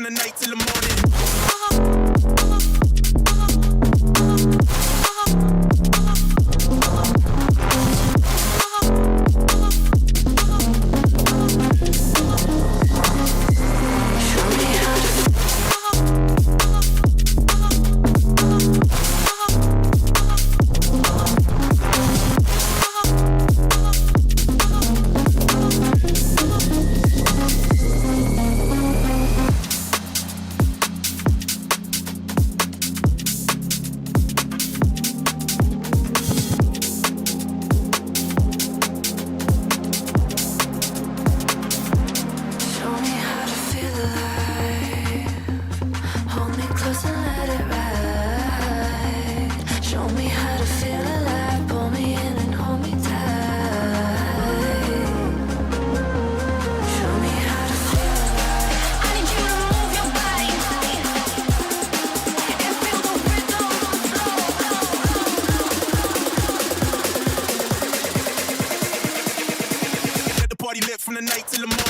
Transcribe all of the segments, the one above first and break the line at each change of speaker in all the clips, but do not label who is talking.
from the night till the morning. From the night till the morning.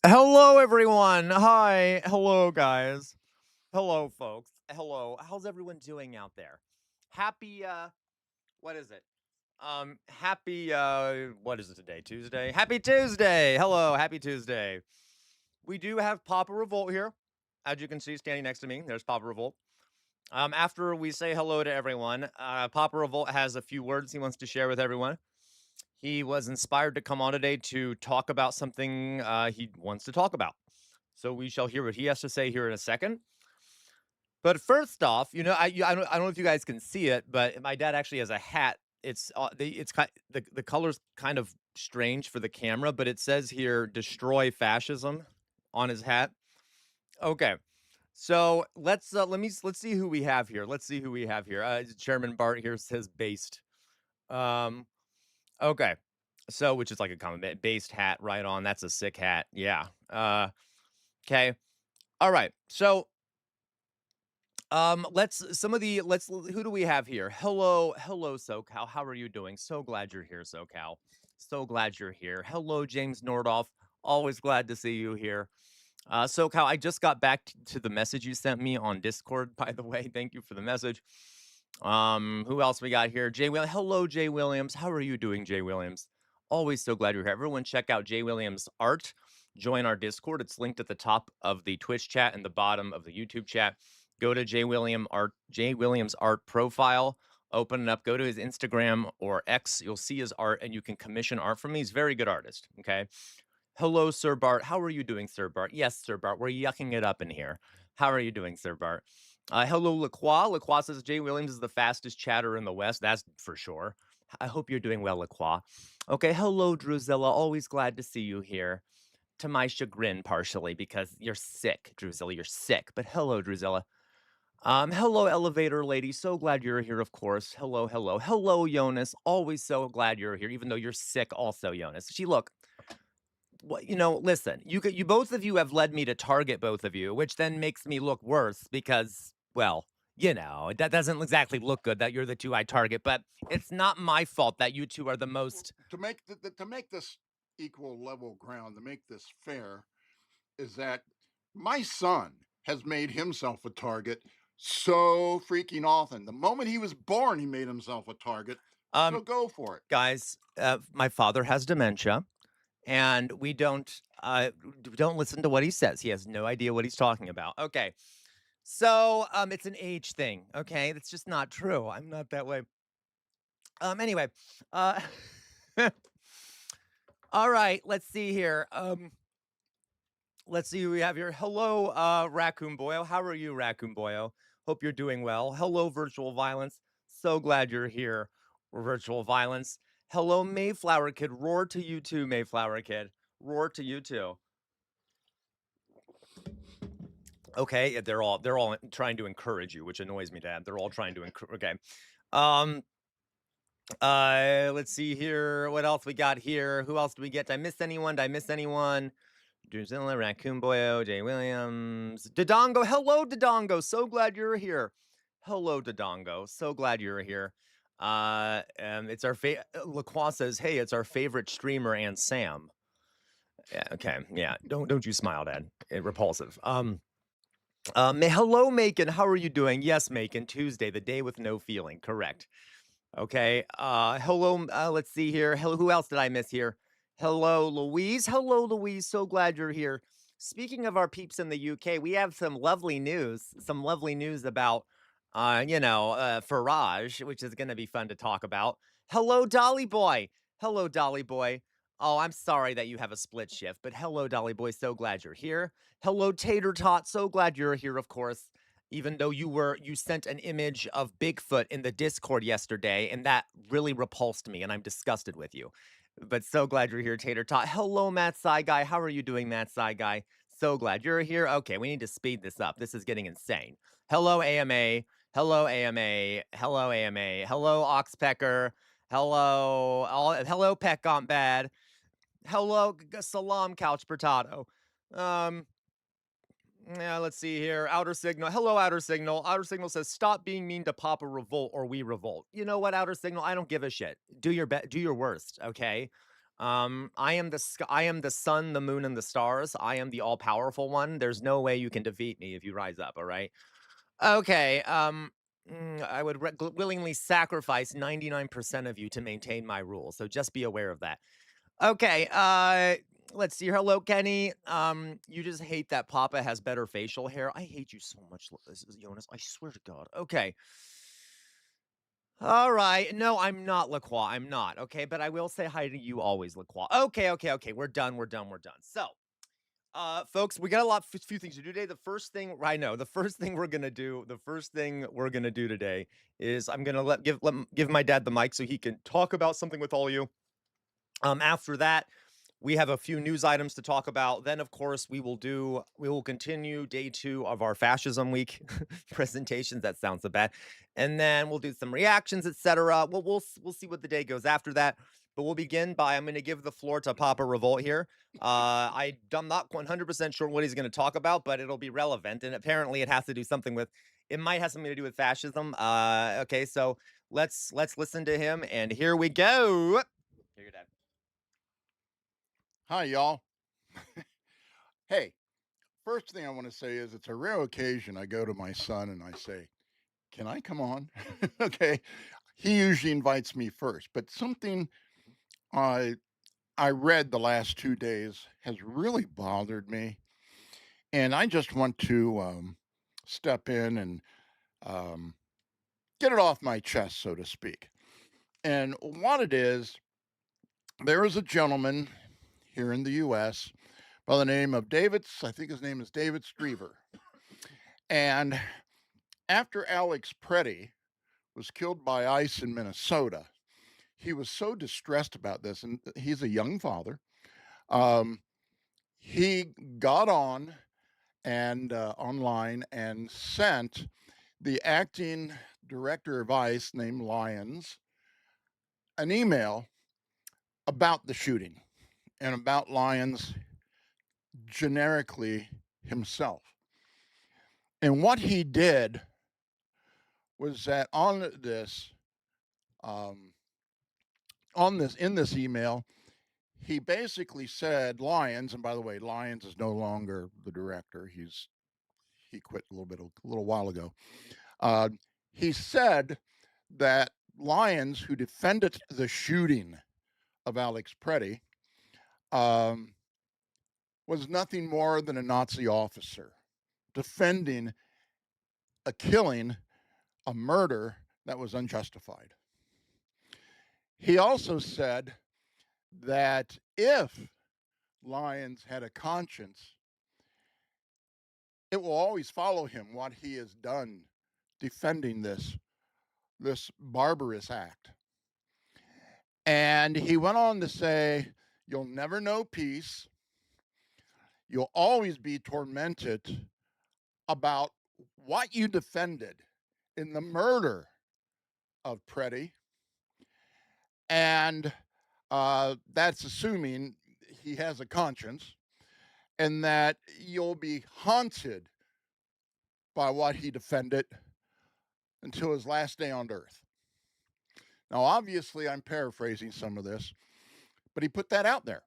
Hello, everyone. Hi. Hello, guys. Hello, folks. Hello. How's everyone doing out there? Happy, what is it? Happy, what is it today? Tuesday? Happy Tuesday. Hello. Happy Tuesday. We do have Papa Revolt here. As you can see, standing next to me, there's Papa Revolt. After we say hello to everyone, Papa Revolt has a few words he wants to share with everyone. He was inspired to come on today to talk about something he wants to talk about. So we shall hear what he has to say here in a second. But first off, you know, I don't know if you guys can see it, but my dad actually has a hat. It's the color's kind of strange for the camera, but it says here "Destroy Fascism" on his hat. Okay, so let's see who we have here. Let's see who we have here. Chairman Bart here says "based." Okay, so which is like a comment based hat right on. That's a sick hat. Yeah. Okay. All right. So Let's who do we have here? Hello, SoCal. How are you doing? So glad you're here, SoCal. So glad you're here. Hello, James Nordoff. Always glad to see you here. SoCal, I just got back to the message you sent me on Discord, by the way. Thank you for the message. Who else we got here? Jay Will. Hello, Jay Williams. How are you doing, Jay Williams? Always so glad you're here. Everyone, check out Jay Williams' art. Join our Discord. It's linked at the top of the Twitch chat and the bottom of the YouTube chat. Go to Jay Williams art profile. Open it up. Go to his Instagram or X. You'll see his art, and you can commission art from me. He's a very good artist. Okay. Hello, Sir Bart. How are you doing, Sir Bart? Yes, Sir Bart. We're yucking it up in here. How are you doing, Sir Bart? Hello, LaCroix. LaCroix says Jay Williams is the fastest chatter in the West. That's for sure. I hope you're doing well, LaCroix. Okay, hello, Drusilla. Always glad to see you here. To my chagrin, partially, because you're sick, Drusilla. You're sick. But hello, Drusilla. Hello, elevator lady. So glad you're here, of course. Hello, Jonas. Always so glad you're here, even though you're sick, also, Jonas. Look, listen, you both of you have led me to target both of you, which then makes me look worse because, well, that doesn't exactly look good that you're the two I target, but it's not my fault that you two are the most.
To make to make this equal level ground, to make this fair, is that my son has made himself a target so freaking often. The moment he was born, he made himself a target. So go for it,
guys. My father has dementia, and we don't listen to what he says. He has no idea what he's talking about. Okay. So, it's an age thing, okay? That's just not true. I'm not that way. Anyway, uh, all right, let's see here. Let's see who we have here. Hello, Raccoon Boyo. How are you, Raccoon Boyo? Hope you're doing well. Hello, Virtual Violence. So glad you're here, Virtual Violence. Hello, Mayflower Kid. Roar to you too, Mayflower Kid. Roar to you too. Okay, they're all trying to encourage you, which annoys me, Dad. They're all trying to encourage. Okay. Let's see here. What else we got here? Who else do we get? Did I miss anyone? Drusilla, Raccoon Boyo, Jay Williams, Dodongo. Hello, Dodongo. So glad you're here. Hello, Dodongo. So glad you're here. It's our LaCroix says, hey, it's our favorite streamer and Sam. Yeah, okay. Yeah. Don't you smile, Dad. Repulsive. Hello, Macon. How are you doing? Yes, Macon. Tuesday, the day with no feeling. Correct. Okay. Hello. Let's see here. Hello. Who else did I miss here? Hello, Louise. Hello, Louise. So glad you're here. Speaking of our peeps in the UK, we have some lovely news. Some lovely news about, Farage, which is going to be fun to talk about. Hello, Dolly Boy. Hello, Dolly Boy. Oh, I'm sorry that you have a split shift, but hello, Dolly Boy. So glad you're here. Hello, Tater Tot. So glad you're here, of course. Even though you sent an image of Bigfoot in the Discord yesterday, and that really repulsed me, and I'm disgusted with you. But so glad you're here, Tater Tot. Hello, Matt Sci Guy. How are you doing, Matt Sci Guy? So glad you're here. Okay, we need to speed this up. This is getting insane. Hello, AMA. Hello, AMA. Hello, AMA. Hello, Oxpecker. Hello, Peck Gaunt Bad. Hello, Salam Couch Potato. Yeah, let's see here. Outer Signal. Hello, Outer Signal. Outer Signal says, "Stop being mean to Papa Revolt, or we revolt." You know what, Outer Signal? I don't give a shit. Do your worst, okay? I am the sun, the moon, and the stars. I am the all-powerful one. There's no way you can defeat me if you rise up. All right. Okay. I would willingly sacrifice 99% of you to maintain my rule. So just be aware of that. Okay, let's see. Hello, Kenny. You just hate that Papa has better facial hair. I hate you so much, Jonas. I swear to God. Okay. All right. No, I'm not, LaCroix. I'm not. Okay, but I will say hi to you always, LaCroix. Okay. We're done. So, folks, we got few things to do today. The first thing we're gonna do today is I'm gonna give my dad the mic so he can talk about something with all of you. After that, we have a few news items to talk about. Then, of course, we will continue day 2 of our fascism week presentations. That sounds so bad. And then we'll do some reactions, etc. We'll see what the day goes after that. But we'll begin by, I'm going to give the floor to Papa Revolt here. I'm not 100% sure what he's going to talk about, but it'll be relevant. And apparently it has to do something with It might have something to do with fascism. Okay, so let's listen to him, and here we go. Here, your dad.
Hi, y'all. Hey, first thing I want to say is it's a rare occasion I go to my son and I say, "Can I come on?" Okay. He usually invites me first, but something I I read the last 2 days has really bothered me, and I just want to step in and um, get it off my chest, so to speak. And what it is, there is a gentleman here in the U.S. by the name of I think his name is David Striever. And after Alex Preddy was killed by ICE in Minnesota, he was so distressed about this, and he's a young father. Um, he got on and online and sent the acting director of ICE named Lyons an email about the shooting and about Lyons generically himself. And what he did was that um, on this in this email, he basically said Lyons, and by the way, Lyons is no longer the director. He quit a little while ago. Uh, he said that Lyons, who defended the shooting of Alex Preddy, um, was nothing more than a Nazi officer defending a killing, a murder that was unjustified. He also said that if Lyons had a conscience, it will always follow him what he has done defending this barbarous act. And he went on to say, "You'll never know peace. You'll always be tormented about what you defended in the murder of Preddy." And that's assuming he has a conscience, and that you'll be haunted by what he defended until his last day on earth. Now, obviously, I'm paraphrasing some of this, but he put that out there.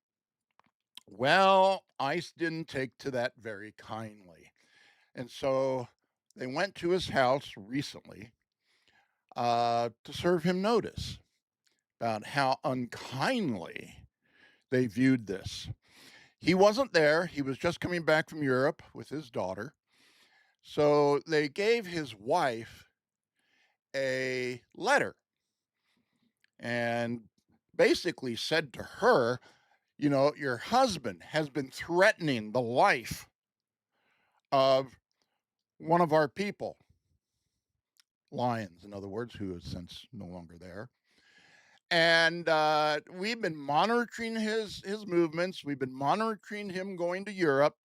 Well, ICE didn't take to that very kindly. And so they went to his house recently to serve him notice about how unkindly they viewed this. He wasn't there. He was just coming back from Europe with his daughter. So they gave his wife a letter and basically said to her, you know, your husband has been threatening the life of one of our people, Lyons, in other words, who is since no longer there. And we've been monitoring his movements. We've been monitoring him going to Europe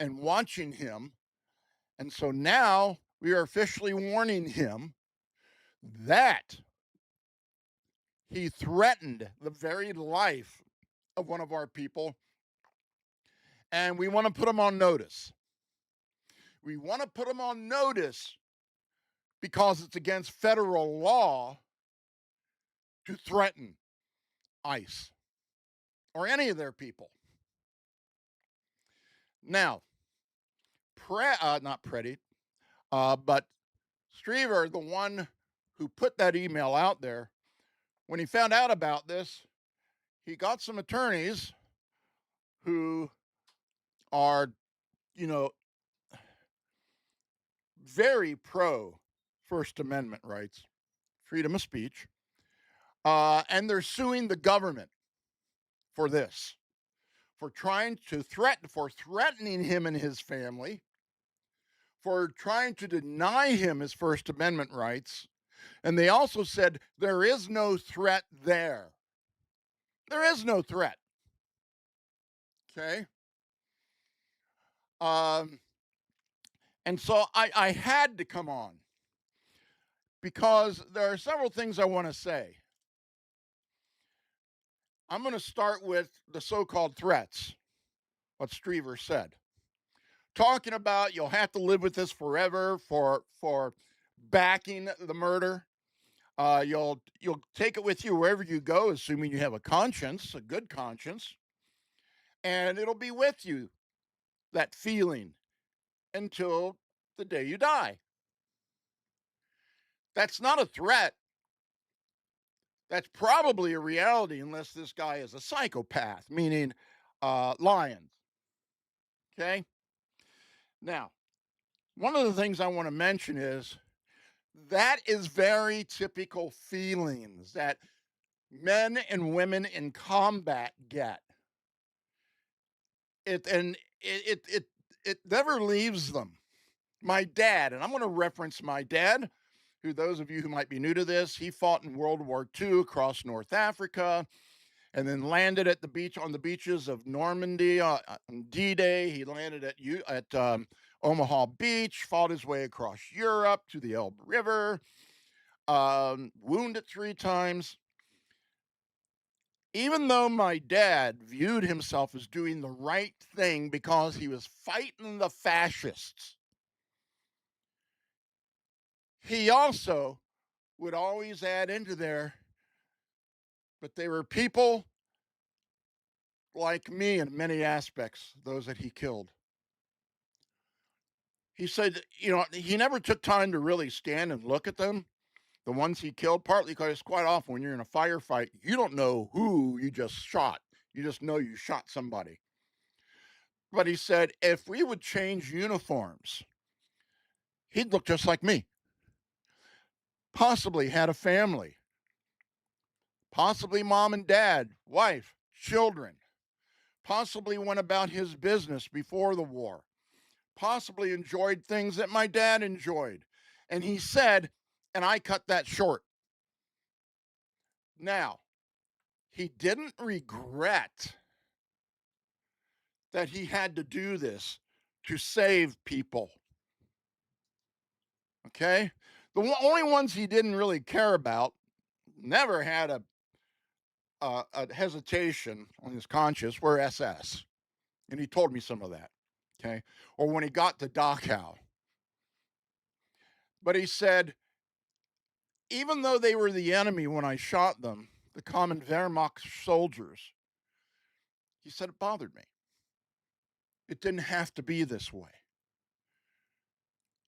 and watching him. And so now we are officially warning him that he threatened the very life of one of our people. And we want to put him on notice. We want to put him on notice because it's against federal law to threaten ICE or any of their people. Now, not Preddy, but Striever, the one who put that email out there, when he found out about this, he got some attorneys who are, you know, very pro First Amendment rights, freedom of speech, and they're suing the government for this, for threatening him and his family, for trying to deny him his First Amendment rights. And they also said there is no threat there. There is no threat. Okay. And so I had to come on because there are several things I want to say. I'm going to start with the so-called threats, what Striever said. talking about you'll have to live with this forever for backing the murder. You'll take it with you wherever you go, assuming you have a conscience, a good conscience, and it'll be with you, that feeling, until the day you die. That's not a threat. That's probably a reality, unless this guy is a psychopath, meaning lions. Okay? Now, one of the things I want to mention is that is very typical feelings that men and women in combat get. It never leaves them. My dad, and I'm going to reference my dad, who, those of you who might be new to this, he fought in World War II across North Africa, and then landed at the beach on the beaches of Normandy on D-Day. He landed at Omaha Beach, fought his way across Europe to the Elbe River, wounded 3 times. Even though my dad viewed himself as doing the right thing because he was fighting the fascists, he also would always add into there, but they were people like me in many aspects, those that he killed. He said, he never took time to really stand and look at them, the ones he killed, partly because quite often when you're in a firefight, you don't know who you just shot. You just know you shot somebody. But he said, if we would change uniforms, he'd look just like me. Possibly had a family. Possibly mom and dad, wife, children. Possibly went about his business before the war. Possibly enjoyed things that my dad enjoyed. And he said, and I cut that short. Now, he didn't regret that he had to do this to save people. Okay? The only ones he didn't really care about, never had a hesitation on his conscience, were SS. And he told me some of that. Okay? Or when he got to Dachau. But he said, even though they were the enemy when I shot them, the common Wehrmacht soldiers, he said it bothered me. It didn't have to be this way.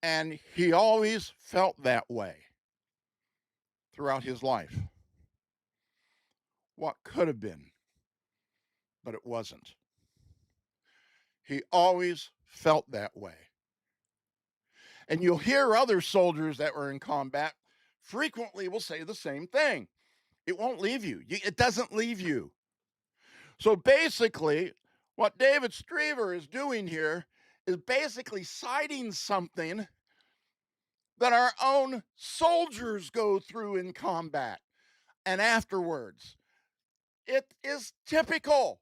And he always felt that way throughout his life. What could have been, but it wasn't. He always felt that way. And you'll hear other soldiers that were in combat frequently will say the same thing. It won't leave you. It doesn't leave you. So basically, what David Striever is doing here is basically citing something that our own soldiers go through in combat and afterwards. It is typical.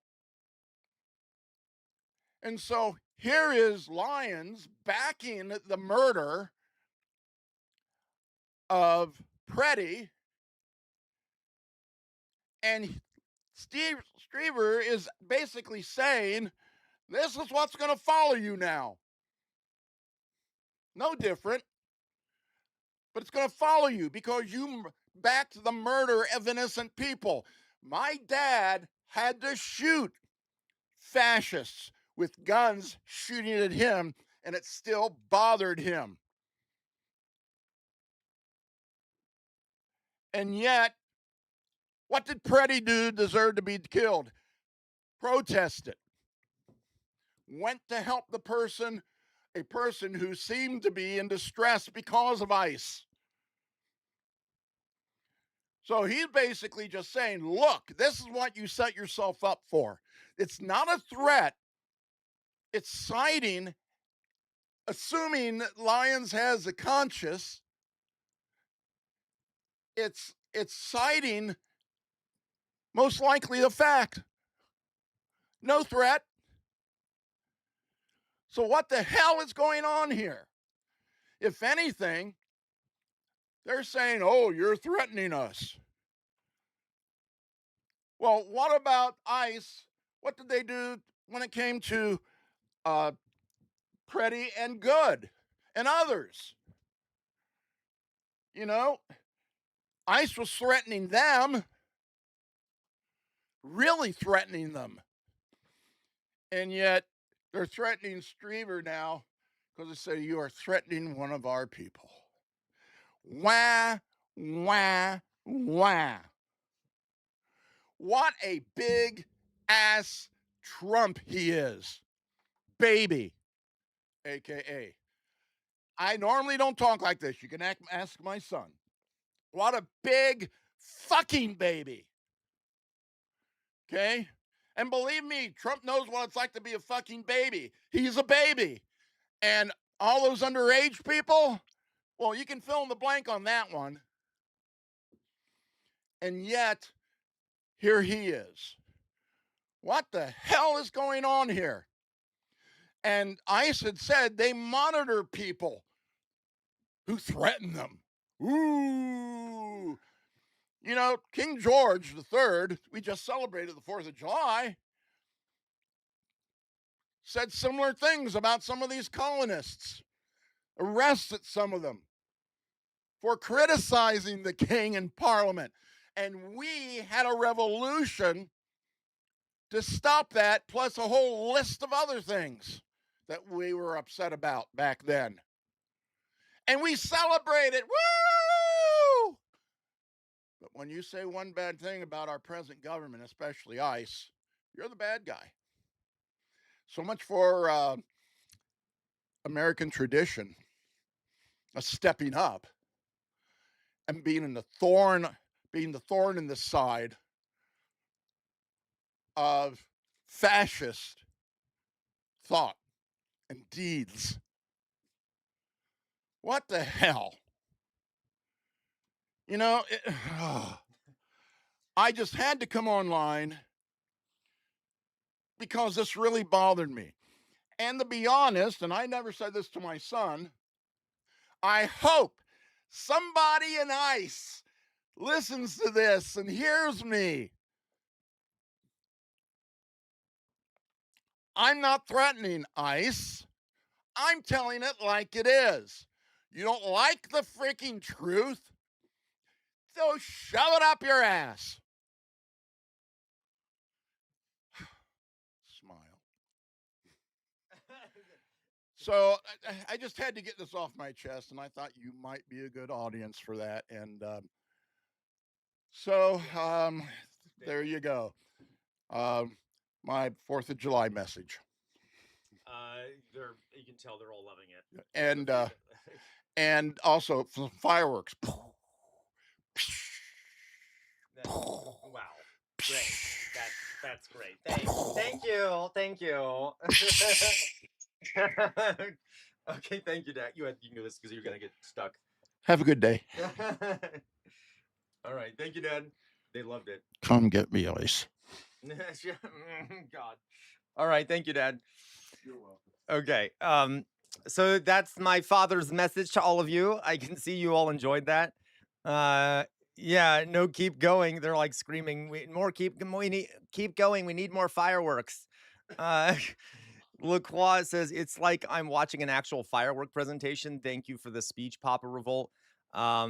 And so here is Lyons backing the murder of Preddy, and Steve Striever is basically saying, this is what's going to follow you now. No different, but it's going to follow you because you backed the murder of innocent people. My dad had to shoot fascists with guns shooting at him, and it still bothered him. And yet, what did Preddy do deserve to be killed? Protested. Went to help a person who seemed to be in distress because of ICE. So he's basically just saying, look, this is what you set yourself up for. It's not a threat. It's citing, assuming that Lyons has a conscience, it's citing most likely the fact. No threat. So what the hell is going on here? If anything, they're saying, oh, you're threatening us. Well, what about ICE? What did they do when it came to Pretty and Good and others. You know, ICE was threatening them, really threatening them. And yet they're threatening Strieber now because they say you are threatening one of our people. Wah, wah, wah. What a big ass Trump he is. Baby, AKA. I normally don't talk like this. You can ask my son. What a big fucking baby. Okay? And believe me, Trump knows what it's like to be a fucking baby. He's a baby. And all those underage people, well, you can fill in the blank on that one. And yet, here he is. What the hell is going on here? And ICE had said they monitor people who threaten them. Ooh. You know, King George III, we just celebrated the 4th of July, said similar things about some of these colonists, arrested some of them for criticizing the king in Parliament. And we had a revolution to stop that, plus a whole list of other things that we were upset about back then. And we celebrated, woo! But when you say one bad thing about our present government, especially ICE, you're the bad guy. So much for American tradition of stepping up and being the thorn in the side of fascist thought and deeds. What the hell? You know, I just had to come online because this really bothered me. And to be honest, and I never said this to my son, I hope somebody in ICE listens to this and hears me. I'm not threatening ICE. I'm telling it like it is. You don't like the freaking truth? So shove it up your ass. Smile. So I just had to get this off my chest, and I thought you might be a good audience for that. And so there you go. My 4th of July message.
You can tell they're all loving it.
And also some fireworks.
Wow, great. That's great. Thank you. Okay, thank you, Dad. You can do this because you're gonna get stuck.
Have a good day.
All right, thank you, Dad. They loved it.
Come get me ice.
God. All right, thank you, Dad.
You're welcome.
Okay. So that's my father's message to all of you. I can see you all enjoyed that. Yeah, no, keep going. They're like screaming, keep going. We need more fireworks. LaCroix says it's like I'm watching an actual firework presentation. Thank you for the speech, Papa Revolt.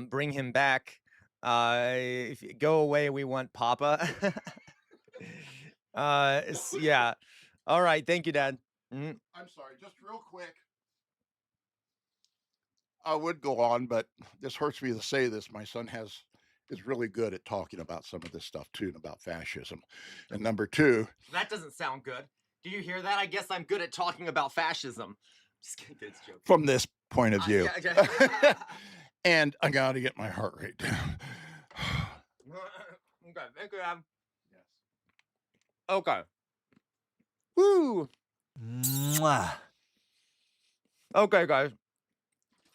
Bring him back. If you go away, we want Papa. Yeah. All right. Thank you, Dad. Mm-hmm.
I'm sorry, just real quick. I would go on, but this hurts me to say this. My son is really good at talking about some of this stuff too, and about fascism. And number 2,
that doesn't sound good. Do you hear that? I guess I'm good at talking about fascism. Just kidding, it's joking.
From this point of view.
Yeah, okay.
And I got to get my heart rate down.
Okay, thank you, Dad.
Yes.
Okay. Woo. Mwah. Okay, guys.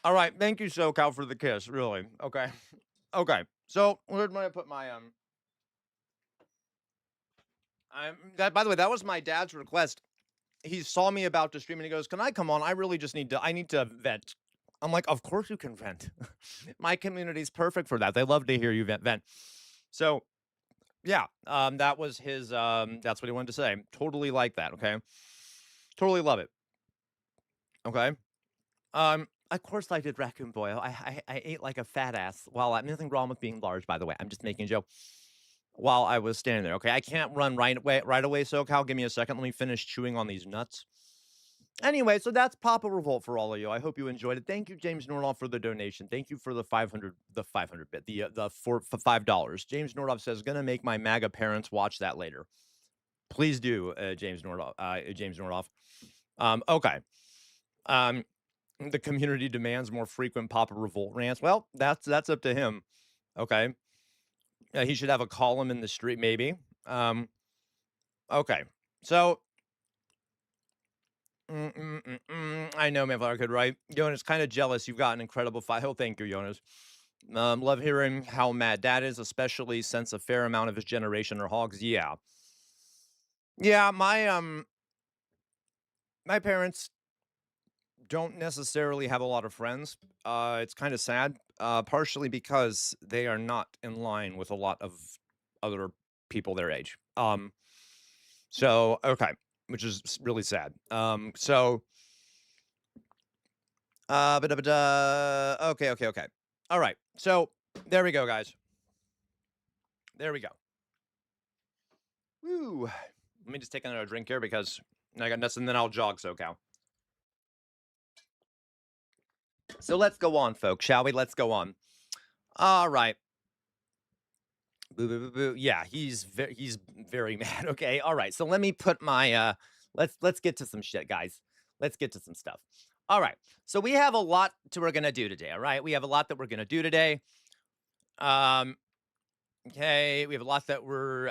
All right. Thank you, SoCal, for the kiss. Really. Okay. Okay. So where did I put my by the way, that was my dad's request. He saw me about to stream and he goes, "Can I come on? I really just need to vent." I'm like, "Of course you can vent. My community's perfect for that. They love to hear you vent." So yeah, that was his that's what he wanted to say. Totally like that, okay? Totally love it. Okay. Of course I did raccoon boil. I ate like a fat ass. Well, nothing wrong with being large, by the way. I'm just making a joke. While I was standing there, okay, I can't run right away. Right away, SoCal. Give me a second. Let me finish chewing on these nuts. Anyway, so that's Papa Revolt for all of you. I hope you enjoyed it. Thank you, James Nordoff, for the donation. Thank you for the 500 bit, the for $5. James Nordoff says, "Gonna make my MAGA parents watch that later." Please do, James Nordoff. James Nordoff. Okay. The community demands more frequent Papa Revolt rants. Well, that's up to him. Okay. He should have a column in the street, maybe. Okay. So I know, man, if I could, right? Jonas, kind of jealous. You've got an incredible fight. Oh, thank you, Jonas. Love hearing how mad Dad is, especially since a fair amount of his generation are hogs. Yeah, yeah. My parents don't necessarily have a lot of friends. It's kind of sad, partially because they are not in line with a lot of other people their age. So okay, which is really sad. Okay. All right. So there we go, guys. There we go. Woo. Let me just take another drink here because I got nothing, then I'll jog, SoCal. So let's go on, folks, shall we? Let's go on. All right. Boo, boo, boo, boo. Yeah, he's very mad. Okay. All right. So let me put my let's get to some shit, guys. Let's get to some stuff. All right. So we have a lot we're gonna do today. All right. We have a lot that we're gonna do today. Okay, we have a lot that we're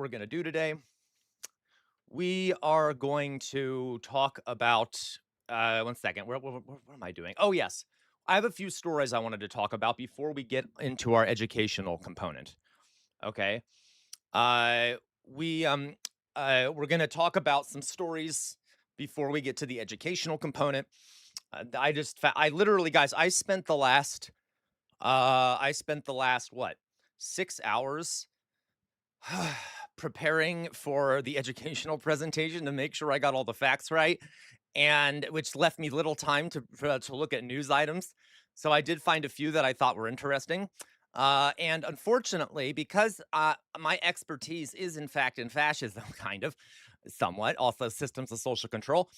gonna do today. We are going to talk about 1 second. What am I doing? Oh, yes. I have a few stories I wanted to talk about before we get into our educational component. Okay. We're going to talk about some stories before we get to the educational component. I literally, guys, I spent the last what, 6 hours preparing for the educational presentation to make sure I got all the facts right, and which left me little time to look at news items. So I did find a few that I thought were interesting. And unfortunately, because my expertise is in fact in fascism, kind of, somewhat, also systems of social control,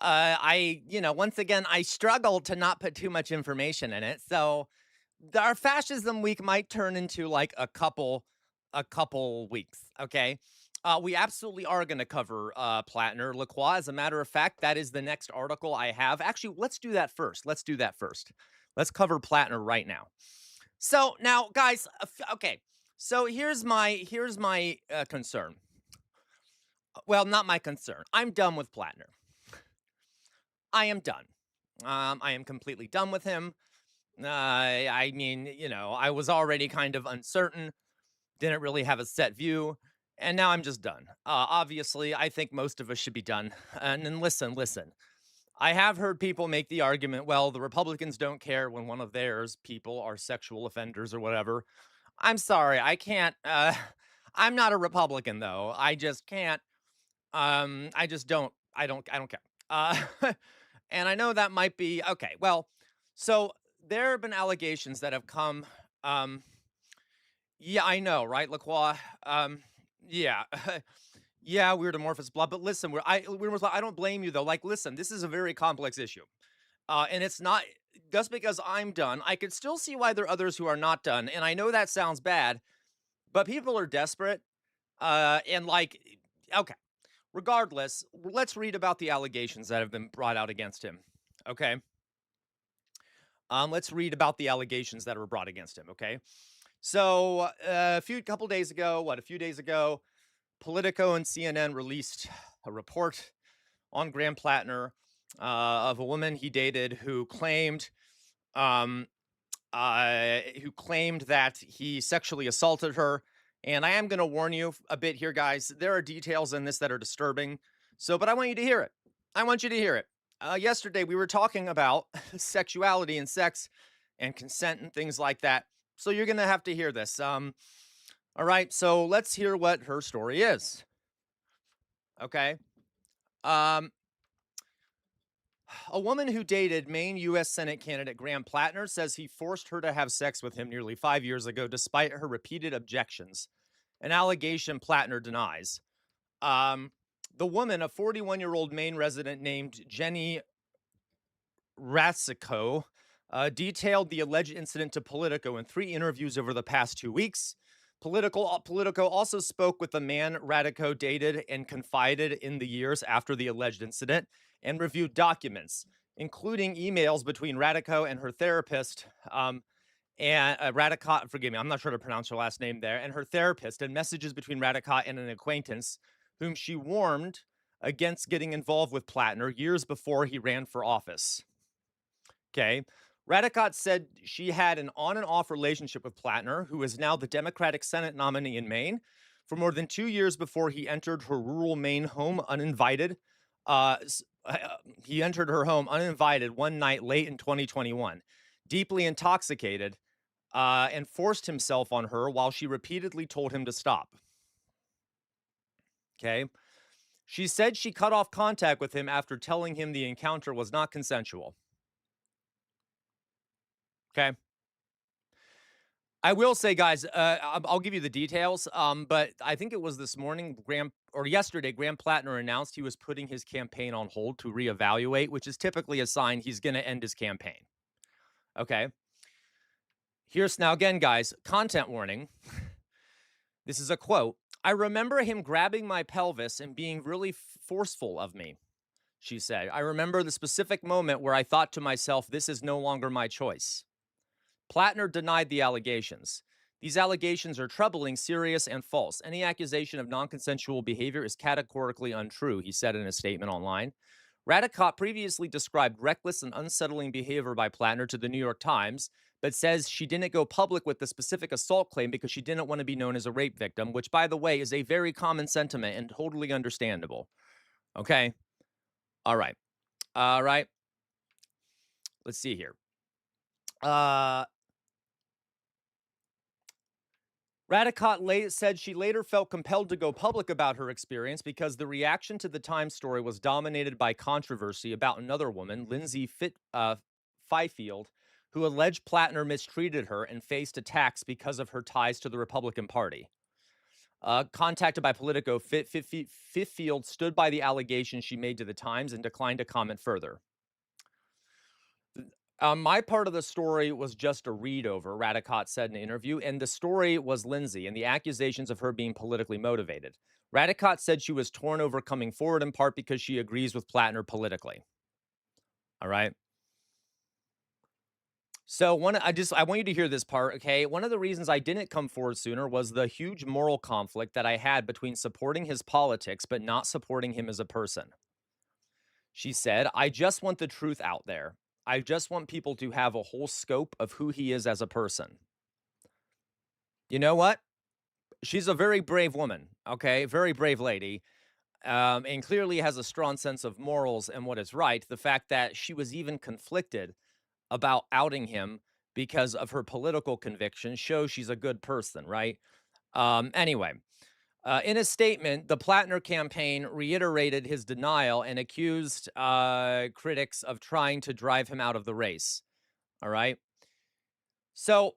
once again, I struggled to not put too much information in it. So our fascism week might turn into like a couple weeks. Okay. We absolutely are going to cover Platner Lacroix. As a matter of fact, that is the next article I have. Actually, let's do that first. Let's cover Platner right now. So now, guys, okay. So here's my concern. Well, not my concern. I'm done with Platner. I am done. I am completely done with him. I mean, I was already kind of uncertain, didn't really have a set view, and now I'm just done. Obviously, I think most of us should be done. And then listen. I have heard people make the argument, well, the Republicans don't care when one of theirs people are sexual offenders or whatever. I'm sorry, I can't. I'm not a Republican though. I just can't. I just don't. I don't care. And I know that might be okay. Well, so there have been allegations that have come. Yeah, I know, right, Lacroix? Yeah. Yeah, weird amorphous blah. But listen, I don't blame you though. Like, listen, this is a very complex issue. And it's not just because I'm done. I could still see why there are others who are not done. And I know that sounds bad, but people are desperate. And like, okay. Regardless, let's read about the allegations that have been brought out against him. Okay. Let's read about the allegations that were brought against him. Okay. So a few days ago, Politico and CNN released a report on Graham Platner of a woman he dated who claimed that he sexually assaulted her. And I am going to warn you a bit here, guys. There are details in this that are disturbing. But I want you to hear it. Yesterday, we were talking about sexuality and sex and consent and things like that. So you're going to have to hear this. All right. So let's hear what her story is. Okay. A woman who dated Maine U.S. Senate candidate Graham Platner says he forced her to have sex with him nearly 5 years ago, despite her repeated objections, an allegation Platner denies. Um, the woman, a 41-year-old Maine resident named Jenny Ratsico, detailed the alleged incident to Politico in 3 interviews over the past 2 weeks. Politico also spoke with the man Radico dated and confided in the years after the alleged incident and reviewed documents, including emails between Radico and her therapist, and Radicott, forgive me, I'm not sure to pronounce her last name there, and her therapist, and messages between Radicott and an acquaintance whom she warned against getting involved with Platner years before he ran for office. Okay. Radicott said she had an on and off relationship with Platner, who is now the Democratic Senate nominee in Maine, for more than 2 years before he entered her rural Maine home uninvited. He entered her home uninvited one night late in 2021, deeply intoxicated, and forced himself on her while she repeatedly told him to stop. Okay. She said she cut off contact with him after telling him the encounter was not consensual. Okay. I will say, guys, I'll give you the details, but I think it was this morning, yesterday, Graham Platner announced he was putting his campaign on hold to reevaluate, which is typically a sign he's going to end his campaign. Okay. Here's now again, guys, content warning. This is a quote. I remember him grabbing my pelvis and being really forceful of me, she said. I remember the specific moment where I thought to myself, this is no longer my choice. Platner denied the allegations. These allegations are troubling, serious, and false. Any accusation of non-consensual behavior is categorically untrue, he said in a statement online. Radicott previously described reckless and unsettling behavior by Platner to the New York Times, but says she didn't go public with the specific assault claim because she didn't want to be known as a rape victim, which, by the way, is a very common sentiment and totally understandable. Okay? All right. All right. Let's see here. Radicott said she later felt compelled to go public about her experience because the reaction to the Times story was dominated by controversy about another woman, Lindsay Fifield, who alleged Platner mistreated her and faced attacks because of her ties to the Republican Party. Contacted by Politico, Fifield stood by the allegations she made to the Times and declined to comment further. My part of the story was just a read over, Radicott said in an interview, and the story was Lindsay and the accusations of her being politically motivated. Radicott said she was torn over coming forward in part because she agrees with Platner politically. All right. So I want you to hear this part, okay? One of the reasons I didn't come forward sooner was the huge moral conflict that I had between supporting his politics but not supporting him as a person. She said, I just want the truth out there. I just want people to have a whole scope of who he is as a person. You know what? She's a very brave woman, okay? Very brave lady, and clearly has a strong sense of morals and what is right. The fact that she was even conflicted about outing him because of her political convictions shows she's a good person, right? Anyway, in a statement, the Platner campaign reiterated his denial and accused critics of trying to drive him out of the race. All right. So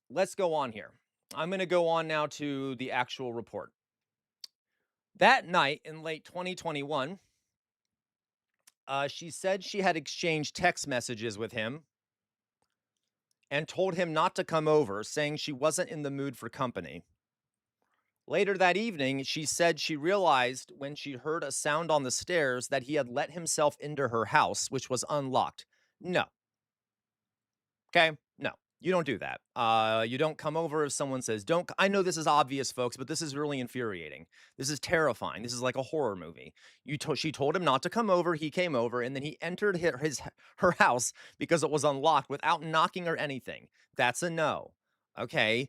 let's go on here. I'm going to go on now to the actual report. That night in late 2021, she said she had exchanged text messages with him and told him not to come over, saying she wasn't in the mood for company. Later that evening, she said she realized when she heard a sound on the stairs that he had let himself into her house, which was unlocked. No. Okay? No. You don't do that. You don't come over if someone says, don't. I know this is obvious, folks, but this is really infuriating. This is terrifying. This is like a horror movie. She told him not to come over. He came over, and then he entered her house because it was unlocked without knocking or anything. That's a no. Okay?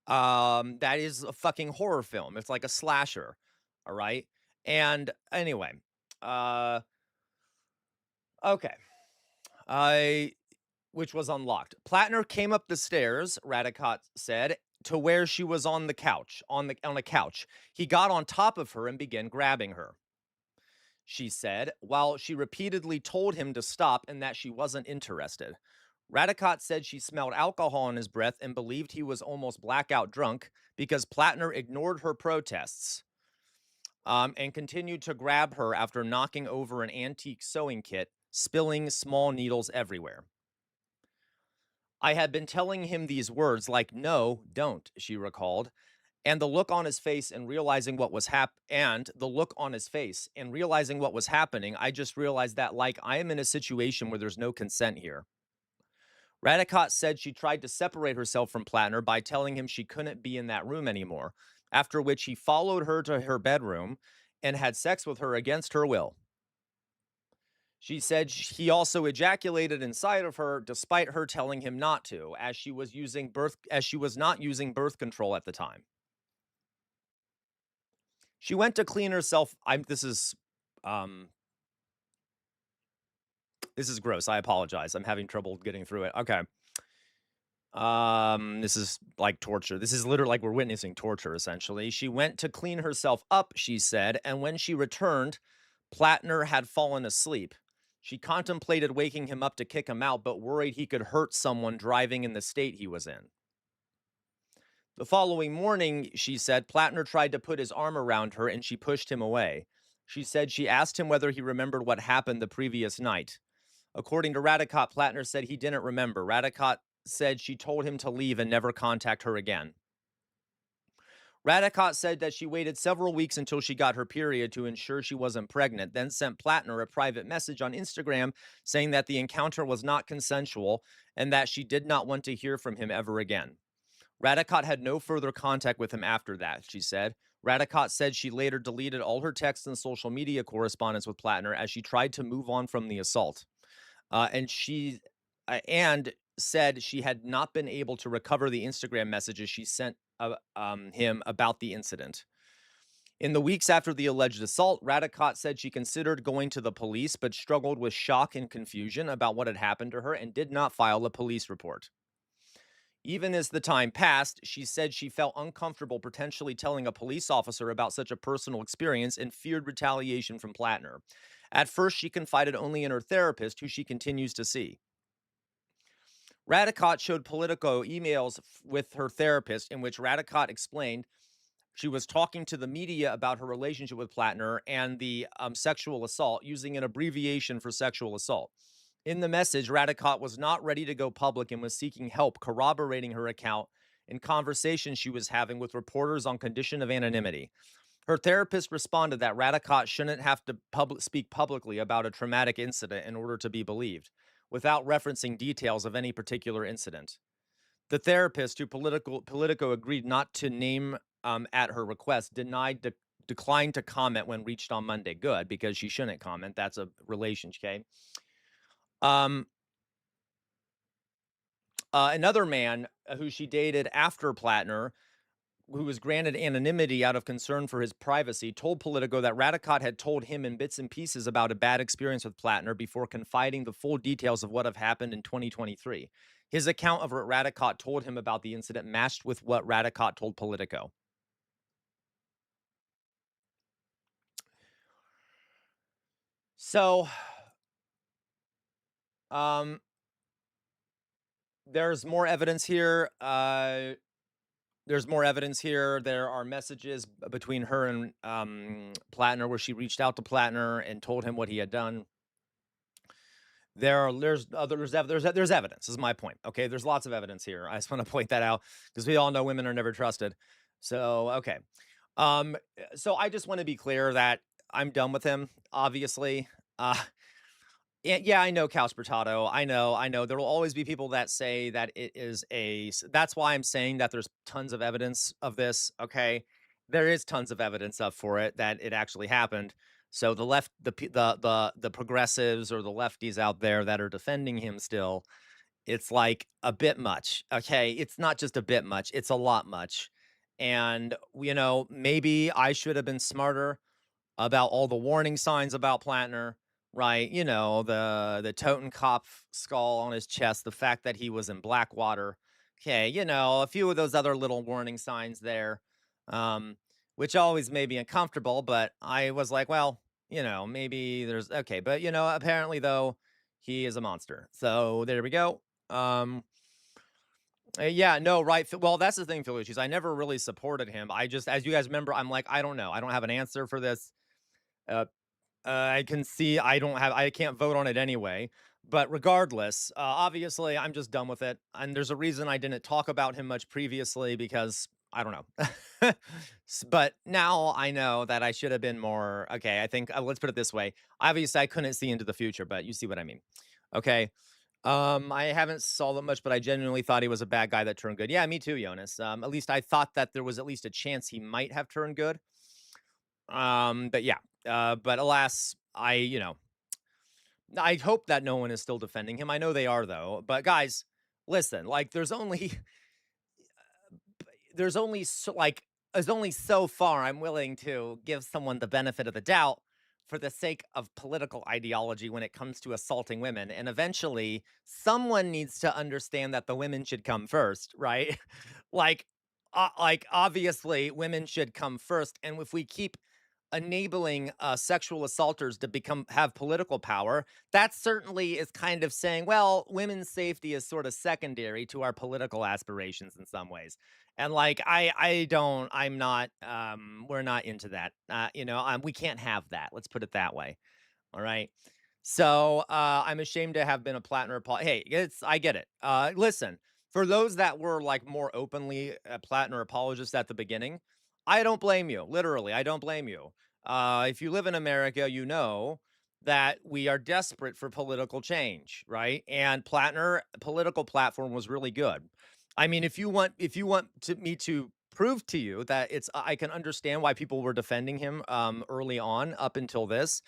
That is a fucking horror film. It's like a slasher. All right? And anyway, okay. Which was unlocked. Platner came up the stairs, Radicott said, to where she was on the couch, on a couch. He got on top of her and began grabbing her. she said, while she repeatedly told him to stop and that she wasn't interested. Radicott said she smelled alcohol in his breath and believed he was almost blackout drunk because Platner ignored her protests and continued to grab her after knocking over an antique sewing kit, spilling small needles everywhere. I had been telling him these words like, no, don't, she recalled. And the look on his face and realizing what was happening, I just realized that, like, I am in a situation where there's no consent here. Radicott said she tried to separate herself from Platner by telling him she couldn't be in that room anymore, after which he followed her to her bedroom and had sex with her against her will. She said he also ejaculated inside of her despite her telling him not to, as she was not using birth control at the time. She went to clean herself. This is gross. I apologize. I'm having trouble getting through it. Okay. This is like torture. This is literally like we're witnessing torture, essentially. She went to clean herself up, she said, and when she returned, Platner had fallen asleep. She contemplated waking him up to kick him out, but worried he could hurt someone driving in the state he was in. The following morning, she said, Platner tried to put his arm around her and she pushed him away. She said she asked him whether he remembered what happened the previous night. According to Radicott, Platner said he didn't remember. Radicott said she told him to leave and never contact her again. Radicott said that she waited several weeks until she got her period to ensure she wasn't pregnant, then sent Platner a private message on Instagram saying that the encounter was not consensual and that she did not want to hear from him ever again. Radicott had no further contact with him after that, she said. Radicott said she later deleted all her texts and social media correspondence with Platner as she tried to move on from the assault. And said she had not been able to recover the Instagram messages she sent him about the incident. In the weeks after the alleged assault, Radicott said she considered going to the police but struggled with shock and confusion about what had happened to her and did not file a police report. Even as the time passed, she said she felt uncomfortable potentially telling a police officer about such a personal experience and feared retaliation from Platner. At first, she confided only in her therapist, who she continues to see. Radicott showed Politico emails with her therapist in which Radicott explained she was talking to the media about her relationship with Platner and the sexual assault, using an abbreviation for sexual assault. In the message, Radicott was not ready to go public and was seeking help corroborating her account in conversations she was having with reporters on condition of anonymity. Her therapist responded that Radicott shouldn't have to speak publicly about a traumatic incident in order to be believed, without referencing details of any particular incident. The therapist, who Politico agreed not to name at her request, declined to comment when reached on Monday. Good, because she shouldn't comment. That's a relationship. Okay. Another man who she dated after Platner, who was granted anonymity out of concern for his privacy, told Politico that Radicott had told him in bits and pieces about a bad experience with Platner before confiding the full details of what had happened in 2023. His account of what Radicott told him about the incident matched with what Radicott told Politico. So, there's more evidence here. There are messages between her and Platner where she reached out to Platner and told him what he had done. There's evidence, is my point. Okay, there's lots of evidence here. I just want to point that out because we all know women are never trusted. So, okay. So I just want to be clear that I'm done with him, obviously. Yeah, I know, Couch Potato. I know. There will always be people that say that it is that's why I'm saying that there's tons of evidence of this, okay? There is tons of evidence up for it that it actually happened. So the left, the progressives or the lefties out there that are defending him still, it's like a bit much, okay? It's not just a bit much, it's a lot much. And, maybe I should have been smarter about all the warning signs about Platner, right? The Totenkopf skull on his chest, the fact that he was in Blackwater. Okay, a few of those other little warning signs there, which always made me uncomfortable, but I was like, well, maybe there's okay, but apparently though, he is a monster. So there we go. Yeah, no, right. Well, that's the thing, Felucci's. I never really supported him. I just, as you guys remember, I'm like, I don't know. I don't have an answer for this. Uh, I can see I can't vote on it anyway. But regardless, obviously, I'm just done with it. And there's a reason I didn't talk about him much previously because I don't know. But now I know that I should have been more. Okay, I think let's put it this way. Obviously, I couldn't see into the future, but you see what I mean. Okay. I haven't saw that much, but I genuinely thought he was a bad guy that turned good. Yeah, me too, Jonas. At least I thought that there was at least a chance he might have turned good. But yeah, but alas, I hope that no one is still defending him. I know they are though. But guys, listen, like there's only so far I'm willing to give someone the benefit of the doubt for the sake of political ideology when it comes to assaulting women. And eventually, someone needs to understand that the women should come first, right? like obviously, women should come first. And if we keep enabling sexual assaulters to have political power, that certainly is kind of saying, well, women's safety is sort of secondary to our political aspirations in some ways. And like I'm not we're not into that. We can't have that. Let's put it that way. All right. So I'm ashamed to have been a Platner. Hey, I get it. Listen, for those that were like more openly Platner apologists at the beginning, I don't blame you. Literally, I don't blame you. If you live in America, you know that we are desperate for political change, right? And Platner political platform was really good. I mean, if you want me to prove to you that I can understand why people were defending him early on up until this.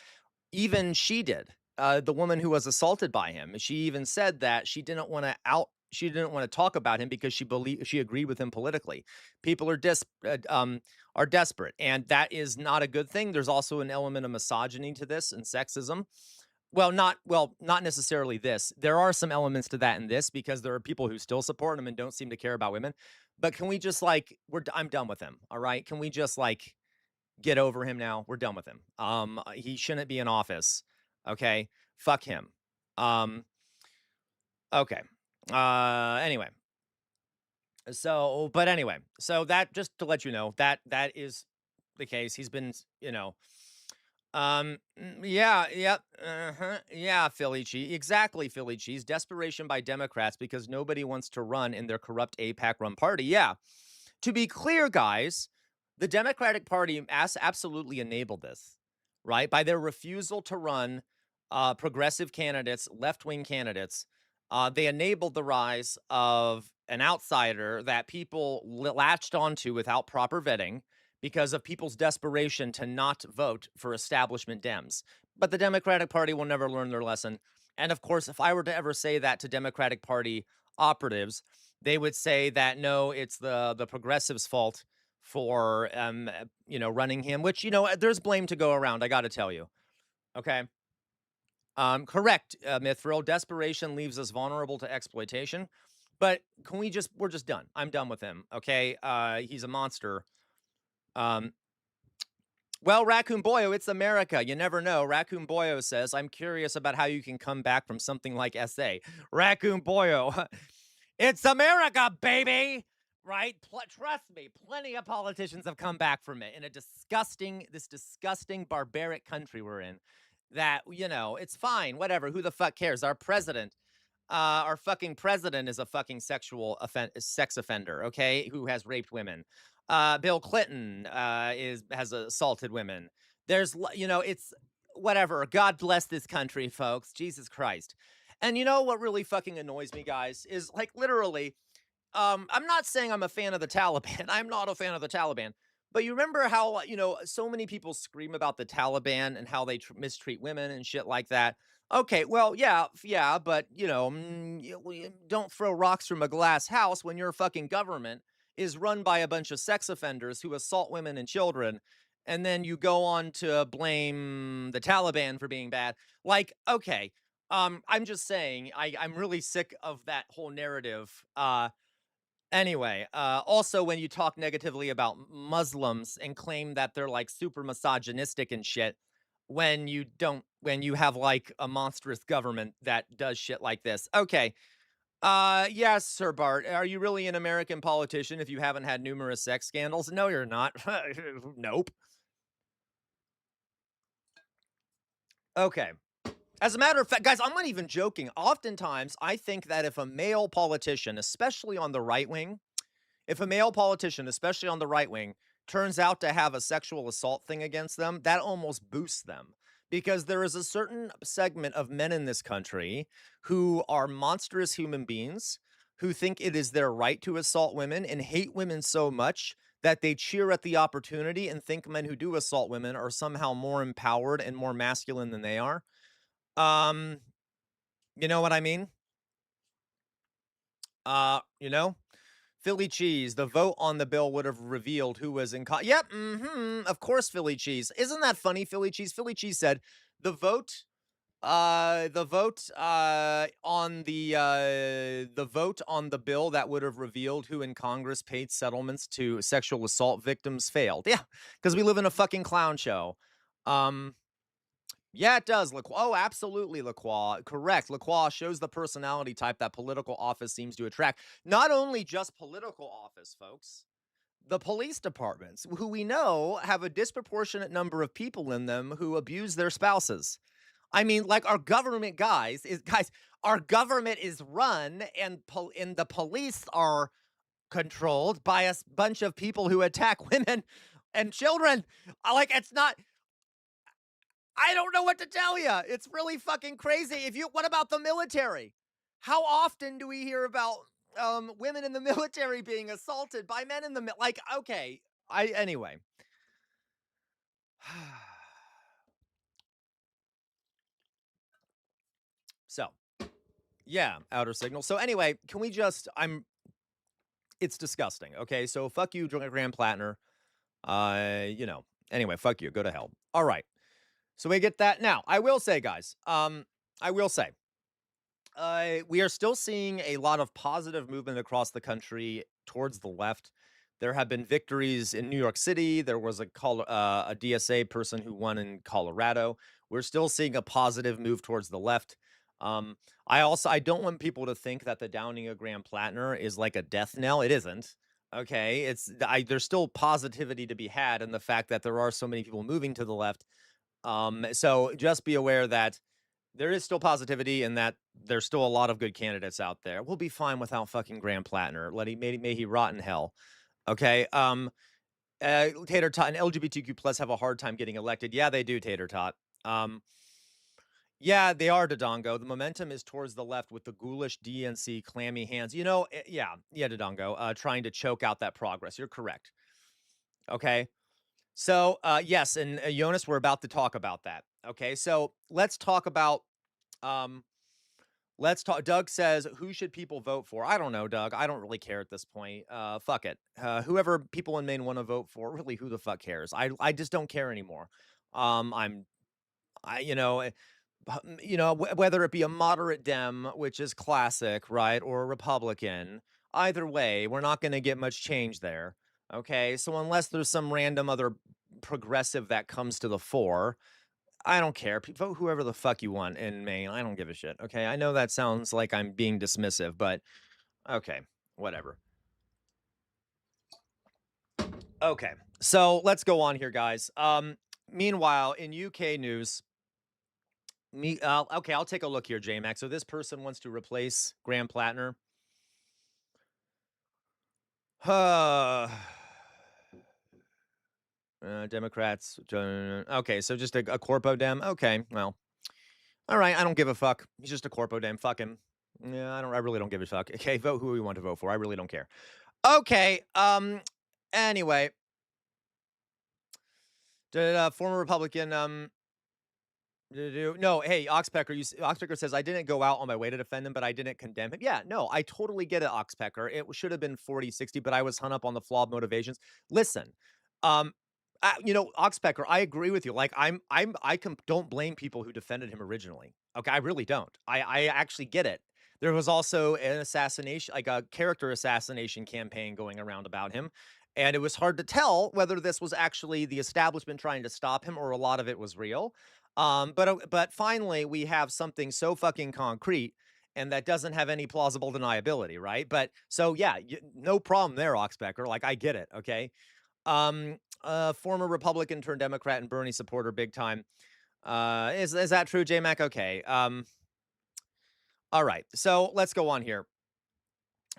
Even she did. The woman who was assaulted by him, she even said that she didn't want to talk about him because she agreed with him politically. People are desperate, and that is not a good thing. There's also an element of misogyny to this and sexism. Not necessarily this. There are some elements to that in this because there are people who still support him and don't seem to care about women. But can we just I'm done with him. All right. Can we just get over him now? We're done with him. He shouldn't be in office. Okay. Fuck him. Um, okay. Anyway. So that just to let you know that is the case. He's been, yeah, yep, yeah, Philly cheese, exactly, Philly cheese. Desperation by Democrats because nobody wants to run in their corrupt APAC run party. Yeah, to be clear, guys, the Democratic Party absolutely enabled this, right? By their refusal to run progressive candidates, left wing candidates, they enabled the rise of an outsider that people latched onto without proper vetting because of people's desperation to not vote for establishment Dems. But the Democratic Party will never learn their lesson. And of course, if I were to ever say that to Democratic Party operatives, they would say that no, it's the progressives' fault for running him, which there's blame to go around, I got to tell you. Okay. Correct, Mithril. Desperation leaves us vulnerable to exploitation. But we're just done. I'm done with him. Okay. He's a monster. Well, Raccoon Boyo, it's America. You never know. Raccoon Boyo says, I'm curious about how you can come back from something like SA. Raccoon Boyo, it's America, baby. Right? Trust me, plenty of politicians have come back from it in this disgusting, barbaric country we're in. That, it's fine. Whatever. Who the fuck cares? Our fucking president is a fucking sex offender, okay, who has raped women. Bill Clinton has assaulted women. It's whatever. God bless this country, folks. Jesus Christ. And you know what really fucking annoys me, guys, is literally, I'm not saying I'm a fan of the Taliban. I'm not a fan of the Taliban. But you remember how, so many people scream about the Taliban and how they mistreat women and shit like that. Okay, well, yeah, but, don't throw rocks from a glass house when your fucking government is run by a bunch of sex offenders who assault women and children. And then you go on to blame the Taliban for being bad. Okay, I'm just saying, I'm really sick of that whole narrative. Anyway, also when you talk negatively about Muslims and claim that they're super misogynistic and shit, when you have like a monstrous government that does shit like this. Okay. Yes, Sir Bart. Are you really an American politician if you haven't had numerous sex scandals? No, you're not. Nope. Okay. As a matter of fact, guys, I'm not even joking. Oftentimes, I think that if a male politician, especially on the right wing, if a male politician, especially on the right wing, turns out to have a sexual assault thing against them, that almost boosts them. Because there is a certain segment of men in this country who are monstrous human beings who think it is their right to assault women and hate women so much that they cheer at the opportunity and think men who do assault women are somehow more empowered and more masculine than they are. Um, you know what I mean? You know? Philly cheese. The vote on the bill would have revealed who was in. Yep. Of course, Philly cheese. Isn't that funny? Philly cheese. Philly cheese said the vote. The vote on the bill that would have revealed who in Congress paid settlements to sexual assault victims failed. Yeah, because we live in a fucking clown show. Yeah, it does. Oh, absolutely, Lacroix. Correct. Lacroix shows the personality type that political office seems to attract. Not only just political office, folks. The police departments, who we know have a disproportionate number of people in them who abuse their spouses. I mean, like our government our government is run and the police are controlled by a bunch of people who attack women and children. Like it's not I don't know what to tell you. It's really fucking crazy. What about the military? How often do we hear about women in the military being assaulted by men in the like? Okay, anyway. So yeah, outer signal. So anyway, can we just? It's disgusting. Okay, so fuck you, Graham Platner. Anyway, fuck you. Go to hell. All right. So we get that. Now, I will say, guys, I will say, we are still seeing a lot of positive movement across the country towards the left. There have been victories in New York City. There was a DSA person who won in Colorado. We're still seeing a positive move towards the left. Um, I don't want people to think that the downing of Graham Platner is like a death knell. It isn't. Okay, there's still positivity to be had in the fact that there are so many people moving to the left. So just be aware that there is still positivity and that there's still a lot of good candidates out there. We'll be fine without fucking Graham Platner. May he rot in hell. Okay. Tater Tot and LGBTQ plus have a hard time getting elected. Yeah, they do, Tater Tot. Yeah, they are, Dodongo. The momentum is towards the left with the ghoulish DNC clammy hands. Yeah, Dodongo, trying to choke out that progress. You're correct. Okay. So, yes, and Jonas, we're about to talk about that. Okay, so let's talk about Doug says, who should people vote for? I don't know, Doug. I don't really care at this point. Fuck it. Whoever people in Maine want to vote for, really, who the fuck cares? I just don't care anymore. Whether it be a moderate Dem, which is classic, right, or a Republican, either way, we're not going to get much change there. Okay, so unless there's some random other progressive that comes to the fore, I don't care. Vote whoever the fuck you want in Maine. I don't give a shit. Okay, I know that sounds like I'm being dismissive, but okay, whatever. Okay, so let's go on here, guys. Meanwhile, in UK news, I'll take a look here, J-Max. So this person wants to replace Graham Platner. Democrats. Okay, so just a corpo dem. Okay, well, all right. I don't give a fuck. He's just a corpo dem. Fuck him. Yeah, I really don't give a fuck. Okay, vote who we want to vote for. I really don't care. Okay. Anyway, former Republican. No, hey, Oxpecker. Oxpecker says I didn't go out on my way to defend him, but I didn't condemn him. Yeah, no, I totally get it, Oxpecker. It should have been 40-60, but I was hung up on the flawed motivations. Listen, Oxpecker, I agree with you. Like, don't blame people who defended him originally. Okay, I really don't. I actually get it. There was also an assassination, like a character assassination campaign going around about him. And it was hard to tell whether this was actually the establishment trying to stop him or a lot of it was real. But finally, we have something so fucking concrete and that doesn't have any plausible deniability, right? But so yeah, no problem there, Oxpecker. Like I get it, okay. Former Republican turned Democrat and Bernie supporter, big time. Is that true, J Mac? Okay. All right. So let's go on here.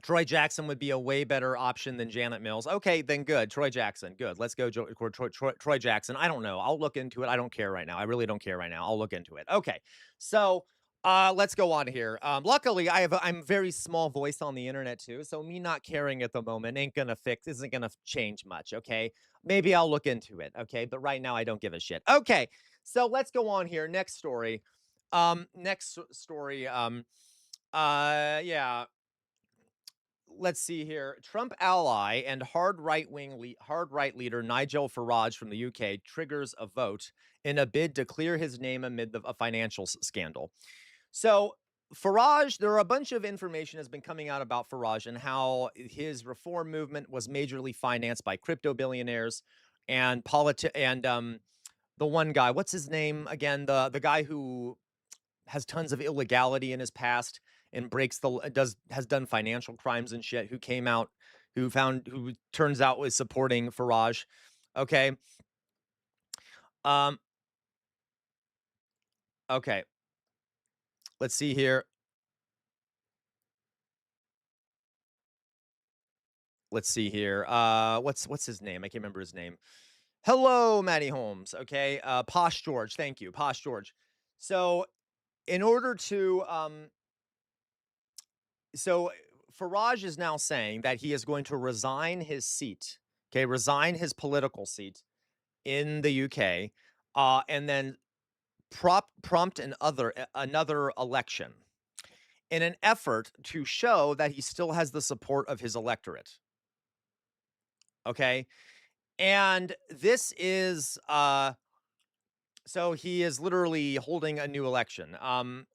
Troy Jackson would be a way better option than Janet Mills. Okay, then good. Troy Jackson, good. Let's go, Troy Jackson. I don't know. I'll look into it. I don't care right now. I really don't care right now. I'll look into it. Okay, so let's go on here. Luckily, I'm a very small voice on the internet too, so me not caring at the moment isn't gonna change much. Okay, maybe I'll look into it. Okay, but right now I don't give a shit. Okay, so let's go on here. Next story. Next story. Yeah, let's see here. Trump ally and hard right leader Nigel Farage from the UK triggers a vote in a bid to clear his name amid a financial scandal. So Farage, there are a bunch of information has been coming out about Farage and how his reform movement was majorly financed by crypto billionaires and the one guy, what's his name again? The guy who has tons of illegality in his past and breaks the does has done financial crimes and shit, who came out, who turns out was supporting Farage. Okay. Um okay. Let's see here. Let's see here. What's his name? I can't remember his name. Hello, Matty Holmes. Okay. Posh George. Thank you. Posh George. So in order to so Farage is now saying that he is going to resign his seat. Okay, resign his political seat in the UK, and then prompt another election in an effort to show that he still has the support of his electorate. Okay, and this is so he is literally holding a new election.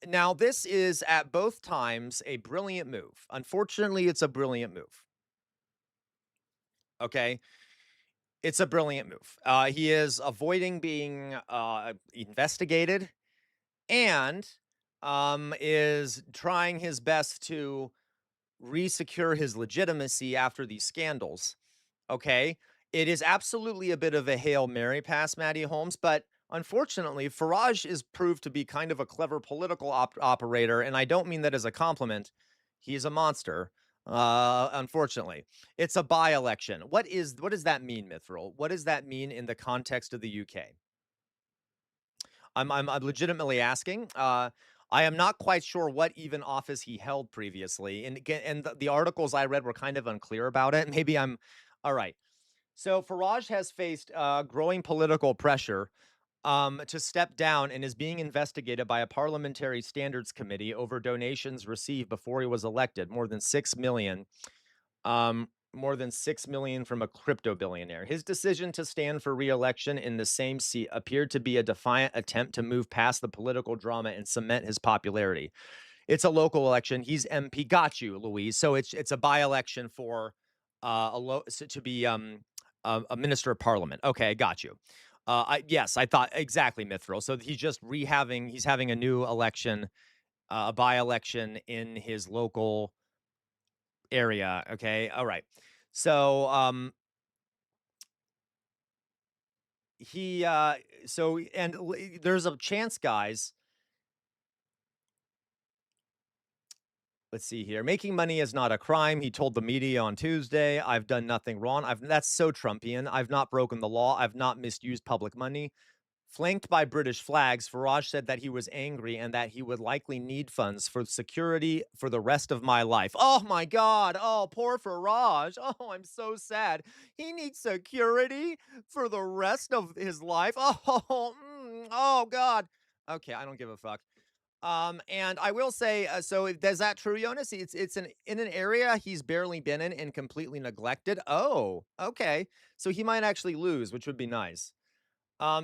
Now this is at both times a brilliant move. Unfortunately, it's a brilliant move. Okay, it's a brilliant move. He is avoiding being investigated and is trying his best to resecure his legitimacy after these scandals. Okay. It is absolutely a bit of a Hail Mary pass, Matty Holmes, but unfortunately, Farage is proved to be kind of a clever political operator, and I don't mean that as a compliment. He's a monster. Unfortunately, it's a by-election. What does that mean, Mithril? What does that mean in the context of the UK? I'm legitimately asking. I am not quite sure what even office he held previously, and again, and the articles I read were kind of unclear about it. Maybe I'm all right. So Farage has faced growing political pressure to step down and is being investigated by a parliamentary standards committee over donations received before he was elected, more than 6 million from a crypto billionaire. His decision to stand for re-election in the same seat appeared to be a defiant attempt to move past the political drama and cement his popularity. It's a local election. He's MP. Got you, Louise. So it's a by-election for to be a minister of parliament. Okay, got you. Yes, I thought exactly, Mithril. So he's having a new election, a by-election in his local area. Okay, all right. So he so and there's a chance, guys. Let's see here. Making money is not a crime, he told the media on Tuesday. I've done nothing wrong. That's so Trumpian. I've not broken the law. I've not misused public money. Flanked by British flags, Farage said that he was angry and that he would likely need funds for security for the rest of my life. Oh my God. Oh, poor Farage. Oh, I'm so sad. He needs security for the rest of his life. Oh God. Okay, I don't give a fuck. And I will say, so does that true, Jonas? It's in an area he's barely been in and completely neglected. Oh, okay. So he might actually lose, which would be nice.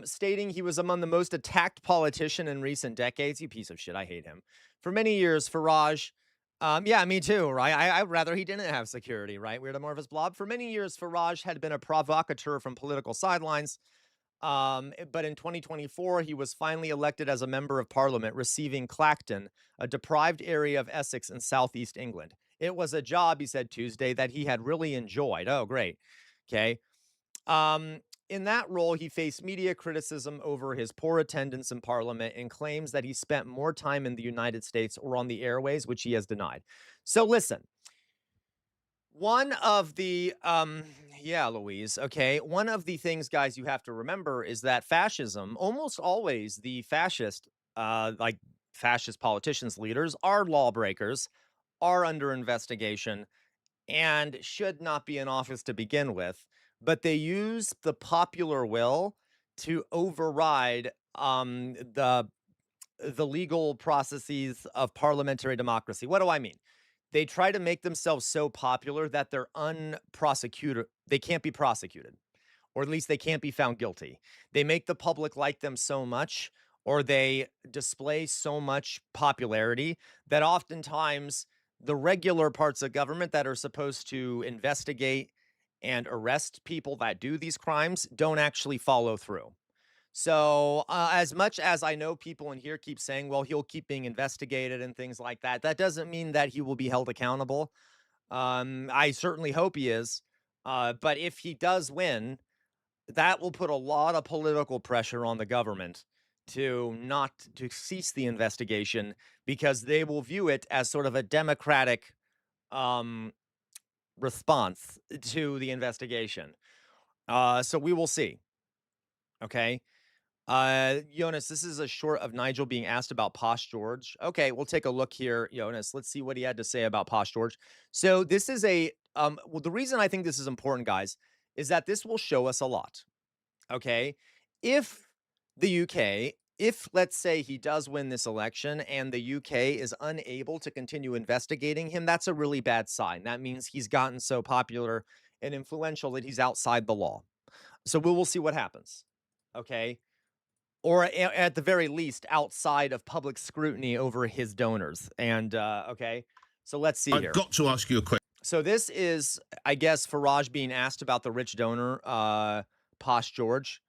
Stating he was among the most attacked politician in recent decades. You piece of shit. I hate him. For many years, Farage, yeah, me too, right? I'd rather he didn't have security, right? Weird Amorphous Blob. For many years, Farage had been a provocateur from political sidelines. But in 2024, he was finally elected as a member of parliament, receiving Clacton, a deprived area of Essex in southeast England. It was a job, he said Tuesday, that he had really enjoyed. Oh, great. Okay. In that role, he faced media criticism over his poor attendance in parliament and claims that he spent more time in the United States or on the airways, which he has denied. So listen, one of the, yeah, Louise, okay. One of the things, guys, you have to remember is that fascism, almost always the fascist, like fascist politicians, leaders are lawbreakers, are under investigation, and should not be in office to begin with. But they use the popular will to override the legal processes of parliamentary democracy. What do I mean? They try to make themselves so popular that they're unprosecuted. They can't be prosecuted, or at least they can't be found guilty. They make the public like them so much, or they display so much popularity that oftentimes the regular parts of government that are supposed to investigate and arrest people that do these crimes don't actually follow through. So, as much as I know people in here keep saying, well, he'll keep being investigated and things like that, that doesn't mean that he will be held accountable. I certainly hope he is. But if he does win, that will put a lot of political pressure on the government to not to cease the investigation, because they will view it as sort of a democratic um, response to the investigation. So we will see. Okay. Jonas, this is a short of Nigel being asked about Posh George. Okay, we'll take a look here, Jonas. Let's see what he had to say about Posh George. So this is a well, the reason I think this is important, guys, is that this will show us a lot. Okay, if the UK, if let's say he does win this election and the UK is unable to continue investigating him, that's a really bad sign. That means he's gotten so popular and influential that he's outside the law. So we will see what happens. Okay. Or at the very least, outside of public scrutiny over his donors. And, okay, so let's see here.
I've got to ask you a question.
So this is, I guess, Farage being asked about the rich donor, Posh George.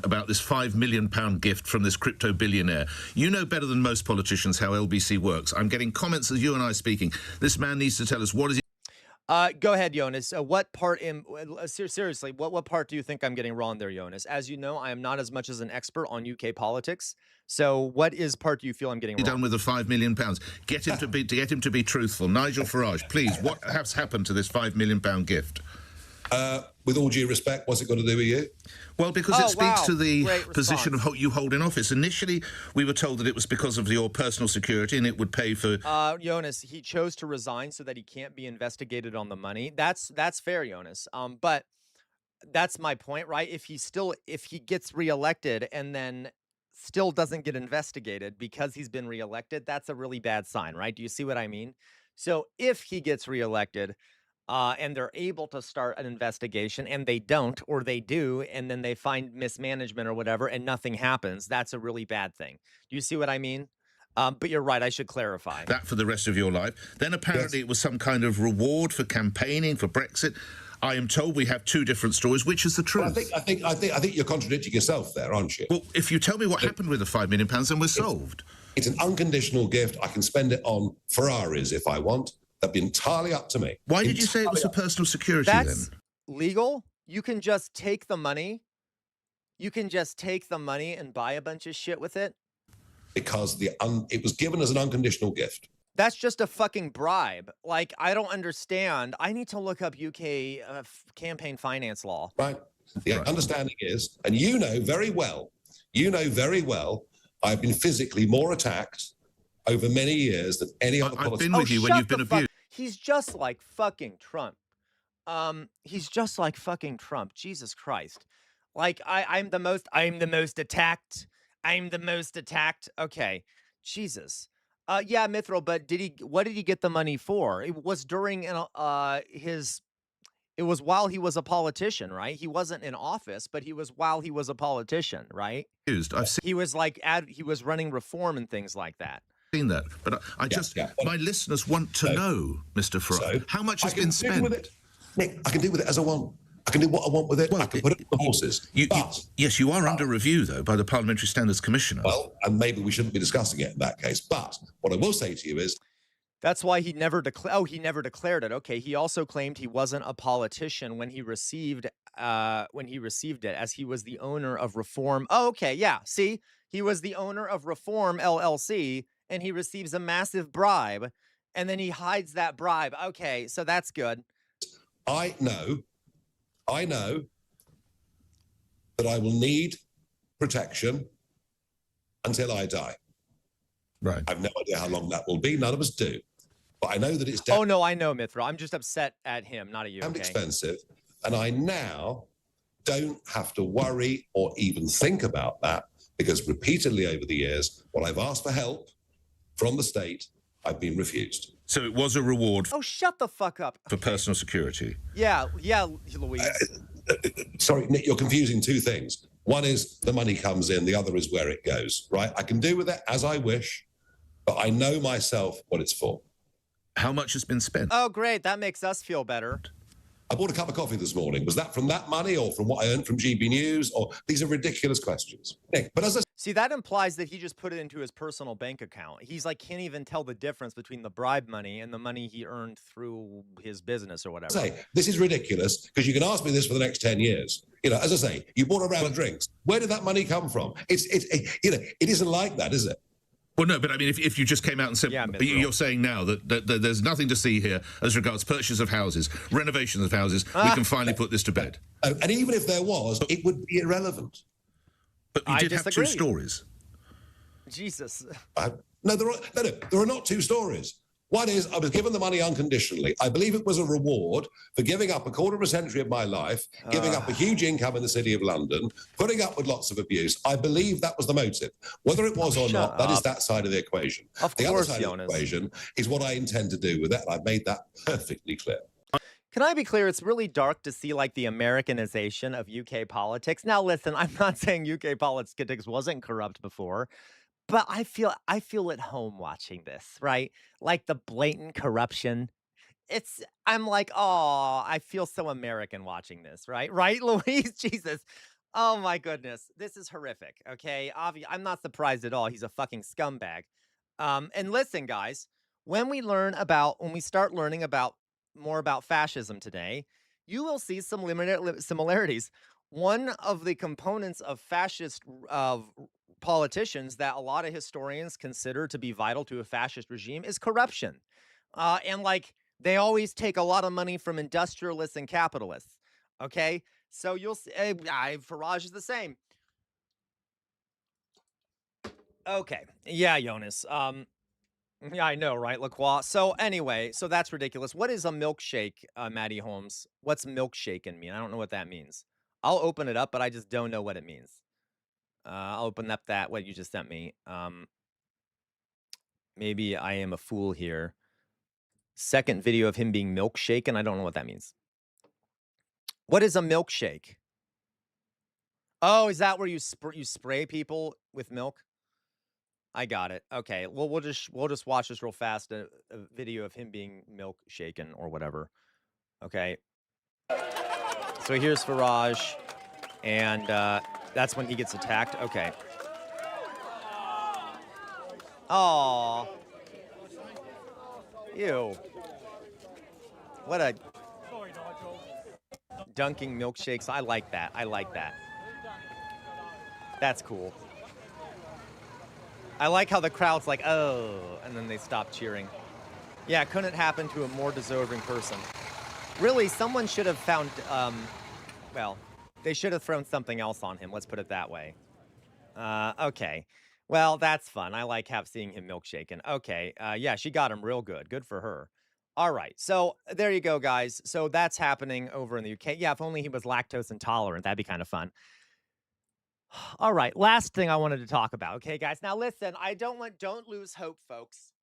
About this £5 million gift from this crypto billionaire. You know better than most politicians how LBC works. I'm getting comments as you and I are speaking. This man needs to tell us what is he...
Go ahead, Jonas. What part seriously, what part do you think I'm getting wrong there, Jonas? As you know, I am not as much as an expert on UK politics. So what part do you feel I'm getting wrong?
Done with the £5 million. Get him to be truthful. Nigel Farage, please, what has happened to this £5 million gift?
With all due respect, what's it got to do with you?
Well, because it speaks to the position of you hold in office. Initially, we were told that it was because of your personal security and it would pay for...
Jonas, he chose to resign so that he can't be investigated on the money. That's fair, Jonas. But that's my point, right? If he gets reelected and then still doesn't get investigated because he's been reelected, that's a really bad sign, right? Do you see what I mean? So if he gets reelected... and they're able to start an investigation and they don't, or they do, and then they find mismanagement or whatever, and nothing happens, that's a really bad thing. Do you see what I mean? But you're right, I should clarify.
That for the rest of your life. Then apparently it was some kind of reward for campaigning for Brexit. I am told we have two different stories. Which is the truth?
Well, I think you're contradicting yourself there, aren't you?
Well, if you tell me what happened with the £5 million, then we're solved.
It's an unconditional gift. I can spend it on Ferraris if I want. That'd be entirely up to me.
Why did you say it was for personal security
That's
then?
legal. You can just take the money. You can just take the money and buy a bunch of shit with it.
Because it was given as an unconditional gift.
That's just a fucking bribe. Like, I don't understand. I need to look up UK campaign finance law.
Right. The understanding is, and you know very well, I've been physically more attacked over many years than any other politician.
I've been with you when you've been abused.
He's just like fucking Trump. He's just like fucking Trump. Jesus Christ. Like I'm the most attacked. I'm the most attacked. Okay. Jesus. Yeah, Mithril, but what did he get the money for? It was during it was while he was a politician, right? He wasn't in office, but he was while he was a politician, right? He was like he was running reform and things like that.
Seen that, but my listeners want to know, Mr. Farage, how much has been spent?
Nick, I can deal with it as I want. I can do what I want with it. I can put it on the horses.
Yes, you are under review, though, by the Parliamentary Standards Commissioner.
Well, and maybe we shouldn't be discussing it in that case. But what I will say to you is,
that's why he never declared. Oh, he never declared it. Okay. He also claimed he wasn't a politician when he received it, as he was the owner of Reform. Oh, okay. Yeah. See, he was the owner of Reform LLC, and he receives a massive bribe, and then he hides that bribe. Okay, so that's good.
I know that I will need protection until I die.
Right.
I've no idea how long that will be. None of us do. But I know that it's
oh no, I know, Mithra. I'm just upset at him, not at you.
damn
Okay?
expensive. And I now don't have to worry or even think about that, because repeatedly over the years, when I've asked for help from the state, I've been refused.
So it was a reward
Oh, shut the fuck up.
for personal security.
Yeah, Louise.
Sorry, Nick, you're confusing two things. One is the money comes in, the other is where it goes, right? I can do with it as I wish, but I know myself what it's for.
How much has been spent?
Oh, great. That makes us feel better.
I bought a cup of coffee this morning. Was that from that money or from what I earned from GB News? Or these are ridiculous questions. Nick, but as I
See, that implies that he just put it into his personal bank account. He's like, can't even tell the difference between the bribe money and the money he earned through his business or whatever.
say, this is ridiculous, because you can ask me this for the next 10 years. You know, as I say, you bought a round of drinks. Where did that money come from? It isn't like that, is it?
Well, no, but I mean, if you just came out and said, you're saying now that there's nothing to see here as regards purchase of houses, renovations of houses, we can finally put this to bed.
And even if there was, it would be irrelevant.
But you did have two stories.
Jesus.
No, there are not two stories. One is I was given the money unconditionally. I believe it was a reward for giving up a quarter of a century of my life, giving up a huge income in the City of London, putting up with lots of abuse. I believe that was the motive. Whether it was or not, that is that side of the equation. The other side of the equation is what I intend to do with it. I've made that perfectly clear.
Can I be clear? It's really dark to see like the Americanization of UK politics. Now, listen, I'm not saying UK politics wasn't corrupt before, but I feel at home watching this, right? Like the blatant corruption. I'm like, oh, I feel so American watching this, right? Right, Louise? Jesus. Oh my goodness. This is horrific. Okay. I'm not surprised at all. He's a fucking scumbag. And listen, guys, when we start learning more about fascism today, you will see some limited similarities. One of the components of fascist politicians that a lot of historians consider to be vital to a fascist regime is corruption. And like they always take a lot of money from industrialists and capitalists. Okay, so you'll see. Farage is the same. Okay, yeah, Jonas. Yeah, I know, right, LaCroix? So anyway, so that's ridiculous. What is a milkshake, Maddie Holmes? What's milkshaking mean? I don't know what that means. I'll open it up, but I just don't know what it means. I'll open up what you just sent me. Maybe I am a fool here. Second video of him being milkshaken. I don't know what that means. What is a milkshake? Oh, is that where you spray people with milk? I got it. Okay. Well, we'll just watch this real fast. A video of him being milkshaken or whatever. Okay. So here's Farage, and that's when he gets attacked. Okay. Aw. Ew. What a dunking milkshakes. I like that. I like that. That's cool. I like how the crowd's like, oh, and then they stop cheering. Yeah, it couldn't happen to a more deserving person. Really, someone should have found, well, they should have thrown something else on him. Let's put it that way. Okay. Well, that's fun. I like seeing him milkshaken. Okay. Yeah, she got him real good. Good for her. All right. So there you go, guys. So that's happening over in the UK. Yeah, if only he was lactose intolerant, that'd be kind of fun. All right, last thing I wanted to talk about. Okay, guys. Now listen, don't lose hope, folks.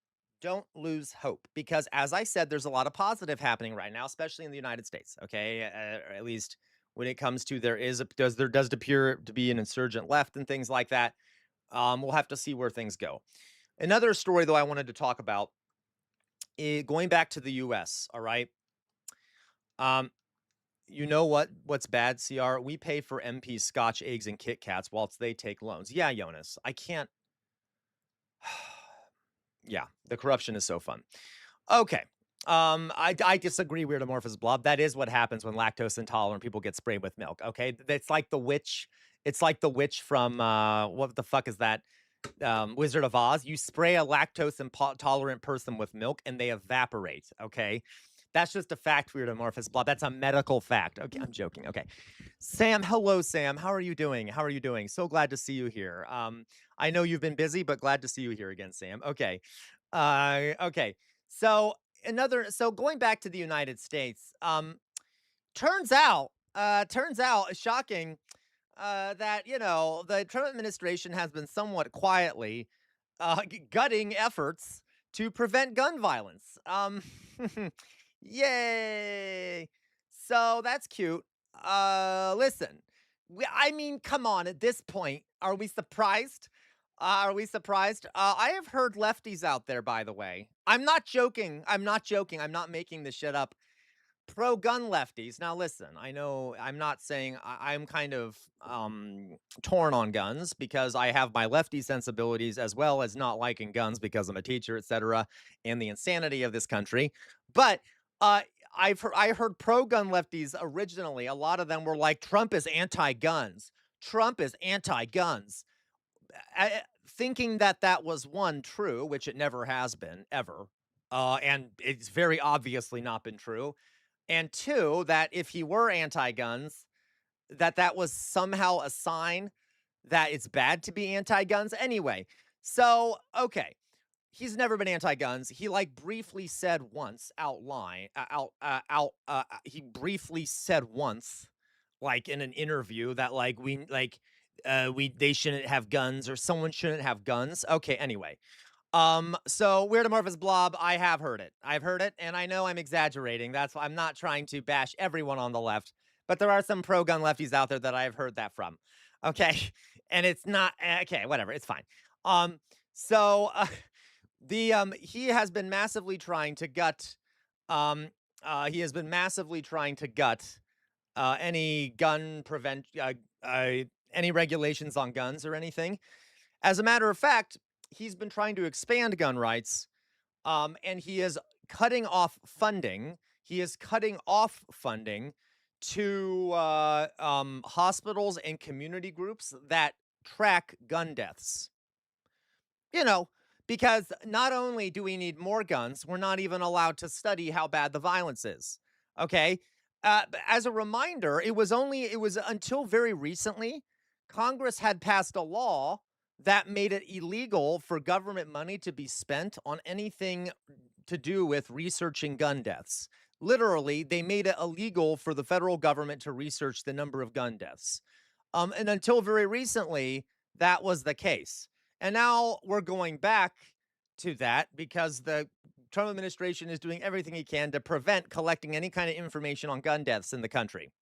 Don't lose hope, because as I said, there's a lot of positive happening right now, especially in the United States. Okay, at least when it comes to there does appear to be an insurgent left and things like that. We'll have to see where things go. Another story though I wanted to talk about is going back to the U.S. All right. You know what's bad, CR? We pay for MP's Scotch eggs and Kit Kats whilst they take loans. Yeah, Jonas, I can't. Yeah, the corruption is so fun. Okay. I disagree, Weirdomorphous Blob. That is what happens when lactose intolerant people get sprayed with milk. Okay, it's like the witch. It's like the witch from what the fuck is that? Wizard of Oz. You spray a lactose intolerant person with milk, and they evaporate. Okay, that's just a fact, Weirdomorphous Blob. That's a medical fact. Okay, I'm joking. Okay, Sam. Hello, Sam. How are you doing? How are you doing? So glad to see you here. I know you've been busy, but glad to see you here again, Sam. Okay. Okay. So so going back to the United States, turns out shocking, that, the Trump administration has been somewhat quietly, gutting efforts to prevent gun violence. Yay. So that's cute. Listen, I mean, come on, at this point, are we surprised? Are we surprised? I have heard lefties out there, by the way. I'm not joking. I'm not joking. I'm not making this shit up. Pro-gun lefties. Now, listen, I know I'm not saying I'm kind of torn on guns because I have my lefty sensibilities as well as not liking guns because I'm a teacher, etc., and the insanity of this country. But uh, I heard pro-gun lefties originally. A lot of them were like, Trump is anti-guns. Trump is anti-guns. Thinking that that was one true, which it never has been ever, and it's very obviously not been true, and two, that if he were anti-guns, that was somehow a sign that it's bad to be anti-guns anyway. So okay, he's never been anti-guns. He like briefly said once he briefly said once, like in an interview, that like they shouldn't have guns or someone shouldn't have guns. Okay, anyway. So Weirdomorphous Blob, I have heard it. I've heard it, and I know I'm exaggerating. That's why I'm not trying to bash everyone on the left, but there are some pro-gun lefties out there that I've heard that from. Okay, and it's not okay. Whatever, it's fine. So he has been massively trying to gut. He has been massively trying to gut any any regulations on guns or anything. As a matter of fact, he's been trying to expand gun rights, and he is cutting off funding. He is cutting off funding to hospitals and community groups that track gun deaths. You know, because not only do we need more guns, we're not even allowed to study how bad the violence is. Okay. As a reminder, it was until very recently, Congress had passed a law that made it illegal for government money to be spent on anything to do with researching gun deaths. Literally, they made it illegal for the federal government to research the number of gun deaths. And until very recently, that was the case. And now we're going back to that because the Trump administration is doing everything he can to prevent collecting any kind of information on gun deaths in the country.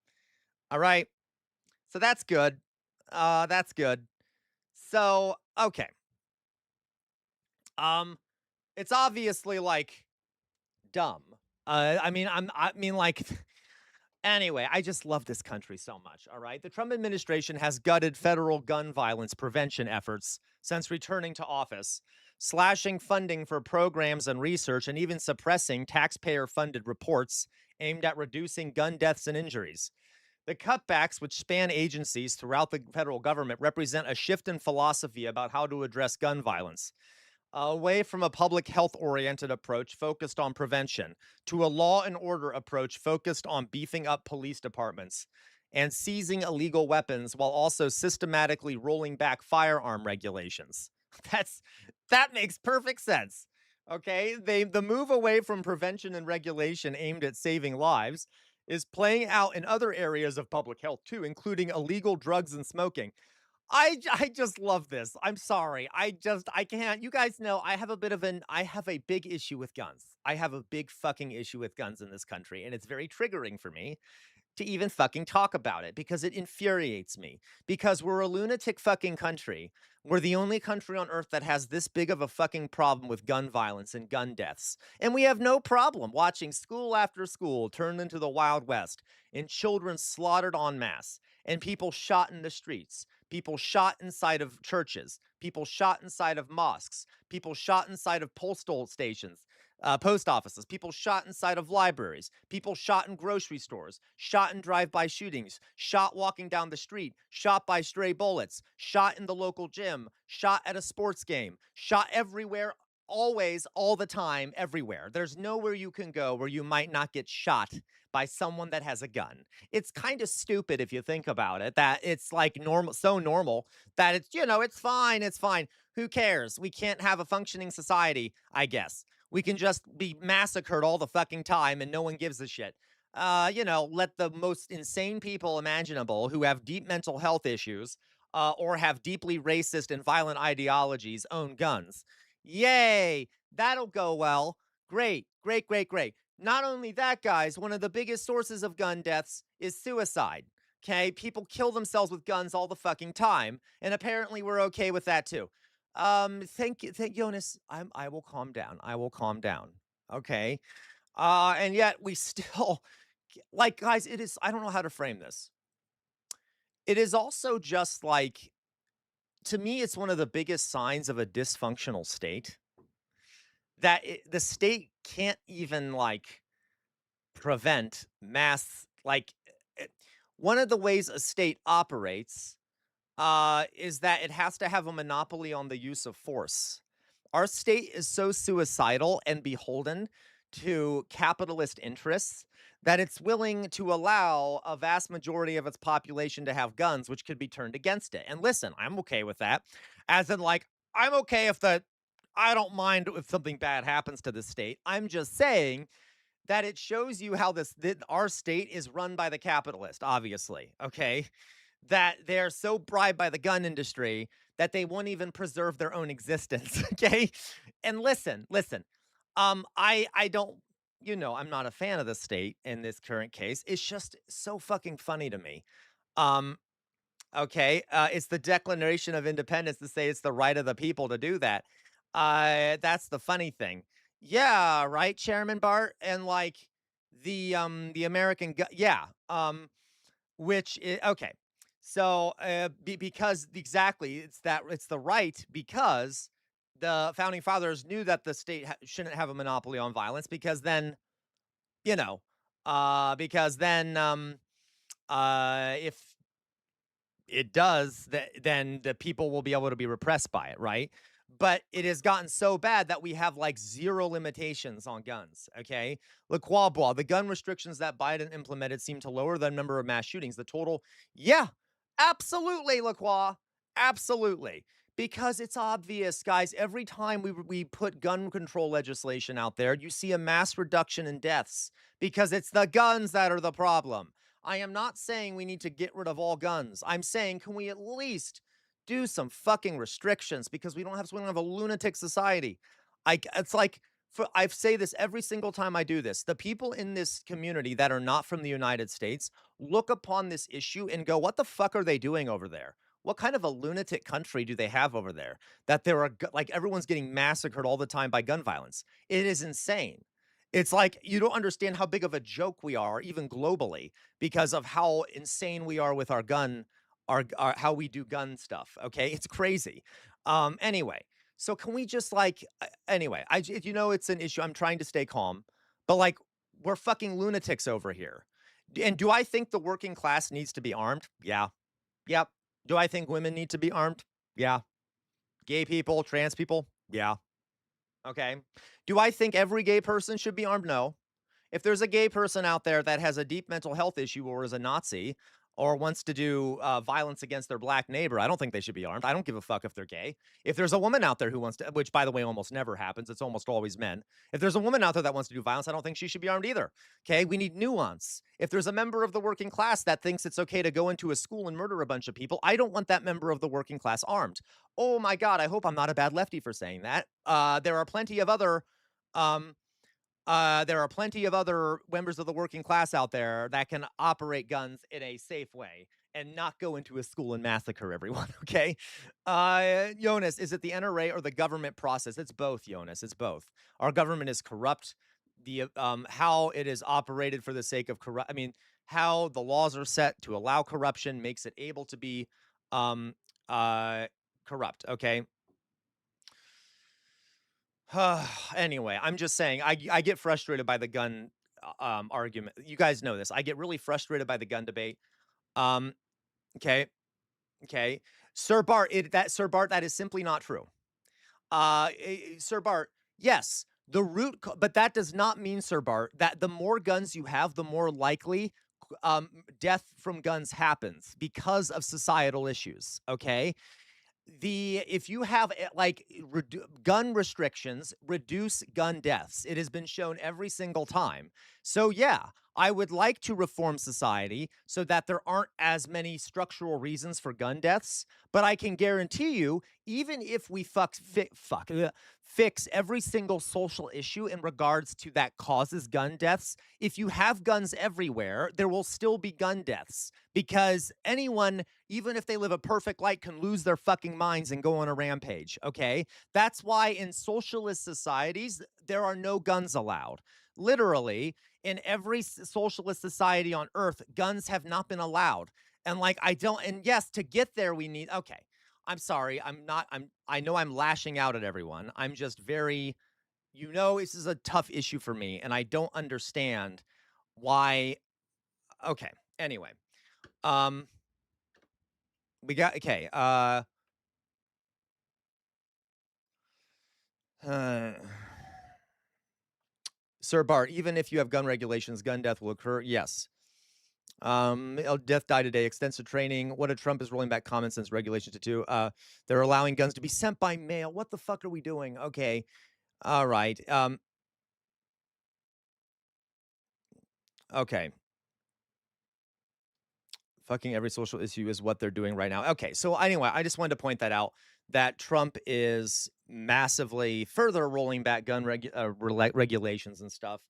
All right. So that's good. That's good. So, okay. It's obviously like dumb. I mean like anyway, I just love this country so much, all right? The Trump administration has gutted federal gun violence prevention efforts since returning to office, slashing funding for programs and research, and even suppressing taxpayer-funded reports aimed at reducing gun deaths and injuries. The cutbacks, which span agencies throughout the federal government, represent a shift in philosophy about how to address gun violence, away from a public health-oriented approach focused on prevention to a law and order approach focused on beefing up police departments and seizing illegal weapons while also systematically rolling back firearm regulations. That makes perfect sense. Okay, the move away from prevention and regulation aimed at saving lives is playing out in other areas of public health too, including illegal drugs and smoking. I just love this. I'm sorry. I can't. You guys know I have a big issue with guns. I have a big fucking issue with guns in this country, and it's very triggering for me. to even fucking talk about it because it infuriates me. Because we're a lunatic fucking country. We're the only country on earth that has this big of a fucking problem with gun violence and gun deaths. And we have no problem watching school after school turn into the Wild West and children slaughtered en masse and people shot in the streets, people shot inside of churches, people shot inside of mosques, people shot inside of postal stations, post offices, people shot inside of libraries, people shot in grocery stores, shot in drive-by shootings, shot walking down the street, shot by stray bullets, shot in the local gym, shot at a sports game, shot everywhere, always, all the time, everywhere. There's nowhere you can go where you might not get shot by someone that has a gun. It's kind of stupid if you think about it, that it's like normal, so normal that it's, it's fine, it's fine. Who cares? We can't have a functioning society, I guess. We can just be massacred all the fucking time and no one gives a shit. Let the most insane people imaginable who have deep mental health issues or have deeply racist and violent ideologies own guns. Yay! That'll go well. Great, great, great, great. Not only that, guys, one of the biggest sources of gun deaths is suicide. Okay? People kill themselves with guns all the fucking time, and apparently we're okay with that too. Thank you, Jonas. I will calm down. I will calm down. Okay. And yet we still like, guys, it is, I don't know how to frame this. It is also just like, to me, it's one of the biggest signs of a dysfunctional state that the state can't even like prevent mass, one of the ways a state operates is that it has to have a monopoly on the use of force. Our state is so suicidal and beholden to capitalist interests that it's willing to allow a vast majority of its population to have guns, which could be turned against it. And listen, I'm okay with that. As in, like, I'm okay I don't mind if something bad happens to the state. I'm just saying that it shows you how that our state is run by the capitalist, obviously, okay? That they're so bribed by the gun industry that they won't even preserve their own existence, okay? And listen, I don't, I'm not a fan of the state in this current case. It's just so fucking funny to me. Um, okay, it's the Declaration of Independence to say it's the right of the people to do that. That's the funny thing. Yeah, right, Chairman Bart, and like the American, yeah, which is okay. So, because exactly, it's the right because the founding fathers knew that the state shouldn't have a monopoly on violence because then, you know, if it does, then the people will be able to be repressed by it, right? But it has gotten so bad that we have like zero limitations on guns. Okay, the gun restrictions that Biden implemented seem to lower the number of mass shootings. The total, yeah, absolutely, Lacroix, absolutely, because it's obvious, guys. Every time we put gun control legislation out there, you see a mass reduction in deaths because it's the guns that are the problem. I am not saying we need to get rid of all guns. I'm saying, can we at least do some fucking restrictions because we don't have a lunatic society. It's like, I say this every single time I do this. The people in this community that are not from the United States look upon this issue and go, what the fuck are they doing over there? What kind of a lunatic country do they have over there that there are like everyone's getting massacred all the time by gun violence? It is insane. It's like you don't understand how big of a joke we are, even globally, because of how insane we are with our gun, our how we do gun stuff. Okay, it's crazy. Anyway, so can we just like anyway? It's an issue. I'm trying to stay calm, but like we're fucking lunatics over here. And do I think the working class needs to be armed? Yeah. Yep. Do I think women need to be armed? Yeah. Gay people, trans people? Yeah. Okay. Do I think every gay person should be armed? No. If there's a gay person out there that has a deep mental health issue or is a Nazi or wants to do violence against their black neighbor, I don't think they should be armed. I don't give a fuck if they're gay. If there's a woman out there who wants to, which by the way almost never happens, it's almost always men. If there's a woman out there that wants to do violence, I don't think she should be armed either. Okay, we need nuance. If there's a member of the working class that thinks it's okay to go into a school and murder a bunch of people, I don't want that member of the working class armed. Oh my God, I hope I'm not a bad lefty for saying that. There are plenty of other There are plenty of other members of the working class out there that can operate guns in a safe way and not go into a school and massacre everyone, okay? Jonas, is it the NRA or the government process? It's both, Jonas. It's both. Our government is corrupt. The how it is operated for the sake of corrupt. I mean, how the laws are set to allow corruption makes it able to be um, corrupt. Okay. Anyway, I'm just saying, I get frustrated by the gun argument. You guys know this. I get really frustrated by the gun debate. Um, okay, okay, Sir Bart, Sir Bart, that is simply not true. Sir Bart, yes, but that does not mean, Sir Bart, that the more guns you have, the more likely death from guns happens because of societal issues. Okay, if you have like gun restrictions reduce gun deaths. It has been shown every single time. So yeah, I would like to reform society so that there aren't as many structural reasons for gun deaths, but I can guarantee you, even if we fix every single social issue in regards to that causes gun deaths, if you have guns everywhere, there will still be gun deaths because anyone, even if they live a perfect life, can lose their fucking minds and go on a rampage, okay? That's why in socialist societies, there are no guns allowed. Literally, in every socialist society on earth, guns have not been allowed. And like, and yes, to get there, we need, okay. I'm sorry. I know I'm lashing out at everyone. I'm just very, this is a tough issue for me, and I don't understand why. Okay. Anyway, we got, okay. Sir Bart, even if you have gun regulations, gun death will occur. Yes. Death die today. Extensive training. What if Trump is rolling back common sense regulations to do? They're allowing guns to be sent by mail. What the fuck are we doing? Okay. All right. Okay. Fucking every social issue is what they're doing right now. Okay. So anyway, I just wanted to point that out, that Trump is massively further rolling back gun regulations and stuff,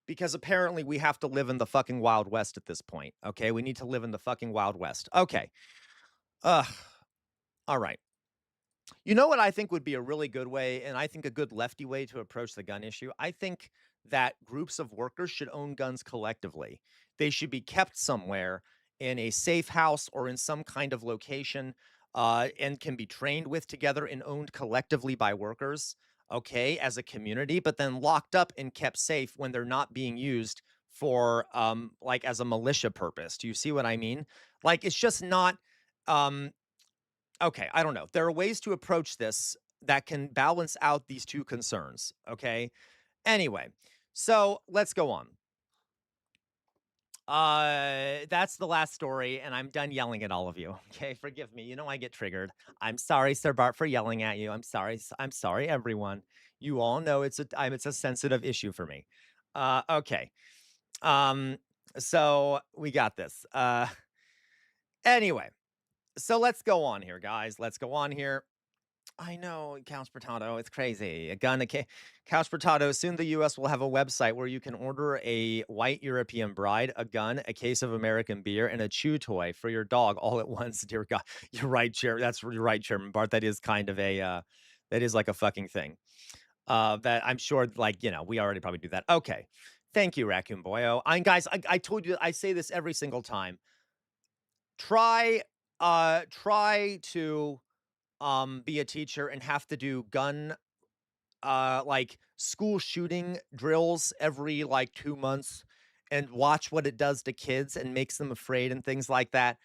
because apparently we have to live in the fucking Wild West at this point. Okay. We need to live in the fucking Wild West. Okay. All right. You know what I think would be a really good way, and I think a good lefty way to approach the gun issue? I think that groups of workers should own guns collectively. They should be kept somewhere in a safe house or in some kind of location, and can be trained with together and owned collectively by workers, okay, as a community, but then locked up and kept safe when they're not being used for, like, as a militia purpose. Do you see what I mean? Like, it's just not, um, okay, I don't know. There are ways to approach this that can balance out these two concerns, okay? Anyway, so let's go on. That's the last story, and I'm done yelling at all of you. Okay, forgive me. You know I get triggered. I'm sorry, Sir Bart, for yelling at you. I'm sorry. I'm sorry, everyone. You all know it's a sensitive issue for me. Okay. So we got this. Anyway. So let's go on here, guys. Let's go on here. I know, Couch Potato, it's crazy. Couch Potato, soon the U.S. will have a website where you can order a white European bride, a gun, a case of American beer, and a chew toy for your dog all at once. Dear God, you're right, you're right, Chairman Bart. That is kind of a, that is like a fucking thing. That I'm sure, like, we already probably do that. Okay. Thank you, Raccoon Boyo. Guys, I told you, I say this every single time. Try to be a teacher and have to do gun like school shooting drills every like 2 months and watch what it does to kids and makes them afraid and things like that,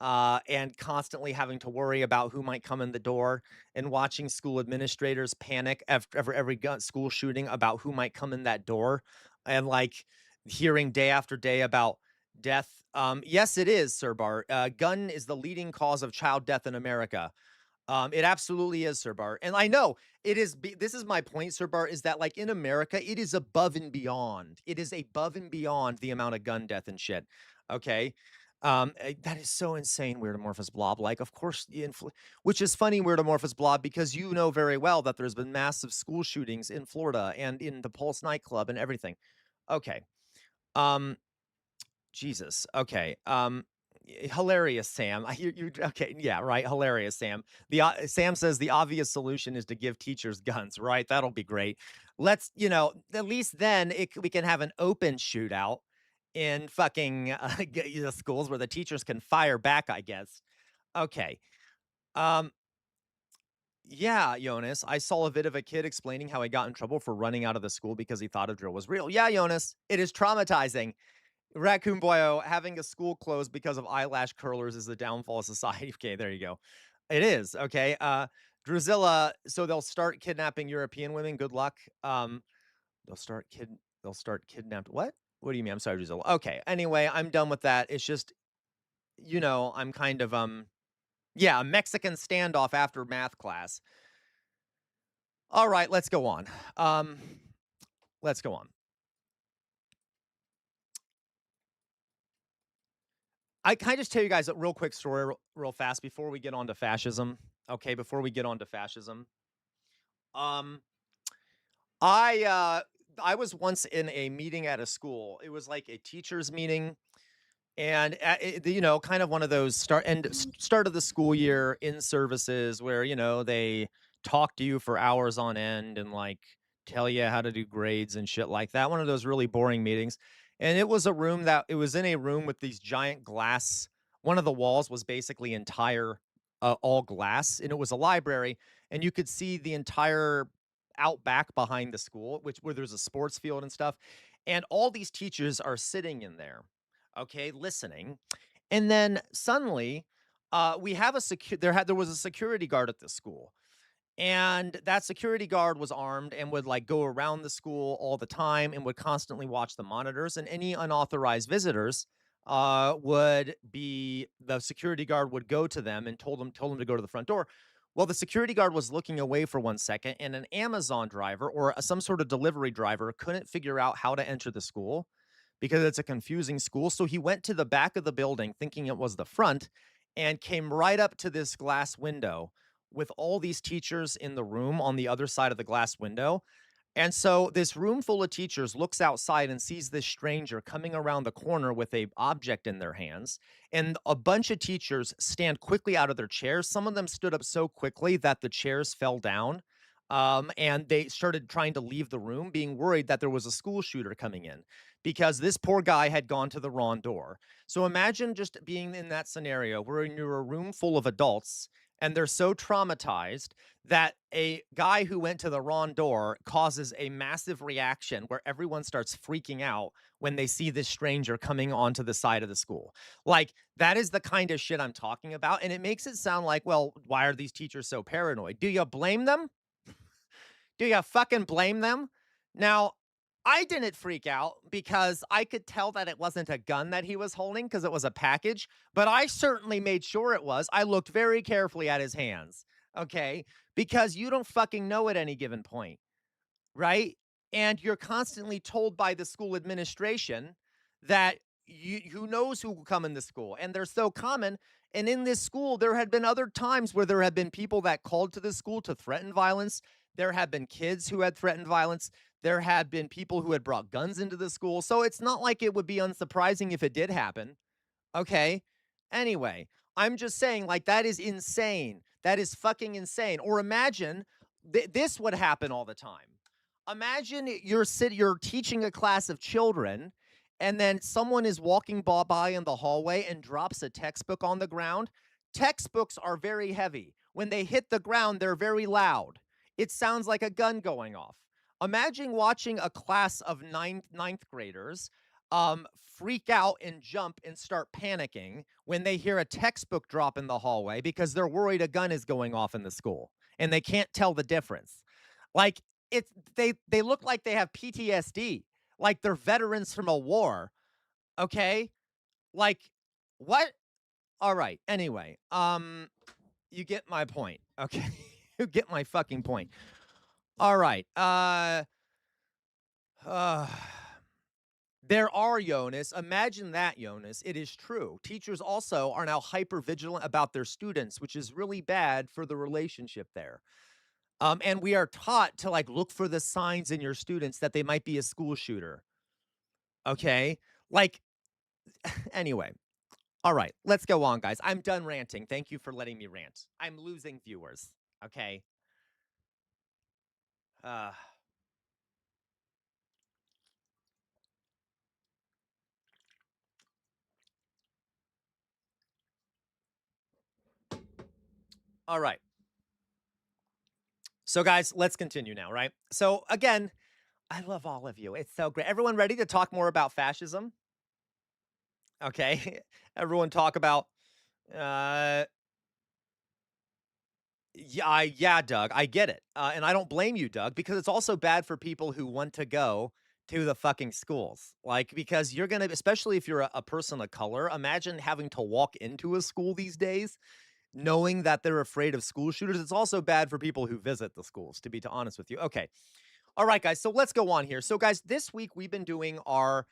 and constantly having to worry about who might come in the door, and watching school administrators panic after every school shooting about who might come in that door, and like hearing day after day about death. Yes, it is, Sir Bart. Gun is the leading cause of child death in America. It absolutely is, Sir Bart. And I know it is. This is my point, Sir Bart, is that like in America, it is above and beyond. It is above and beyond the amount of gun death and shit. Okay. That is so insane, weird amorphous blob. Like, of course, which is funny, weird amorphous blob, because you know very well that there's been massive school shootings in Florida and in the Pulse nightclub and everything. Okay. Um, Jesus. Okay. Hilarious, Sam. You okay? Yeah, right. Hilarious, Sam. Sam says the obvious solution is to give teachers guns. Right. That'll be great. Let's, at least then we can have an open shootout in fucking schools where the teachers can fire back, I guess. Okay. Um, yeah, Jonas, I saw a vid of a kid explaining how he got in trouble for running out of the school because he thought a drill was real. Yeah, Jonas, it is traumatizing. Raccoon Boyo, having a school closed because of eyelash curlers is the downfall of society. Okay, there you go. It is, okay. Drusilla, so they'll start kidnapping European women. Good luck. They'll start kidnapped. What? What do you mean? I'm sorry, Drusilla. Okay. Anyway, I'm done with that. It's just, I'm kind of yeah, a Mexican standoff after math class. All right, let's go on. Let's go on. Can I just tell you guys a real quick story real fast before we get on to fascism? Okay, before we get on to fascism. I was once in a meeting at a school. It was like a teachers meeting, and kind of one of those start of the school year in services where they talk to you for hours on end and like tell you how to do grades and shit like that. One of those really boring meetings. And it was in a room with these giant glass. One of the walls was basically entire all glass, and it was a library, and you could see the entire out back behind the school, where there's a sports field and stuff. And all these teachers are sitting in there, okay, listening. And then suddenly, we have there was a security guard at the school. And that security guard was armed and would like go around the school all the time and would constantly watch the monitors. And any unauthorized visitors the security guard would go to them and told them to go to the front door. Well, the security guard was looking away for 1 second, and an Amazon driver or some sort of delivery driver couldn't figure out how to enter the school because it's a confusing school. So he went to the back of the building thinking it was the front and came right up to this glass window with all these teachers in the room on the other side of the glass window. And so this room full of teachers looks outside and sees this stranger coming around the corner with a object in their hands. And a bunch of teachers stand quickly out of their chairs. Some of them stood up so quickly that the chairs fell down. And they started trying to leave the room, being worried that there was a school shooter coming in because this poor guy had gone to the wrong door. So imagine just being in that scenario where you're a room full of adults and they're so traumatized that a guy who went to the wrong door causes a massive reaction where everyone starts freaking out when they see this stranger coming onto the side of the school. Like, that is the kind of shit I'm talking about. And it makes it sound like, well, why are these teachers so paranoid? Do you blame them? Do you fucking blame them? Now, I didn't freak out because I could tell that it wasn't a gun that he was holding because it was a package, but I certainly made sure it was. I looked very carefully at his hands, okay? Because you don't fucking know at any given point, right? And you're constantly told by the school administration that who knows who will come in the school, and they're so common. And in this school, there had been other times where there had been people that called to the school to threaten violence. There have been kids who had threatened violence. There had been people who had brought guns into the school. So it's not like it would be unsurprising if it did happen. Okay. Anyway, I'm just saying, like, that is insane. That is fucking insane. Or imagine this would happen all the time. Imagine you're teaching a class of children, and then someone is walking by in the hallway and drops a textbook on the ground. Textbooks are very heavy. When they hit the ground, they're very loud. It sounds like a gun going off. Imagine watching a class of ninth graders freak out and jump and start panicking when they hear a textbook drop in the hallway because they're worried a gun is going off in the school and they can't tell the difference. Like, they look like they have PTSD, like they're veterans from a war. Okay? Like, what? All right. Anyway, you get my point. Okay. You get my fucking point. All right. There are, Jonas. Imagine that, Jonas. It is true. Teachers also are now hyper vigilant about their students, which is really bad for the relationship there. And we are taught to like look for the signs in your students that they might be a school shooter. Okay. Like, anyway. All right. Let's go on, guys. I'm done ranting. Thank you for letting me rant. I'm losing viewers. Okay. All right. So, guys, let's continue now, right? So, again, I love all of you. It's so great. Everyone ready to talk more about fascism? Okay. Everyone talk about, yeah, Doug, I get it. And I don't blame you, Doug, because it's also bad for people who want to go to the fucking schools. Like, because you're going to, especially if you're a person of color, imagine having to walk into a school these days knowing that they're afraid of school shooters. It's also bad for people who visit the schools, to be honest with you. Okay. All right, guys. So let's go on here. So, guys, this week we've been doing our,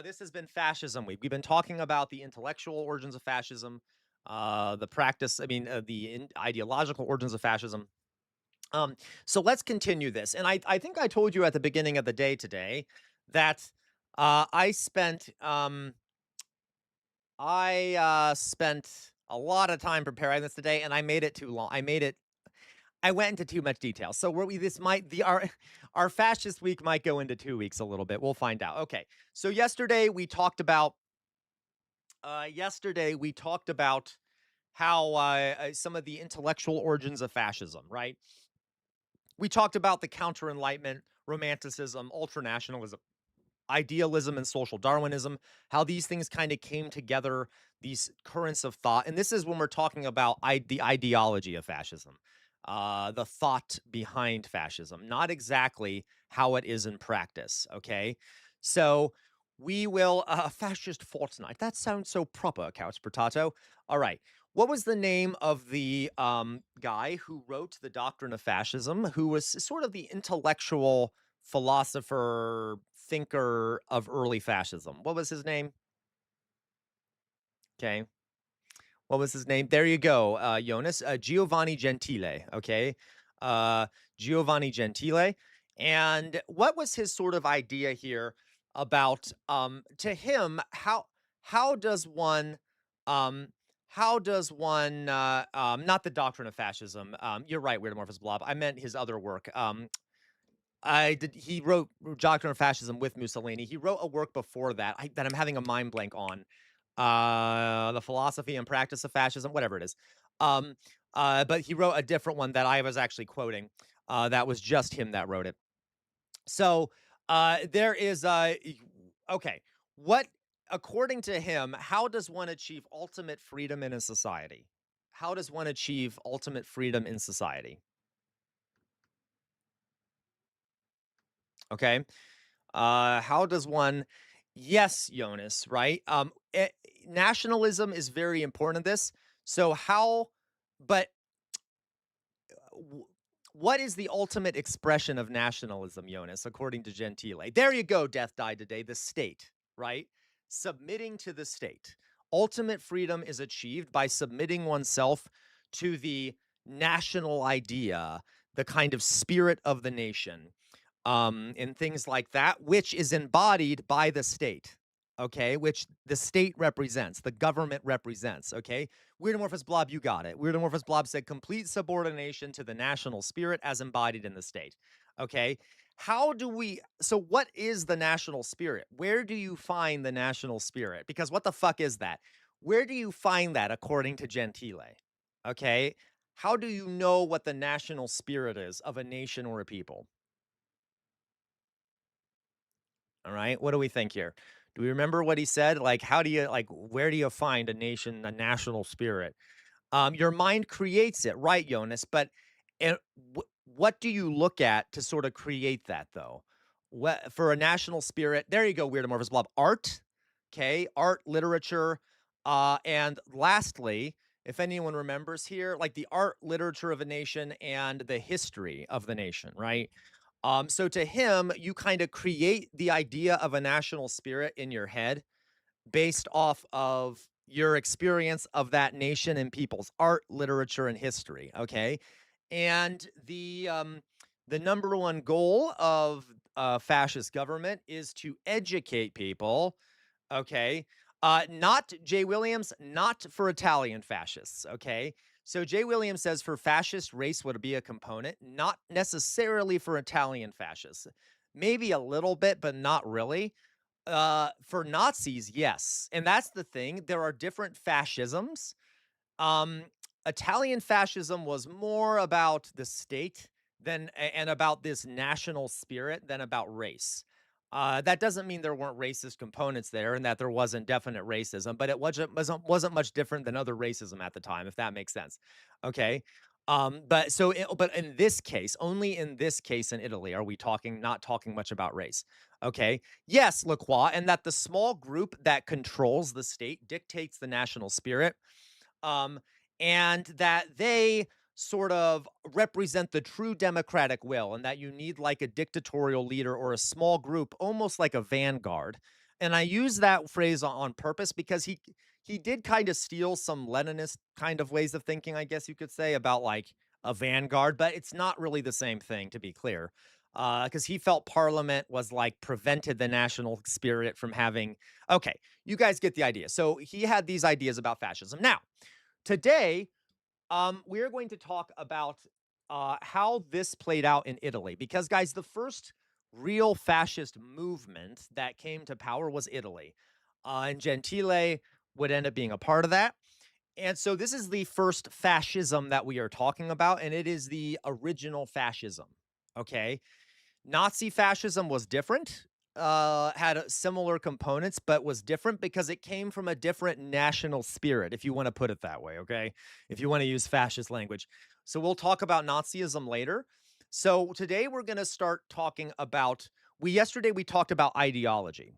this has been Fascism Week. We've been talking about the intellectual origins of fascism, the practice, the ideological origins of fascism. So let's continue this. And I think I told you at the beginning of the day today that I spent a lot of time preparing this today, and I made it too long. I went into too much detail. So our fascist week might go into 2 weeks a little bit. We'll find out. Okay. So yesterday we talked about how some of the intellectual origins of fascism, right? We talked about the counter-enlightenment, romanticism, ultranationalism, idealism, and social Darwinism, how these things kind of came together, these currents of thought. And this is when we're talking about the ideology of fascism, the thought behind fascism, not exactly how it is in practice, okay? So we will, fascist fortnight. That sounds so proper, Couch Potato. All right. What was the name of the guy who wrote The Doctrine of Fascism, who was sort of the intellectual philosopher, thinker of early fascism? What was his name? Okay. What was his name? There you go, Jonas. Giovanni Gentile, okay? Giovanni Gentile. And what was his sort of idea here about, to him, how does one, not the Doctrine of Fascism. You're right, Weird Amorphous Blob. I meant his other work. He wrote Doctrine of Fascism with Mussolini. He wrote a work before that that I'm having a mind blank on. The Philosophy and Practice of Fascism, whatever it is. But he wrote a different one that I was actually quoting. That was just him that wrote it. So there is okay. What, according to him, how does one achieve ultimate freedom in a society? How does one achieve ultimate freedom in society? Okay. How does one? Yes, Jonas, right? Nationalism is very important in this. So but what is the ultimate expression of nationalism, Jonas, according to Gentile? There you go, Death Died Today, the state, right? Submitting to the state. Ultimate freedom is achieved by submitting oneself to the national idea, the kind of spirit of the nation, and things like that, which is embodied by the state, okay, which the state represents, the government represents, okay? Weird Amorphous Blob, you got it. Weird Amorphous Blob said complete subordination to the national spirit as embodied in the state, okay? So what is the national spirit? Where do you find the national spirit? Because what the fuck is that? Where do you find that according to Gentile, okay? How do you know what the national spirit is of a nation or a people? All right. What do we think here? Do we remember what he said? Like, where do you find a national spirit? Your mind creates it, right, Jonas? But what do you look at to sort of create that, though? What for a national spirit? There you go, Weird Amorphous Blob. Art, okay, art, literature, and lastly, if anyone remembers here, like the art, literature of a nation and the history of the nation, right? So to him, you kind of create the idea of a national spirit in your head based off of your experience of that nation and people's art, literature, and history. Okay, and the number one goal of fascist government is to educate people. Okay, not Jay Williams, not for Italian fascists. Okay. So Jay Williams says for fascist, race would be a component, not necessarily for Italian fascists. Maybe a little bit, but not really. For Nazis, yes. And that's the thing. There are different fascisms. Um, Italian fascism was more about the state and about this national spirit than about race. That doesn't mean there weren't racist components there and that there wasn't definite racism, but it wasn't much different than other racism at the time, if that makes sense. Okay. But in this case, only in this case in Italy are we not talking much about race. Okay. Yes, Lacroix, and that the small group that controls the state dictates the national spirit, um, and that they sort of represent the true democratic will, and that you need like a dictatorial leader or a small group, almost like a vanguard. And I use that phrase on purpose because he did kind of steal some Leninist kind of ways of thinking, I guess you could say, about like a vanguard, but it's not really the same thing, to be clear. Because he felt parliament was like prevented the national spirit from having. Okay, you guys get the idea. So he had these ideas about fascism. Now, today, we are going to talk about how this played out in Italy. Because, guys, the first real fascist movement that came to power was Italy. And Gentile would end up being a part of that. And so this is the first fascism that we are talking about, and it is the original fascism. Okay. Nazi fascism was different, had similar components, but was different because it came from a different national spirit, if you want to put it that way, okay? If you want to use fascist language. So we'll talk about Nazism later. So today we're going to start talking about, yesterday we talked about ideology.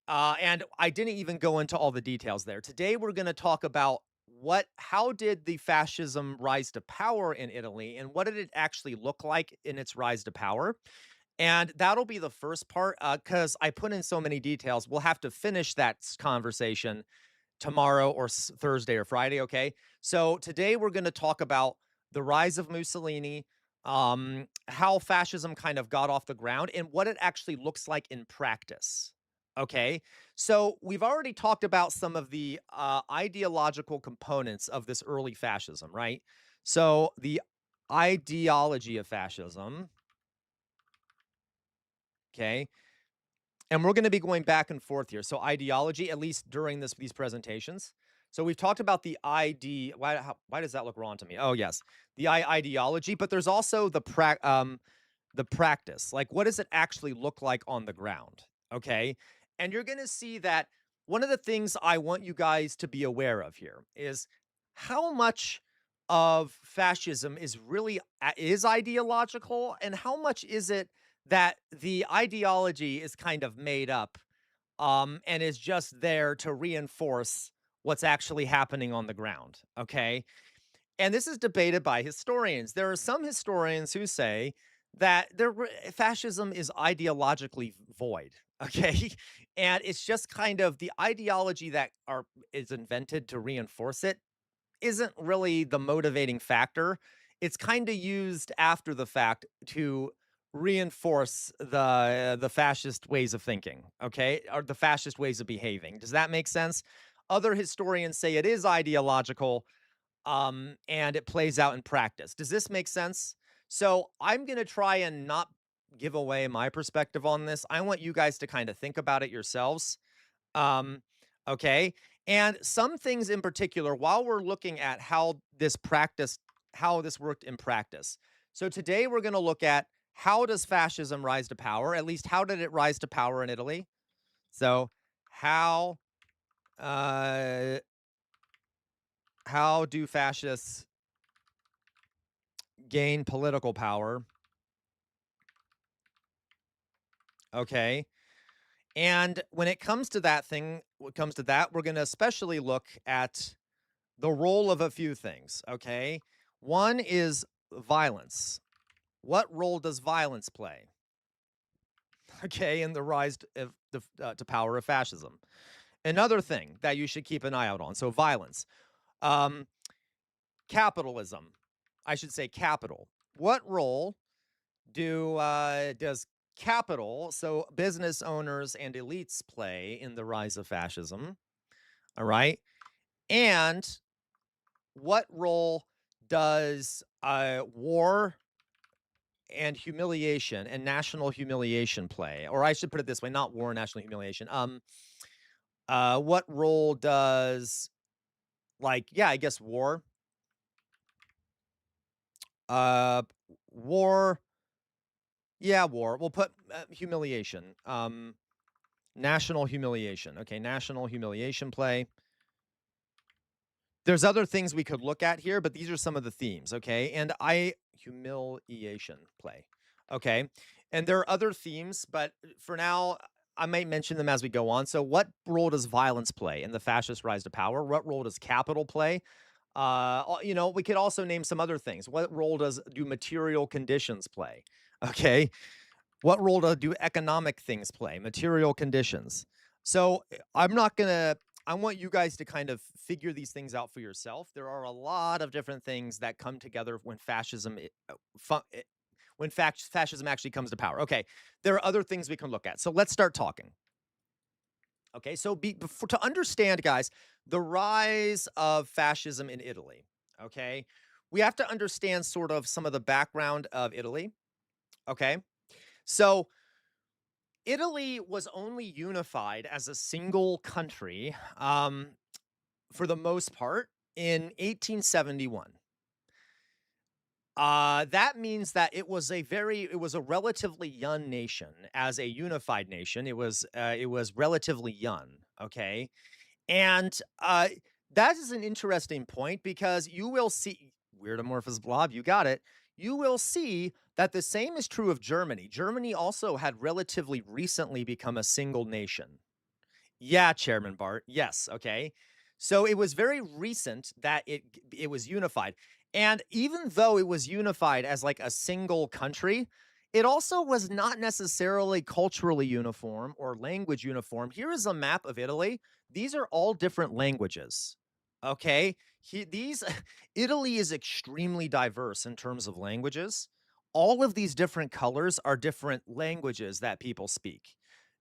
And I didn't even go into all the details there. Today we're going to talk about how did the fascism rise to power in Italy and what did it actually look like in its rise to power? And that'll be the first part because I put in so many details. We'll have to finish that conversation tomorrow or Thursday or Friday. Okay. So today we're going to talk about the rise of Mussolini, how fascism kind of got off the ground, and what it actually looks like in practice. Okay. So we've already talked about some of the ideological components of this early fascism, right? So the ideology of fascism. Okay. And we're going to be going back and forth here. So ideology, at least during these presentations. So we've talked about the ID. Why does that look wrong to me? Oh, yes. The ideology, but there's also the practice. Like, what does it actually look like on the ground? Okay. And you're going to see that one of the things I want you guys to be aware of here is how much of fascism is ideological and how much is it that the ideology is kind of made up, and is just there to reinforce what's actually happening on the ground. Okay. And this is debated by historians. There are some historians who say that fascism is ideologically void. Okay. And it's just kind of the ideology that is invented to reinforce it isn't really the motivating factor. It's kind of used after the fact to reinforce the fascist ways of thinking, okay? Or the fascist ways of behaving. Does that make sense? Other historians say it is ideological, and it plays out in practice. Does this make sense? So I'm going to try and not give away my perspective on this. I want you guys to kind of think about it yourselves. Um, okay. And some things in particular, while we're looking at how this worked in practice. So today we're going to look at how does fascism rise to power? At least how did it rise to power in Italy? So uh, how do fascists gain political power? Okay. And when it comes to that, we're going to especially look at the role of a few things, okay? One is violence. What role does violence play? Okay, in the rise to power of fascism. Another thing that you should keep an eye out on. So violence, um, capitalism. I should say capital. What role does capital, so business owners and elites, play in the rise of fascism? All right, and what role does war and humiliation and national humiliation play? Or I should put it this way, not war and national humiliation. What role does, like, yeah, I guess war, uh, war, yeah, war. We'll put humiliation, national humiliation. Okay, national humiliation play. There's other things we could look at here, but these are some of the themes, okay? And humiliation play. Okay. And there are other themes, but for now, I might mention them as we go on. So what role does violence play in the fascist rise to power? What role does capital play? We could also name some other things. What role do material conditions play? Okay. What role do economic things play? Material conditions. So I'm not gonna. I want you guys to kind of figure these things out for yourself. There are a lot of different things that come together when fascism actually comes to power. Okay, there are other things we can look at. So let's start talking. Okay, so to understand, guys, the rise of fascism in Italy. Okay, we have to understand sort of some of the background of Italy. Okay, so Italy was only unified as a single country, for the most part, in 1871. That means that it was a relatively young nation as a unified nation. It was relatively young, okay? And that is an interesting point because you will see weird amorphous blob, you got it. You will see that the same is true of Germany. Germany also had relatively recently become a single nation. Yeah, Chairman Bart. Yes, okay. So it was very recent that it was unified. And even though it was unified as like a single country, it also was not necessarily culturally uniform or language uniform. Here is a map of Italy. These are all different languages. Okay? These Italy is extremely diverse in terms of languages. All of these different colors are different languages that people speak.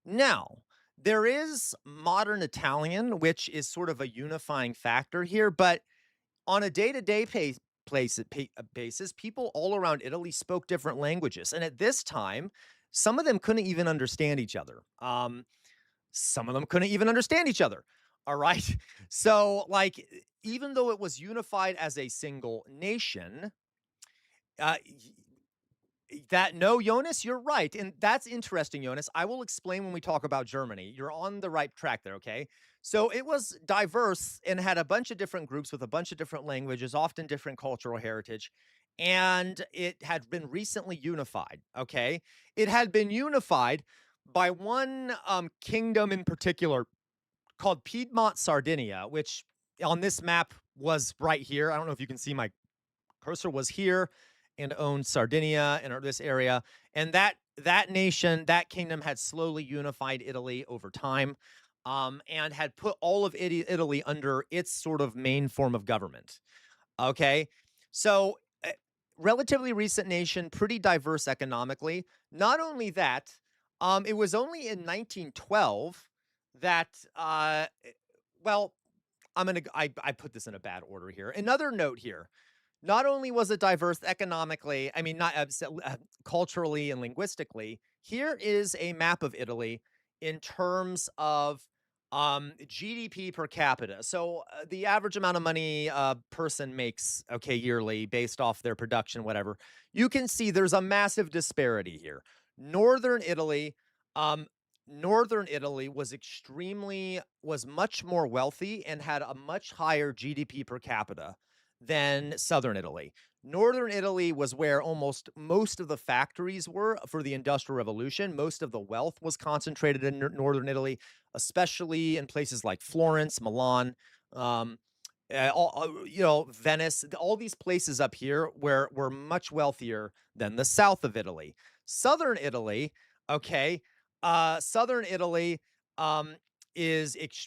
Now, there is modern Italian, which is sort of a unifying factor here, but on a day-to-day basis, people all around Italy spoke different languages, and at this time, some of them couldn't even understand each other. Some of them couldn't even understand each other. All right. So, like, even though it was unified as a single nation, uh, no, Jonas, you're right. And that's interesting, Jonas. I will explain when we talk about Germany. You're on the right track there, okay? So it was diverse and had a bunch of different groups with a bunch of different languages, often different cultural heritage. And it had been recently unified, okay? It had been unified by one kingdom in particular called Piedmont Sardinia, which on this map was right here. I don't know if you can see my cursor, was here and owned Sardinia and this area. And that nation, that kingdom had slowly unified Italy over time, and had put all of Italy under its sort of main form of government. Okay. So, relatively recent nation, pretty diverse economically. Not only that, it was only in 1912 that, well, I put this in a bad order here. Another note here. Not only was it diverse economically, I mean, not culturally and linguistically, here is a map of Italy in terms of GDP per capita. So the average amount of money a person makes, okay, yearly based off their production, whatever. You can see there's a massive disparity here. Northern Italy, um, Northern Italy was much more wealthy and had a much higher GDP per capita than Southern Italy. Northern Italy was where almost most of the factories were for the Industrial Revolution. Most of the wealth was concentrated in Northern Italy, especially in places like Florence, Milan. Um, Venice, all these places up here where were much wealthier than the south of Italy. Southern Italy, okay, southern Italy um,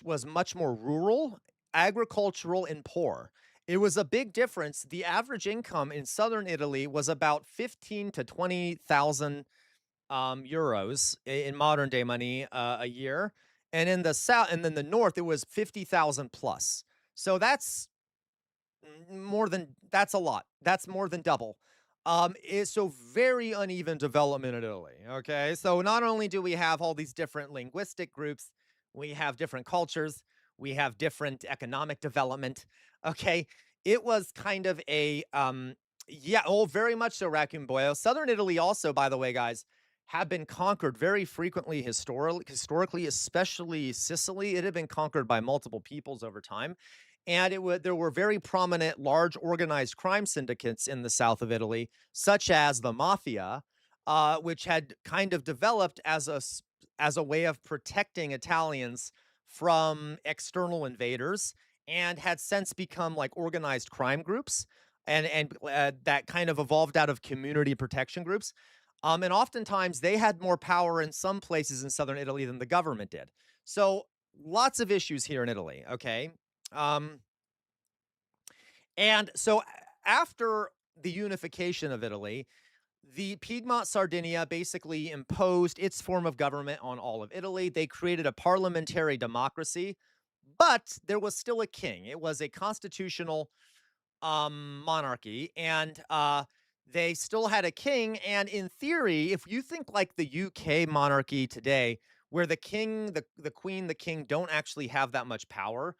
was much more rural, agricultural, and poor. It was a big difference. The average income in southern Italy was about 15 to 20,000 euros in modern day money a year, and in the south, and then the north, it was 50,000 plus. So that's a lot. That's more than double. So very uneven development in Italy. Okay, so not only do we have all these different linguistic groups, we have different cultures, we have different economic development. Okay, it was kind of very much so, Raccoon Boyo. Southern Italy also, by the way, guys, have been conquered very frequently historically, especially Sicily. It had been conquered by multiple peoples over time. And there were very prominent, large organized crime syndicates in the south of Italy, such as the mafia, which had kind of developed as a way of protecting Italians from external invaders, and had since become like organized crime groups, and that kind of evolved out of community protection groups. And oftentimes they had more power in some places in southern Italy than the government did. So lots of issues here in Italy. Okay. Um, and so after the unification of Italy, the Piedmont Sardinia basically imposed its form of government on all of Italy. They created a parliamentary democracy, but there was still a king. It was a constitutional monarchy, and they still had a king. And in theory, if you think like the UK monarchy today, where the king, the queen, the king don't actually have that much power,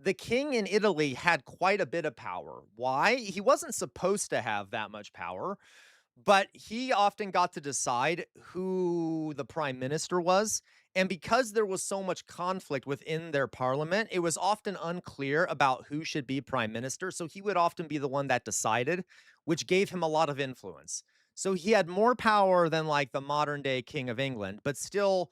the king in Italy had quite a bit of power. Why? He wasn't supposed to have that much power, but he often got to decide who the prime minister was. And because there was so much conflict within their parliament, it was often unclear about who should be prime minister. So he would often be the one that decided, which gave him a lot of influence. So he had more power than like the modern day king of England, but still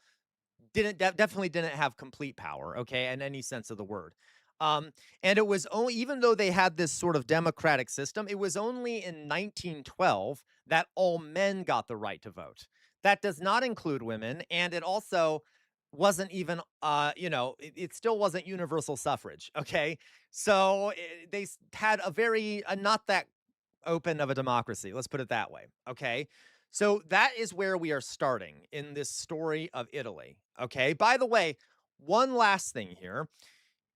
definitely didn't have complete power, okay, in any sense of the word. And it was only, even though they had this sort of democratic system, it was only in 1912 that all men got the right to vote. That does not include women, and it also wasn't even, it still wasn't universal suffrage. Okay, so had not that open of a democracy. Let's put it that way. Okay. So that is where we are starting in this story of Italy. Okay. By the way, one last thing here.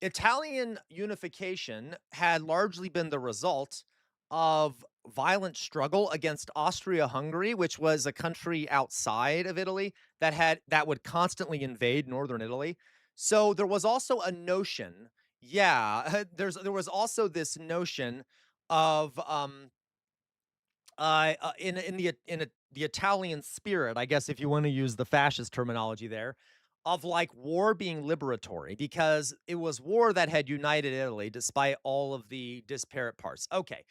Italian unification had largely been the result of violent struggle against Austria-Hungary, which was a country outside of Italy that would constantly invade northern Italy. So there was also a notion, yeah, there was also this notion of the Italian spirit, I guess, if you want to use the fascist terminology there, of like war being liberatory, because it was war that had united Italy despite all of the disparate parts. Okay,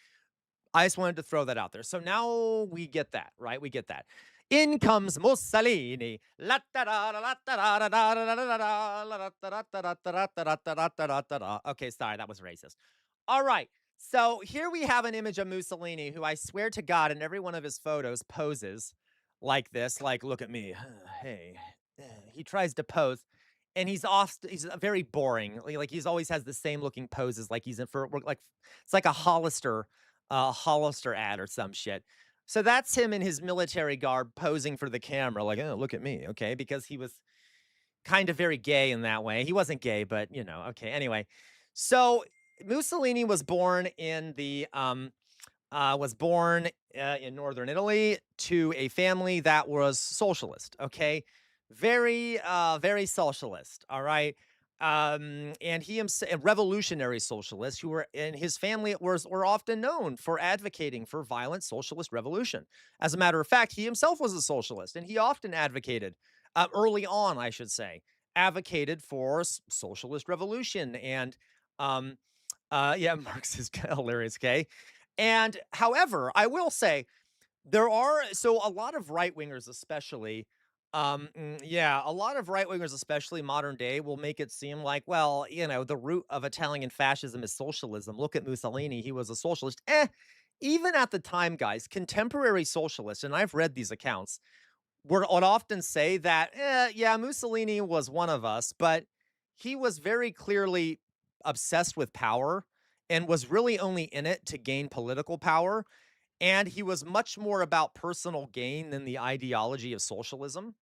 I just wanted to throw that out there. So now we get that, right? We get that. In comes Mussolini. Okay, sorry, that was racist. All right. So here we have an image of Mussolini, who I swear to God, in every one of his photos poses like this, like, look at me. Hey. He tries to pose, and he's very boring. Like he's always has the same looking poses, like he's in for like it's like a Hollister ad or some shit. So that's him in his military garb posing for the camera, like, oh, look at me, okay? Because he was kind of very gay in that way. He wasn't gay, but okay. Anyway, so Mussolini was born in northern Italy to a family that was socialist. Okay, very socialist. All right. And he himself, a revolutionary socialist, who were in his family were often known for advocating for violent socialist revolution. As a matter of fact, he himself was a socialist, and he often advocated, early on, I should say, advocated for socialist revolution. And yeah, Marx is hilarious, okay? And however, I will say a lot of right wingers, especially, Yeah, a lot of right wingers, especially modern day, will make it seem like, well, the root of Italian fascism is socialism. Look at Mussolini; he was a socialist. Even at the time, guys, contemporary socialists, and I've read these accounts, would often say that, yeah, Mussolini was one of us, but he was very clearly obsessed with power and was really only in it to gain political power. And he was much more about personal gain than the ideology of socialism.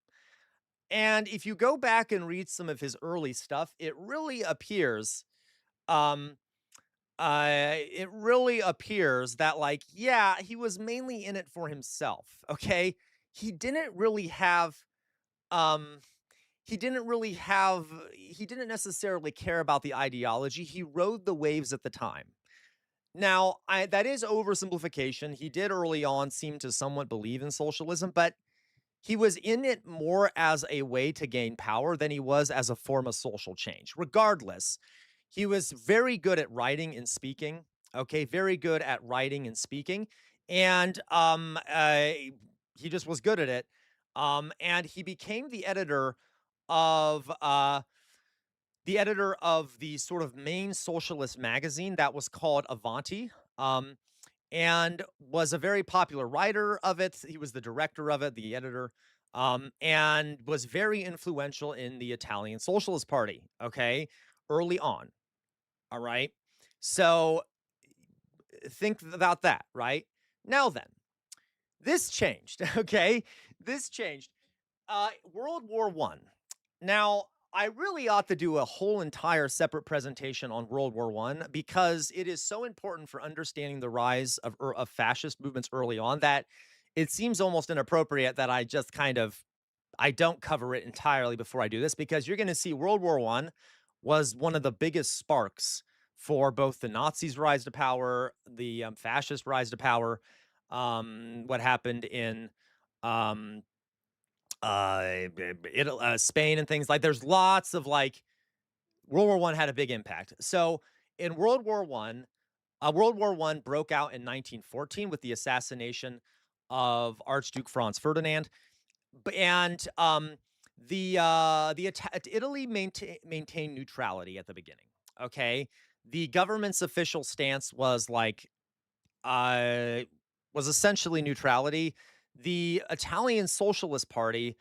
And if you go back and read some of his early stuff, um, it really appears that, like, yeah, he was mainly in it for himself. Okay, he didn't really have, um, he didn't necessarily care about the ideology. He rode the waves at the time. Now, that is oversimplification. He did early on seem to somewhat believe in socialism, but he was in it more as a way to gain power than he was as a form of social change. Regardless, he was very good at writing and speaking. Okay, very good at writing and speaking, and he just was good at it. And he became of uh, the editor of the sort of main socialist magazine that was called Avanti. And was a very popular writer of it. He was the director of it, the editor, and was very influential in the Italian Socialist Party. Okay, early on. All right. So think about that, right? Now then, this changed. Okay, this changed. World War One. Now, I really ought to do a whole entire separate presentation on World War One because it is so important for understanding the rise of fascist movements early on that it seems almost inappropriate that I don't cover it entirely before I do this, because you're going to see World War One was one of the biggest sparks for both the Nazis' rise to power, the fascist rise to power. What happened in um, Spain and things like. There's lots of, like, World War One had a big impact. So in World War One broke out in 1914 with the assassination of Archduke Franz Ferdinand. And Italy maintained neutrality at the beginning. Okay, the government's official stance uh was essentially neutrality. The Italian Socialist Party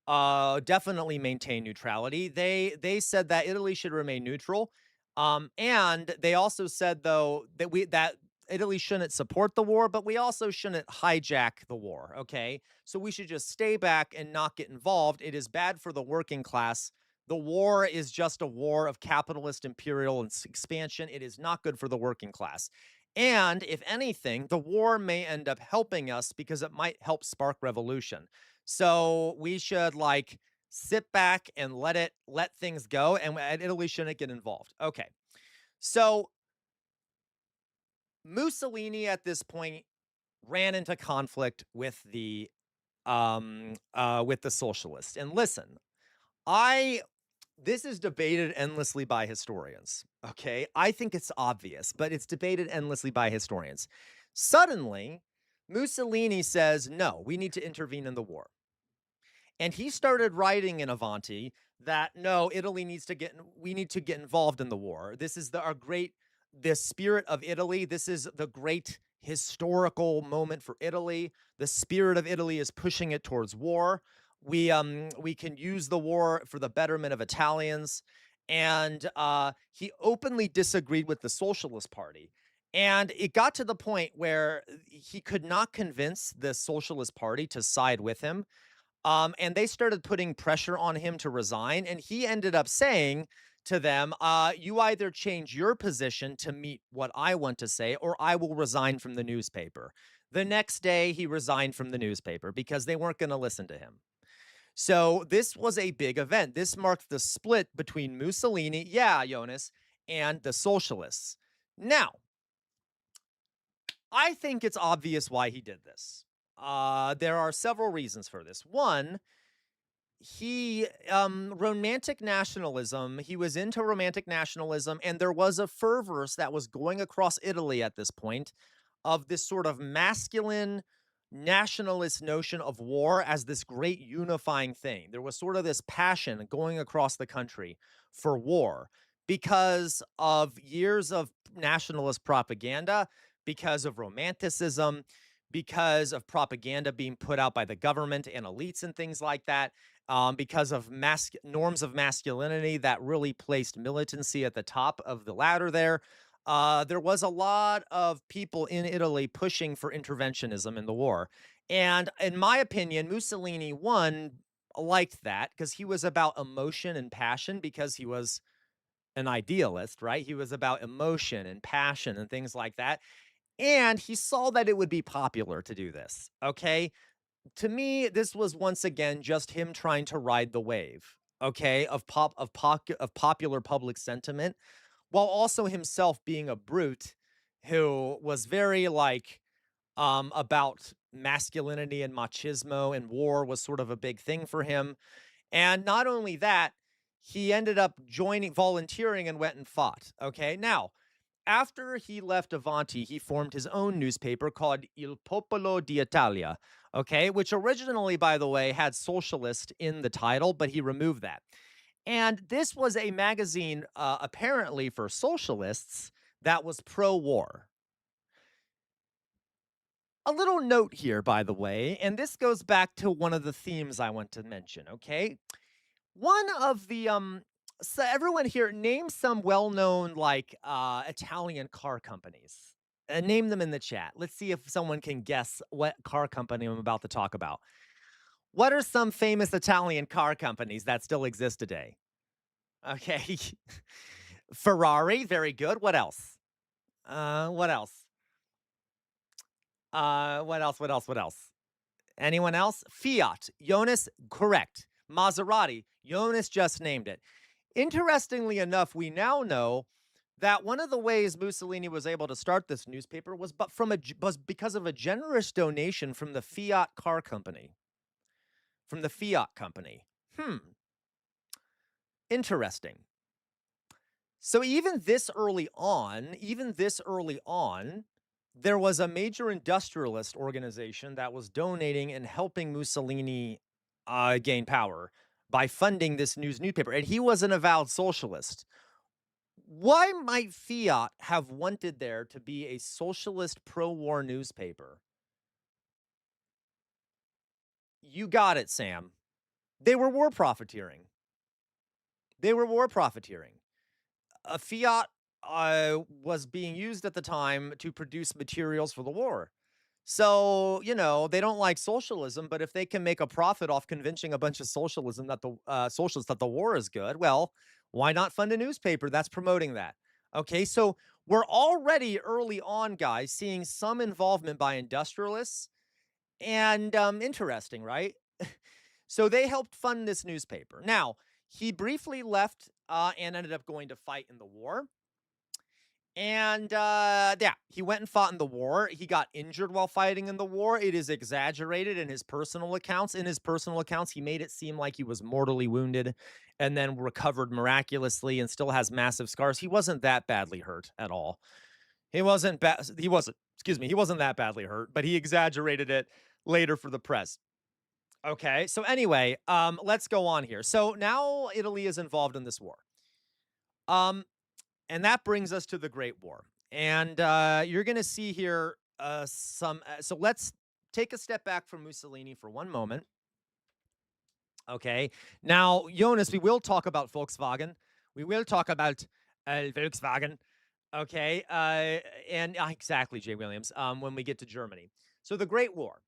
definitely maintain neutrality. They said that Italy should remain neutral. And they also said, though, that Italy shouldn't support the war, but we also shouldn't hijack the war. Okay. So we should just stay back and not get involved. It is bad for the working class. The war is just a war of capitalist imperial expansion. It is not good for the working class. And if anything, the war may end up helping us because it might help spark revolution. So we should, like, sit back and let things go, and Italy shouldn't get involved. Okay. So Mussolini at this point ran into conflict with the socialists. And listen, I this is debated endlessly by historians. Okay? I think it's obvious, but it's debated endlessly by historians. Suddenly, Mussolini says, "No, we need to intervene in the war." And he started writing in Avanti that, no, we need to get involved in the war. This is the spirit of Italy. This is the great historical moment for Italy. The spirit of Italy is pushing it towards war. We can use the war for the betterment of Italians. And he openly disagreed with the Socialist Party. And it got to the point where he could not convince the Socialist Party to side with him, and they started putting pressure on him to resign. And he ended up saying to them, you either change your position to meet what I want to say, or I will resign from the newspaper. The next day, he resigned from the newspaper because they weren't going to listen to him. So this was a big event. This marked the split between Mussolini, yeah, Jonas, and the socialists. Now, I think it's obvious why he did this. There are several reasons for this. One, romantic nationalism, he was into romantic nationalism, and there was a fervor that was going across Italy at this point of this sort of masculine nationalist notion of war as this great unifying thing. There was sort of this passion going across the country for war because of years of nationalist propaganda, because of romanticism, because of propaganda being put out by the government and elites and things like that, because of norms of masculinity that really placed militancy at the top of the ladder there. There was a lot of people in Italy pushing for interventionism in the war. And in my opinion, Mussolini, one, liked that because he was about emotion and passion because he was an idealist, right? He was about emotion and passion and things like that. And he saw that it would be popular to do this. Okay. To me, this was once again just him trying to ride the wave, okay, of popular public sentiment, while also himself being a brute who was very like about masculinity and machismo, and war was sort of a big thing for him. And not only that, he ended up volunteering and went and fought. Okay. Now, after he left Avanti, he formed his own newspaper called Il Popolo d'Italia, okay, which originally, by the way, had socialist in the title, but he removed that. And this was a magazine, apparently for socialists, that was pro-war. A little note here, by the way, and this goes back to one of the themes I want to mention, okay? One of the so everyone here, name some well-known like Italian car companies. Name them in the chat. Let's see if someone can guess what car company I'm about to talk about. What are some famous Italian car companies that still exist today? Okay. Ferrari, very good. What else? What else? What else? Anyone else? Fiat. Jonas, correct. Maserati. Jonas just named it. Interestingly enough, we now know that one of the ways Mussolini was able to start this newspaper was was because of a generous donation from the Fiat car company. From the Fiat company. Interesting. So even this early on, there was a major industrialist organization that was donating and helping Mussolini gain power by funding this newspaper. And he was an avowed socialist. Why might Fiat have wanted there to be a socialist pro-war newspaper? You got it, Sam. They were war profiteering. Fiat was being used at the time to produce materials for the war. So, they don't like socialism, but if they can make a profit off convincing a bunch of socialists that the war is good, well, why not fund a newspaper that's promoting that? Okay, so we're already early on, guys, seeing some involvement by industrialists, and interesting, right? So they helped fund this newspaper. Now, he briefly left and ended up going to fight in the war. And yeah, he went and fought in the war. He got injured while fighting in the war. It is exaggerated in his personal accounts. In his personal accounts, he made it seem like he was mortally wounded and then recovered miraculously and still has massive scars. He wasn't that badly hurt at all. He wasn't that badly hurt, but he exaggerated it later for the press. Okay, so anyway, let's go on here. So now Italy is involved in this war. And that brings us to the Great War. And you're going to see here so let's take a step back from Mussolini for one moment. Okay. Now, Jonas, we will talk about Volkswagen. We will talk about Volkswagen. Okay. And exactly, Jay Williams, when we get to Germany. So the Great War.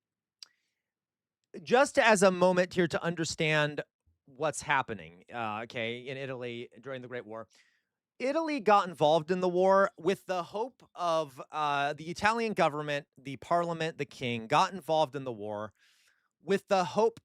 Just as a moment here to understand what's happening, okay, in Italy during the Great War. Italy got involved in the war with the hope of the Italian government, the parliament, the king got involved in the war with the hope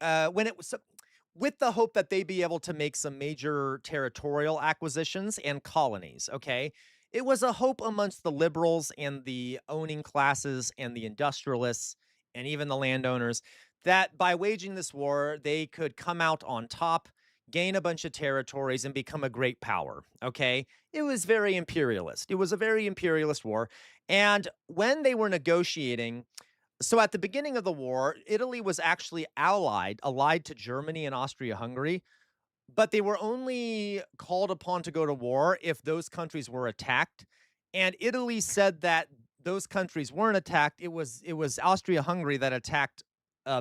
with the hope that they'd be able to make some major territorial acquisitions and colonies. Okay, it was a hope amongst the liberals and the owning classes and the industrialists and even the landowners that by waging this war they could come out on top, gain a bunch of territories, and become a great power, okay? It was very imperialist. It was a very imperialist war. And when they were negotiating, So at the beginning of the war, Italy was actually allied to Germany and Austria-Hungary, but they were only called upon to go to war if those countries were attacked. And Italy said that those countries weren't attacked. It was Austria-Hungary that attacked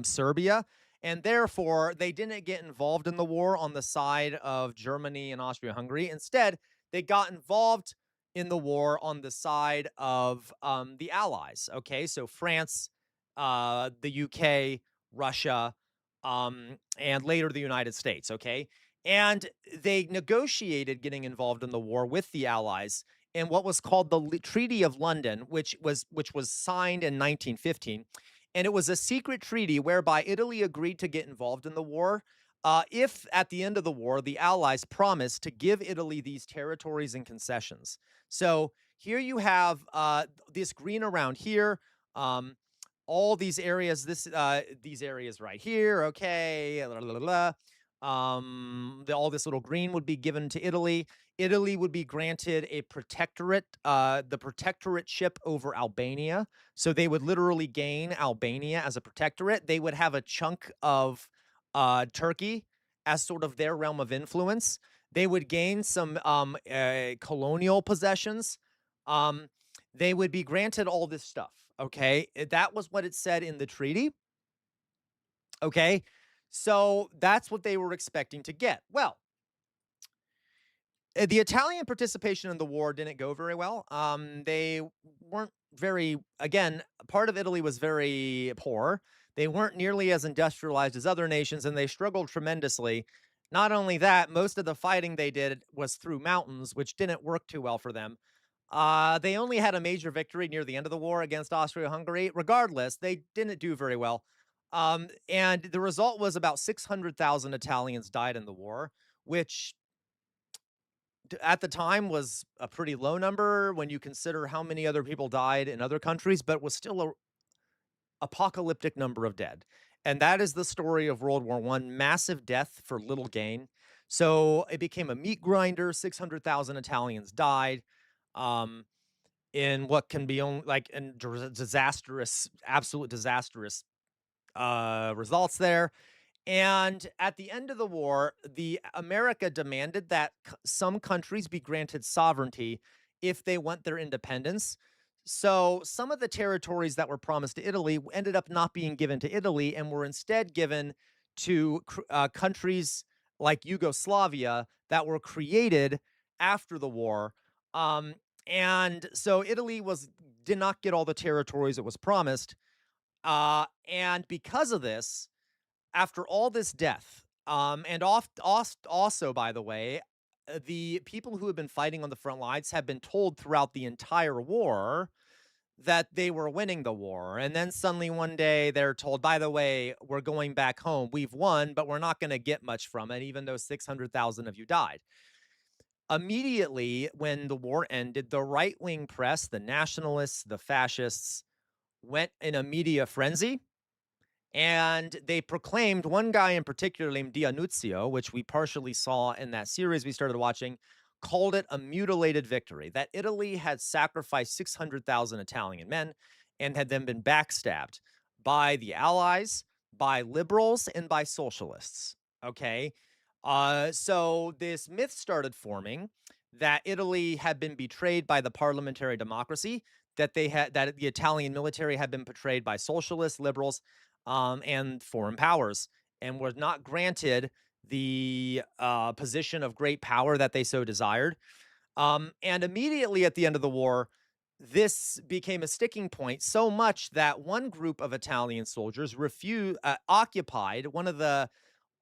Serbia, and therefore they didn't get involved in the war on the side of Germany and Austria-Hungary. Instead, they got involved in the war on the side of the Allies. Okay, so France, the UK, Russia, and later the United States. Okay, and they negotiated getting involved in the war with the Allies in what was called the Treaty of London, which was signed in 1915, and it was a secret treaty whereby Italy agreed to get involved in the war. If at the end of the war, the Allies promised to give Italy these territories and concessions. So here you have this green around here, all these areas, these areas right here, okay, la, la, la, la. All this little green would be given to Italy. Italy would be granted a protectorate, the protectorateship over Albania. So they would literally gain Albania as a protectorate. They would have a chunk of Turkey as sort of their realm of influence. They would gain some colonial possessions. They would be granted all this stuff. Okay, that was what it said in the treaty. Okay, so that's what they were expecting to get. Well, the Italian participation in the war didn't go very well. They weren't very, again, part of Italy was very poor. They weren't nearly as industrialized as other nations, and they struggled tremendously. Not only that, most of the fighting they did was through mountains, which didn't work too well for them. They only had a major victory near the end of the war against Austria-Hungary. Regardless, they didn't do very well. And the result was about 600,000 Italians died in the war, which at the time was a pretty low number when you consider how many other people died in other countries, but was still a apocalyptic number of dead. And that is the story of World War One: massive death for little gain. So it became a meat grinder. 600,000 Italians died. Um, in what can be only like in disastrous, absolute disastrous results there. And at the end of the war, the America demanded that some countries be granted sovereignty if they want their independence. So some of the territories that were promised to Italy ended up not being given to Italy and were instead given to countries like Yugoslavia that were created after the war. Um, and so Italy did not get all the territories it was promised. And because of this, after all this death, and also, by the way, the people who have been fighting on the front lines have been told throughout the entire war that they were winning the war. And then suddenly one day they're told, by the way, we're going back home. We've won, but we're not going to get much from it, even though 600,000 of you died. Immediately, when the war ended, the right wing press, the nationalists, the fascists, went in a media frenzy. And they proclaimed one guy in particular named D'Annunzio, which we partially saw in that series we started watching, called it a mutilated victory, that Italy had sacrificed 600,000 Italian men and had then been backstabbed by the Allies, by liberals, and by socialists. Okay. So this myth started forming that Italy had been betrayed by the parliamentary democracy, that that the Italian military had been betrayed by socialists, liberals, and foreign powers, and was not granted the position of great power that they so desired. And immediately at the end of the war, this became a sticking point so much that one group of Italian soldiers occupied one of the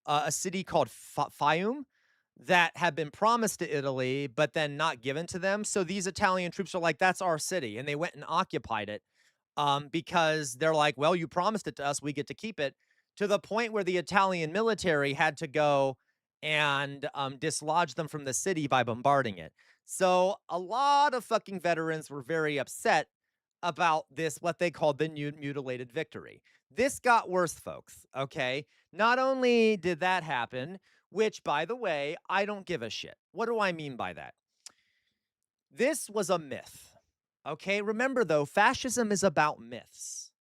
a city called Fiume that had been promised to Italy, but then not given to them. So these Italian troops are like, "That's our city," and they went and occupied it because they're like, well, you promised it to us, we get to keep it, to the point where the Italian military had to go and dislodge them from the city by bombarding it. So a lot of fucking veterans were very upset about this, what they called the mutilated victory. This got worse, folks, okay? Not only did that happen, which, by the way, I don't give a shit. What do I mean by that? This was a myth. Okay, remember though, fascism is about myths.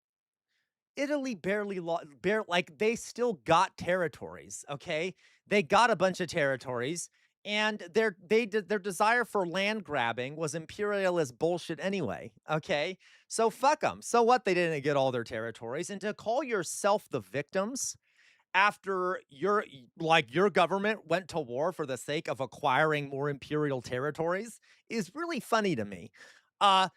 Italy barely like they still got territories, okay? They got a bunch of territories and their desire for land grabbing was imperialist bullshit anyway, okay? So fuck them. So what, they didn't get all their territories, and to call yourself the victims after your government went to war for the sake of acquiring more imperial territories is really funny to me. Uh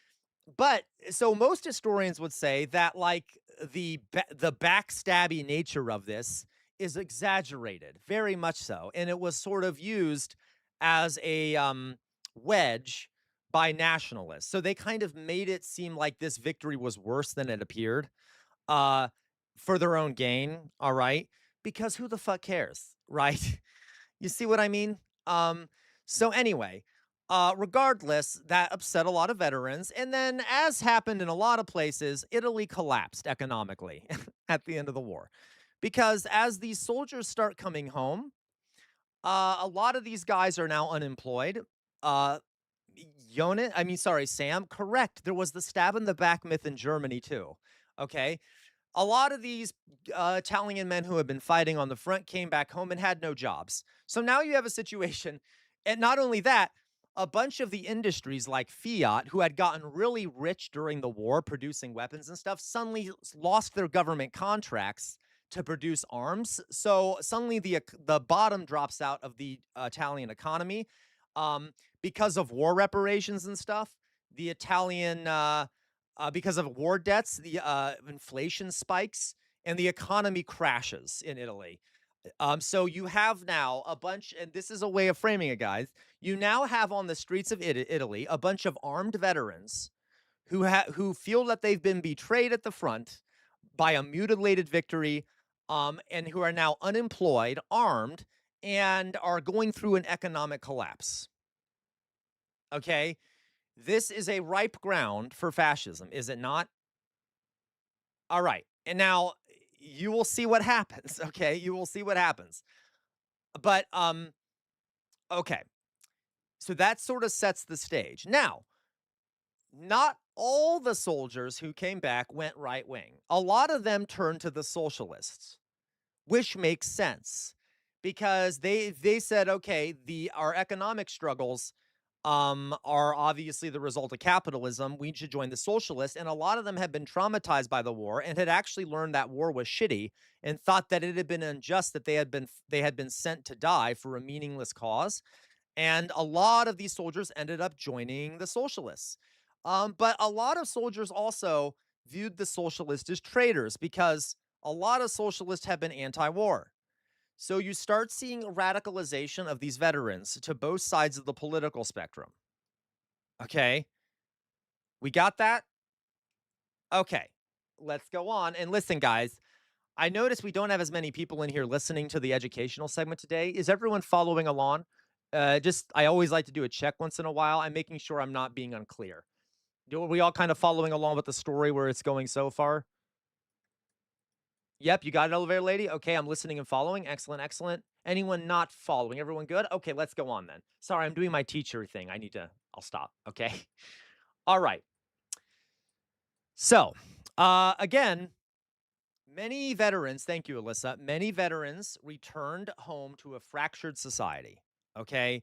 but so most historians would say that like the backstabby nature of this is exaggerated, very much so, and it was sort of used as a wedge by nationalists. So they kind of made it seem like this victory was worse than it appeared, uh, for their own gain. All right, because who the fuck cares, right? You see what I mean? So anyway, regardless, that upset a lot of veterans. And then, as happened in a lot of places, Italy collapsed economically at the end of the war. Because as these soldiers start coming home, a lot of these guys are now unemployed. Uh, Sam, correct. There was the stab in the back myth in Germany too. Okay. A lot of these Italian men who had been fighting on the front came back home and had no jobs. So now you have a situation, and not only that, a bunch of the industries like Fiat, who had gotten really rich during the war producing weapons and stuff, suddenly lost their government contracts to produce arms. So suddenly the bottom drops out of the Italian economy, because of war reparations and stuff. The Italian because of war debts, the inflation spikes and the economy crashes in Italy. So you have now a bunch, and this is a way of framing it, guys. You now have on the streets of Italy a bunch of armed veterans who feel that they've been betrayed at the front by a mutilated victory, and who are now unemployed, armed, and are going through an economic collapse. Okay, this is a ripe ground for fascism, is it not? All right. And now you will see what happens, okay? You will see what happens. But okay. So that sort of sets the stage. Now, not all the soldiers who came back went right wing. A lot of them turned to the socialists, which makes sense because they said, okay, our economic struggles are obviously the result of capitalism. We should join the socialists. And a lot of them had been traumatized by the war and had actually learned that war was shitty and thought that it had been unjust that they had been sent to die for a meaningless cause. And a lot of these soldiers ended up joining the socialists. But a lot of soldiers also viewed the socialists as traitors because a lot of socialists have been anti-war. So you start seeing a radicalization of these veterans to both sides of the political spectrum. Okay. We got that? Okay. Let's go on. And listen, guys, I notice we don't have as many people in here listening to the educational segment today. Is everyone following along? I always like to do a check once in a while. I'm making sure I'm not being unclear. Are we all kind of following along with the story where it's going so far? Yep, you got it, elevator lady. Okay, I'm listening and following. Excellent, excellent. Anyone not following? Everyone good? Okay, let's go on then. Sorry, I'm doing my teacher thing. I'll stop. Okay. All right. So, again, many veterans, thank you, Alyssa. Many veterans returned home to a fractured society. Okay.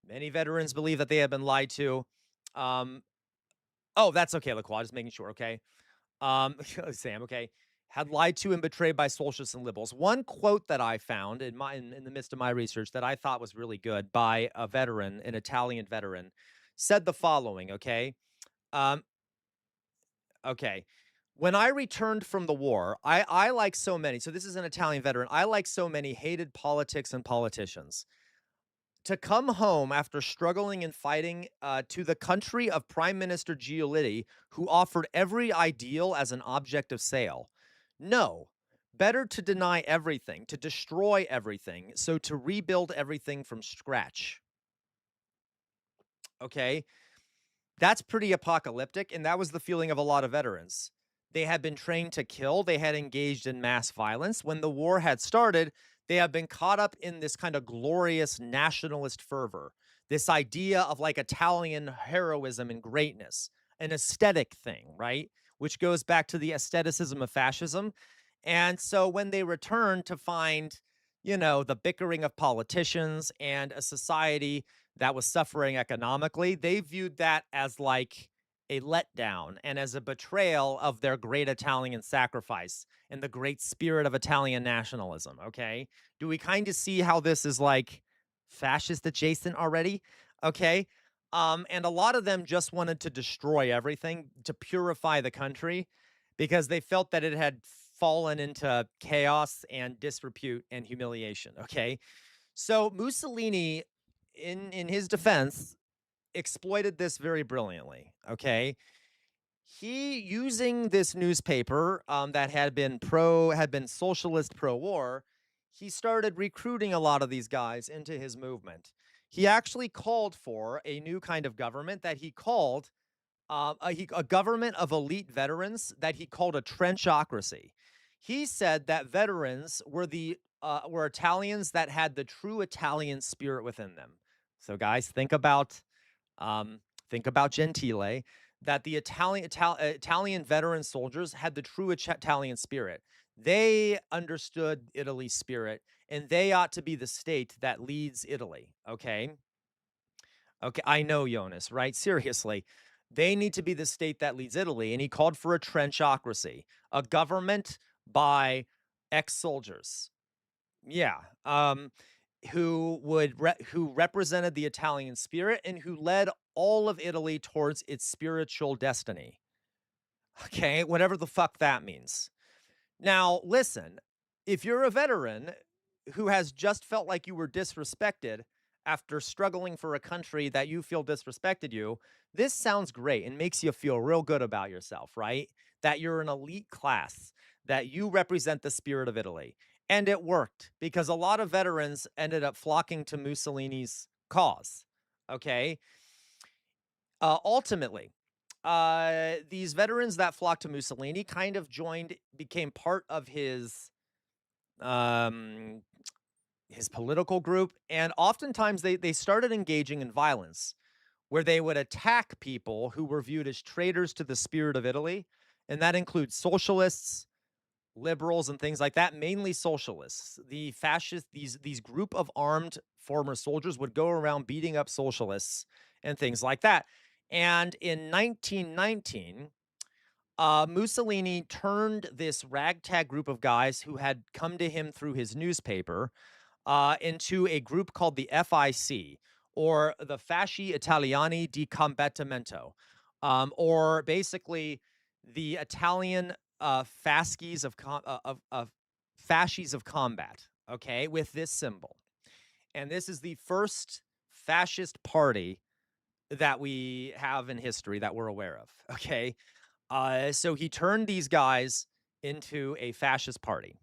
Many veterans believe that they have been lied to. Oh, that's okay, LaQuad. Just making sure. Okay. Sam, okay, had lied to and betrayed by socialists and liberals. One quote that I found in the midst of my research that I thought was really good by a veteran, an Italian veteran, said the following. Okay, um, okay. When I returned from the war, I like so many. So this is an Italian veteran. I like so many hated politics and politicians. To come home after struggling and fighting to the country of Prime Minister Giolitti, who offered every ideal as an object of sale. No, better to deny everything, to destroy everything, so to rebuild everything from scratch. Okay, that's pretty apocalyptic, and that was the feeling of a lot of veterans. They had been trained to kill, they had engaged in mass violence. When the war had started, they have been caught up in this kind of glorious nationalist fervor, this idea of like Italian heroism and greatness, an aesthetic thing, right? which goes back to the aestheticism of fascism. And so when they returned to find, the bickering of politicians and a society that was suffering economically, they viewed that as like a letdown and as a betrayal of their great Italian sacrifice and the great spirit of Italian nationalism. Okay. Do we kind of see how this is like fascist adjacent already? Okay. And a lot of them just wanted to destroy everything to purify the country because they felt that it had fallen into chaos and disrepute and humiliation. Okay. So Mussolini, in his defense, exploited this very brilliantly. Okay. He, using this newspaper that had been socialist pro-war, he started recruiting a lot of these guys into his movement. He actually called for a new kind of government that he called a government of elite veterans that he called a trenchocracy. He said that veterans were Italians that had the true Italian spirit within them. So, guys, think about Gentile, that the Italian veteran soldiers had the true Italian spirit. They understood Italy's spirit, and they ought to be the state that leads Italy. Okay. Okay. I know, Jonas, right? Seriously. They need to be the state that leads Italy. And he called for a trenchocracy, a government by ex soldiers. Yeah. Who represented the Italian spirit and who led all of Italy towards its spiritual destiny. Okay, whatever the fuck that means. Now, listen, if you're a veteran who has just felt like you were disrespected after struggling for a country that you feel disrespected you, this sounds great and makes you feel real good about yourself, right? That you're an elite class, that you represent the spirit of Italy. And it worked because a lot of veterans ended up flocking to Mussolini's cause. Okay. Ultimately, these veterans that flocked to Mussolini kind of became part of um, his political group. And oftentimes they started engaging in violence where they would attack people who were viewed as traitors to the spirit of Italy. And that includes socialists, liberals, and things like that, mainly socialists. The fascists, these group of armed former soldiers would go around beating up socialists and things like that. And in 1919, Mussolini turned this ragtag group of guys who had come to him through his newspaper into a group called the FIC, or the Fasci Italiani di Combattimento, or basically the Italian fasces of fasces of combat. Okay, with this symbol, and this is the first fascist party that we have in history that we're aware of. Okay, so he turned these guys into a fascist party,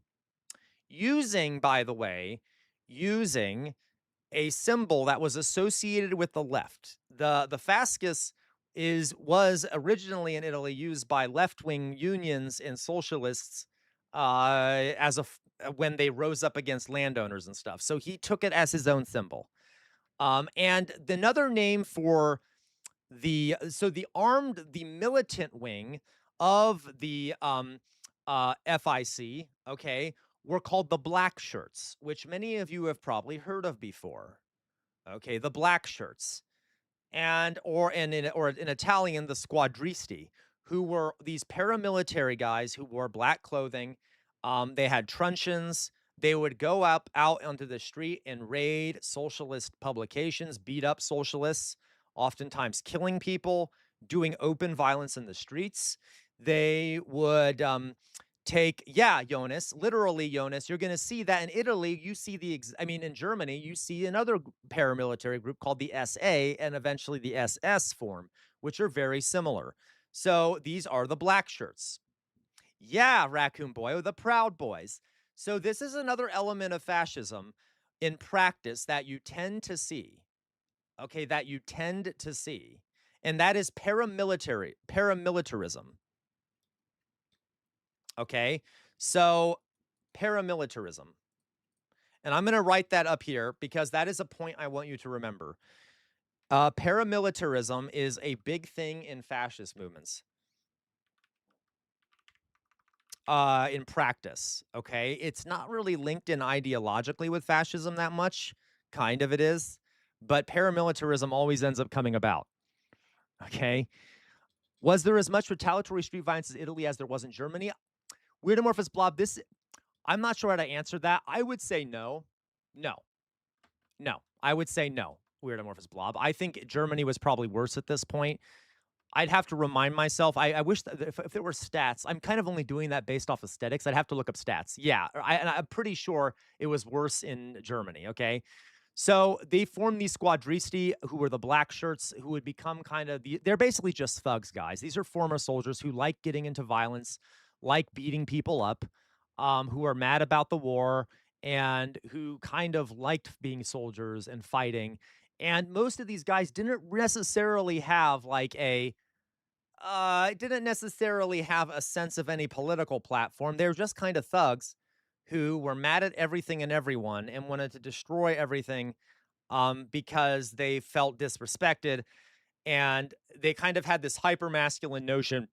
by the way, using a symbol that was associated with the left. The fascist was originally in Italy used by left-wing unions and socialists when they rose up against landowners and stuff. So he took it as his own symbol. And another name for the militant wing of the FIC, okay, were called the black shirts, which many of you have probably heard of before. Okay, the black shirts. Or in Italian, the squadristi, who were these paramilitary guys who wore black clothing. They had truncheons. They would go out onto the street and raid socialist publications, beat up socialists, oftentimes killing people, doing open violence in the streets. They would Jonas, literally, Jonas, you're going to see that in Italy, you see in Germany, you see another paramilitary group called the SA and eventually the SS form, which are very similar. So these are the black shirts. Yeah, Raccoon Boy, the Proud Boys. So this is another element of fascism in practice that you tend to see. Okay, that you tend to see. And that is paramilitarism. Okay, so paramilitarism. And I'm going to write that up here because that is a point I want you to remember. Paramilitarism is a big thing in fascist movements. in practice. Okay, it's not really linked in ideologically with fascism that much. Kind of it is, but paramilitarism always ends up coming about. Okay, was there as much retaliatory street violence in Italy as there was in Germany? Weird amorphous blob. This I'm not sure how to answer that. I would say no, no, no. I would say no. Weird amorphous blob. I think Germany was probably worse at this point. I'd have to remind myself. I wish that if there were stats, I'm kind of only doing that based off aesthetics. I'd have to look up stats. Yeah, and I'm pretty sure it was worse in Germany. Okay, so they formed these squadristi, who were the black shirts, who would become kind of they're basically just thugs, guys. These are former soldiers who like getting into violence, like beating people up, who are mad about the war, and who kind of liked being soldiers and fighting. And most of these guys didn't necessarily have like didn't necessarily have a sense of any political platform. They were just kind of thugs who were mad at everything and everyone and wanted to destroy everything because they felt disrespected. And they kind of had this hyper masculine notion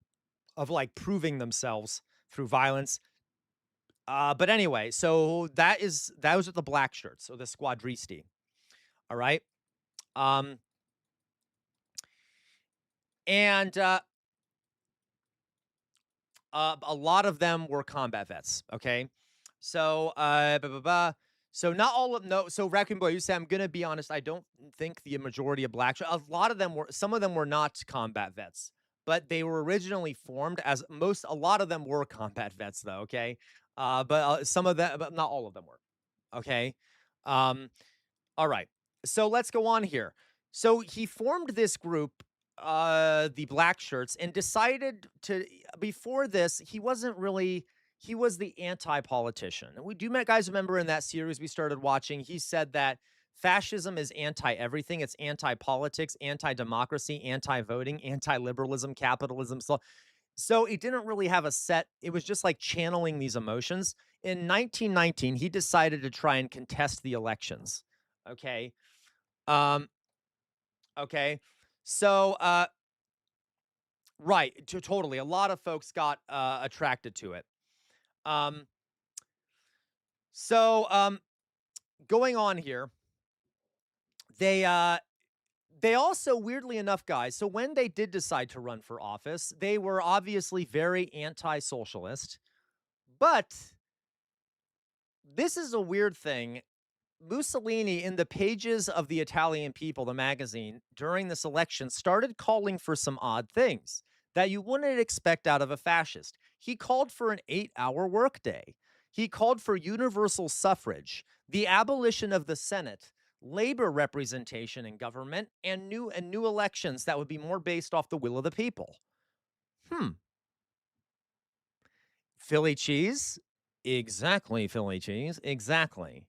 of like proving themselves through violence. But anyway, so that was with the black shirts, so the squadristi. All right. Um, and a lot of them were combat vets. Okay, so blah, blah, blah. So not all of no. So Raccoon Boy, you say I'm gonna be honest. I don't think the majority of black. A lot of them were. Some of them were not combat vets, but they were originally formed as most. A lot of them were combat vets, though. Okay, but some of them, but not all of them were. Okay, um, all right. So let's go on here. So he formed this group, the black shirts, and decided to before this, he was the anti-politician. We do guys remember in that series we started watching, he said that fascism is anti-everything. It's anti-politics, anti-democracy, anti-voting, anti-liberalism, capitalism. So it didn't really have a set, it was just like channeling these emotions. In 1919, he decided to try and contest the elections. Okay. Um, okay. So, right, totally. A lot of folks got attracted to it. Um, so, going on here, they they also weirdly enough, guys. So when they did decide to run for office, they were obviously very anti-socialist. But this is a weird thing. Mussolini, in the pages of the Italian People, the magazine, during this election, started calling for some odd things that you wouldn't expect out of a fascist. He called for an 8-hour workday. He called for universal suffrage, the abolition of the Senate, labor representation in government, and new elections that would be more based off the will of the people. Philly cheese? Exactly, Philly cheese. Exactly.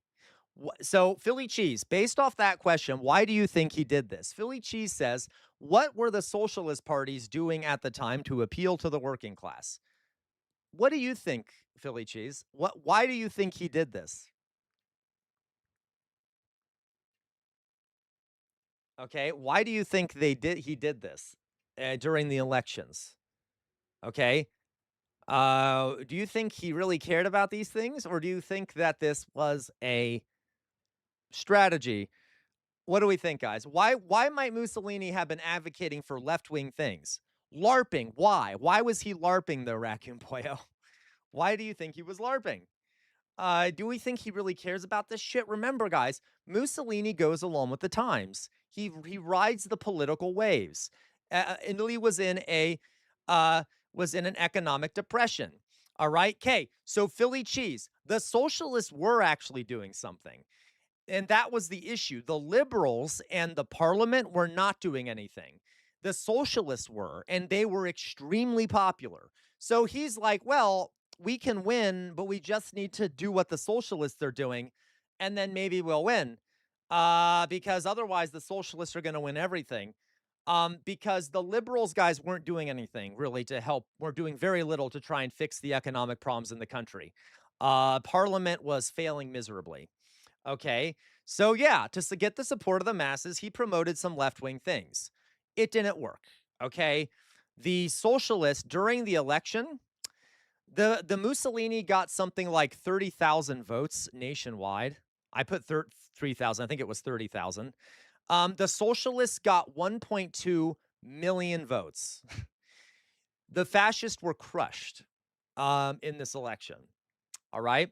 So, Philly Cheese, based off that question, why do you think he did this? Philly Cheese says, what were the socialist parties doing at the time to appeal to the working class? What do you think, Philly Cheese? Why do you think he did this? Okay, why do you think he did this during the elections? Okay, do you think he really cared about these things, or do you think that this was a strategy? What do we think, guys? Why might Mussolini have been advocating for left-wing things? LARPing. Why? Why was he LARPing the Raccoon Pollo? Why do you think he was LARPing? Do we think he really cares about this shit? Remember, guys, Mussolini goes along with the times. He rides the political waves. Italy was in an economic depression. All right. Okay. So Philly cheese. The socialists were actually doing something. And that was the issue. The liberals and the parliament were not doing anything. The socialists were, and they were extremely popular. So he's like, well, we can win, but we just need to do what the socialists are doing, and then maybe we'll win. Because otherwise the socialists are going to win everything. Because the liberals guys weren't doing anything really to help. We're doing very little to try and fix the economic problems in the country. Parliament was failing miserably. Okay. So, yeah, to get the support of the masses, he promoted some left wing things. It didn't work. Okay. The socialists during the election, The Mussolini got something like 30,000 votes nationwide. I put 3,000. I think it was 30,000. The socialists got 1.2 million votes. The fascists were crushed in this election. All right.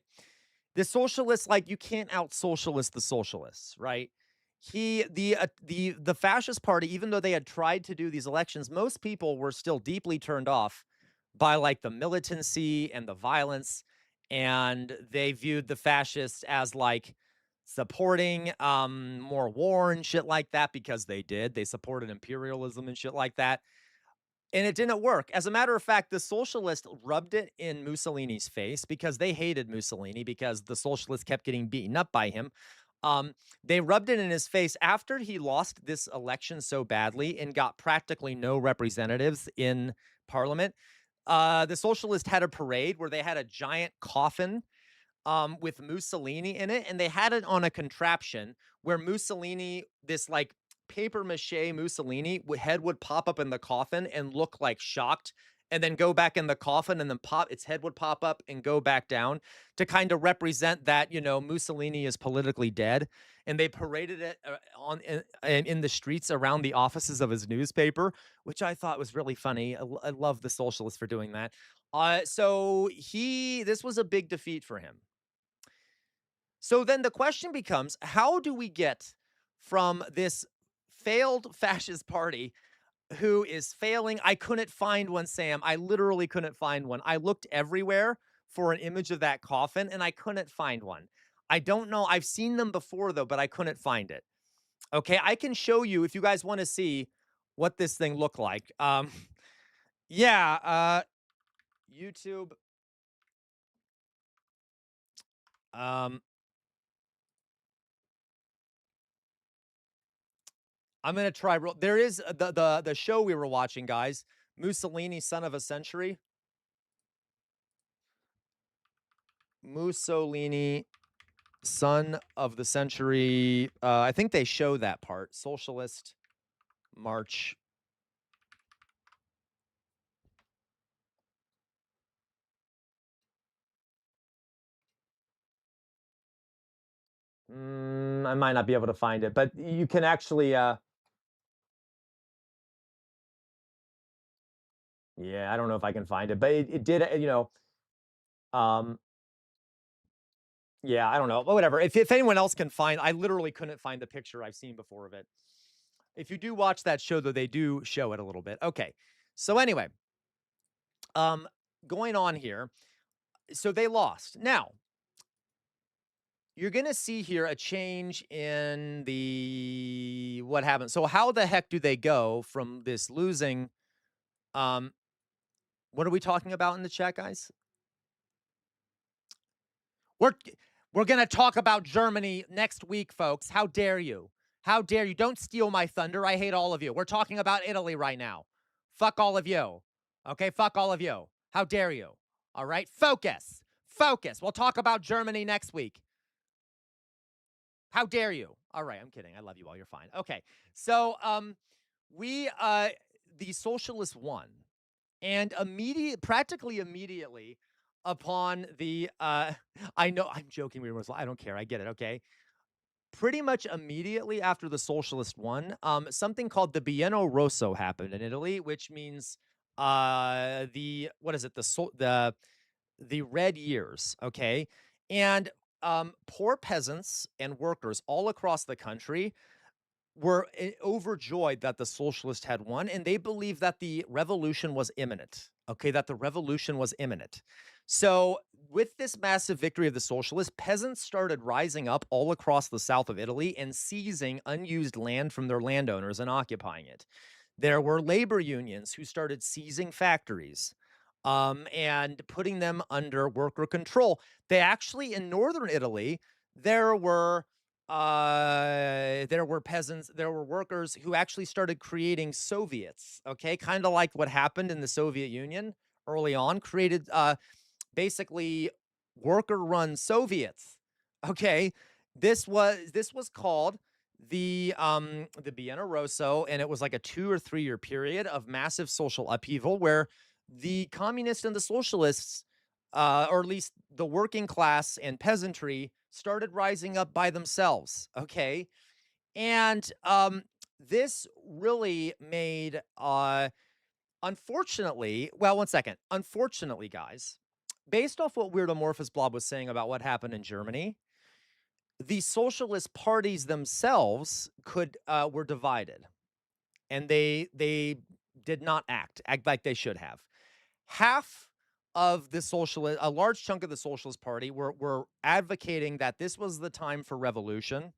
The socialists, like, you can't out socialist the socialists, right? The fascist party, even though they had tried to do these elections, most people were still deeply turned off by like the militancy and the violence, and they viewed the fascists as like supporting more war and shit like that because they supported imperialism and shit like that. And it didn't work. As a matter of fact, the socialists rubbed it in Mussolini's face because they hated Mussolini because the socialists kept getting beaten up by him. They rubbed it in his face after he lost this election so badly and got practically no representatives in parliament. The socialists had a parade where they had a giant coffin with Mussolini in it, and they had it on a contraption where Mussolini, this like paper mache Mussolini head would pop up in the coffin and look like shocked, and then go back in the coffin, and then its head would pop up and go back down to kind of represent that, you know, Mussolini is politically dead. And they paraded it in the streets around the offices of his newspaper, which I thought was really funny. I love the socialists for doing that. So this was a big defeat for him. So then the question becomes, how do we get from this failed fascist party who is failing? I couldn't find one, Sam. I literally couldn't find one. I looked everywhere for an image of that coffin, and I couldn't find one. I don't know. I've seen them before, though, but I couldn't find it. Okay, I can show you if you guys want to see what this thing looked like. Yeah, YouTube. I'm gonna try. There is the show we were watching, guys. Mussolini, Son of a Century. Mussolini, Son of the Century. I think they show that part. Socialist March. I might not be able to find it, but you can actually. Yeah, I don't know if I can find it, but it did. You know. Yeah, I don't know, but whatever. If anyone else can find, I literally couldn't find the picture I've seen before of it. If you do watch that show, though, they do show it a little bit. Okay, so anyway, going on here. So they lost. Now, you're going to see here a change in what happened. So how the heck do they go from this losing? What are we talking about in the chat, guys? We're going to talk about Germany next week, folks. How dare you? How dare you? Don't steal my thunder. I hate all of you. We're talking about Italy right now. Fuck all of you. Okay, fuck all of you. How dare you? All right, focus. Focus. We'll talk about Germany next week. How dare you? All right, I'm kidding. I love you all. You're fine. Okay. So, the socialists won. And practically immediately upon the, I know I'm joking. I don't care. I get it. Okay. Pretty much immediately after the socialist won, something called the Biennio Rosso happened in Italy, which means, what is it? The red years. Okay. And poor peasants and workers all across the country were overjoyed that the socialists had won, and they believed that the revolution was imminent. Okay, that the revolution was imminent. So, with this massive victory of the socialists, peasants started rising up all across the south of Italy and seizing unused land from their landowners and occupying it. There were labor unions who started seizing factories and putting them under worker control. They actually, in northern Italy, there were peasants, there were workers who actually started creating Soviets. Okay, kind of like what happened in the Soviet Union early on, created basically worker-run Soviets. Okay, this was called the Biennio Rosso, and it was like a 2 or 3 year period of massive social upheaval where the communists and the socialists or at least the working class and peasantry started rising up by themselves. Okay. And this really made, unfortunately, well, one second. Unfortunately, guys, based off what Weird Amorphous Blob was saying about what happened in Germany, the socialist parties themselves were divided, and they did not act like they should have. Half of the socialist, a large chunk of the Socialist Party were advocating that this was the time for revolution.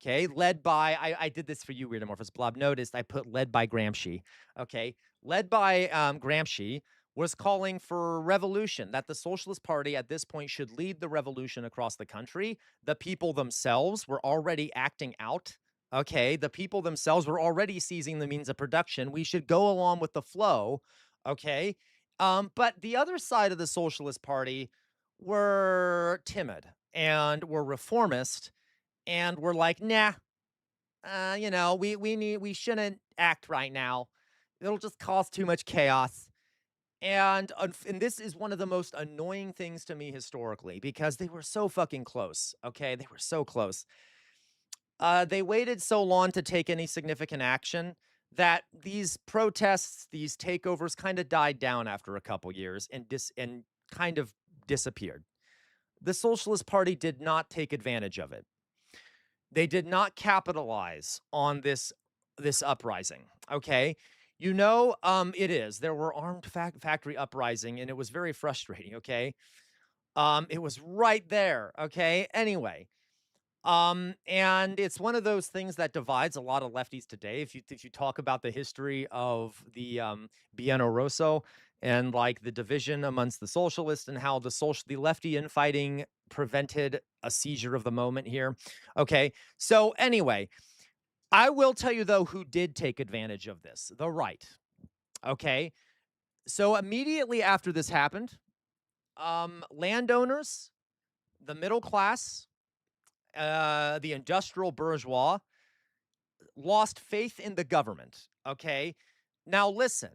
Okay, led by, I did this for you, Weird Amorphous Blob. Noticed I put led by Gramsci. Okay, led by Gramsci was calling for revolution, that the Socialist Party at this point should lead the revolution across the country. The people themselves were already acting out. Okay, the people themselves were already seizing the means of production. We should go along with the flow. Okay, but the other side of the Socialist Party were timid and were reformist and we're like, nah, we shouldn't act right now. It'll just cause too much chaos. And this is one of the most annoying things to me historically because they were so fucking close. Okay, they were so close. They waited so long to take any significant action that these protests, these takeovers, kind of died down after a couple years and kind of disappeared. The Socialist Party did not take advantage of it. They did not capitalize on this uprising. Okay, it is. There were armed factory uprising, and it was very frustrating. Okay, it was right there. Okay, anyway, and it's one of those things that divides a lot of lefties today. If you talk about the history of the Bieno Rosso and like the division amongst the socialists and how the lefty infighting prevented a seizure of the moment here. Okay, so anyway, I will tell you though who did take advantage of this: the right. Okay, so immediately after this happened, landowners, the middle class, the industrial bourgeois lost faith in the government. Okay. Now, listen,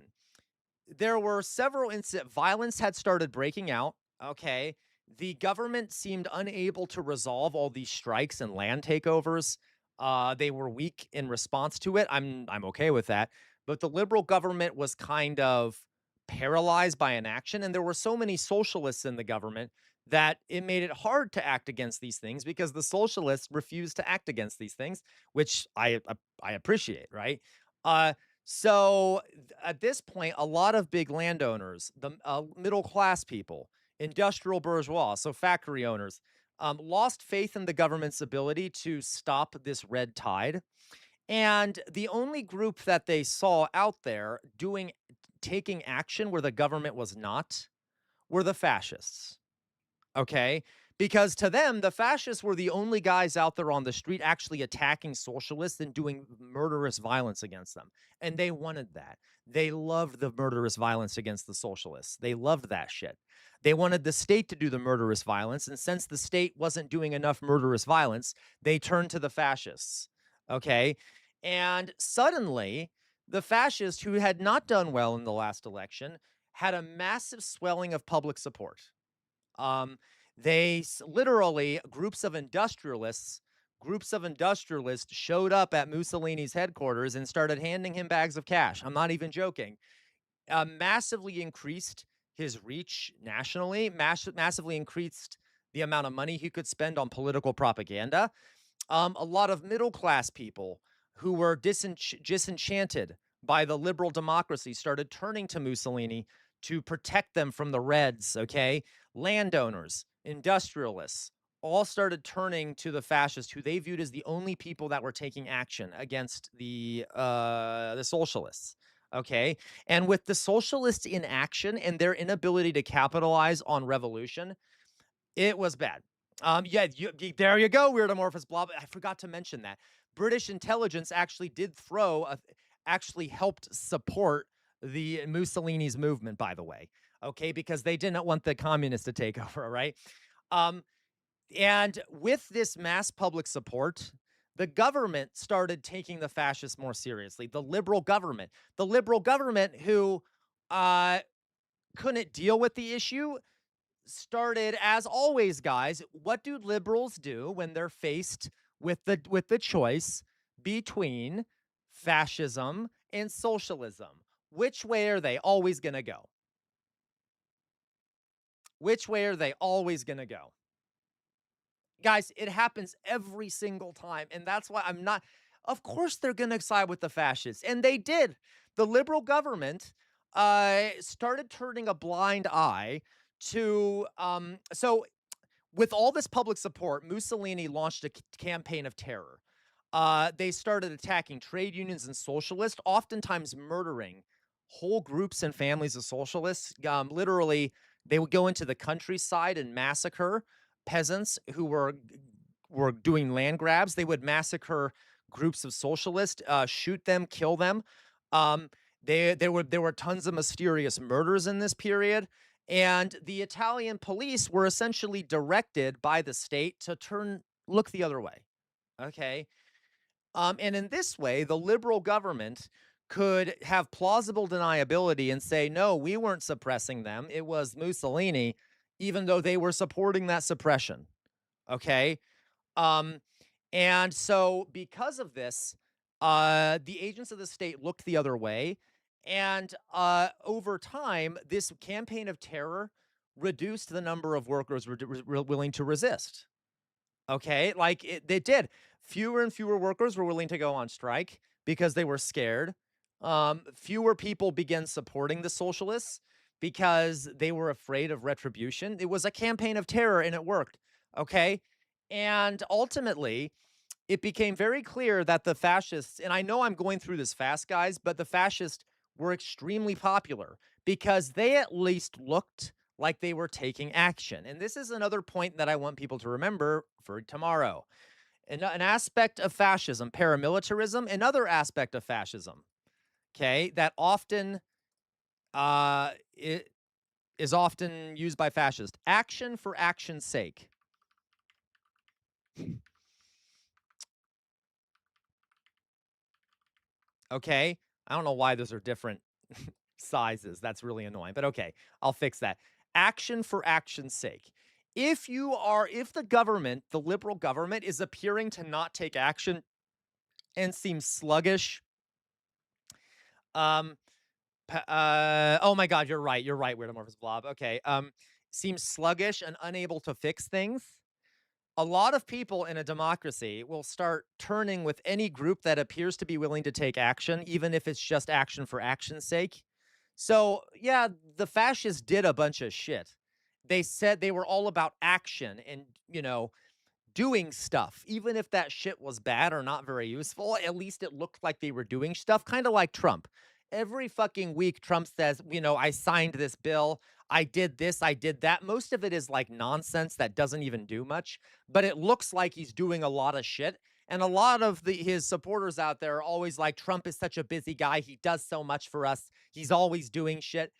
there were several incidents. Violence had started breaking out. Okay. The government seemed unable to resolve all these strikes and land takeovers. They were weak in response to it. I'm okay with that. But the liberal government was kind of paralyzed by inaction. And there were so many socialists in the government that it made it hard to act against these things because the socialists refused to act against these things, which I appreciate, right? So at this point, a lot of big landowners, the middle class people, industrial bourgeois, so factory owners, lost faith in the government's ability to stop this red tide. And the only group that they saw out there taking action where the government was not were the fascists. Okay, because to them, the fascists were the only guys out there on the street actually attacking socialists and doing murderous violence against them. And they wanted that. They loved the murderous violence against the socialists. They loved that shit. They wanted the state to do the murderous violence. And since the state wasn't doing enough murderous violence, they turned to the fascists. Okay, and suddenly, the fascists, who had not done well in the last election, had a massive swelling of public support. Literally, groups of industrialists showed up at Mussolini's headquarters and started handing him bags of cash. I'm not even joking. Massively increased his reach nationally, massively increased the amount of money he could spend on political propaganda. A lot of middle class people who were disenchanted by the liberal democracy started turning to Mussolini to protect them from the Reds. Okay, landowners, industrialists, all started turning to the fascists, who they viewed as the only people that were taking action against the socialists. Okay, and with the socialists in action and their inability to capitalize on revolution, it was bad. There you go, Weird Amorphous Blob. I forgot to mention that British intelligence actually actually helped support the Mussolini's movement, by the way. Okay, because they didn't want the communists to take over, right? And with this mass public support, the government started taking the fascists more seriously. The liberal government who couldn't deal with the issue, started, as always, guys. What do liberals do when they're faced with the choice between fascism and socialism? Which way are they always going to go? Which way are they always going to go? Guys, it happens every single time. And that's why I'm not, of course, they're going to side with the fascists. And they did. The liberal government started turning a blind eye to, so with all this public support, Mussolini launched a campaign of terror. They started attacking trade unions and socialists, oftentimes murdering whole groups and families of socialists. Literally, they would go into the countryside and massacre peasants who were doing land grabs. They would massacre groups of socialists, shoot them, kill them. There were tons of mysterious murders in this period. And the Italian police were essentially directed by the state to look the other way. Okay. And in this way, the liberal government could have plausible deniability and say, no, we weren't suppressing them. It was Mussolini, even though they were supporting that suppression. Okay. And so because of this, the agents of the state looked the other way. And over time, this campaign of terror reduced the number of workers willing to resist. Okay, like they did. Fewer and fewer workers were willing to go on strike because they were scared. Fewer people began supporting the socialists because they were afraid of retribution. It was a campaign of terror and it worked. Okay. And ultimately, it became very clear that the fascists, and I know I'm going through this fast, guys, but the fascists were extremely popular because they at least looked like they were taking action. And this is another point that I want people to remember for tomorrow. An aspect of fascism, paramilitarism, another aspect of fascism, okay, that often it is often used by fascists. Action for action's sake. Okay, I don't know why those are different sizes. That's really annoying, but okay, I'll fix that. Action for action's sake. If the government, the liberal government, is appearing to not take action and seems sluggish, oh my God, you're right, Weird Amorphous Blob. Okay, seems sluggish and unable to fix things. A lot of people in a democracy will start turning with any group that appears to be willing to take action, even if it's just action for action's sake. So, yeah, the fascists did a bunch of shit. They said they were all about action and, doing stuff. Even if that shit was bad or not very useful, at least it looked like they were doing stuff, kind of like Trump. Every fucking week, Trump says, I signed this bill. I did this, I did that. Most of it is like nonsense that doesn't even do much, but it looks like he's doing a lot of shit. And a lot of his supporters out there are always like, Trump is such a busy guy. He does so much for us. He's always doing shit.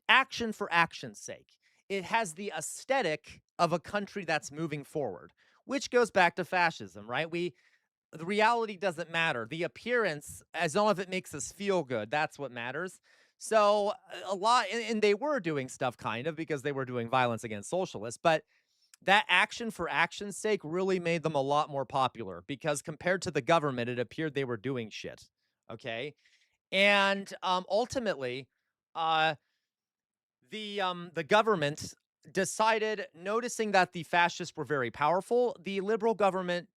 Action for action's sake. It has the aesthetic of a country that's moving forward, which goes back to fascism, right? The reality doesn't matter. The appearance, as long as it makes us feel good, that's what matters. So a lot, and they were doing stuff kind of because they were doing violence against socialists, but that action for action's sake really made them a lot more popular because compared to the government, it appeared they were doing shit. Okay. And ultimately, the government decided, noticing that the fascists were very powerful, the liberal government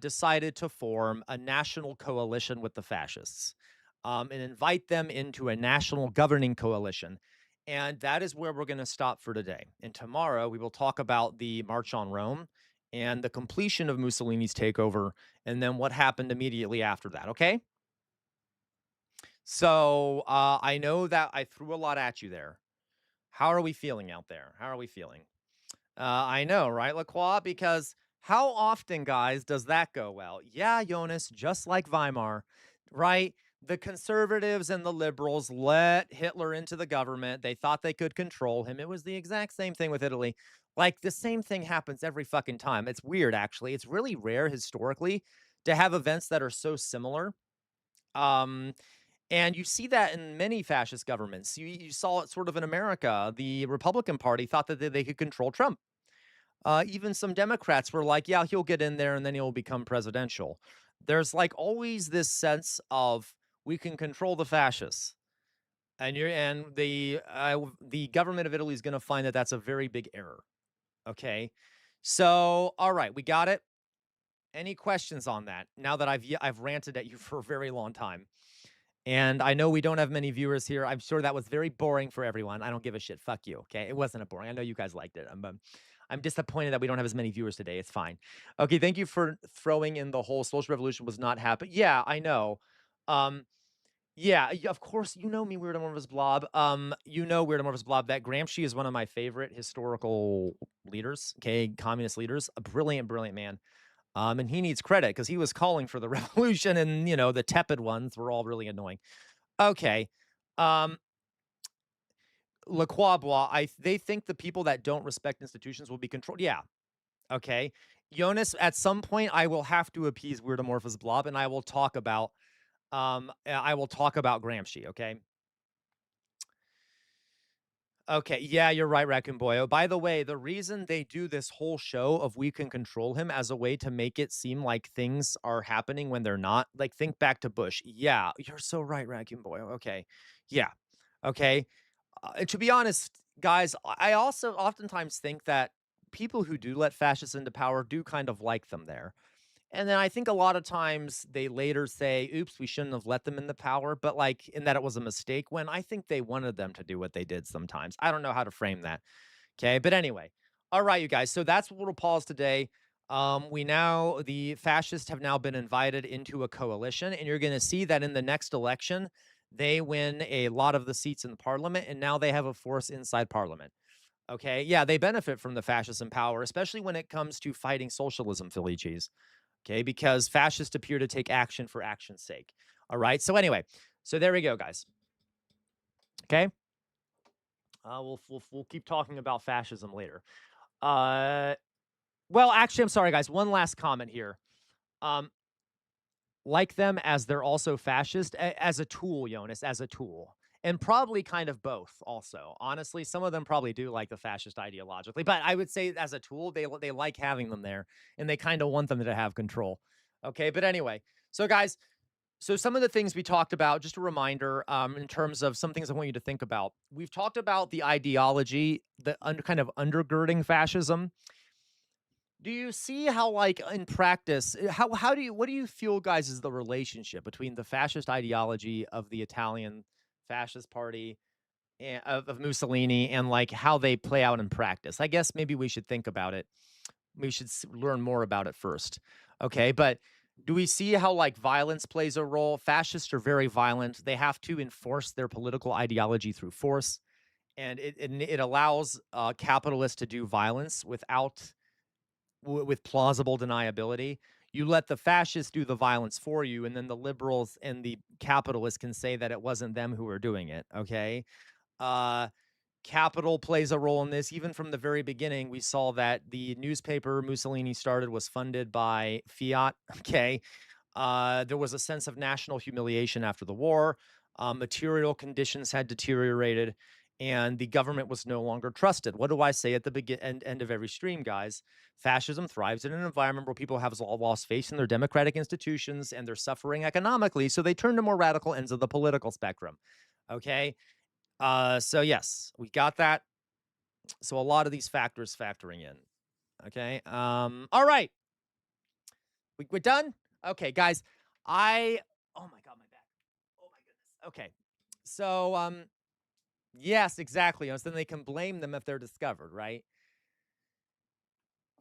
decided to form a national coalition with the fascists and invite them into a national governing coalition. And that is where we're going to stop for today. And tomorrow we will talk about the March on Rome and the completion of Mussolini's takeover and then what happened immediately after that. Okay? So I know that I threw a lot at you there. How are we feeling out there? How are we feeling? I know, right, LaCroix? Because how often, guys, does that go well? Yeah, Jonas, just like Weimar, right? The conservatives and the liberals let Hitler into the government. They thought they could control him. It was the exact same thing with Italy. Like, the same thing happens every fucking time. It's weird, actually. It's really rare historically to have events that are so similar. Um, And you see that in many fascist governments. You saw it sort of in America. The Republican Party thought that they could control Trump. Even some Democrats were like, yeah, he'll get in there and then he'll become presidential. There's like always this sense of we can control the fascists. And the government of Italy is going to find that that's a very big error. Okay. So, all right, we got it. Any questions on that? Now that I've ranted at you for a very long time. And I know we don't have many viewers here. I'm sure that was very boring for everyone. I don't give a shit. Fuck you. Okay. It wasn't a boring. I know you guys liked it. I'm disappointed that we don't have as many viewers today. It's fine. Okay. Thank you for throwing in the whole social revolution was not happening. Yeah, I know. Yeah, of course, you know me, Weird Amorphous Blob. You know Weird Amorphous Blob, that Gramsci is one of my favorite historical leaders, okay, communist leaders. A brilliant, brilliant man. And he needs credit because he was calling for the revolution, and the tepid ones were all really annoying. Okay. Le Quabois, they think the people that don't respect institutions will be controlled. Yeah. Okay. Jonas, at some point, I will have to appease Weird Amorphous Blob, and I will talk about Gramsci, okay? Okay, yeah, you're right, Raccoon Boy. Oh, by the way, the reason they do this whole show of we can control him as a way to make it seem like things are happening when they're not, like think back to Bush. Yeah, you're so right, Raccoon Boy. Okay. Yeah. Okay. To be honest, guys, I also oftentimes think that people who do let fascists into power do kind of like them there. And then I think a lot of times they later say, oops, we shouldn't have let them in the power, but like in that it was a mistake when I think they wanted them to do what they did sometimes. I don't know how to frame that. Okay. But anyway, all right, you guys. So that's what we'll pause today. The fascists have now been invited into a coalition, and you're going to see that in the next election, they win a lot of the seats in the parliament, and now they have a force inside parliament. Okay. Yeah, they benefit from the fascists in power, especially when it comes to fighting socialism, Philly cheese. Okay, because fascists appear to take action for action's sake. All right. So anyway, so there we go, guys. Okay. We'll keep talking about fascism later. Well, actually, I'm sorry, guys. One last comment here. Like them as they're also fascist as a tool, Jonas, as a tool. And probably kind of both also. Honestly, some of them probably do like the fascist ideologically, but I would say as a tool, they like having them there and they kind of want them to have control. Okay, but anyway. So guys, so some of the things we talked about, just a reminder, in terms of some things I want you to think about. We've talked about the ideology, the kind of undergirding fascism. Do you see how, like, in practice, what do you feel, guys, is the relationship between the fascist ideology of the Italian fascist party and of Mussolini and like how they play out in practice? I guess maybe we should think about it. We should learn more about it first. Okay, but do we see how like violence plays a role? Fascists are very violent. They have to enforce their political ideology through force, and it allows capitalists to do violence with plausible deniability. You let the fascists do the violence for you, and then the liberals and the capitalists can say that it wasn't them who were doing it. Okay. Capital plays a role in this. Even from the very beginning, we saw that the newspaper Mussolini started was funded by fiat. Okay. There was a sense of national humiliation after the war. Material conditions had deteriorated, and the government was no longer trusted. What do I say at the end of every stream, guys? Fascism thrives in an environment where people have lost faith in their democratic institutions and they're suffering economically, so they turn to more radical ends of the political spectrum. Okay. So yes, we got that. So a lot of these factors factoring in. Okay. All right. We're done. Okay, guys. Oh my God, my back. Oh my goodness. Okay. So yes, exactly. So then they can blame them if they're discovered, right?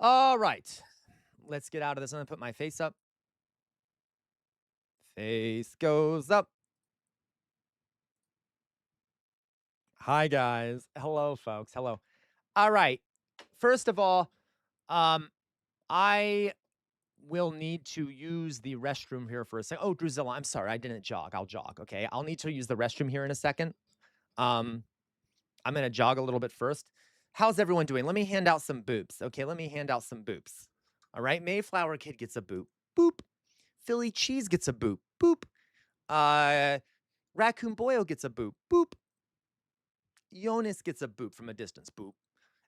All right. Let's get out of this. I'm gonna put my face up. Face goes up. Hi guys. Hello, folks. Hello. All right. First of all, I will need to use the restroom here for a second. Oh, Druzilla, I'm sorry. I didn't jog. I'll jog. Okay. I'll need to use the restroom here in a second. I'm going to jog a little bit first. How's everyone doing? Let me hand out some boops. Okay. Let me hand out some boops. All right. Mayflower Kid gets a boop. Boop. Philly Cheese gets a boop. Boop. Raccoon Boyo gets a boop. Boop. Jonas gets a boop from a distance. Boop.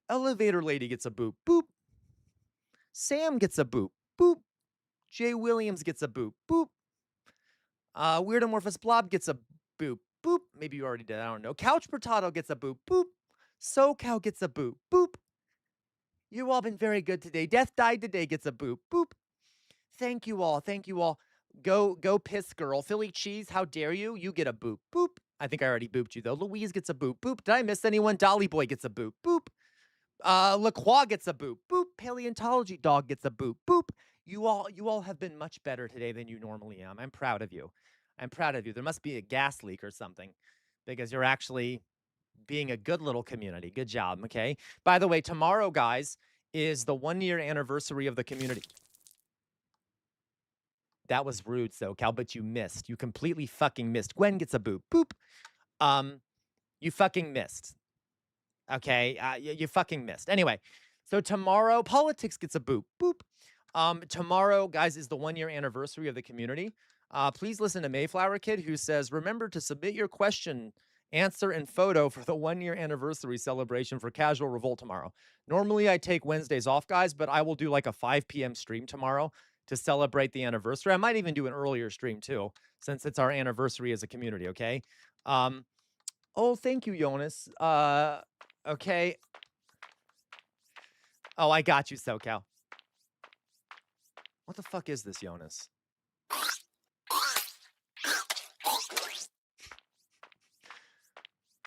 Elevator Lady gets a boop. Boop. Sam gets a boop. Boop. Jay Williams gets a boop. Boop. Weirdomorphous Blob gets a boop. Boop. Maybe you already did. I don't know. Couch Potato gets a boop. Boop. SoCal gets a boop. Boop. You've all been very good today. Death Died Today gets a boop. Boop. Thank you all. Thank you all. Go piss girl. Philly Cheese, how dare you? You get a boop. Boop. I think I already booped you though. Louise gets a boop. Boop. Did I miss anyone? Dolly Boy gets a boop. Boop. LaCroix gets a boop. Boop. Paleontology Dog gets a boop. Boop. You all have been much better today than you normally am. I'm proud of you. I'm proud of you. There must be a gas leak or something because you're actually being a good little community. Good job. Okay. By the way, tomorrow, guys, is the 1-year anniversary of the community. That was rude, SoCal, but you missed. You completely fucking missed. Gwen gets a boop. Boop. You fucking missed. Okay, you fucking missed. Anyway, so tomorrow, politics gets a boop. Boop. Tomorrow, guys, is the 1-year anniversary of the community. Please listen to Mayflower Kid, who says, remember to submit your question, answer, and photo for the 1-year anniversary celebration for Casual Revolt tomorrow. Normally, I take Wednesdays off, guys, but I will do like a 5 p.m. stream tomorrow to celebrate the anniversary. I might even do an earlier stream, too, since it's our anniversary as a community, okay? Oh, thank you, Jonas. Okay. Oh, I got you, SoCal. What the fuck is this, Jonas?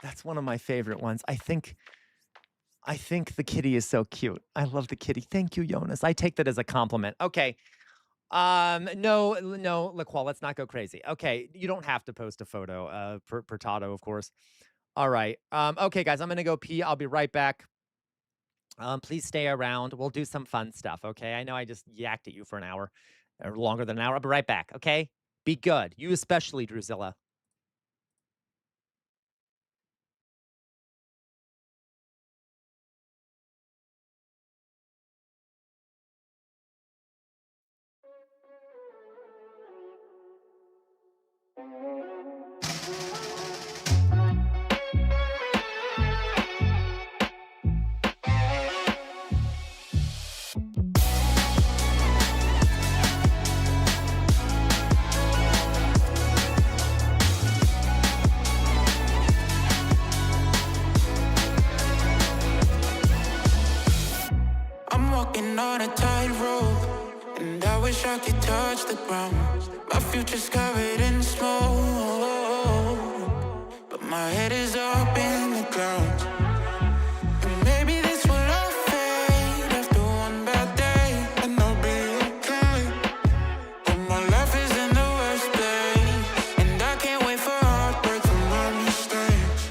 That's one of my favorite ones. I think the kitty is so cute. I love the kitty. Thank you, Jonas. I take that as a compliment. Okay. No, LaQual, let's not go crazy. Okay, you don't have to post a photo, per Tato, of course. All right. Okay, guys, I'm gonna go pee. I'll be right back. Please stay around. We'll do some fun stuff, okay? I know I just yacked at you for an hour, or longer than an hour. I'll be right back, okay? Be good. You especially, Druzilla.
I'm walking on a tightrope, and I wish I could touch the ground. My future's covered in smoke, but my head is up in the clouds. And maybe this will all fade after one bad day, and I'll be okay. But my life is in the worst place, and I can't wait for heartbreak from my mistakes.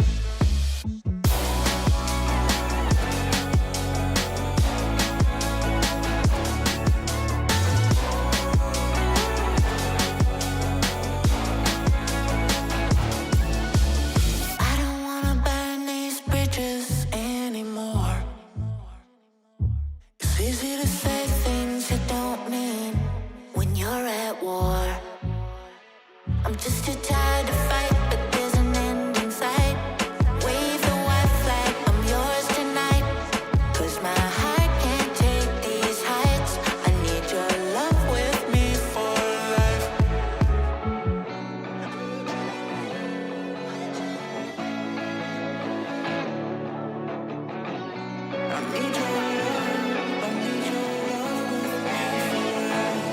I don't wanna burn these bridges anymore. It's easy to say things you don't mean when you're at war. I'm just too tired to fight, but there's an end in sight. Wave the white flag, I'm yours tonight. 'Cause my heart can't take these heights. I need your love with me for life. I need your love, I need your love with me for life.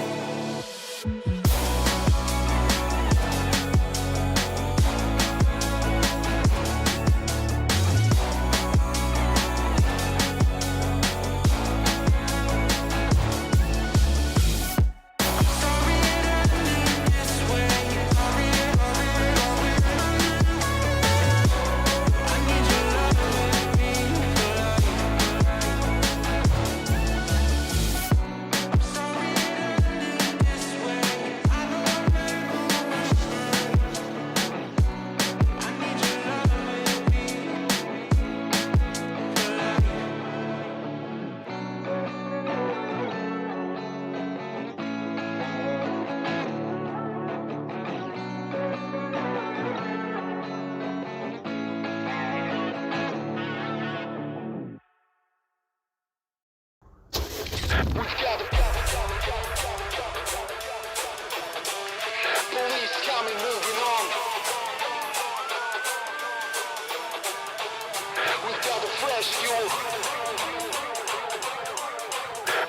Sorry it ended this way. Sorry it I need your love with me for life. Police coming, moving on. We got the fresh fuel.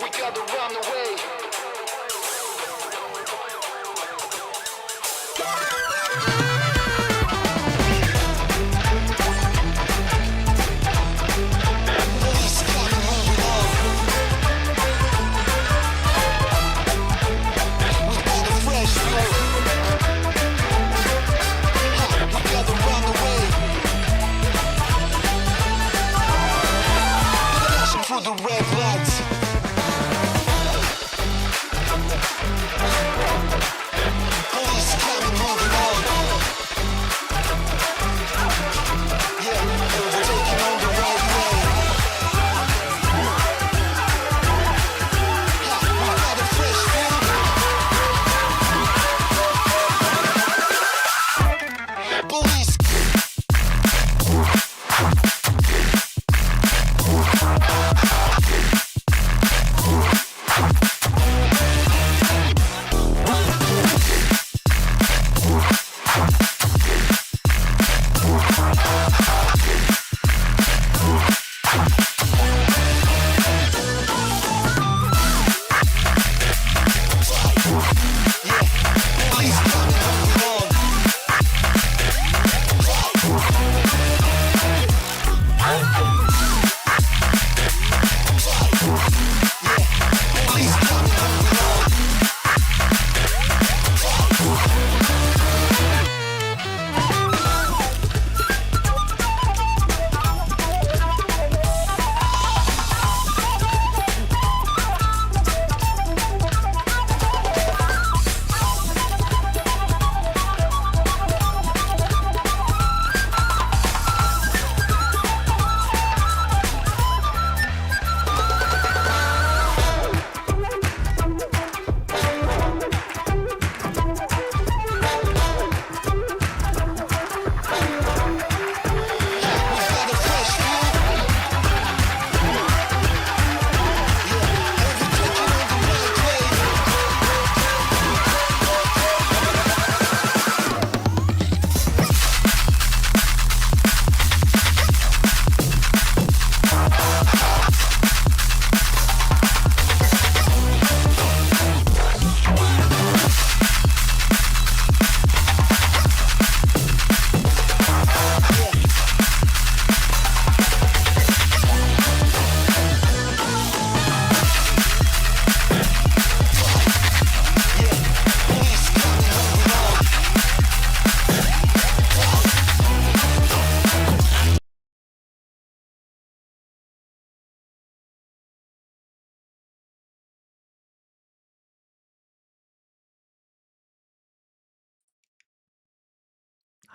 We got to run away. Police coming, moving on. We got the fresh fuel. We got to run away. Flashing through the red lights. Police coming, moving on. Yeah, overtaking on the right way. We got a fresh fuel. Police.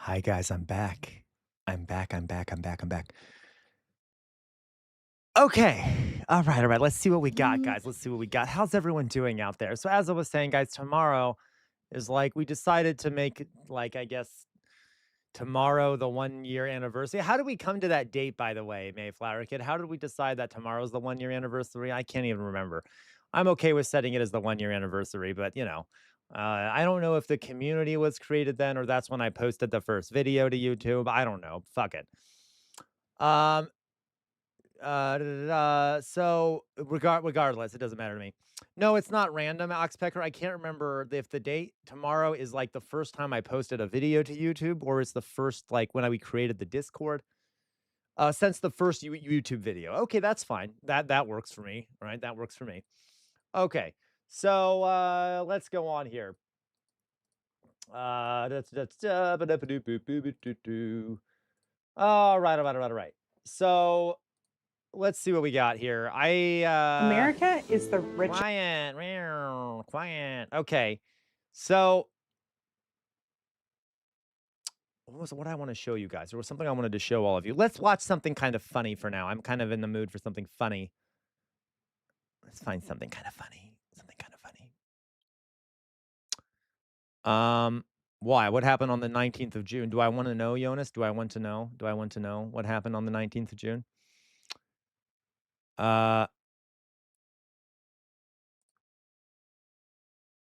Hi guys, I'm back. I'm back. Okay. All right. Let's see what we got, guys. Let's see what we got. How's everyone doing out there? So as I was saying, guys, tomorrow is like we decided to make like I guess tomorrow the 1 year anniversary. How did we come to that date, by the way, Mayflower Kid? How did we decide that tomorrow's the 1 year anniversary? I can't even remember. I'm okay with setting it as the 1 year anniversary, but I don't know if the community was created then or that's when I posted the first video to YouTube. I don't know. Fuck it. Um, so regardless, it doesn't matter to me. No, it's not random, Oxpecker. I can't remember if the date tomorrow is like the first time I posted a video to YouTube or it's the first like when we created the Discord. Since the first YouTube video. Okay, that's fine. That works for me, right? That works for me. Okay. So let's go on here. All right. So let's see what we got here.
America is the richest.
Quiet. Okay. So what I want to show you guys? There was something I wanted to show all of you. Let's watch something kind of funny for now. I'm kind of in the mood for something funny. Let's find something kind of funny. Why? What happened on the 19th of June? Do I want to know, Jonas? Do I want to know what happened on the 19th of June?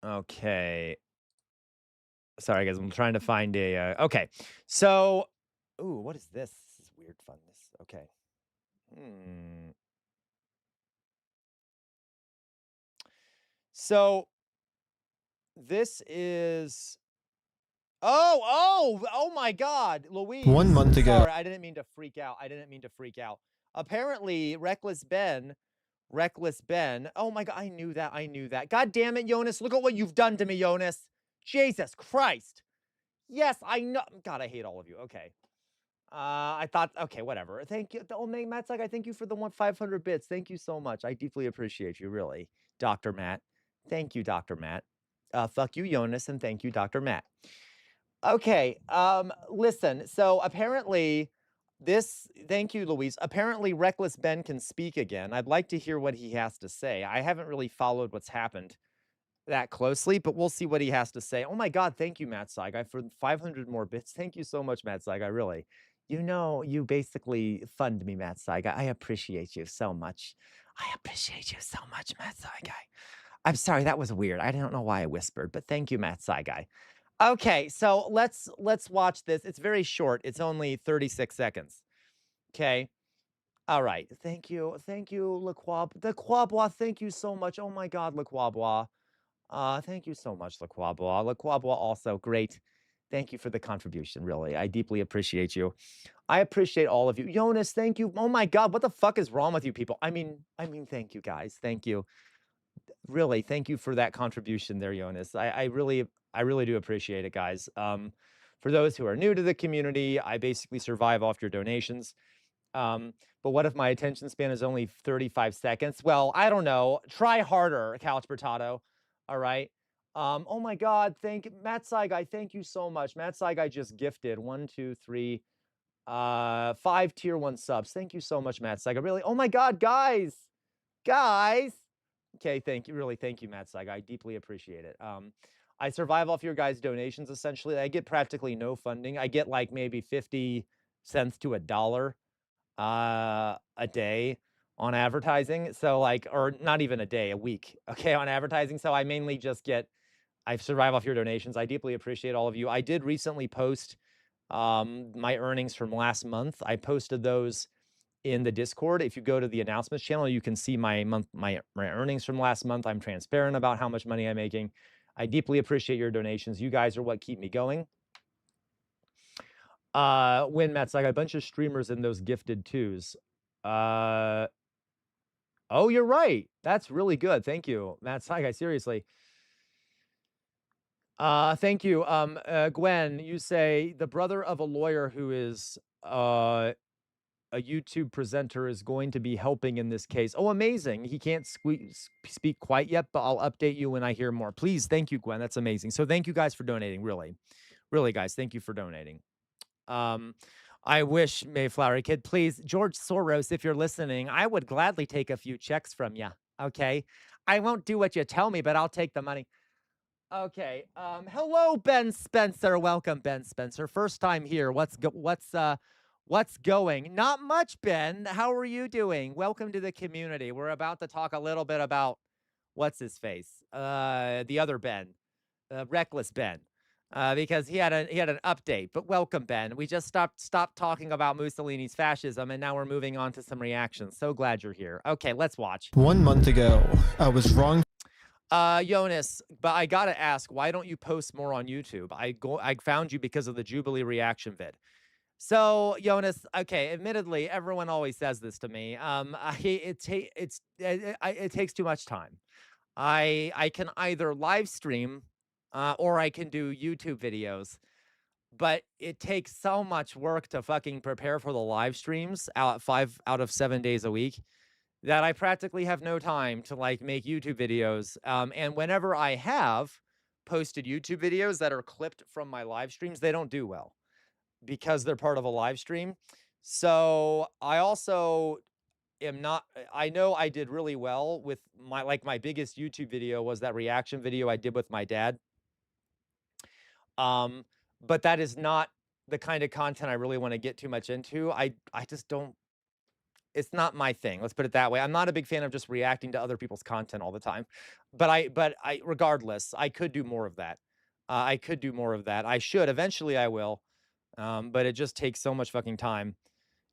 Okay. Sorry, guys. I'm trying to find a. Okay. So, ooh, what is this? This is weird funness. Okay. So, this is. Oh my God, Louise.
1 month ago.
Sorry, I didn't mean to freak out. Apparently, Reckless Ben. Oh my God, I knew that. God damn it, Jonas. Look at what you've done to me, Jonas. Jesus Christ. Yes, I know. God, I hate all of you. Okay. I thought, okay, whatever. Thank you. Oh, Matt's like, I thank you for the 500 bits. Thank you so much. I deeply appreciate you, really, Dr. Matt. Thank you, Dr. Matt. Fuck you, Jonas, and thank you, Dr. Matt. Okay, listen, so apparently thank you, Louise. Apparently, Reckless Ben can speak again. I'd like to hear what he has to say. I haven't really followed what's happened that closely, but we'll see what he has to say. Oh my God, thank you, Matt Saigai, for 500 more bits. Thank you so much, Matt Saigai, really. You know, you basically fund me, Matt Saigai. I appreciate you so much. Matt Saigai. I'm sorry, that was weird. I don't know why I whispered, but thank you, Matt Saigai. Okay, so let's watch this. It's very short. It's only 36 seconds. Okay. All right. Thank you, Le Quabois, thank you so much. Oh my God, Le Quabois. Thank you so much, Le Quabois. Le Quabois also great. Thank you for the contribution, really. I deeply appreciate you. I appreciate all of you. Jonas, thank you. Oh my God, what the fuck is wrong with you people? I mean, thank you guys. Thank you. Really, thank you for that contribution there, Jonas. I really do appreciate it, guys. For those who are new to the community, I basically survive off your donations. But what if my attention span is only 35 seconds? Well, I don't know. Try harder, Couch Potato. All right. Oh my God, Matt Saigai, thank you so much. Matt Saigai just gifted 1, 2, 3, 5 tier 1 subs. Thank you so much, Matt Saigai. Really, oh my God, guys. Okay, thank you. Really, thank you, Matt Saigai. I deeply appreciate it. I survive off your guys' donations, essentially. I get practically no funding. I get like maybe 50 cents to $1 a day on advertising. So like, or not even a day, a week, okay, on advertising. So I mainly just I survive off your donations. I deeply appreciate all of you. I did recently post my earnings from last month. I posted those in the Discord. If you go to the announcements channel, you can see my earnings from last month. I'm transparent about how much money I'm making. I deeply appreciate your donations. You guys are what keep me going. When Matt's like a bunch of streamers in those gifted twos. Oh, you're right. That's really good. Thank you, Matt Saigai. Seriously. Thank you. Gwen, you say the brother of a lawyer who is a YouTube presenter is going to be helping in this case. Oh, amazing. He can't speak quite yet, but I'll update you when I hear more. Please. Thank you, Gwen. That's amazing. So thank you guys for donating. Really, guys. Thank you for donating. I wish Mayflower Kid, please, George Soros, if you're listening, I would gladly take a few checks from you. Okay. I won't do what you tell me, but I'll take the money. Okay. Hello, Ben Spencer. Welcome, Ben Spencer. First time here. What's going? Not much, Ben. How are you doing? Welcome to the community. We're about to talk a little bit about what's his face, the other Ben, Reckless Ben, because he had an update. But welcome, Ben. We just stopped talking about Mussolini's fascism, and now we're moving on to some reactions. So glad you're here. Okay, let's watch.
1 month ago, I was wrong.
Jonas, but I gotta ask, why don't you post more on YouTube? I found you because of the Jubilee reaction vid. So, Jonas, okay, admittedly, everyone always says this to me. It takes too much time. I can either live stream or I can do YouTube videos, but it takes so much work to fucking prepare for the live streams 5 out of 7 days a week that I practically have no time to like make YouTube videos. And whenever I have posted YouTube videos that are clipped from my live streams, they don't do well because they're part of a live stream. So I also am not, I know I did really well with my biggest YouTube video was that reaction video I did with my dad. But that is not the kind of content I really want to get too much into. I just don't, It's not my thing. Let's put it that way. I'm not a big fan of just reacting to other people's content all the time. But I regardless, I could do more of that. I could do more of that. I should. Eventually I will. But it just takes so much fucking time.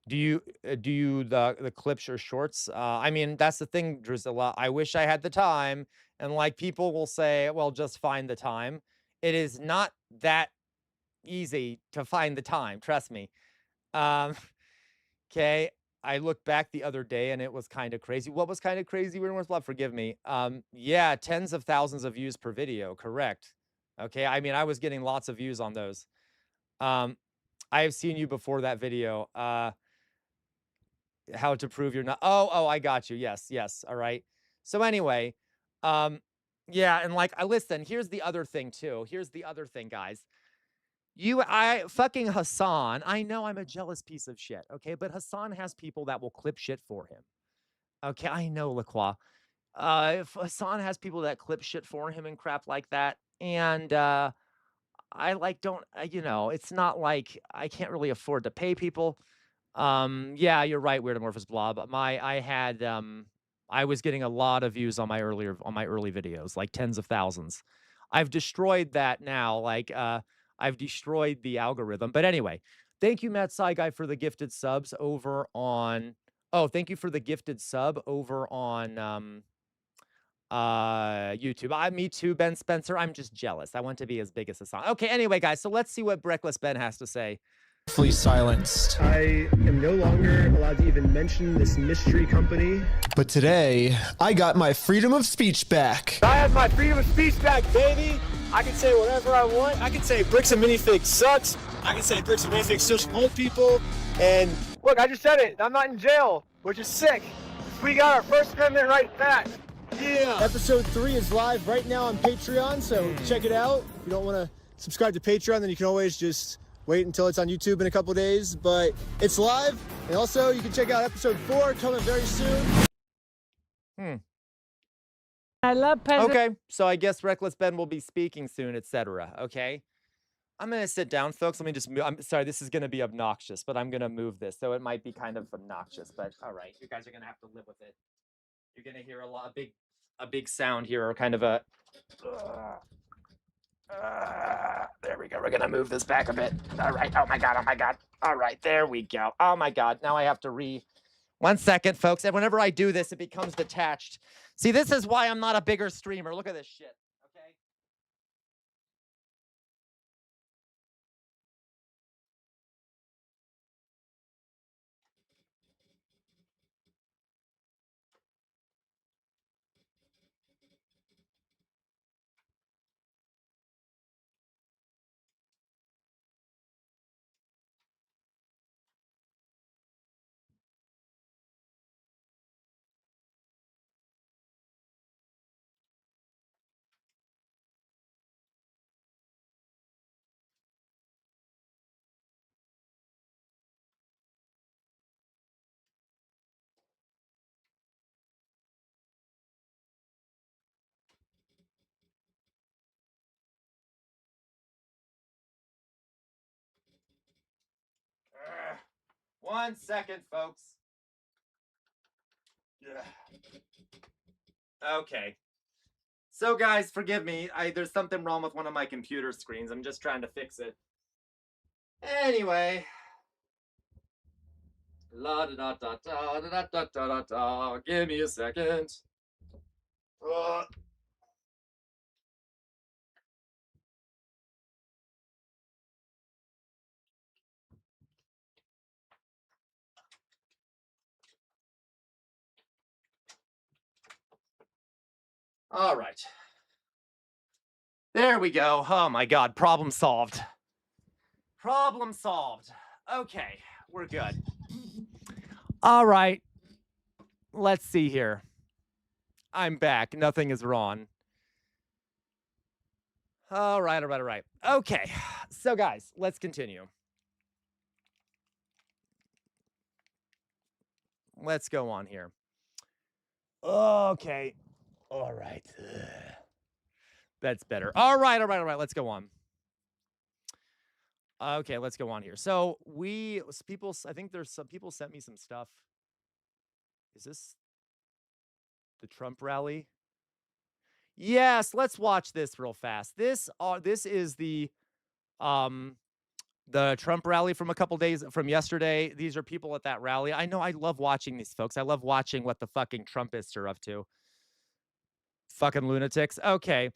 Do you the clips or shorts? I mean, that's the thing, Drusilla. I wish I had the time. And like people will say, well, just find the time. It is not that easy to find the time. Trust me. Okay. I looked back the other day and it was kind of crazy. What was kind of crazy? Where's love? Forgive me. Yeah, tens of thousands of views per video. Correct. Okay. I mean, I was getting lots of views on those. I have seen you before that video. How to prove you're not. Oh, I got you. Yes. All right. So anyway, yeah, and like I listen, here's the other thing too. Here's the other thing, guys. I fucking Hassan. I know I'm a jealous piece of shit, okay? But Hassan has people that will clip shit for him. Okay, I know, Lacroix. If Hassan has people that clip shit for him and crap like that, and I like don't you know, it's not like I can't really afford to pay people. Yeah, you're right, Weird Amorphous Blob. I was getting a lot of views on my early videos, like tens of thousands. I've destroyed that now. Like, I've destroyed the algorithm. But anyway, thank you, Matt Guy, for the gifted subs over on. Oh, thank you for the gifted sub over on YouTube. Me too, Ben Spencer. I'm just jealous. I want to be as big as Hassan. Okay, anyway, guys, so let's see what Reckless Ben has to say.
Silenced.
I am no longer allowed to even mention this mystery company.
But today, I got my freedom of speech back.
I have my freedom of speech back, baby. I can say whatever I want. I can say bricks and minifigs sucks. I can say bricks and minifigs still support people. And look, I just said it. I'm not in jail, which is sick. We got our First Amendment right back. Yeah. Episode 3 is live right now on Patreon, so check it out. If you don't want to subscribe to Patreon, then you can always just wait until it's on YouTube in a couple days, but it's live. And also, you can check out episode 4 coming very soon.
I love peasant.
Okay, so I guess Reckless Ben will be speaking soon, etc. Okay, I'm gonna sit down, folks. Let me just move. I'm sorry, this is gonna be obnoxious, but I'm gonna move this, so it might be kind of obnoxious. But all right, you guys are gonna have to live with it. You're gonna hear a big sound here, or kind of a. There we go. We're gonna move this back a bit. All right. Oh my god. All right. There we go. Oh my god. Now I have to 1 second, folks. And whenever I do this, it becomes detached. See, this is why I'm not a bigger streamer. Look at this shit. Okay. Ugh. 1 second, folks. Ugh. Okay. So, guys, forgive me. There's something wrong with one of my computer screens. I'm just trying to fix it. Anyway. La da da da da da da da da da. Give me a second. All right. There we go. Oh my god, problem solved. Problem solved. Okay, we're good. All right. Let's see here. I'm back. Nothing is wrong. All right. Okay. So, guys, let's continue. Let's go on here. Okay. All right. That's better. All right. Let's go on. Okay, let's go on here. So I think there's some people sent me some stuff. Is this the Trump rally? Yes, let's watch this real fast. This is the Trump rally from a couple days from yesterday. These are people at that rally. I know I love watching these folks. I love watching what the fucking Trumpists are up to. Fucking lunatics. Okay.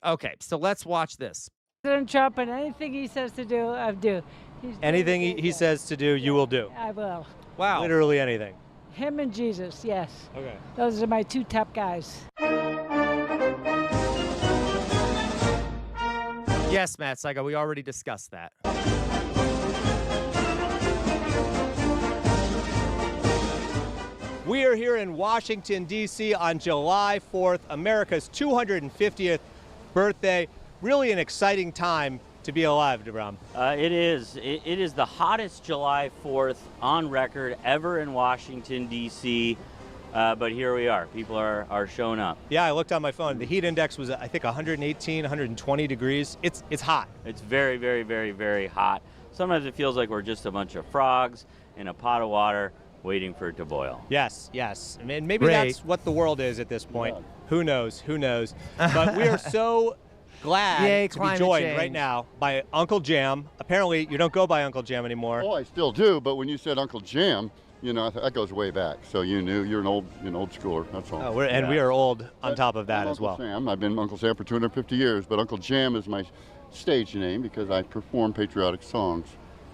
Okay, so let's watch this.
President Trump, and anything he says to do, I do.
Anything he says to do, you will do.
I will.
Wow.
Literally anything.
Him and Jesus, yes.
Okay.
Those are my two top guys.
Yes, Matt Saigo, we already discussed that.
We are here in Washington, D.C. on July 4th, America's 250th birthday. Really an exciting time to be alive, DeBram.
It is. It is the hottest July 4th on record ever in Washington, D.C. But here we are. People are showing up.
Yeah, I looked on my phone. The heat index was, I think, 118, 120 degrees. It's hot.
It's very, very, very, very hot. Sometimes it feels like we're just a bunch of frogs in a pot of water waiting for it to boil.
Yes, yes. I mean, maybe
Great.
that's what the world is at this point. Yeah. Who knows? Who knows? But we are so glad
Yay,
to be joined right now by Uncle Jam. Apparently, you don't go by Uncle Jam anymore.
Oh, I still do, but when you said Uncle Jam, you know, that goes way back. So you knew you're an old schooler. That's all.
Oh, we are old on top of that as well.
Uncle Sam. I've been Uncle Sam for 250 years, but Uncle Jam is my stage name because I perform patriotic songs.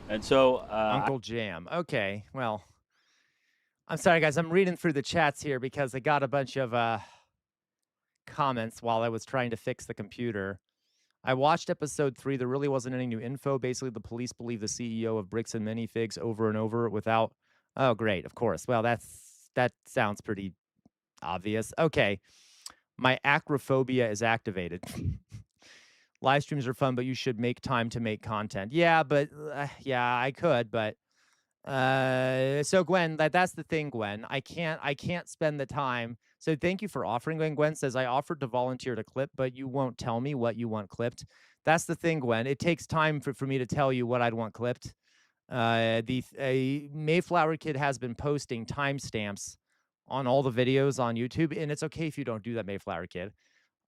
And so,
Uncle Jam. Okay, well, I'm sorry, guys. I'm reading through the chats here because I got a bunch of comments while I was trying to fix the computer. I watched episode 3. There really wasn't any new info. Basically, the police believe the CEO of Bricks and Minifigs over and over without. Oh, great. Of course. Well, that sounds pretty obvious. Okay. My acrophobia is activated. Live streams are fun, but you should make time to make content. Yeah, but yeah, I could, but so Gwen, that's the thing, Gwen. I can't spend the time. So thank you for offering, Gwen. Gwen says, I offered to volunteer to clip, but you won't tell me what you want clipped. That's the thing, Gwen. It takes time for me to tell you what I'd want clipped. The Mayflower Kid has been posting timestamps on all the videos on YouTube, and it's okay if you don't do that, Mayflower Kid.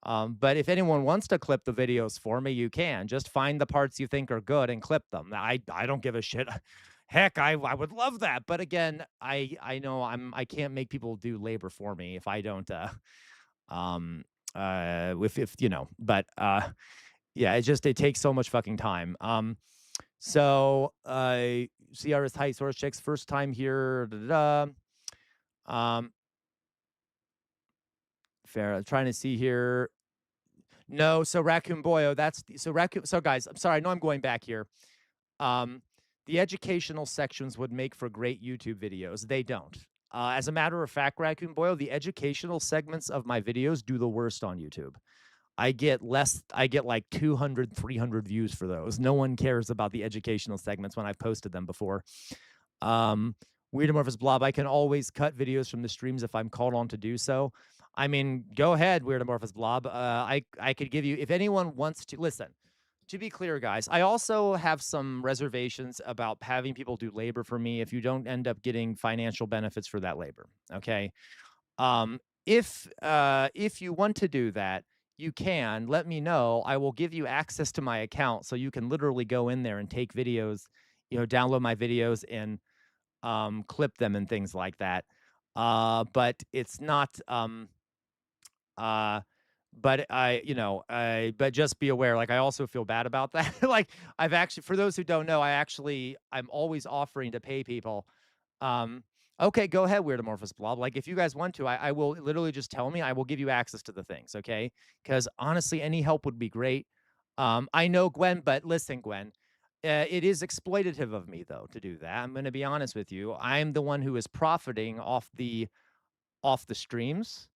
But if anyone wants to clip the videos for me, you can. Just find the parts you think are good and clip them. I don't give a shit. Heck, I would love that. But again, I know I can't make people do labor for me if I don't if you know, but yeah, it takes so much fucking time. So CRS Height Source Checks, first time here. Fair. I'm trying to see here. No, so Raccoon Boyo, so guys, I'm sorry, I know I'm going back here. The educational sections would make for great YouTube videos. They don't. As a matter of fact, Raccoon Boyo, the educational segments of my videos do the worst on YouTube. I get like 200, 300 views for those. No one cares about the educational segments when I've posted them before. Weird Amorphous Blob, I can always cut videos from the streams if I'm called on to do so. I mean, go ahead, Weird Amorphous Blob. I could give you, if anyone wants to, listen, to be clear, guys, I also have some reservations about having people do labor for me if you don't end up getting financial benefits for that labor, okay? If you want to do that, you can let me know. I will give you access to my account so you can literally go in there and take videos, download my videos and clip them and things like that. But it's not but but just be aware, like, I also feel bad about that. Like, I've actually, for those who don't know, I'm always offering to pay people. Okay, go ahead, Weird Amorphous Blob. Like, if you guys want to, I will literally just tell me, I will give you access to the things, okay? Because honestly, any help would be great. I know, Gwen, but listen, Gwen, it is exploitative of me, though, to do that. I'm going to be honest with you. I'm the one who is profiting off the streams.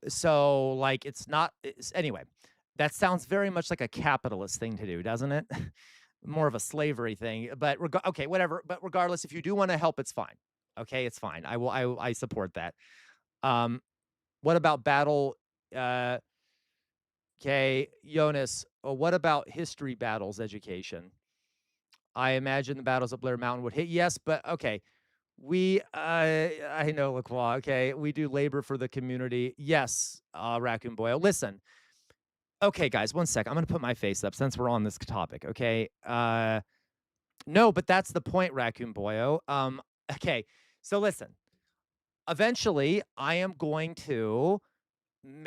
So, like, anyway, that sounds very much like a capitalist thing to do, doesn't it? More of a slavery thing, but okay, whatever. But regardless, if you do want to help, it's fine. Okay, it's fine. I support that. What about battle? Okay, Jonas, what about history battles education? I imagine the battles at Blair Mountain would hit. Yes, but okay. I know, Lacroix. Okay, we do labor for the community. Yes, Raccoon Boy. Listen, okay, guys, one sec. I'm gonna put my face up since we're on this topic. Okay. No, but that's the point, Raccoon Boyo. Okay. So listen. Eventually, I am going to I'm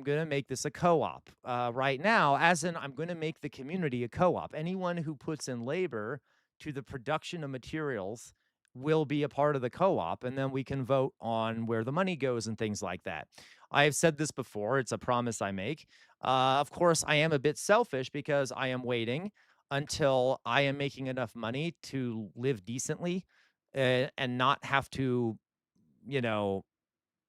going to make this a co-op. Right now, as in I'm going to make the community a co-op. Anyone who puts in labor to the production of materials will be a part of the co-op, and then we can vote on where the money goes and things like that. I have said this before. It's a promise I make. Of course, I am a bit selfish because I am waiting until I am making enough money to live decently and not have to, you know,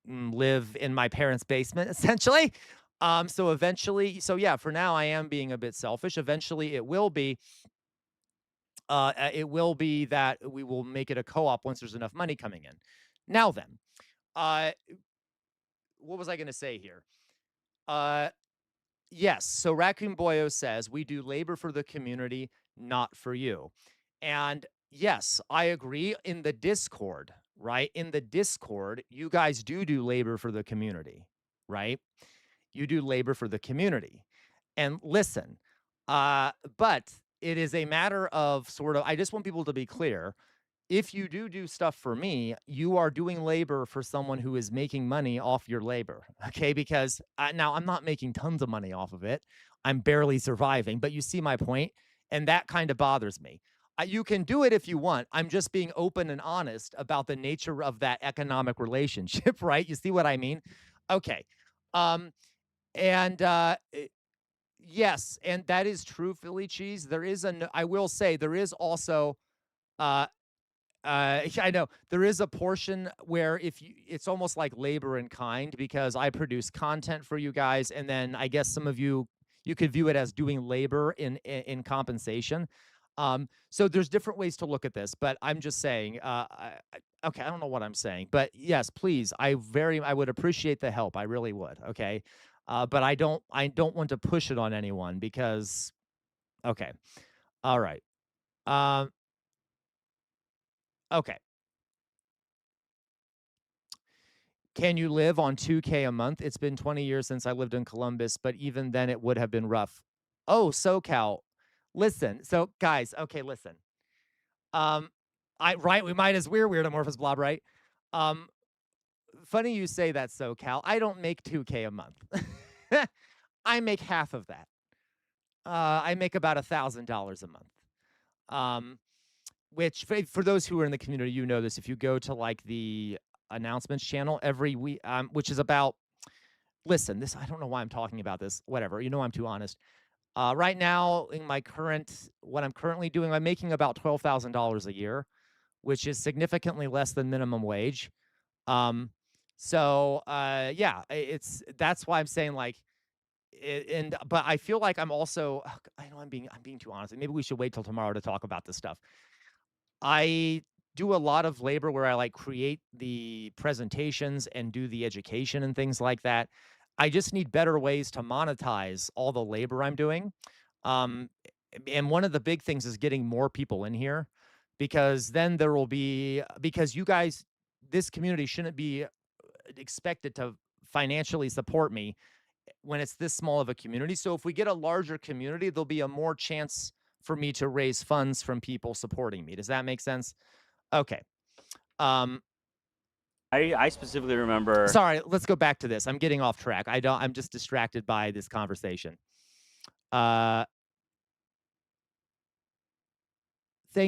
live in my parents' basement, essentially. So eventually, so yeah, for now, I am being a bit selfish. Eventually, it will be that we will make it a co-op once there's enough money coming in. Now then, uh, what was I going to say here? Yes. So Raccoon Boyo says we do labor for the community, not for you. And yes, I agree. In the Discord, right? In the Discord, you guys do labor for the community, right? You do labor for the community. And listen, but it is a matter of sort of, I just want people to be clear. If you do stuff for me, you are doing labor for someone who is making money off your labor, okay? Because now I'm not making tons of money off of it. I'm barely surviving, but you see my point, and that kind of bothers me. You can do it if you want. I'm just being open and honest about the nature of that economic relationship, right? You see what I mean? Okay. And yes, and that is true, Philly cheese. I will say there is also uh I know there is a portion where it's almost like labor in kind because I produce content for you guys, and then I guess some of you could view it as doing labor in compensation. So there's different ways to look at this, but I'm just saying. Okay, I don't know what I'm saying, but yes, please, I would appreciate the help. I really would. Okay, but I don't want to push it on anyone because. Okay, all right. Okay. Can you live on $2K a month? It's been 20 years since I lived in Columbus, but even then it would have been rough. Oh, SoCal. Listen, so guys, okay, listen. We might as we're Weirdomorphous Blob, right? Funny you say that, SoCal. I don't make $2K a month. I make half of that. I make about $1,000 a month. Which for those who are in the community, you know this. If you go to like the announcements channel every week, which is about, listen, this, I don't know why I'm talking about this, whatever, I'm too honest. Right now in what I'm currently doing, I'm making about $12,000 a year, which is significantly less than minimum wage. Yeah, that's why I'm saying like, but I feel like I'm also, I know I'm being too honest. Maybe we should wait till tomorrow to talk about this stuff. I do a lot of labor where I like create the presentations and do the education and things like that. I just need better ways to monetize all the labor I'm doing. And one of the big things is getting more people in here because then because you guys, this community shouldn't be expected to financially support me when it's this small of a community. So if we get a larger community, there'll be a more chance for me to raise funds from people supporting me. Does that make sense? Okay.
I specifically remember.
Sorry, let's go back to this. I'm getting off track. I'm just distracted by this conversation. Thank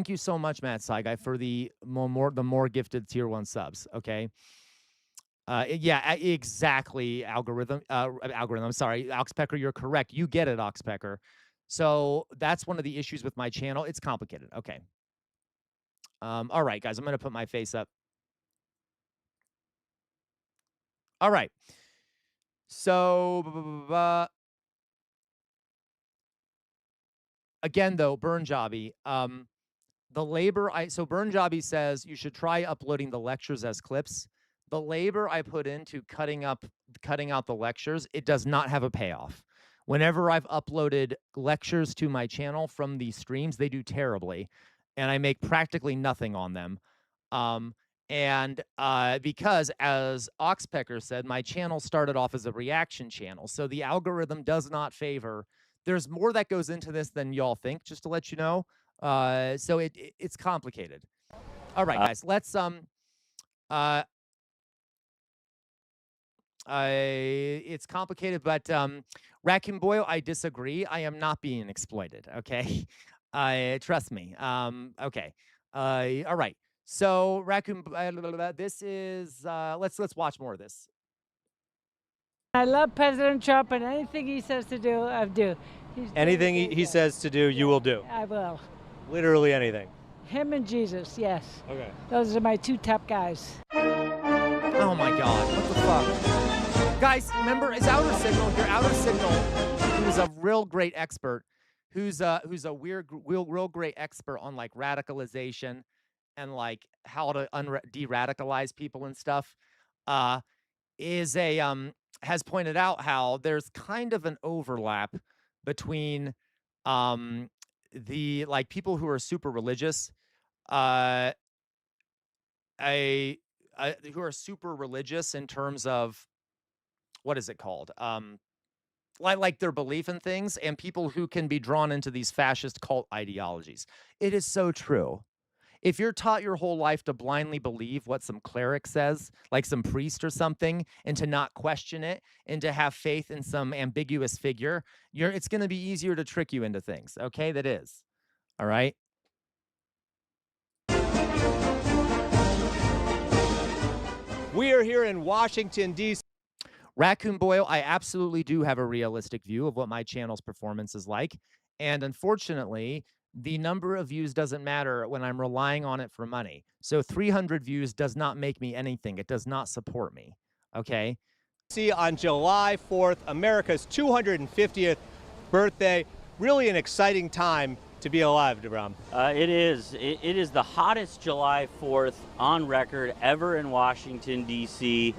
you so much, Matt Saigai, for the more gifted tier 1 subs. Okay. Yeah, exactly. Algorithm. I'm sorry, Oxpecker. You're correct. You get it, Oxpecker. So that's one of the issues with my channel. It's complicated. Okay. All right, guys, I'm going to put my face up. All right. So again, though, Burn Jobby, the labor Burn Jobby says you should try uploading the lectures as clips. The labor I put into cutting out the lectures, it does not have a payoff. Whenever I've uploaded lectures to my channel from these streams, they do terribly, and I make practically nothing on them. Because, as Oxpecker said, my channel started off as a reaction channel, so the algorithm does not favor. There's more that goes into this than y'all think, just to let you know. So it's complicated. All right, guys, let's it's complicated, but Raccoon Boy, I disagree. I am not being exploited. Okay, trust me. Okay. All right. So Raccoon, this is let's watch more of this.
I love President Trump, and anything he says to do, I do.
Anything he says to do, you will do.
I will.
Literally anything.
Him and Jesus, yes.
Okay.
Those are my two top guys.
Oh my God! What the fuck, guys? Remember, it's Outer Signal here. Outer Signal, who's a real great expert, who's a real great expert on like radicalization and like how to de-radicalize people and stuff. Has pointed out how there's kind of an overlap between the like people who are super religious, who are super religious in terms of what is it called? Like their belief in things, and people who can be drawn into these fascist cult ideologies. It is so true. If you're taught your whole life to blindly believe what some cleric says, like some priest or something, and to not question it, and to have faith in some ambiguous figure, it's going to be easier to trick you into things. Okay, that is. All right.
We are here in Washington, D.C.
Raccoon Boyle, I absolutely do have a realistic view of what my channel's performance is like. And unfortunately, the number of views doesn't matter when I'm relying on it for money. So 300 views does not make me anything. It does not support me. Okay?
See, on July 4th, America's 250th birthday. Really an exciting time to be alive, DeBram.
It is. It is the hottest July 4th on record ever in Washington, D.C.,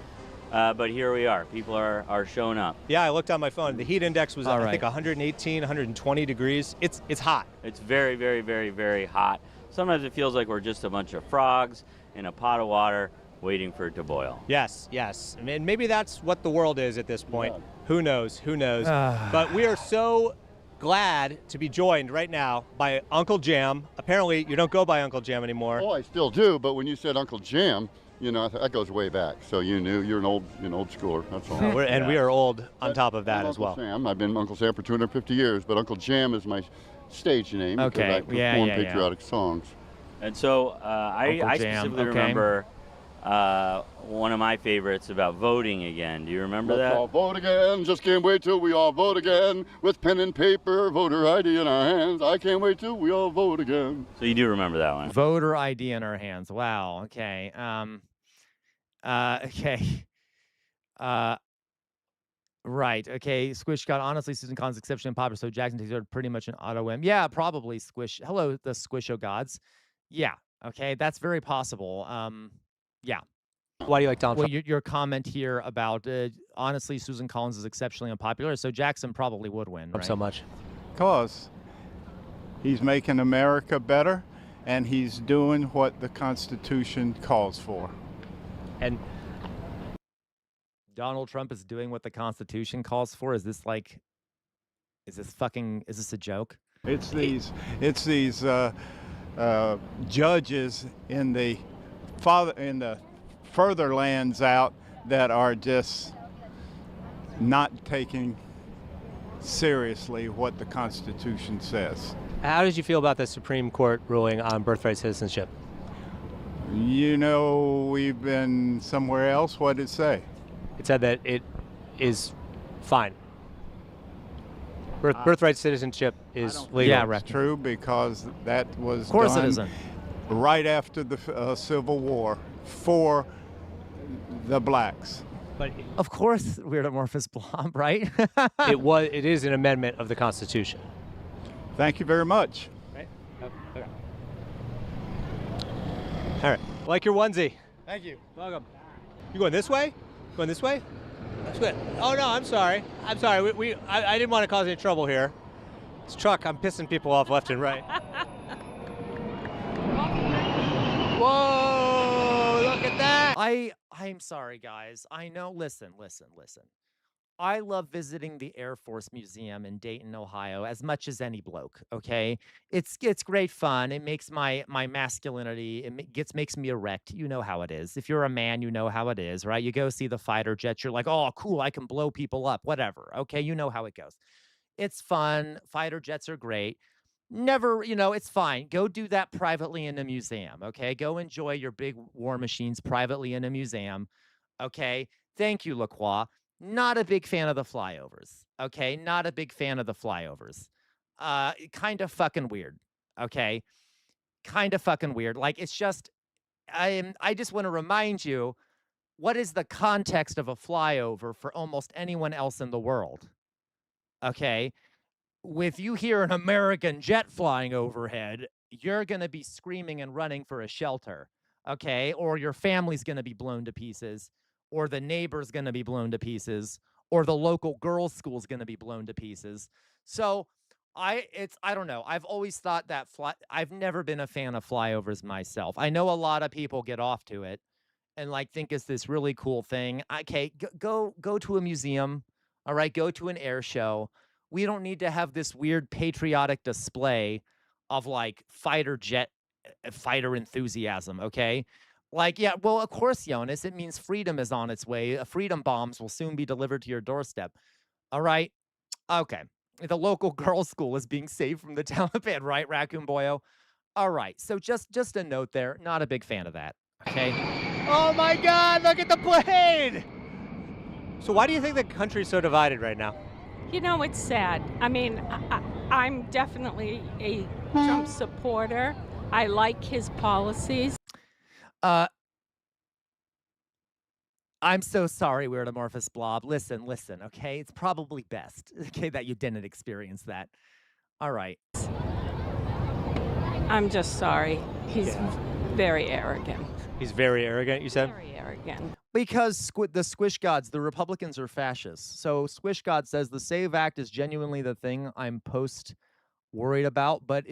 but here we are. People are showing up.
Yeah, I looked on my phone. The heat index was, I think, 118, 120 degrees. It's hot.
It's very, very, very, very hot. Sometimes it feels like we're just a bunch of frogs in a pot of water waiting for it to boil.
Yes, yes. I mean, maybe that's what the world is at this point. Yeah. Who knows? Who knows? But we are so glad to be joined right now by Uncle Jam. Apparently, you don't go by Uncle Jam anymore.
Oh, I still do, but when you said Uncle Jam, you know, that goes way back. So you knew you're an old schooler. That's all.
We are old on top of that as well.
Sam. I've been Uncle Sam for 250 years, but Uncle Jam is my stage name because I perform patriotic songs.
And so I specifically remember one of my favorites about voting again. Do you remember that?
Let's all vote again. Just can't wait till we all vote again. With pen and paper, voter ID in our hands. I can't wait till we all vote again.
So you do remember that one?
Voter ID in our hands. Wow. Okay. Okay. Right. Okay. Squish got honestly Susan Collins exceptionally popular, so Jackson takes pretty much an auto win. Yeah, probably Squish. Hello, the Squisho gods. Yeah. Okay, that's very possible. Yeah.
Why do you like Donald Trump?
Your comment here about honestly Susan Collins is exceptionally unpopular, so Jackson probably would win. Right?
So much.
Because he's making America better, and he's doing what the Constitution calls for.
And
Donald Trump is doing what the Constitution calls for? Is this a joke?
It's these judges in the further lands out that are just not taking seriously what the Constitution says.
How did you feel about the Supreme Court ruling on birthright citizenship?
You know, we've been somewhere else. What did it say?
It said that it is fine. Birthright citizenship is legal.
Yeah, that's true, because that was done right after the Civil War for the blacks.
But
of course, weird amorphous blob, right?
It is an amendment of the Constitution.
Thank you very much.
Right? Okay. All right. Like your onesie.
Thank you.
Welcome. You going this way? Going this way? That's good. Oh no, I'm sorry. I'm sorry. I didn't want to cause any trouble here. This truck, I'm pissing people off left and right. Whoa! Look at that.
I'm sorry, guys. I know. Listen. I love visiting the Air Force Museum in Dayton, Ohio, as much as any bloke. Okay, it's great fun. It makes my masculinity. Makes me erect. You know how it is. If you're a man, you know how it is, right? You go see the fighter jets. You're like, oh, cool. I can blow people up. Whatever. Okay, you know how it goes. It's fun. Fighter jets are great. Never, it's fine. Go do that privately in a museum. Okay, go enjoy your big war machines privately in a museum. Okay, thank you, Lacroix. Not a big fan of the flyovers. Okay, not a big fan of the flyovers. Kind of fucking weird. Okay, kind of fucking weird. Like it's just, I just want to remind you, what is the context of a flyover for almost anyone else in the world? Okay, with you hear an American jet flying overhead, you're going to be screaming and running for a shelter, okay? Or your family's going to be blown to pieces, or the neighbor's going to be blown to pieces, or the local girls' school's going to be blown to pieces. So I don't know. I've always thought that I've never been a fan of flyovers myself. I know a lot of people get off to it and like think it's this really cool thing. Okay, go to a museum. All right, go to an air show. We don't need to have this weird patriotic display of like fighter enthusiasm, okay? Like, yeah, well, of course, Jonas, it means freedom is on its way. Freedom bombs will soon be delivered to your doorstep. All right? Okay. The local girls' school is being saved from the Taliban, right, Raccoon Boyo? All right. So just a note there. Not a big fan of that, okay?
Oh my God! Look at the plane. So why do you think the country's so divided right now?
You know, it's sad. I mean, I'm definitely a Trump supporter. I like his policies.
I'm so sorry, Weird Amorphous Blob. Listen, okay? It's probably best, okay, that you didn't experience that. All right.
I'm just sorry. He's very arrogant.
He's very arrogant, you said?
Very arrogant.
Because the Squish Gods, the Republicans are fascists. So Squish God says the SAVE Act is genuinely the thing I'm worried about, but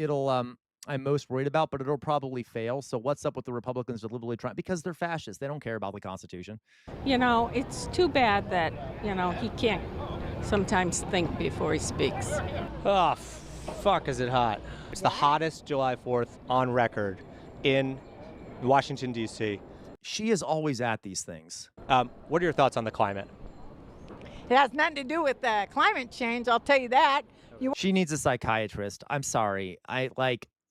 I'm most worried about, but it'll probably fail. So what's up with the Republicans deliberately trying? Because they're fascists. They don't care about the Constitution.
You know, it's too bad that, he can't sometimes think before he speaks.
Oh, fuck, is it hot. It's the hottest July 4th on record in Washington, D.C.
She is always at these things.
What are your thoughts on the climate?
It has nothing to do with climate change, I'll tell you that.
She needs a psychiatrist. I'm sorry.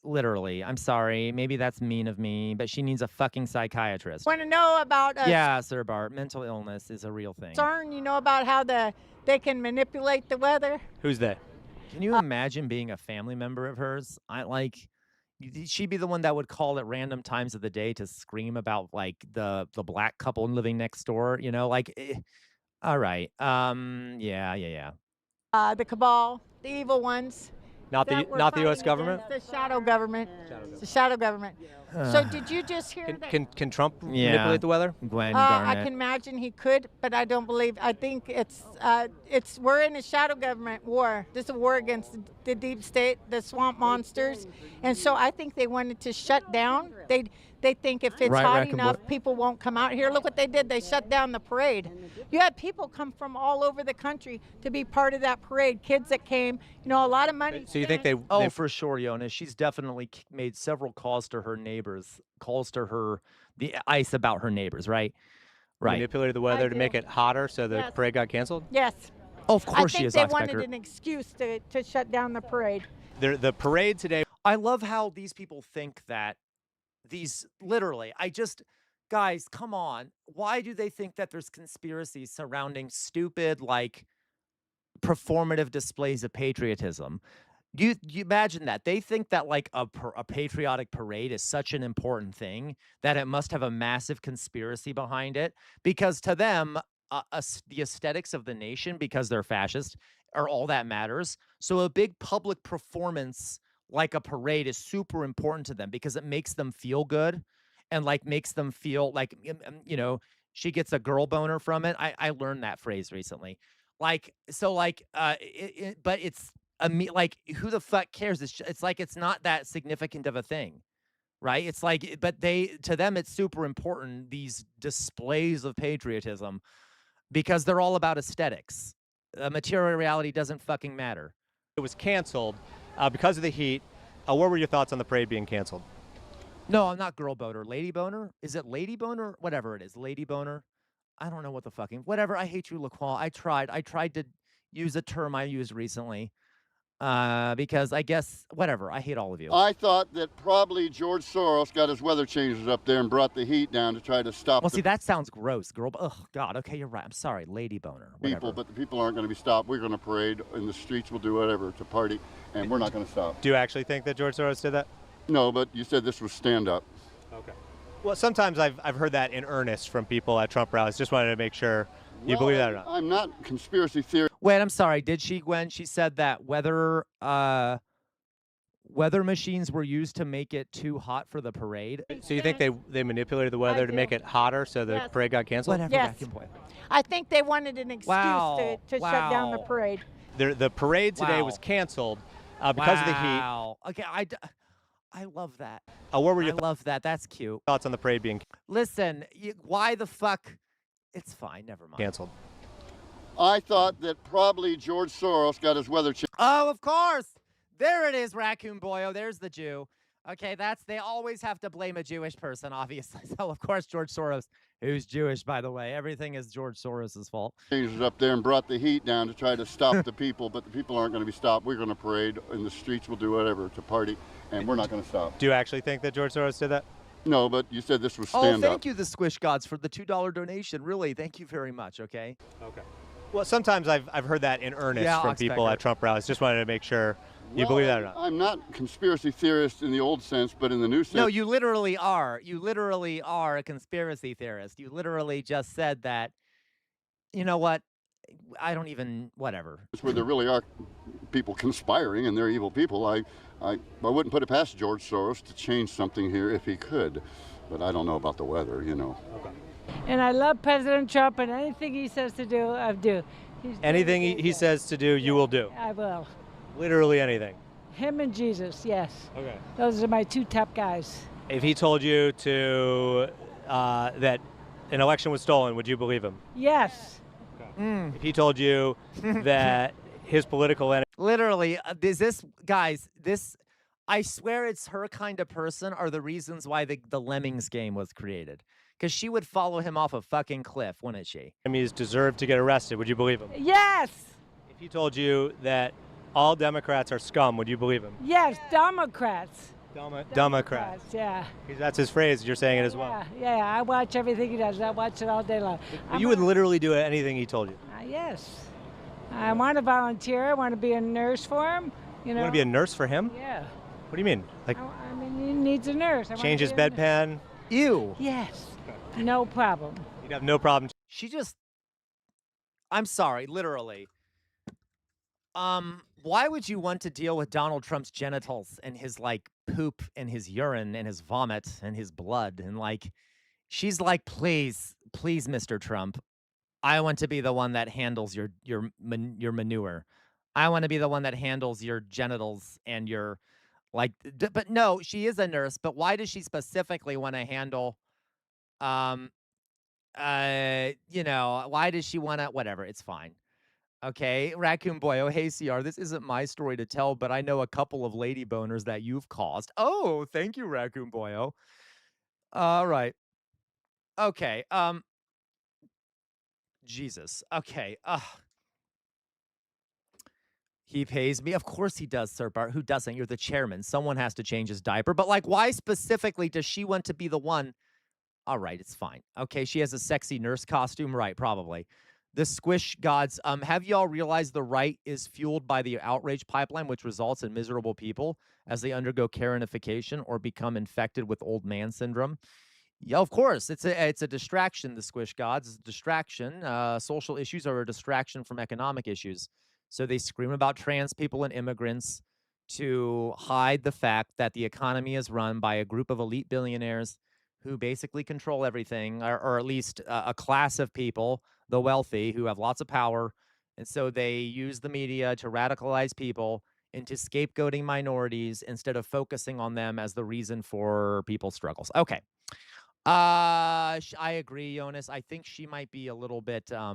Literally, I'm sorry. Maybe that's mean of me, but she needs a fucking psychiatrist.
Want to know about
yeah, Sir Bart. Mental illness is a real thing.
CERN, you know about how they can manipulate the weather?
Who's they?
Can you imagine being a family member of hers? She'd be the one that would call at random times of the day to scream about like the black couple living next door, all right. Yeah.
The cabal, the evil ones.
Not the U.S. government?
The shadow government. The shadow government. So did you just hear that?
Can Trump manipulate the weather?
Gwen Garnett.
I can imagine he could, but I don't believe. I think we're in a shadow government war. This is a war against the deep state, the swamp monsters, and so I think they wanted to shut down. They think if it's hot enough, people won't come out here. Look what they did. They shut down the parade. You had people come from all over the country to be part of that parade. Kids that came, a lot of money.
So you think they?
Oh, for sure, Jonas. She's definitely made several calls to her neighbors, the ice about her neighbors, right? Right.
Manipulated the weather to make it hotter so the parade got canceled?
Yes.
Oh, of course she is.
I think they wanted an excuse to shut down the parade.
The parade today.
I love how these people think that guys, come on. Why do they think that there's conspiracies surrounding stupid, performative displays of patriotism? You imagine that. They think that, a patriotic parade is such an important thing that it must have a massive conspiracy behind it. Because to them, the aesthetics of the nation, because they're fascist, are all that matters. So a big public performance like a parade is super important to them because it makes them feel good and makes them feel she gets a girl boner from it. I learned that phrase recently. Like, so like, but it's like, who the fuck cares? It's like, it's not that significant of a thing, right? It's like, but to them, it's super important, these displays of patriotism, because they're all about aesthetics. Material reality doesn't fucking matter.
It was canceled because of the heat. What were your thoughts on the parade being canceled?
No, I'm not girl boner. Lady boner? Is it lady boner? Whatever it is. Lady boner. I don't know what the fucking... Whatever. I hate you, LaQual. I tried to use a term I used recently. Because I guess... Whatever. I hate all of you.
I thought that probably George Soros got his weather changers up there and brought the heat down to try to stop
Well, see, that sounds gross. Girl... Oh, God. Okay, you're right. I'm sorry. Lady boner. Whatever.
people, but the people aren't going to be stopped. We're going to parade in the streets. We'll do whatever to party, and we're not going to stop.
Do you actually think that George Soros did that?
No, but you said this was stand-up.
Okay. Well, sometimes I've heard that in earnest from people at Trump rallies. Just wanted to make sure you believe that or not.
I'm not conspiracy theory.
Wait, I'm sorry. Did she, Gwen? She said that weather machines were used to make it too hot for the parade.
So you think they manipulated the weather to make it hotter so the parade got canceled?
Whatever.
Yes.
Vacuum boy.
I think they wanted an excuse
Wow.
to shut down the
Wow.
parade.
The parade today was canceled because of the heat.
Wow. Okay, I love that.
What were your
I love that. That's cute.
thoughts on the parade being
Listen, why the fuck? It's fine. Never mind.
canceled?
I thought that probably George Soros got his weather changers.
Oh, of course. There it is, Raccoon Boyo. There's the Jew. Okay, they always have to blame a Jewish person, obviously. So, of course, George Soros, who's Jewish, by the way. Everything is George Soros's fault.
Changers up there and brought the heat down to try to stop the people, but the people aren't going to be stopped. We're going to parade in the streets. We'll do whatever to party, and we're not going to stop.
Do you actually think that George Soros did that?
No, but you said this was
Oh,
stand-up.
thank you, the Squish Gods, for the $2 donation. Really, thank you very much, okay?
Okay. Well, sometimes I've heard that in earnest
Yeah,
from people at Trump rallies. Just wanted to make sure you believe that or not.
I'm not conspiracy theorist in the old sense, but in the new sense.
No, you literally are. You literally are a conspiracy theorist. You literally just said that. You know what? I don't even, whatever.
It's where there really are people conspiring, and they're evil people. I wouldn't put it past George Soros to change something here if he could, but I don't know about the weather, you know.
Okay.
And I love President Trump, and anything he says to do, I do.
Anything he says to do, you will do.
I will.
Literally anything.
Him and Jesus, yes.
Okay.
Those are my two top guys.
If he told you to that an election was stolen, would you believe him?
Yes.
If he told you that his political enemy...
Literally, I swear it's her kind of person are the reasons why the Lemmings game was created. Because she would follow him off a fucking cliff, wouldn't she?
enemies deserve to get arrested, would you believe him?
Yes.
If he told you that all Democrats are scum, would you believe him?
Yes, Democrats.
Democrats.
Yeah.
That's his phrase. You're saying it as well.
Yeah, I watch everything he does. I watch it all day long.
You would literally do anything he told you.
Yes. I want to volunteer. I want to be a nurse for him. You know.
You want to be a nurse for him?
Yeah.
What do you mean? Like
I mean, he needs a nurse.
change his bedpan?
Ew.
Yes. No problem.
You'd have no problem.
I'm sorry, literally. Why would you want to deal with Donald Trump's genitals and his like poop and his urine and his vomit and his blood and like she's like, please, Mr. Trump, I want to be the one that handles your manure. I want to be the one that handles your genitals and your like but no, she is a nurse, but why does she specifically want to handle you know, why does she want to whatever, it's fine. Okay, Raccoon Boy, oh, hey, CR, this isn't my story to tell, but I know a couple of lady boners that you've caused. Oh, thank you, Raccoon Boyo. All right. Okay, Jesus. Okay, he pays me. Of course he does, Sir Bart. Who doesn't? You're the chairman. Someone has to change his diaper. But, like, why specifically does she want to be the one? All right, it's fine. Okay, she has a sexy nurse costume. Right, probably. The Squish Gods, have y'all realized the right is fueled by the outrage pipeline, which results in miserable people as they undergo Karenification or become infected with old man syndrome? Yeah, of course. It's a distraction, the Squish Gods. It's a distraction. Social issues are a distraction from economic issues. So they scream about trans people and immigrants to hide the fact that the economy is run by a group of elite billionaires who basically control everything, or at least a class of people, the wealthy, who have lots of power. And so they use the media to radicalize people into scapegoating minorities instead of focusing on them as the reason for people's struggles. Okay. I agree, Jonas. I think she might be a little bit, there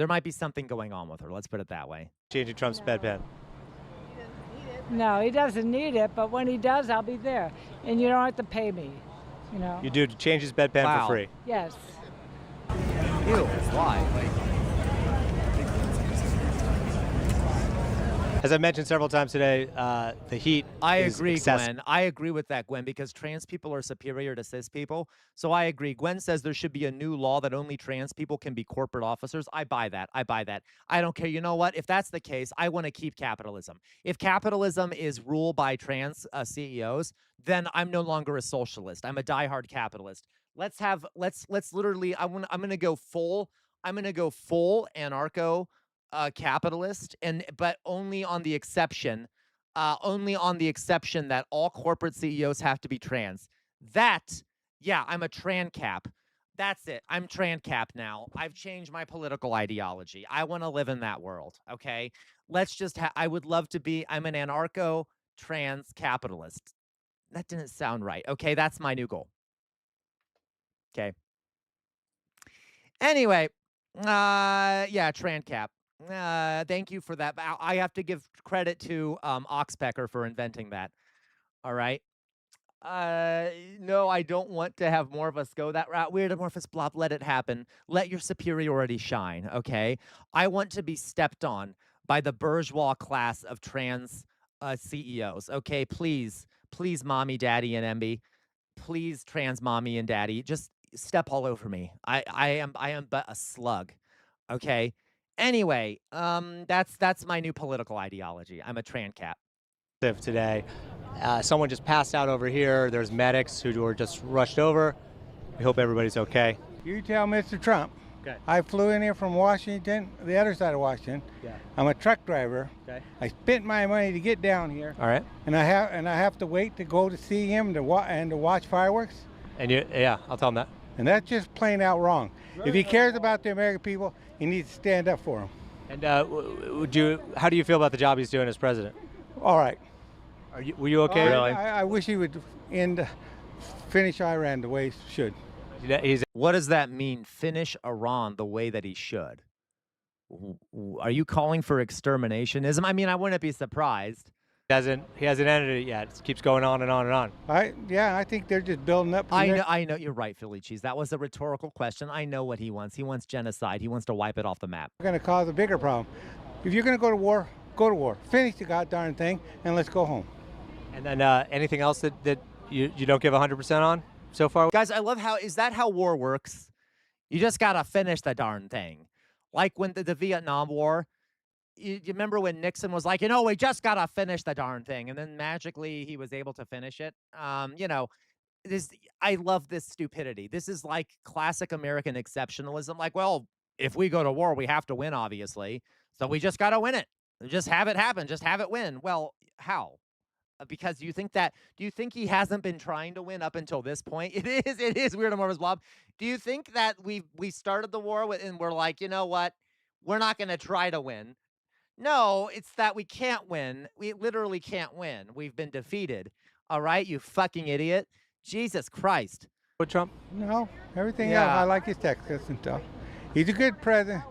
might be something going on with her. Let's put it that way.
Changing Trump's bedpan.
No, he doesn't need it, but when he does, I'll be there. And you don't have to pay me, you know.
You do to change his bedpan
Wow.
for free.
Yes.
Ew, why?
As I mentioned several times today, the heat
I
is
agree,
excessive.
Gwen. I agree with that, Gwen, because trans people are superior to cis people. So I agree. Gwen says there should be a new law that only trans people can be corporate officers. I buy that. I buy that. I don't care. You know what? If that's the case, I want to keep capitalism. If capitalism is ruled by trans CEOs, then I'm no longer a socialist. I'm a diehard capitalist. Let's literally, I'm going to go full anarcho capitalist, but only on the exception that all corporate CEOs have to be trans. Yeah, I'm a tran cap. That's it. I'm tran cap now. I've changed my political ideology. I want to live in that world. Okay, I would love to be. I'm an anarcho trans capitalist. That didn't sound right. Okay, that's my new goal. Okay. Anyway, yeah, tran cap. Thank you for that. I have to give credit to Oxpecker for inventing that. All right. No, I don't want to have more of us go that route. Weird amorphous blob, let it happen. Let your superiority shine, okay? I want to be stepped on by the bourgeois class of trans CEOs, okay? Please, mommy, daddy, and MB. Please, trans mommy and daddy, just step all over me. I am but a slug, okay? Anyway, that's my new political ideology. I'm a tran cap.
Today, someone just passed out over here. There's medics who were just rushed over. We hope everybody's okay.
You tell Mr. Trump.
Okay.
I flew in here from Washington, the other side of Washington.
Yeah.
I'm a truck driver.
Okay.
I spent my money to get down here.
All right.
And I have to wait to go to see him to watch fireworks.
And I'll tell him that.
And that's just plain out wrong. If he cares about the American people, he needs to stand up for them.
And how do you feel about the job he's doing as president?
All right.
Were you okay?
Really? I wish he would finish Iran the way he should.
What does that mean? Finish Iran the way that he should? Are you calling for exterminationism? I mean, I wouldn't be surprised.
He hasn't ended it yet. It keeps going on and on and on.
I think they're just building up.
I know. You're right, Philly Cheese. That was a rhetorical question. I know what he wants. He wants genocide. He wants to wipe it off the map.
We're going to cause a bigger problem. If you're going to go to war, go to war. Finish the goddamn thing, and let's go home.
And then anything else that you don't give 100% on so far?
Guys, I love is that how war works? You just got to finish the darn thing. Like when the Vietnam War, you remember when Nixon was like, we just got to finish the darn thing. And then magically he was able to finish it. I love this stupidity. This is like classic American exceptionalism. Like, well, if we go to war, we have to win, obviously. So we just got to win it. Just have it happen. Just have it win. Well, how? Because do you think he hasn't been trying to win up until this point? It is weird amorphous blob. Do you think that we started the war and we're like, you know what? We're not going to try to win. No, it's that we can't win. We literally can't win. We've been defeated. All right, you fucking idiot. Jesus Christ.
With Trump?
No, everything else. I like his Texas and stuff. He's a good president.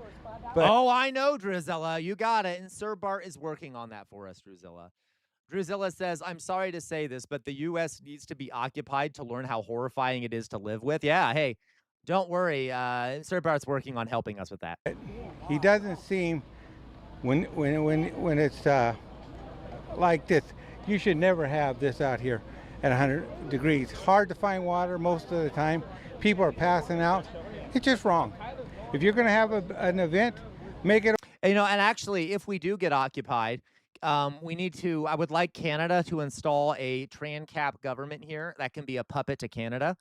But
I know, Druzilla. You got it. And Sir Bart is working on that for us, Druzilla. Druzilla says, I'm sorry to say this, but the U.S. needs to be occupied to learn how horrifying it is to live with. Yeah, hey, don't worry. Sir Bart's working on helping us with that.
He doesn't seem, when it's like this, you should never have this out here at 100 degrees. Hard to find water most of the time. People are passing out. It's just wrong. If you're going to have an event, make it.
And actually, if we do get occupied, I would like Canada to install a tran-cap government here that can be a puppet to Canada.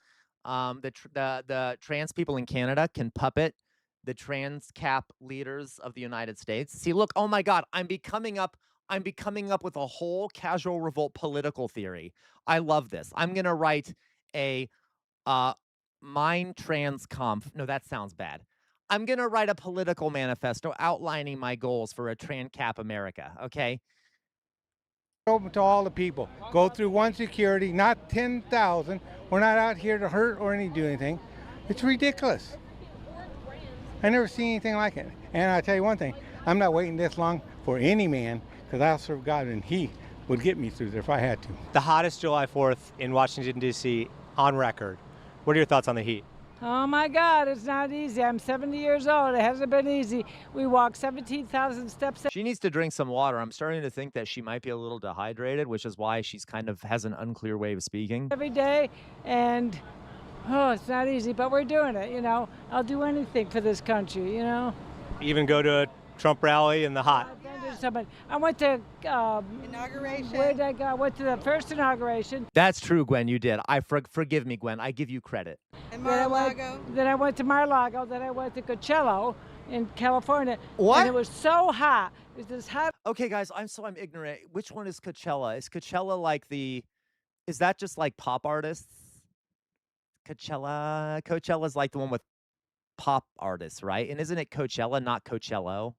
The trans people in Canada can puppet the trans-cap leaders of the United States. See, look, oh my God, I'm becoming up I'm coming up with a whole casual revolt political theory. I love this. I'm gonna write a mind transconf. No, that sounds bad. I'm gonna write a political manifesto outlining my goals for a TransCap America. Okay.
Open to all the people. Go through one security, not 10,000. We're not out here to hurt or do anything. It's ridiculous. I never seen anything like it. And I'll tell you one thing, I'm not waiting this long for any man, because I'll serve God and he would get me through there if I had to.
The hottest July 4th in Washington, D.C. on record. What are your thoughts on the heat?
Oh my God, it's not easy. I'm 70 years old. It hasn't been easy. We walked 17,000 steps.
She needs to drink some water. I'm starting to think that she might be a little dehydrated, which is why she's kind of has an unclear way of speaking.
Every day, and oh, it's not easy, but we're doing it, you know. I'll do anything for this country, you know.
Even go to a Trump rally in the hot.
I went to
inauguration.
Where did I go? I went to the first inauguration.
That's true, Gwen. You did. Forgive me, Gwen. I give you credit.
And Mar-a-Lago.
Then I went to Mar-a-Lago. Then I went to Coachella in California.
What?
And it was so hot. It was this hot.
Okay, guys. I'm ignorant. Which one is Coachella? Is Coachella like is that just like pop artists? Coachella's like the one with pop artists, right? And isn't it Coachella, not Coachello?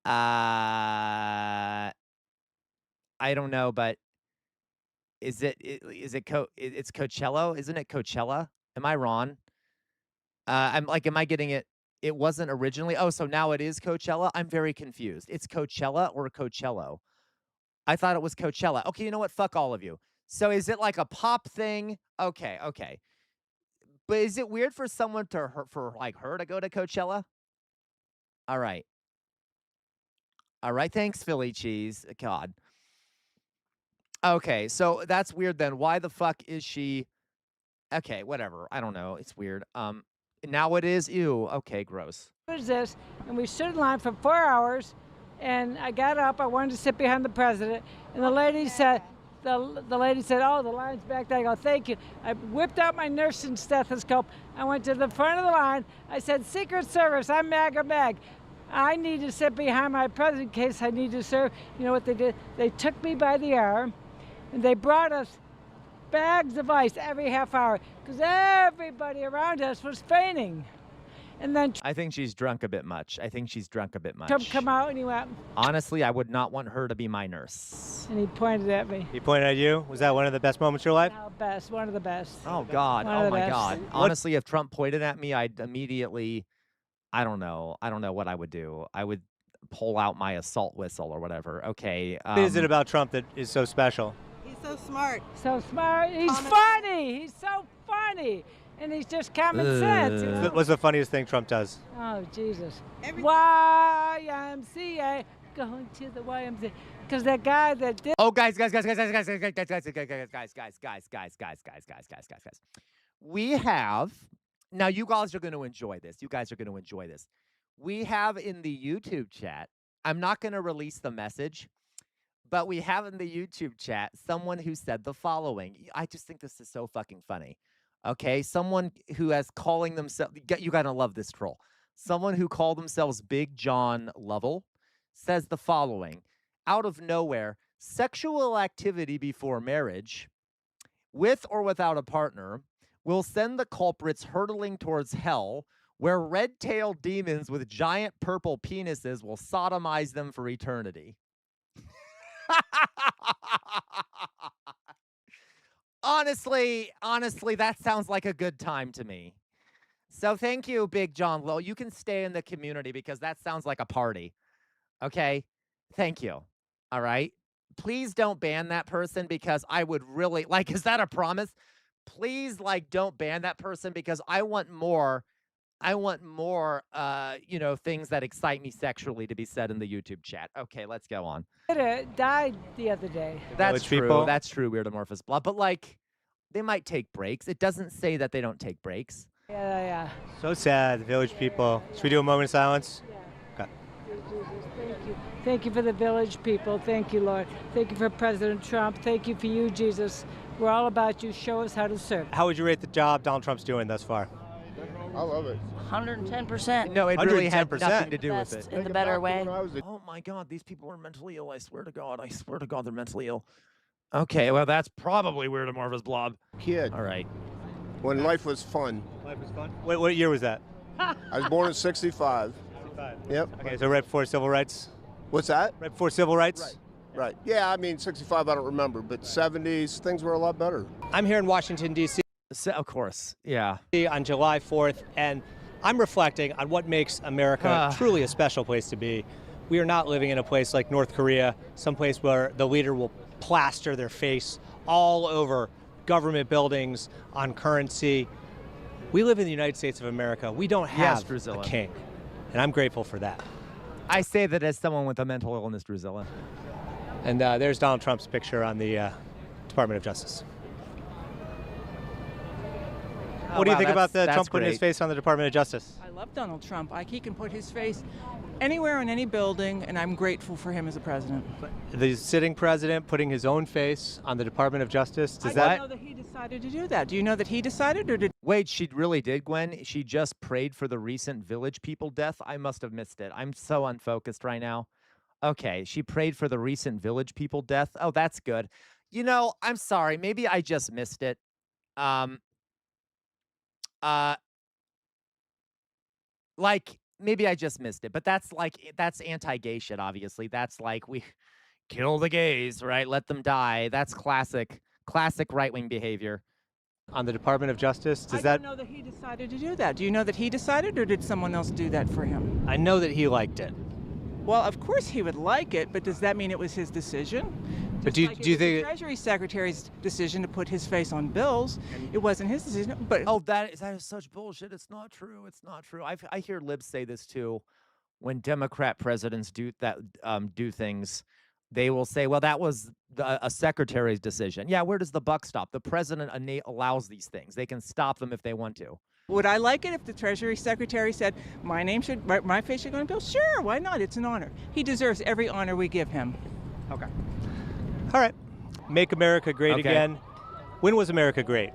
I don't know, but it's Coachello? Isn't it Coachella? Am I wrong? Am I getting it? It wasn't originally. Oh, so now it is Coachella? I'm very confused. It's Coachella or Coachello? I thought it was Coachella. Okay, you know what? Fuck all of you. So is it like a pop thing? Okay. But is it weird for someone her to go to Coachella? All right. Thanks, Philly cheese. God. Okay, so that's weird then. Why the fuck is she? Okay, whatever. I don't know. It's weird. Now it is. Ew. Okay, gross.
What is this? And we stood in line for 4 hours, and I got up. I wanted to sit behind the president, and the lady said, "Oh, the line's back there." I go, "Thank you." I whipped out my nursing stethoscope. I went to the front of the line. I said, "Secret Service, I'm MAGA Mag. I need to sit behind my president in case I need to serve." You know what they did? They took me by the arm, and they brought us bags of ice every half hour because everybody around us was fainting. And then
I think she's drunk a bit much.
Trump come out and he went.
Honestly, I would not want her to be my nurse.
And he pointed at me.
He pointed at you? Was that one of the best moments of your life?
No, best, one of the best.
Oh God! Oh my God! Honestly, if Trump pointed at me, I'd immediately. I don't know what I would do. I would pull out my assault whistle or whatever. Okay.
What is it about Trump that is so special?
He's so smart.
So smart. He's funny. He's so funny. And he's just common sense. You know?
What's the funniest thing Trump does?
Oh, Jesus. YMCA. Going to the YMCA. Because that guy that did.
Oh, guys. We have. Now, you guys are going to enjoy this. We have in the YouTube chat, I'm not going to release the message, but we have in the YouTube chat someone who said the following. I just think this is so fucking funny. Okay, someone who has calling themselves, you got to love this troll. Someone who called themselves Big John Lovell says the following. Out of nowhere, sexual activity before marriage, with or without a partner, will send the culprits hurtling towards hell, where red-tailed demons with giant purple penises will sodomize them for eternity. Honestly, that sounds like a good time to me. So thank you, Big John Low. You can stay in the community because that sounds like a party. Okay? Thank you. All right? Please don't ban that person because I would really, is that a promise? Please, don't ban that person because I want more, things that excite me sexually to be said in the YouTube chat. Okay, let's go on.
Died the other day.
That's true. That's true, Weird Amorphous Blah. But, they might take breaks. It doesn't say that they don't take breaks.
Yeah.
So sad, the village people. Should we do a moment of silence?
Yeah. Okay. Thank you. Thank you for the village people. Thank you, Lord. Thank you for President Trump. Thank you for you, Jesus. We're all about you. Show us how to serve.
How would you rate the job Donald Trump's doing thus far?
I love it.
110%.
No, it really had
110%.
nothing to do with
Best
it.
in the better way.
Oh my God, these people are mentally ill. I swear to God. I swear to God, they're mentally ill. Okay, well, that's probably Weird and Marvelous Blob.
Kid,
All right.
when life was fun.
Life was fun. What year was that?
I was born in 65.
65.
Yep.
Okay, so right before civil rights?
What's that?
Right before civil rights?
Right. Yeah, I mean, 65 I don't remember, but 70s, things were a lot better.
I'm here in Washington, D.C.
Of course, yeah.
on July 4th, and I'm reflecting on what makes America truly a special place to be. We are not living in a place like North Korea, someplace where the leader will plaster their face all over government buildings, on currency. We live in the United States of America. We don't have a king, and I'm grateful for that.
I say that as someone with a mental illness, Drusilla.
And there's Donald Trump's picture on the Department of Justice. What do you think about Trump putting his face on the Department of Justice?
I love Donald Trump. He can put his face anywhere in any building, and I'm grateful for him as a president.
The sitting president putting his own face on the Department of Justice,
I don't know that he decided to do that. Do you know that he decided, or did...
Wait, she really did, Gwen? She just prayed for the recent Village People death? I must have missed it. I'm so unfocused right now. Okay, she prayed for the recent Village People death. Oh, that's good. You know, I'm sorry. Maybe I just missed it. Like, maybe I just missed it, but that's anti-gay shit, obviously. That's like, we kill the gays, right? Let them die. That's classic right-wing behavior.
On the Department of Justice,
I don't know that he decided to do that. Do you know that he decided, or did someone else do that for him?
I know that he liked it.
Well, of course he would like it, but does that mean it was his decision?
But do you think
the Treasury Secretary's decision to put his face on bills? It wasn't his decision. But
that is such bullshit. It's not true. It's not true. I hear libs say this too. When Democrat presidents do things, they will say, "Well, that was a secretary's decision." Yeah, where does the buck stop? The president allows these things. They can stop them if they want to.
Would I like it if the Treasury Secretary said, my face should go on bills? Sure, why not? It's an honor. He deserves every honor we give him.
Okay. All right. Make America great again. When was America great?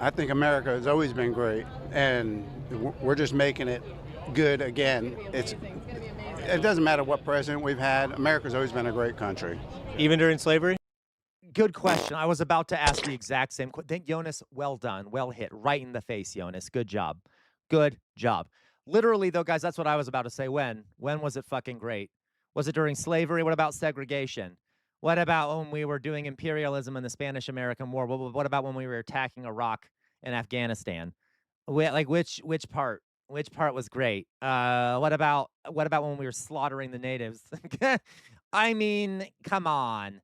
I think America has always been great, and we're just making it good again. It doesn't matter what president we've had. America's always been a great country.
Even during slavery?
Good question. I was about to ask the exact same question. Jonas, well done. Well hit. Right in the face, Jonas. Good job. Good job. Literally, though, guys, that's what I was about to say. When was it fucking great? Was it during slavery? What about segregation? What about when we were doing imperialism in the Spanish-American War? What about when we were attacking Iraq and Afghanistan? Which part? Which part was great? What about when we were slaughtering the natives? I mean, come on.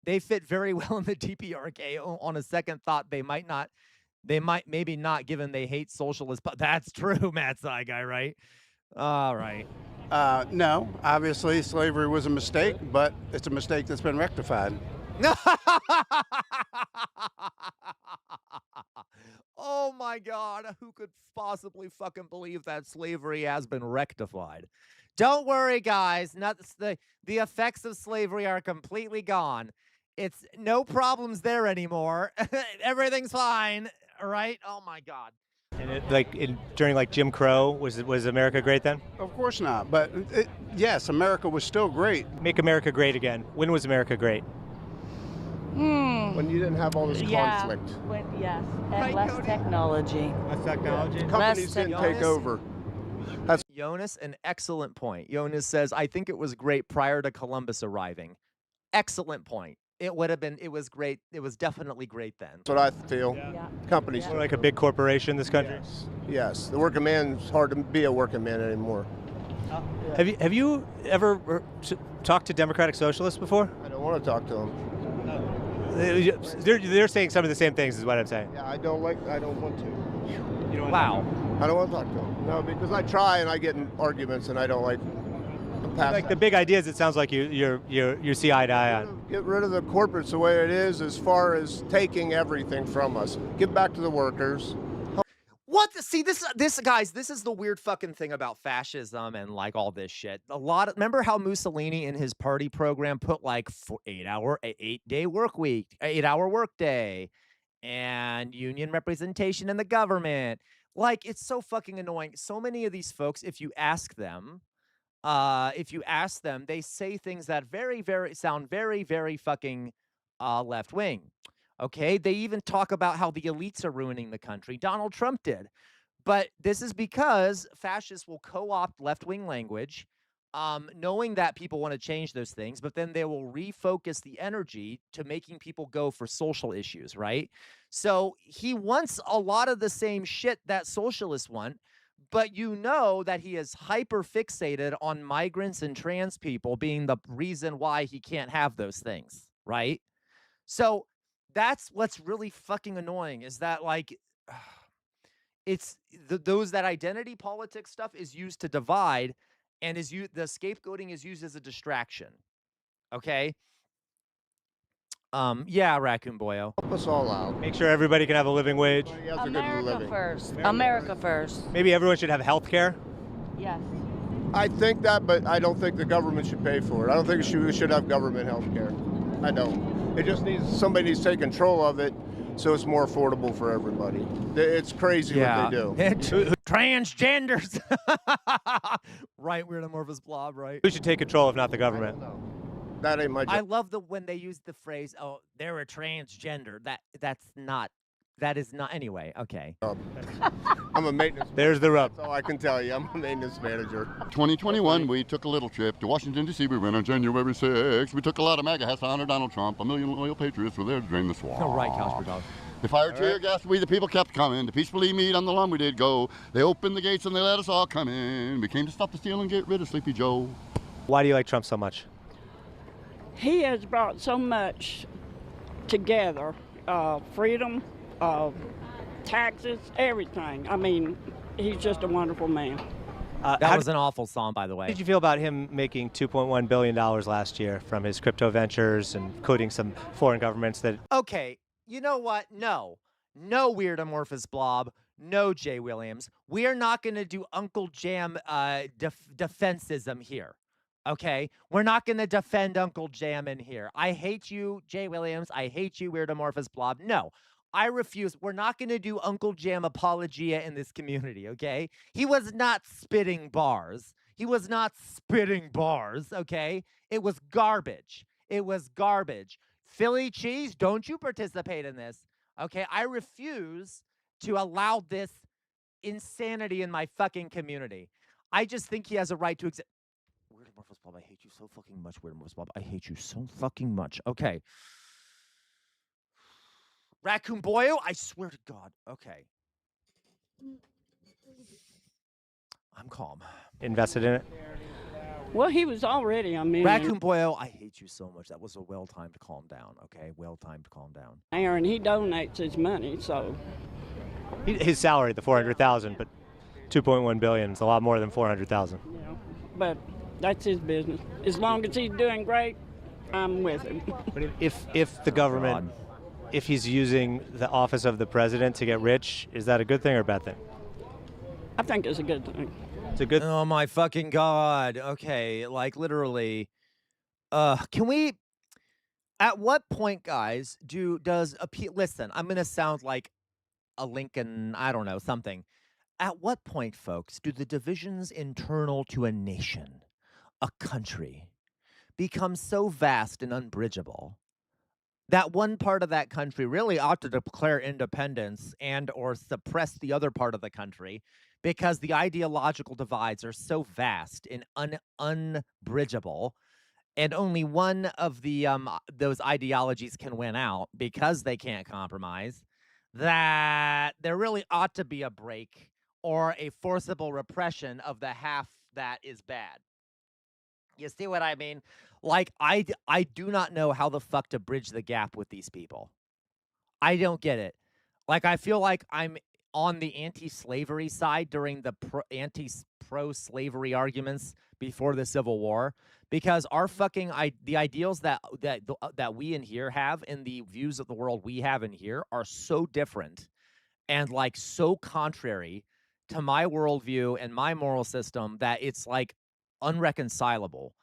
They fit very well in the DPRK. On a second thought, they might maybe not, given they hate socialists. But that's true, Matt Sci guy, right? All right.
No, obviously slavery was a mistake, but it's a mistake that's been rectified.
Oh my God, who could possibly fucking believe that slavery has been rectified? Don't worry, guys. The effects of slavery are completely gone. It's no problems there anymore. Everything's fine, right? Oh my God.
And during Jim Crow, was America great then?
Of course not, but yes, America was still great.
Make America great again. When was America great?
When you didn't have all this conflict.
Yes, and less technology.
Less technology?
Companies didn't take over.
That's Jonas, an excellent point. Jonas says, I think it was great prior to Columbus arriving. Excellent point. It was great. It was definitely great then.
That's what I feel.
Yeah.
Companies.
We're like a big corporation, this country?
Yes. The working man, it's hard to be a working man anymore.
Have you ever talked to Democratic Socialists before?
I don't want to talk to them.
They're saying some of the same things is what I'm saying.
Yeah, I don't want to.
You don't
Wow.
I don't want to talk to them. No, because I try and I get in arguments and I don't like
the big ideas. It sounds like you see eye to eye on.
Get rid of the corporates the way it is, as far as taking everything from us. Give back to the workers.
What? See, this guys, this is the weird fucking thing about fascism and all this shit. Remember how Mussolini in his party program put 8-day work week, 8-hour work day, and union representation in the government. Like, it's so fucking annoying. So many of these folks, if you ask them, they say things that sound very, very fucking left wing. Okay, they even talk about how the elites are ruining the country. Donald Trump did. But this is because fascists will co-opt left-wing language, knowing that people want to change those things, but then they will refocus the energy to making people go for social issues, right? So he wants a lot of the same shit that socialists want, but you know that he is hyper fixated on migrants and trans people being the reason why he can't have those things, right? So that's what's really fucking annoying is that, like, it's those that identity politics stuff is used to divide, and the scapegoating is used as a distraction. Okay. Yeah, Raccoon Boyo.
Help us all out.
Make sure everybody can have a living wage.
America first. America first.
Maybe everyone should have health care.
Yes.
I think that, but I don't think the government should pay for it. I don't think we should have government health care. I don't. It just somebody needs to take control of it so it's more affordable for everybody. It's crazy what they do.
Transgenders. Right, weird amorphous blob, right?
Who should take control if not the government?
That ain't my job.
I love when they use the phrase, "Oh, they're a transgender." That is not. Anyway, okay.
I'm a maintenance.
There's the rub.
That's all I can tell you. I'm a maintenance manager.
2021, we took a little trip to Washington, D.C. We went on January 6th. We took a lot of MAGA hats to honor Donald Trump. A million loyal patriots were there to drain the swamp.
All right, Couch Dog.
They fired tear gas. We the people kept coming. To peacefully meet on the lawn we did go. They opened the gates and they let us all come in. We came to stop the steal and get rid of Sleepy Joe.
Why do you like Trump so much?
He has brought so much together. Freedom, taxes, everything. I mean, he's just a wonderful man.
That was an awful song, by the way.
How did you feel about him making $2.1 billion last year from his crypto ventures and quoting some foreign governments that...
Okay, you know what? No, weird amorphous blob. No, Jay Williams. We are not going to do Uncle Jam defensism here. Okay? We're not going to defend Uncle Jam in here. I hate you, Jay Williams. I hate you, weird amorphous blob. No, I refuse. We're not going to do Uncle Jam apologia in this community, okay? He was not spitting bars. Okay? It was garbage. Philly cheese, don't you participate in this, okay? I refuse to allow this insanity in my fucking community. I just think he has a right to exist. Weird amorphous blob, I hate you so fucking much, weird amorphous blob. I hate you so fucking much. Okay. Raccoon Boyo, I swear to God. Okay. I'm calm.
Invested in it?
Well, he was already,
Raccoon Boyo, I hate you so much. That was a well-timed calm down, okay? Well-timed calm down.
Aaron, he donates his money, so...
His salary, the $400,000, but $2.1 billion is a lot more than $400,000.
Yeah, but that's his business. As long as he's doing great, I'm with him.
But if the government, if he's using the office of the president to get rich, is that a good thing or a bad thing?
I think it's a good thing.
It's a good.
Oh my fucking God. Okay, like literally. Can we? At what point, guys, does appeal? Listen, I'm gonna sound like a Lincoln. I don't know something. At what point, folks, do the divisions internal to a nation, a country, become so vast and unbridgeable that one part of that country really ought to declare independence and or suppress the other part of the country because the ideological divides are so vast and unbridgeable, and only one of the those ideologies can win out because they can't compromise, that there really ought to be a break or a forcible repression of the half that is bad. You see what I mean? Like, I do not know how the fuck to bridge the gap with these people. I don't get it. Like, I feel like I'm on the anti-slavery side during the pro-slavery arguments before the Civil War, because our fucking the ideals that we in here have and the views of the world we have in here are so different and like so contrary to my worldview and my moral system that it's like unreconcilable.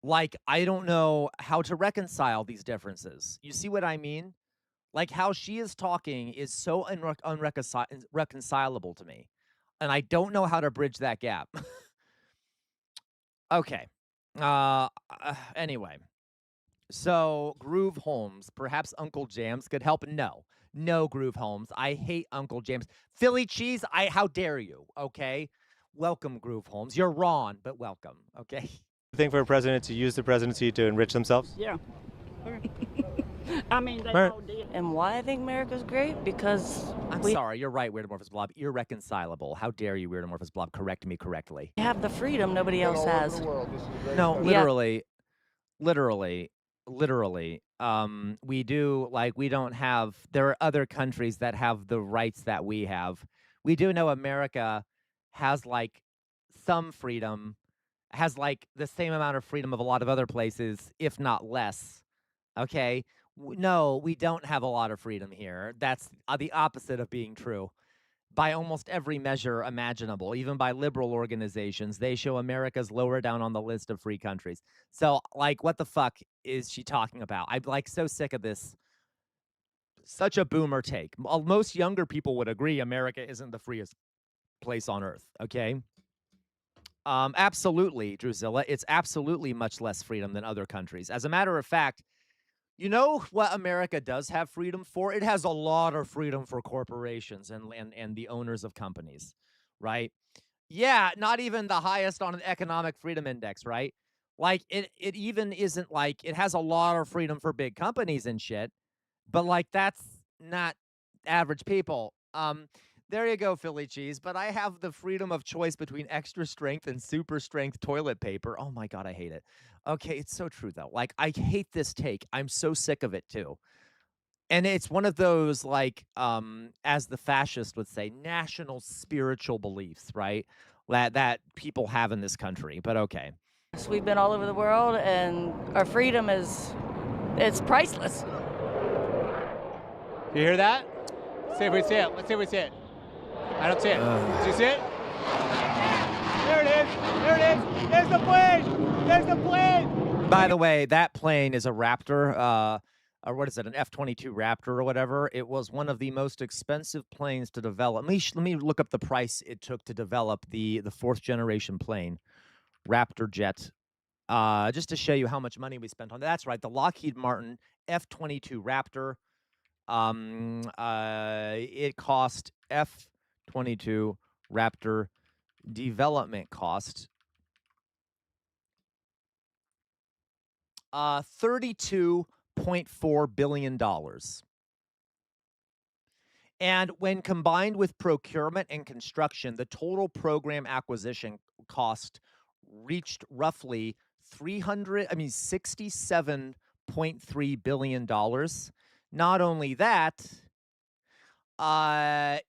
Like, I don't know how to reconcile these differences. You see what I mean? Like, how she is talking is so unreconcilable to me. And I don't know how to bridge that gap. Okay. Anyway. So, Groove Holmes, perhaps Uncle James could help? No. No, Groove Holmes. I hate Uncle James. Philly cheese, how dare you, okay? Welcome, Groove Holmes. You're wrong, but welcome, okay?
Thing for a president to use the presidency to enrich themselves?
Yeah. I mean, they all did.
And why I think America's great? Because
I'm sorry, you're right, Weird Amorphous Blob. Irreconcilable. How dare you, Weird Amorphous Blob, correct me correctly.
we have the freedom nobody else has.
No, literally, we do, like, we don't have, there are other countries that have the rights that we have. We do know America has, like, some freedom, has, like, the same amount of freedom of a lot of other places, if not less, okay? No, we don't have a lot of freedom here. That's the opposite of being true. By almost every measure imaginable, even by liberal organizations, they show America's lower down on the list of free countries. So, like, what the fuck is she talking about? I'm, like, so sick of this. Such a boomer take. Most younger people would agree America isn't the freest place on earth, okay? Absolutely, Drusilla. It's absolutely much less freedom than other countries. As a matter of fact, you know what America does have freedom for? It has a lot of freedom for corporations and the owners of companies, right? Yeah, not even the highest on an economic freedom index, right? Like, it even isn't like, it has a lot of freedom for big companies and shit, but, like, that's not average people. There you go, Philly cheese. But I have the freedom of choice between extra strength and super strength toilet paper. Oh my God, I hate it. Okay, it's so true though. Like, I hate this take. I'm so sick of it too. And it's one of those, like, as the fascist would say, national spiritual beliefs, right? That people have in this country. But okay.
So we've been all over the world, and our freedom it's priceless.
You hear that? Let's see if we see it. Let's see if we see it. I don't see it. Did you see it? There it is. There it is. There's the plane. There's the plane.
By the way, that plane is a Raptor, or what is it, an F-22 Raptor or whatever. It was one of the most expensive planes to develop. Let me look up the price it took to develop the fourth generation plane, Raptor jet, just to show you how much money we spent on it. That's right, the Lockheed Martin F-22 Raptor. It cost F-22 Raptor development cost $32.4 billion. And when combined with procurement and construction, the total program acquisition cost reached roughly $67.3 billion. Not only that,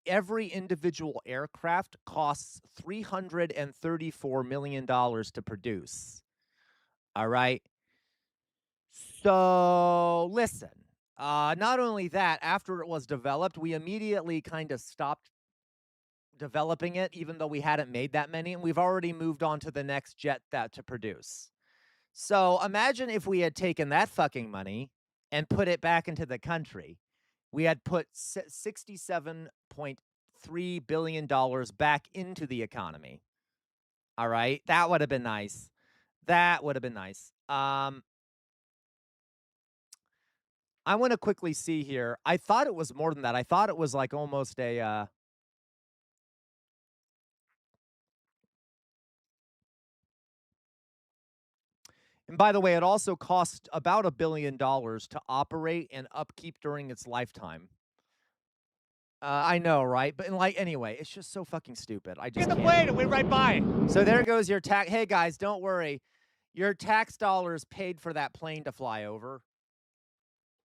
every individual aircraft costs $334 million to produce. All right. So listen, not only that, after it was developed, we immediately kind of stopped developing it, even though we hadn't made that many, and we've already moved on to the next jet to produce. So imagine if we had taken that fucking money and put it back into the country. We had put $67.3 billion back into the economy. All right? That would have been nice. That would have been nice. I want to quickly see here. I thought it was more than that. I thought it was like almost a... And by the way, it also cost about $1 billion to operate and upkeep during its lifetime. I know, right? But anyway, it's just so fucking stupid. I just
Get the plane and went right by.
So there goes your tax. Hey guys, don't worry. Your tax dollars paid for that plane to fly over.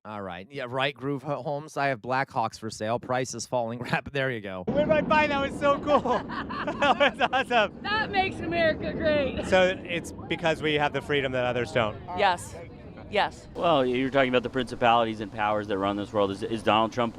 All right. Yeah, right, Groove Holmes. I have Black Hawks for sale. Price is falling rapid. There you go.
Went right by. That was so cool. That was awesome.
That makes America great.
So it's because we have the freedom that others don't.
Yes. Yes.
Well, you're talking about the principalities and powers that run this world. Is Donald Trump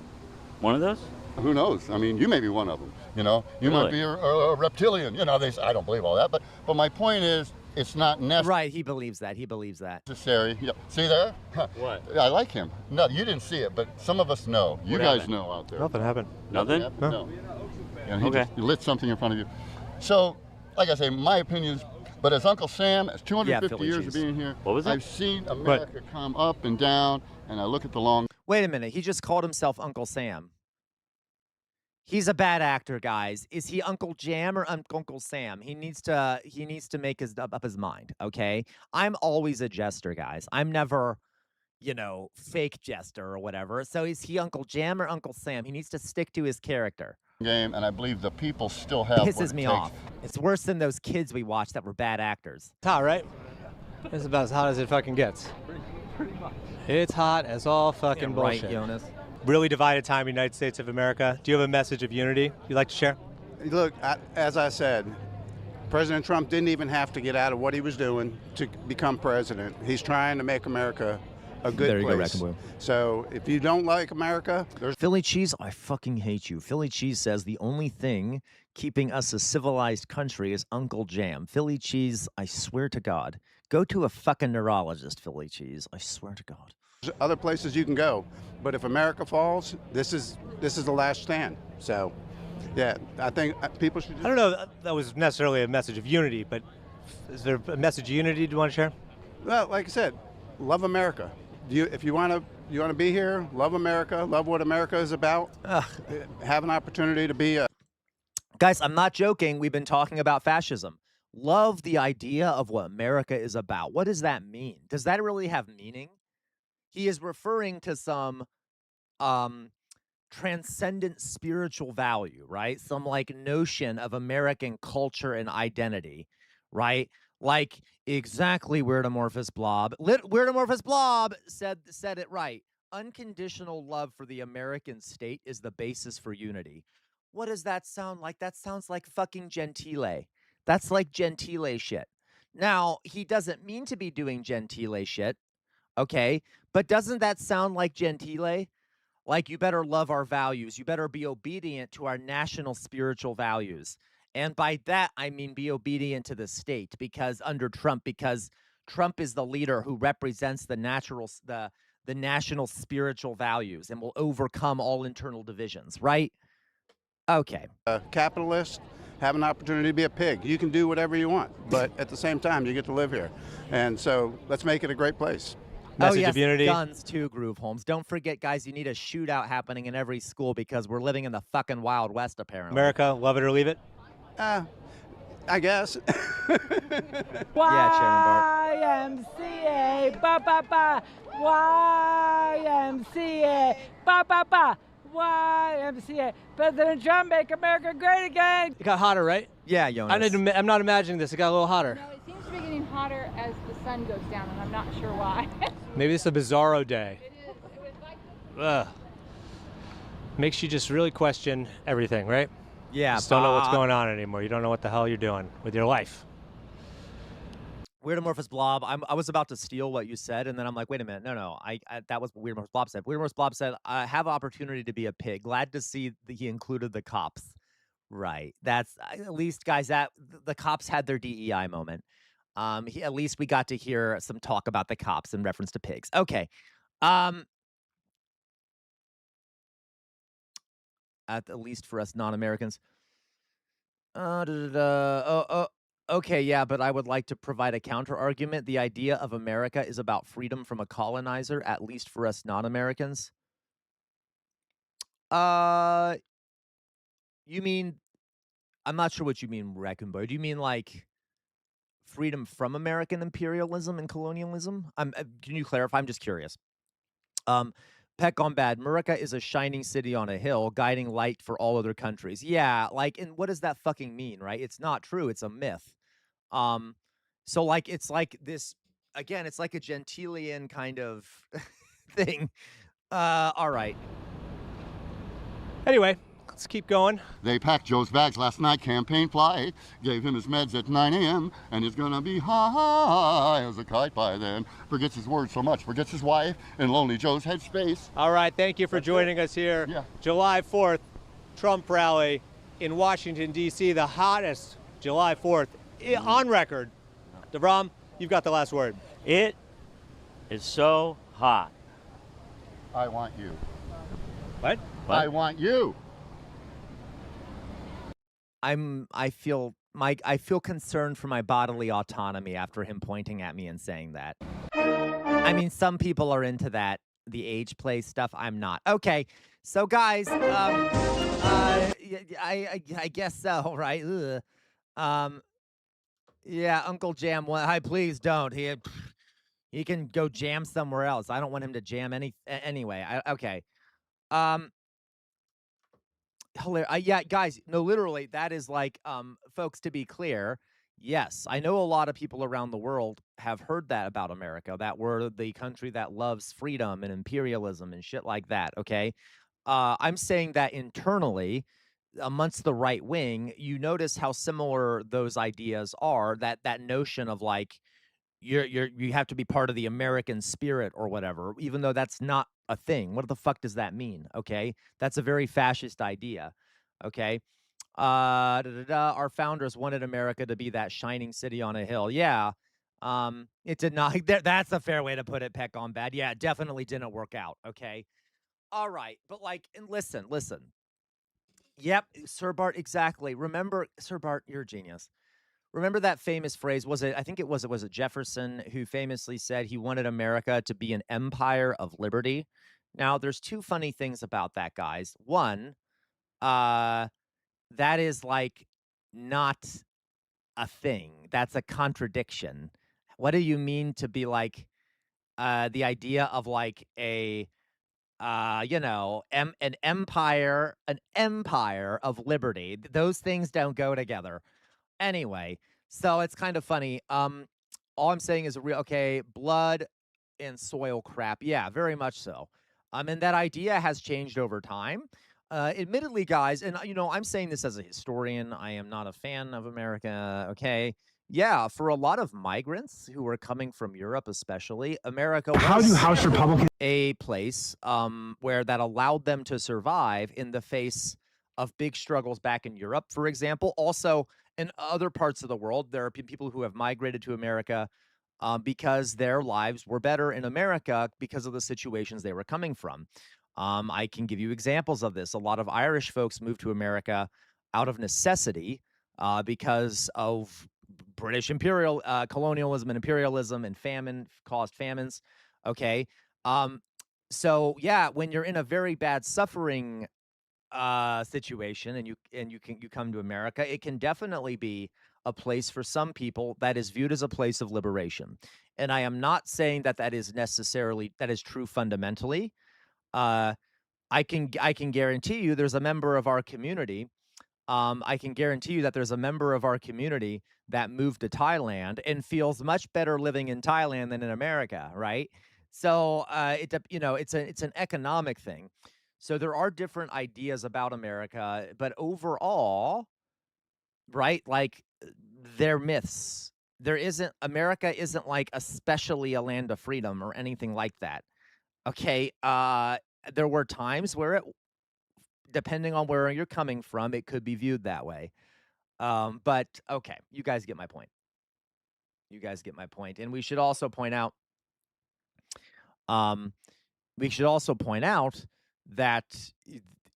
one of those?
Who knows? I mean, you may be one of them. You know, you
Really?
might be a reptilian. You know, I don't believe all that. But my point is, it's not necessary.
Right, he believes that. He believes that.
Yeah. See there?
What?
I like him. No, you didn't see it, but some of us know. You
What
guys
happened?
know out there.
Nothing happened.
Nothing?
No. And he
Okay.
just lit something in front of you. So, like I say, my opinion is, but as Uncle Sam, as 250
Philly
years
cheese.
of being here,
What was it?
I've seen America come up and down, and I look at the long.
Wait a minute. He just called himself Uncle Sam. He's a bad actor, guys. Is he Uncle Jam or Uncle Sam? He needs to make up his mind, okay? I'm always a jester, guys. I'm never, fake jester or whatever. So is he Uncle Jam or Uncle Sam? He needs to stick to his character.
Game, and I believe the people still have.
Pisses me off. It's worse than those kids we watched that were bad actors.
It's hot, right? It's about as hot as it fucking gets.
Pretty much.
It's hot as all fucking bullshit.
Right, Jonas.
Really divided time, United States of America. Do you have a message of unity you'd like to share?
Look, as I said, President Trump didn't even have to get out of what he was doing to become president. He's trying to make America a good
There you
place.
go, Wrecking Boo.
So if you don't like America, there's
Philly Cheese, I fucking hate you. Philly Cheese says the only thing keeping us a civilized country is Uncle Jam. Philly Cheese, I swear to God. Go to a fucking neurologist, Philly Cheese. I swear to God.
other places you can go. But if America falls, this is the last stand. So, yeah, I think people should.
I don't know if that was necessarily a message of unity, but is there a message of unity you want to share?
Well, like I said, love America. If you want to be here, love America, love what America is about. Have an opportunity to be a.
Guys, I'm not joking. We've been talking about fascism. Love the idea of what America is about. What does that mean? Does that really have meaning? He is referring to some transcendent spiritual value, right? Some like notion of American culture and identity, right? Like exactly Weirdomorphous Blob. Weirdomorphous Blob said it right. Unconditional love for the American state is the basis for unity. What does that sound like? That sounds like fucking Gentile. That's like Gentile shit. Now, he doesn't mean to be doing Gentile shit, okay? But doesn't that sound like Gentile? Like, you better love our values. You better be obedient to our national spiritual values. And by that, I mean be obedient to the state, because under Trump, because Trump is the leader who represents the national spiritual values and will overcome all internal divisions, right? Okay.
Capitalist, have an opportunity to be a pig. You can do whatever you want, but at the same time, you get to live here. And so let's make it a great place.
Message of unity.
Guns too, Groove Holmes. Don't forget, guys, you need a shootout happening in every school because we're living in the fucking Wild West, apparently.
America, love it or leave it?
I guess.
Yeah, Chairman Bart.
YMCA, ba ba ba. YMCA, ba ba ba. YMCA. President Trump, make America great again.
It got hotter, right?
Yeah, Jonas.
I'm not imagining this. It got a little hotter.
No, it seems to be getting hotter as the sun goes down, and I'm not sure why.
Maybe this is a bizarro day.
It is. It was like
Ugh. Makes you just really question everything, right?
Yeah.
Just don't know what's going on anymore. You don't know what the hell you're doing with your life.
Weirdomorphous Blob, I was about to steal what you said, and then I'm like, wait a minute, no, that was what Weirdomorphous Blob said. Weirdomorphous Blob said, I have opportunity to be a pig. Glad to see that he included the cops. Right. That's, at least, guys, that the cops had their DEI moment. At least we got to hear some talk about the cops in reference to pigs. Okay. At least for us non-Americans. Okay, yeah, but I would like to provide a counter-argument. The idea of America is about freedom from a colonizer, at least for us non-Americans. You mean, I'm not sure what you mean, Raccoon Boy. Do you mean, like, freedom from American imperialism and colonialism? Can you clarify? I'm just curious. Peck on Bad, America is a shining city on a hill, guiding light for all other countries. Yeah, like, and what does that fucking mean, right? It's not true. It's a myth. So, like, it's like this, again, it's like a Gentilian kind of thing. All right.
Anyway, let's keep going.
They packed Joe's bags last night, campaign flight, gave him his meds at 9 a.m., and he's gonna be high as a kite by then. Forgets his words so much, forgets his wife, in Lonely Joe's headspace.
All right, thank you for joining us here.
Yeah.
July 4th, Trump rally in Washington, D.C., the hottest July 4th on record DeVrom, you've got the last word.
It is so hot.
I want you.
What?
I want you.
I feel concerned for my bodily autonomy after him pointing at me and saying that. I mean, some people are into that, the age play stuff. I'm not. Okay, so guys, I guess so, right? Ugh. Yeah, Uncle Jam. Hi, please don't. He can go jam somewhere else. I don't want him to jam anyway. Okay. Yeah, guys, no, literally, that is like, folks, to be clear, yes, I know a lot of people around the world have heard that about America, that we're the country that loves freedom and imperialism and shit like that, okay? I'm saying that internally, amongst the right wing, you notice how similar those ideas are, that notion of like, you have to be part of the American spirit or whatever, even though that's not a thing. What the fuck does that mean? Okay, that's a very fascist idea. Okay, our founders wanted America to be that shining city on a hill. Yeah, it did not. That's a fair way to put it, Peck on bad. Yeah, it definitely didn't work out. Okay, all right, but like, and listen. Yep, Sir Bart, exactly. Remember, Sir Bart, you're a genius. Remember that famous phrase? Was it Jefferson who famously said he wanted America to be an empire of liberty? Now, there's two funny things about that, guys. One, that is like not a thing. That's a contradiction. What do you mean to be like the idea of like a an empire of liberty? Those things don't go together. Anyway, so it's kind of funny. All I'm saying is blood and soil crap. Yeah, very much so. And that idea has changed over time. Admittedly, guys, and I'm saying this as a historian. I am not a fan of America. Okay. Yeah, for a lot of migrants who were coming from Europe, especially, America was a place where that allowed them to survive in the face of big struggles back in Europe, for example. Also, in other parts of the world, there are people who have migrated to America because their lives were better in America because of the situations they were coming from. I can give you examples of this. A lot of Irish folks moved to America out of necessity because of British colonialism and imperialism and famine caused famines. Okay. So yeah, when you're in a very bad suffering situation and you come to America, it can definitely be a place for some people that is viewed as a place of liberation. And I am not saying that that is true fundamentally. I can guarantee you there's a member of our community. I can guarantee you that there's a member of our community that moved to Thailand and feels much better living in Thailand than in America, right? So it's an economic thing. So there are different ideas about America, but overall, right? Like they're myths. America isn't like especially a land of freedom or anything like that. Okay, there were times where depending on where you're coming from, it could be viewed that way. But okay, you guys get my point. And we should also point out that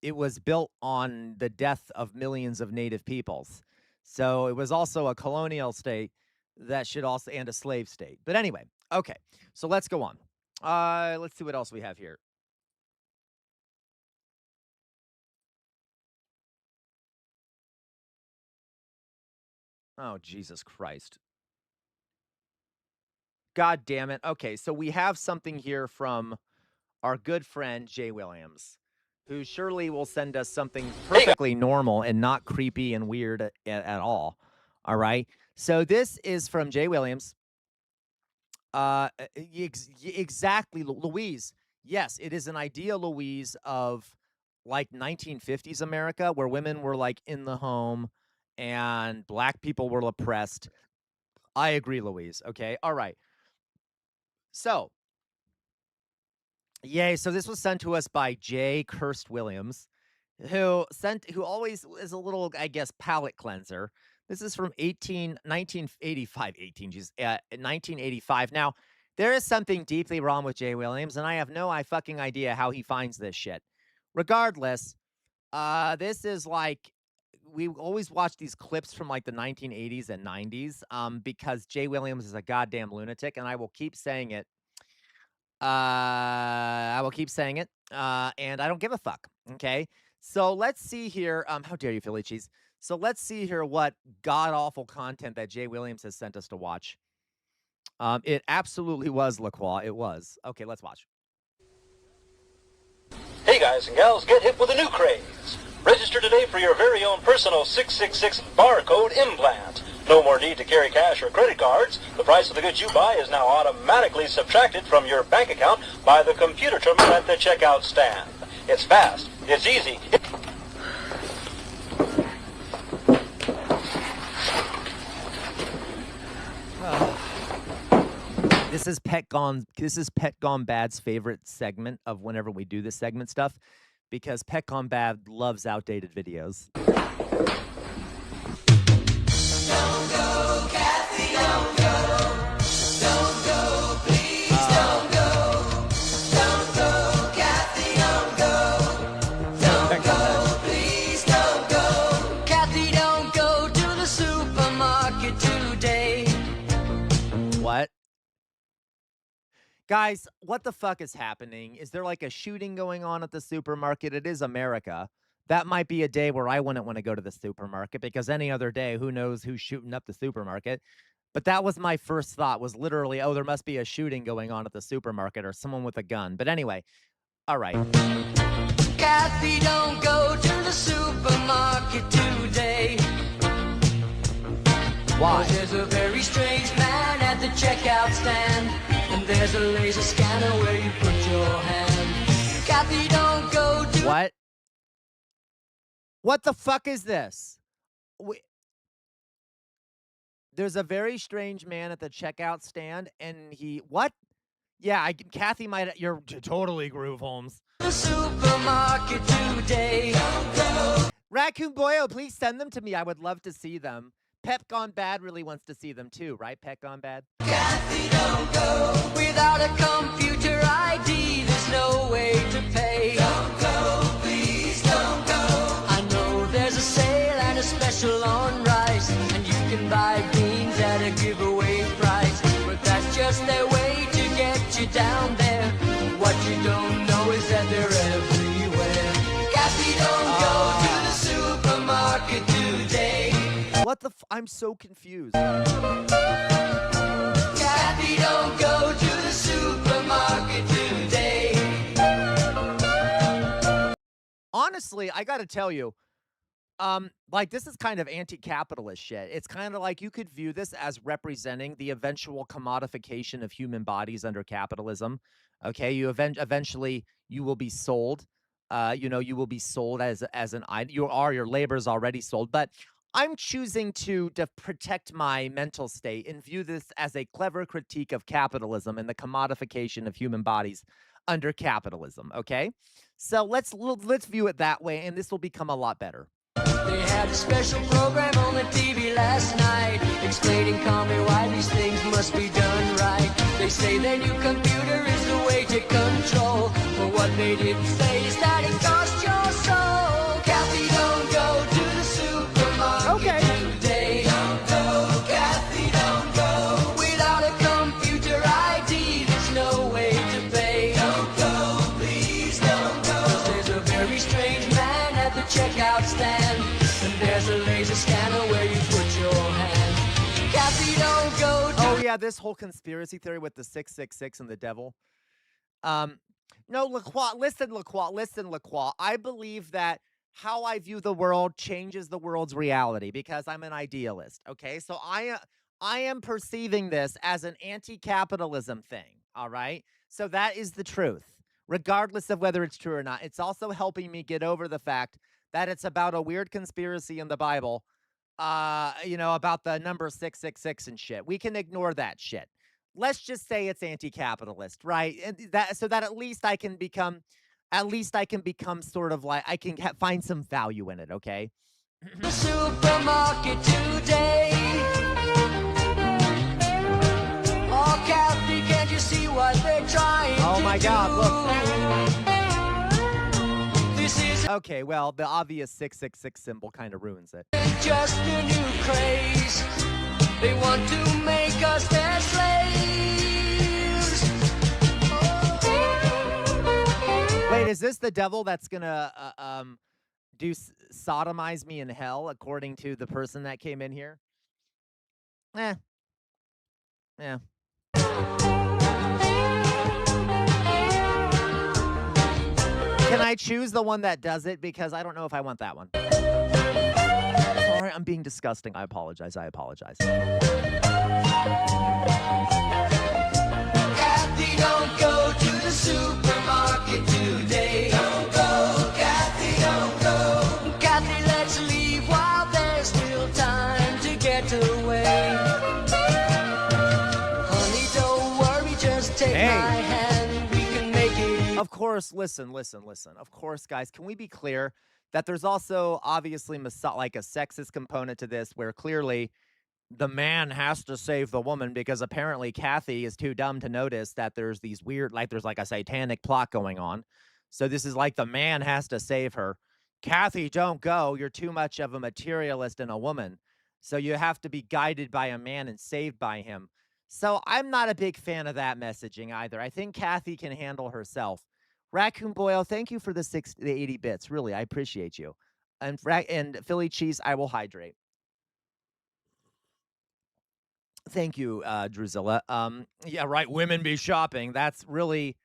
it was built on the death of millions of native peoples. So it was also a colonial state and a slave state. But anyway, okay. So let's go on. Let's see what else we have here. Oh, Jesus Christ. God damn it. Okay, so we have something here from our good friend Jay Williams, who surely will send us something perfectly normal and not creepy and weird at all. All right. So this is from Jay Williams. Exactly, Louise. Yes, it is an idea, Louise, of like 1950s America, where women were like in the home and black people were oppressed. I agree, Louise. Okay. All right. So, yay. So this was sent to us by Jay Kirst Williams, who always is a little, I guess, palate cleanser. This is from 1985. Now, there is something deeply wrong with Jay Williams, and I have no fucking idea how he finds this shit. Regardless, this is like we always watch these clips from like the 1980s and 90s because Jay Williams is a goddamn lunatic, and I will keep saying it. And I don't give a fuck. Okay, so let's see here. How dare you, Philly cheese? So let's see here what god awful content that Jay Williams has sent us to watch. It absolutely was LaCroix. It was. Okay, let's watch.
Hey guys and gals, get hip with a new craze. Register today for your very own personal 666 barcode implant. No more need to carry cash or credit cards. The price of the goods you buy is now automatically subtracted from your bank account by the computer terminal at the checkout stand. It's fast. It's easy.
This is Pet Gone Bad's favorite segment of whenever we do this segment stuff, because Pet Gone Bad loves outdated videos.
Don't go, Kathy, don't go. Don't go, please, don't go. Don't go, Kathy, don't go. Don't go, please, don't go. Kathy, don't go to the supermarket today.
What? Guys, what the fuck is happening? Is there like a shooting going on at the supermarket? It is America. That might be a day where I wouldn't want to go to the supermarket, because any other day, who knows who's shooting up the supermarket. But that was my first thought, was literally, oh, there must be a shooting going on at the supermarket or someone with a gun. But anyway, all right.
Kathy, don't go to the supermarket today.
Why?
There's a very strange man at the checkout stand, and there's a laser scanner where you put your hand. Kathy, don't go to...
What? What the fuck is this? There's a very strange man at the checkout stand, and he... What? Yeah, Kathy might... You're totally Groove Holmes.
The supermarket today. Don't go.
Raccoon Boyo, please send them to me. I would love to see them. Pep Gone Bad really wants to see them too, right? Pep Gone Bad?
Kathy, don't go. Without a computer ID, there's no way to pay. Don't go, please, don't go. I know there's a sale and a special on rice, and you can buy beans at a giveaway price. But that's just their way to get you down there. What you don't know is that they're everywhere. Kathy, don't go to the supermarket today.
What the I'm so confused.
Kathy, don't go to the supermarket today.
Honestly, I gotta tell you, like, this is kind of anti-capitalist shit. It's kind of like you could view this as representing the eventual commodification of human bodies under capitalism. Okay, you eventually you will be sold. You will be sold as an item. Your labor is already sold, but I'm choosing to protect my mental state and view this as a clever critique of capitalism and the commodification of human bodies under capitalism, okay? So let's view it that way, and this will become a lot better.
They had a special program on the TV last night, explaining calmly why these things must be done right. They say their new computer is the way to control, but what they didn't say is that it costs your soul. Kathy, don't go to the supermarket today. Don't go, Kathy, don't go. Without a computer ID, there's no way to pay. Don't go, please, don't go. 'Cause there's a very strange man at the checkout stand, and there's a laser scanner where you put your hand. Kathy, don't go to...
Oh yeah, this whole conspiracy theory with the 666 and the devil. No, LaCroix, listen, LaCroix. I believe that how I view the world changes the world's reality because I'm an idealist, okay? So I am perceiving this as an anti-capitalism thing, all right? So that is the truth, regardless of whether it's true or not. It's also helping me get over the fact that it's about a weird conspiracy in the Bible, about the number 666 and shit. We can ignore that shit. Let's just say it's anti-capitalist, right? And so that at least I can become sort of like, I can find some value in it, okay?
The supermarket today. Oh, Kathy, can't you see what they're trying to do?
Oh my God, look.
This is
Okay, well, the obvious 666 symbol kind of ruins it.
just a new craze. They want to make us their slaves.
Wait, is this the devil that's gonna sodomize me in hell, according to the person that came in here? Yeah. Can I choose the one that does it? Because I don't know if I want that one. Sorry, I'm being disgusting. I apologize.
Kathy, don't go to the supermarket today. Don't go, Kathy, don't go. Kathy, let's leave while there's still time to get away. Honey, don't worry, just take
Hey.
my hand. We can make it.
Of course, listen. Of course, guys, can we be clear that there's also obviously like a sexist component to this where clearly the man has to save the woman because apparently Kathy is too dumb to notice that there's these weird, like there's like a satanic plot going on. So this is like the man has to save her. Kathy, don't go. You're too much of a materialist and a woman. So you have to be guided by a man and saved by him. So I'm not a big fan of that messaging either. I think Kathy can handle herself. Raccoon Boyle, thank you for the 80 bits. Really, I appreciate you. And Philly Cheese, I will hydrate. Thank you, Drusilla. Yeah, right. Women be shopping. That's really,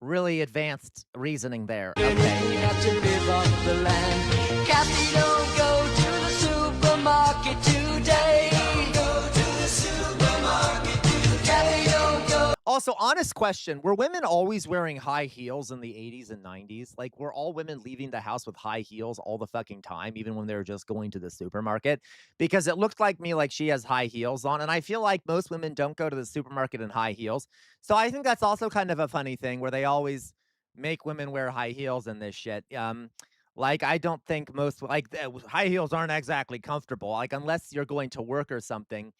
really advanced reasoning there. Okay.
You have to live off the land. Kathy, don't go to the supermarket today. Don't go to the supermarket today. Kathy, don't go.
Also, honest question. Were women always wearing high heels in the 80s and 90s? Like, were all women leaving the house with high heels all the fucking time, even when they were just going to the supermarket? Because it looked like she has high heels on, and I feel like most women don't go to the supermarket in high heels. So I think that's also kind of a funny thing where they always make women wear high heels and this shit. Like, I don't think high heels aren't exactly comfortable. Like, unless you're going to work or something.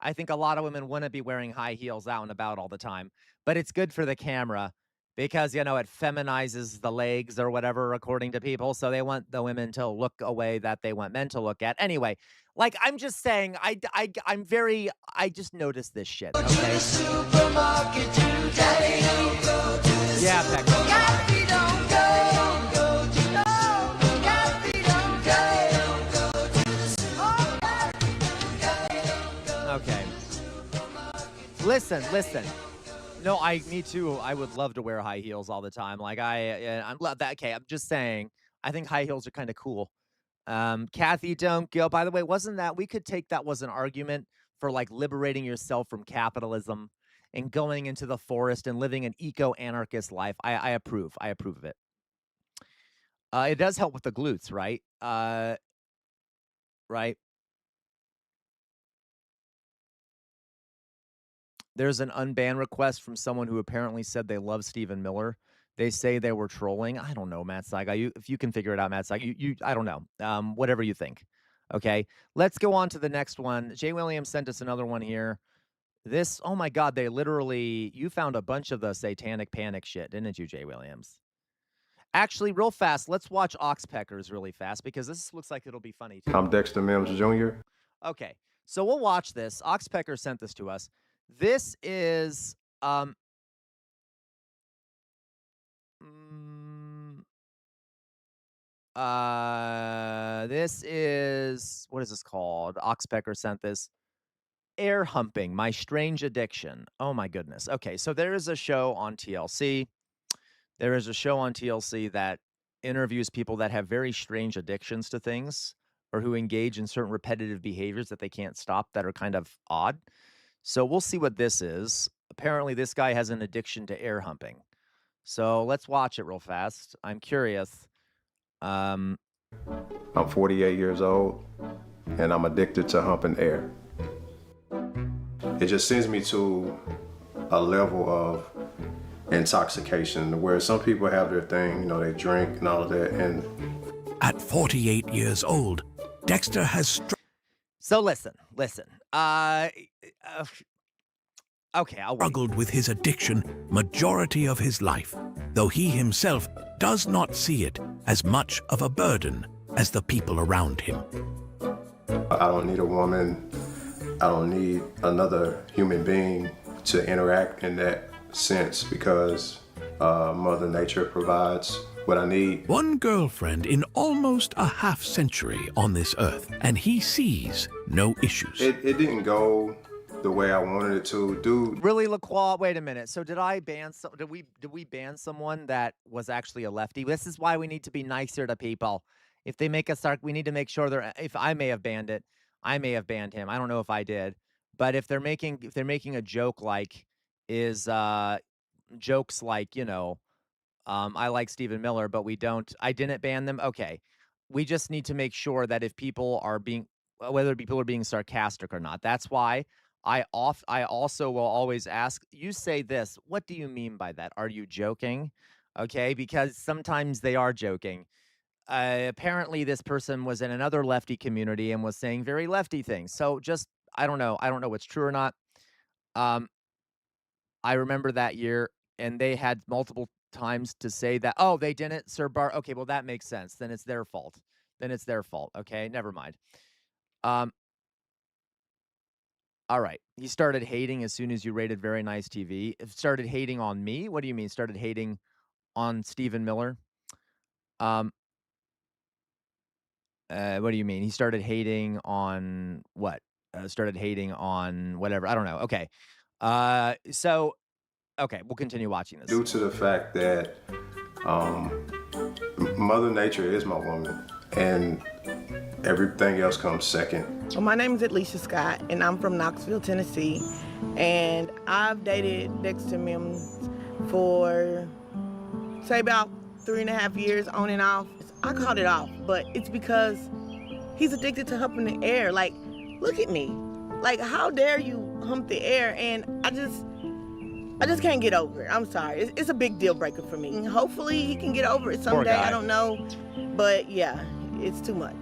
I think a lot of women wouldn't be wearing high heels out and about all the time, but it's good for the camera because, it feminizes the legs or whatever, according to people. So they want the women to look a way that they want men to look at. Anyway, like, I'm just saying, I just noticed this shit. Okay. Yeah, Peck. Okay. Listen. No, me too. I would love to wear high heels all the time. Like I'm love that. Okay, I'm just saying. I think high heels are kind of cool. Kathy, don't go. By the way, we could take that was an argument for like liberating yourself from capitalism and going into the forest and living an eco-anarchist life. I approve. I approve of it. It does help with the glutes, right? Right. There's an unban request from someone who apparently said they love Stephen Miller. They say they were trolling. I don't know, Matt Saiga. If you can figure it out, Matt Saiga, I don't know. Whatever you think. Okay, let's go on to the next one. Jay Williams sent us another one here. This, oh my God, you found a bunch of the satanic panic shit, didn't you, Jay Williams? Actually, real fast, let's watch Oxpeckers really fast because this looks like it'll be funny too.
I'm Dexter Mims Jr.
Okay, so we'll watch this. Oxpecker sent this to us. This is this is, what is this called? Oxpecker sent this. Air humping, my strange addiction. Oh my goodness. Okay, so there is a show on TLC. There is a show on TLC that interviews people that have very strange addictions to things or who engage in certain repetitive behaviors that they can't stop that are kind of odd. So we'll see what this is. Apparently, this guy has an addiction to air humping. So let's watch it real fast. I'm curious.
I'm 48 years old, and I'm addicted to humping air. It just sends me to a level of intoxication where some people have their thing, they drink and all of that. And
at 48 years old,
Dexter has
So listen. Okay, I'll wait.
struggled with his addiction majority of his life, though he himself does not see it as much of a burden as the people around him.
I don't need a woman. I don't need another human being to interact in that sense because Mother Nature provides what I need.
One girlfriend in almost a half-century on this earth, and he sees no issues.
It didn't go the way I wanted it to. Dude.
Really, LaCroix? Wait a minute. So did we ban someone that was actually a lefty? This is why we need to be nicer to people. If they make us start, we need to make sure if I may have banned it, I may have banned him. I don't know if I did. But if they're making a joke like jokes like, I like Stephen Miller, but I didn't ban them. Okay. We just need to make sure that if people are whether people are being sarcastic or not. That's why I also will always ask, you say this, what do you mean by that? Are you joking? Okay. Because sometimes they are joking. Apparently this person was in another lefty community and was saying very lefty things. So I don't know what's true or not. I remember that year, and they had multiple times to say that, oh, they didn't, Sir Bar. Okay, well, that makes sense. Then it's their fault. Okay, never mind. All right. He started hating as soon as you rated Very Nice TV. Started hating on me? What do you mean? Started hating on Stephen Miller? What do you mean? He started hating on what? Started hating on whatever. I don't know. Okay. Okay, we'll continue watching this.
Due to the fact that Mother Nature is my woman, and everything else comes second.
Well, my name is Alicia Scott, and I'm from Knoxville, Tennessee. And I've dated Dexter Mims for, say, about 3.5 years on and off. I called it off, but it's because he's addicted to humping the air. Like, look at me. Like, how dare you hump the air? And I just can't get over it. I'm sorry. It's a big deal breaker for me. Hopefully he can get over it someday. I don't know. But yeah, it's too much.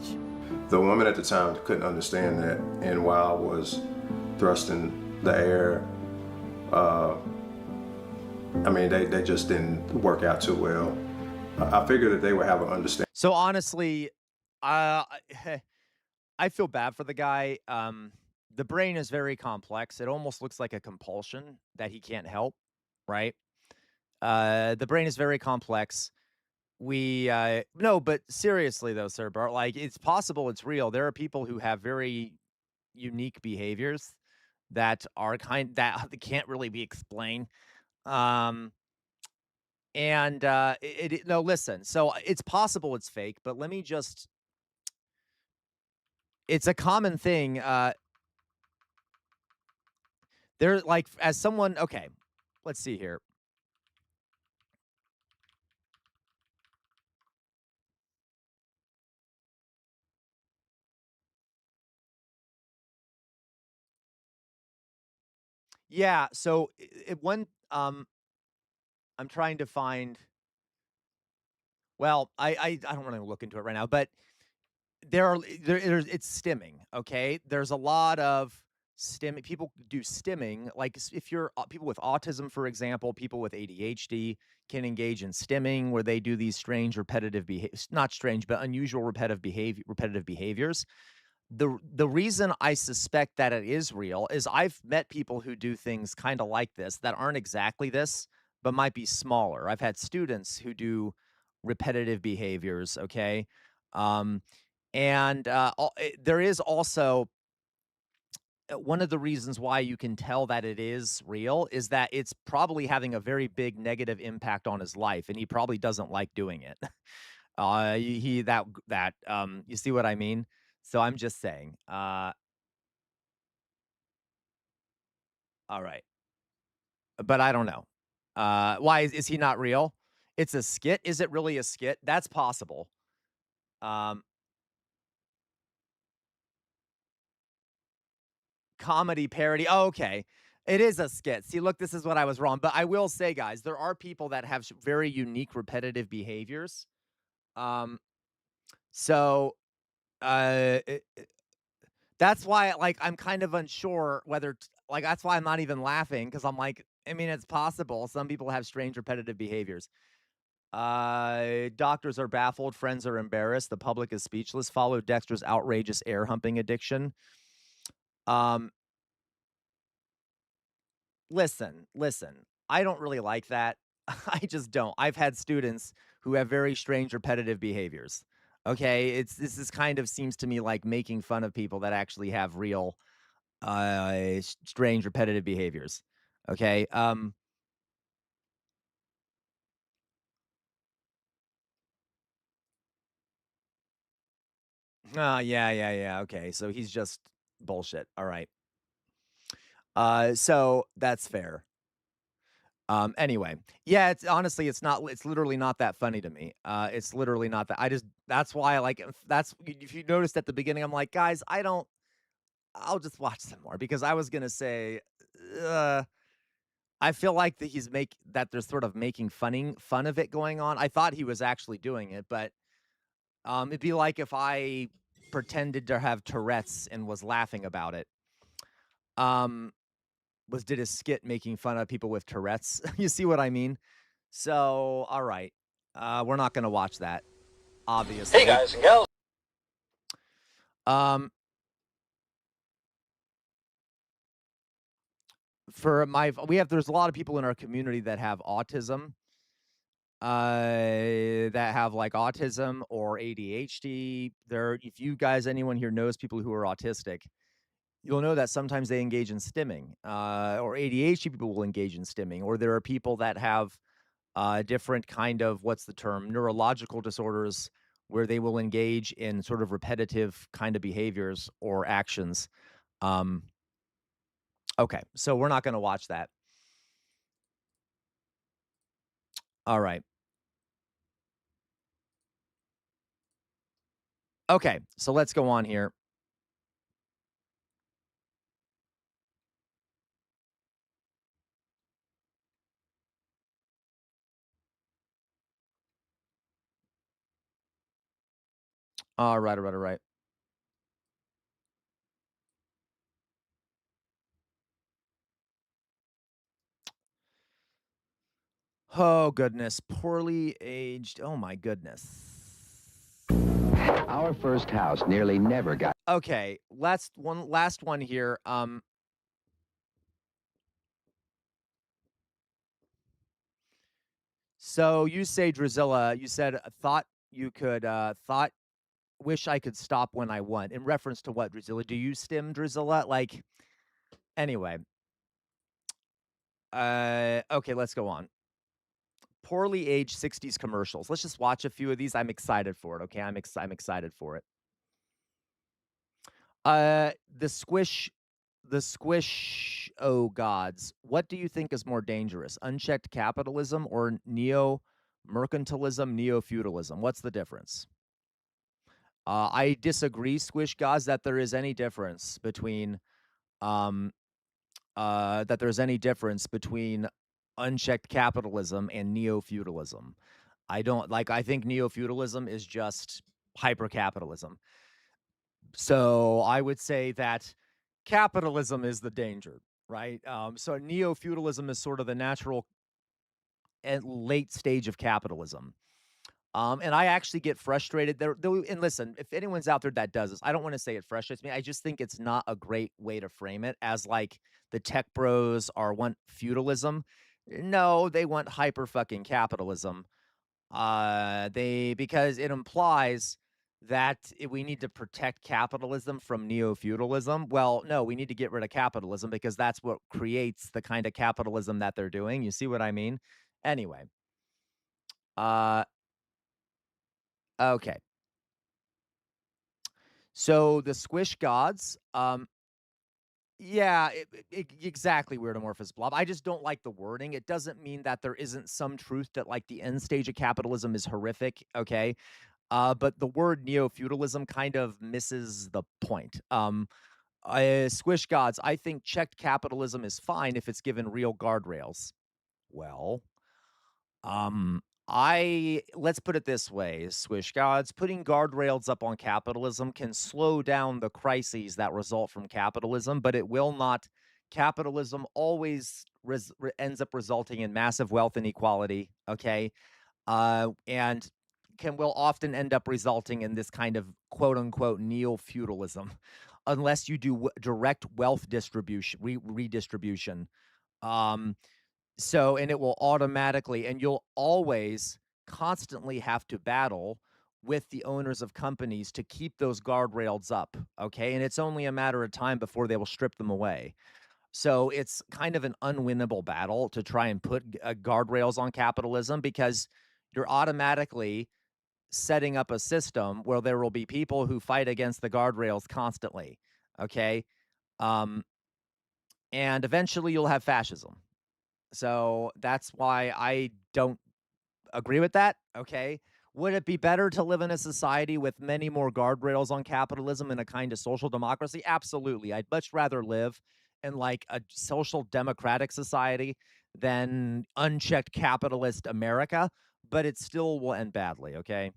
The woman at the time couldn't understand that. And while I was thrusting the air, they just didn't work out too well. I figured that they would have an understanding.
So honestly, I feel bad for the guy. The brain is very complex. It almost looks like a compulsion that he can't help, right? The brain is very complex. No, but seriously though, Sir Bart, like it's possible, it's real. There are people who have very unique behaviors that are that can't really be explained. No, listen. So it's possible it's fake, but let me just. It's a common thing. There, like, as someone. Okay, let's see here. Yeah. So I'm trying to find. Well, I don't want to look into it right now, but there's it's stimming. Okay, there's a lot of stimming. People do stimming, like if you're people with autism, for example, people with ADHD can engage in stimming, where they do these strange repetitive not strange, but unusual repetitive behaviors. The reason I suspect that it is real is I've met people who do things kind of like this that aren't exactly this, but might be smaller. I've had students who do repetitive behaviors, okay? There is also one of the reasons why you can tell that it is real is that it's probably having a very big negative impact on his life, and he probably doesn't like doing it. You see what I mean? So I'm just saying. All right. But I don't know. Why is he not real? It's a skit. Is it really a skit? That's possible. Comedy parody. Oh, okay. It is a skit. See, look, this is what I was wrong. But I will say, guys, there are people that have very unique repetitive behaviors. So That's why, like, I'm kind of unsure whether like, that's why I'm not even laughing, because I'm like, I mean, it's possible. Some people have strange repetitive behaviors. Doctors are baffled, friends are embarrassed, the public is speechless. Follow Dexter's outrageous air humping addiction. Um, listen. I don't really like that. I just don't. I've had students who have very strange repetitive behaviors. Okay, this is kind of seems to me like making fun of people that actually have real strange repetitive behaviors. Okay? Yeah. Okay. So he's just bullshit. All right. So that's fair. Anyway, yeah, it's honestly, it's literally not that funny to me. It's literally not that. That's why I like, if you noticed at the beginning, I'm like, guys, I'll just watch some more because I was gonna say, uh, I feel like that they're sort of making fun of it going on. I thought he was actually doing it, but it'd be like if I pretended to have Tourette's and was laughing about it. Um, did a skit making fun of people with Tourette's. You see what I mean? So, all right. We're not gonna watch that, obviously.
Hey guys and gals.
Um, there's a lot of people in our community that have autism. That have like autism or ADHD. If you guys, anyone here knows people who are autistic, you'll know that sometimes they engage in stimming, or ADHD people will engage in stimming, or there are people that have different kind of, what's the term, neurological disorders where they will engage in sort of repetitive kind of behaviors or actions. Um, okay, so we're not going to watch that. All right. Okay, so let's go on here. All right. Oh, goodness. Poorly aged. Oh, my goodness.
Our first house nearly never got.
Okay, last one here. So you say, Drizilla, you said, wish I could stop when I want. In reference to what, Drizilla? Do you stim, Drizilla? Like, anyway. Okay, let's go on. Poorly aged 60s commercials. Let's just watch a few of these. I'm excited for it, okay? I'm excited for it. The squish, oh gods. What do you think is more dangerous? Unchecked capitalism or neo-mercantilism, neo-feudalism? What's the difference? I disagree, squish gods, that there is any difference between unchecked capitalism and neo-feudalism. I think neo-feudalism is just hyper-capitalism. So I would say that capitalism is the danger, right? So neo-feudalism is sort of the natural and late stage of capitalism. And I actually get frustrated there. And listen, if anyone's out there that does this, I don't want to say it frustrates me. I just think it's not a great way to frame it as like the tech bros want feudalism. No, they want hyper fucking capitalism. Because it implies that we need to protect capitalism from neo-feudalism. Well, no, we need to get rid of capitalism because that's what creates the kind of capitalism that they're doing. You see what I mean? Anyway. Okay. So the squish gods, yeah, exactly, weirdomorphous blob. I just don't like the wording. It doesn't mean that there isn't some truth that like the end stage of capitalism is horrific, okay? But the word neo-feudalism kind of misses the point. Squish gods, I think checked capitalism is fine if it's given real guardrails. Well, let's put it this way, Swish Gods, putting guardrails up on capitalism can slow down the crises that result from capitalism, but it will not. Capitalism always ends up resulting in massive wealth inequality, okay? And will often end up resulting in this kind of quote unquote neo-feudalism, unless you do direct wealth distribution, redistribution. And it will automatically, and you'll always constantly have to battle with the owners of companies to keep those guardrails up, okay? And it's only a matter of time before they will strip them away. So it's kind of an unwinnable battle to try and put guardrails on capitalism, because you're automatically setting up a system where there will be people who fight against the guardrails constantly, okay? And eventually you'll have fascism. So that's why I don't agree with that, okay? Would it be better to live in a society with many more guardrails on capitalism and a kind of social democracy? Absolutely. I'd much rather live in like a social democratic society than unchecked capitalist America, but it still will end badly, okay?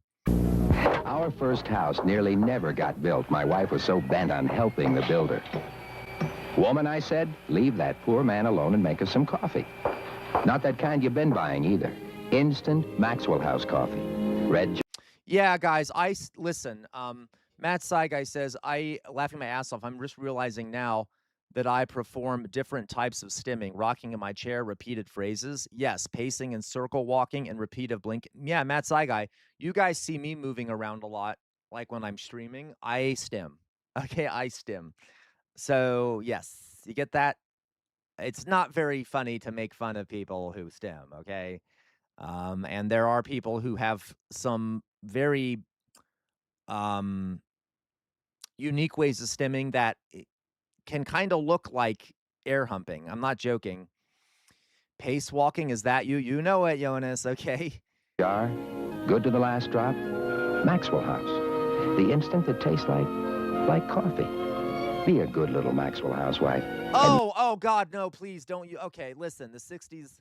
Our first house nearly never got built. My wife was so bent on helping the builder. Woman, I said, leave that poor man alone and make us some coffee. Not that kind you've been buying either. Instant Maxwell House coffee. Red.
Yeah, guys, listen. Matt Saigai says, laughing my ass off, I'm just realizing now that I perform different types of stimming, rocking in my chair, repeated phrases. Yes, pacing and circle walking and repeated blink. Yeah, Matt Saigai, you guys see me moving around a lot, like when I'm streaming. I stim. Okay, I stim. So, yes, you get that? It's not very funny to make fun of people who stim, okay? And there are people who have some very unique ways of stimming that can kind of look like air humping. I'm not joking. Pace walking, is that you? You know it, Jonas, okay?
Jar, good to the last drop. Maxwell House. The instant that tastes like coffee. Be a good little Maxwell housewife.
Oh, God, no, please don't you. Okay, listen, the 60s,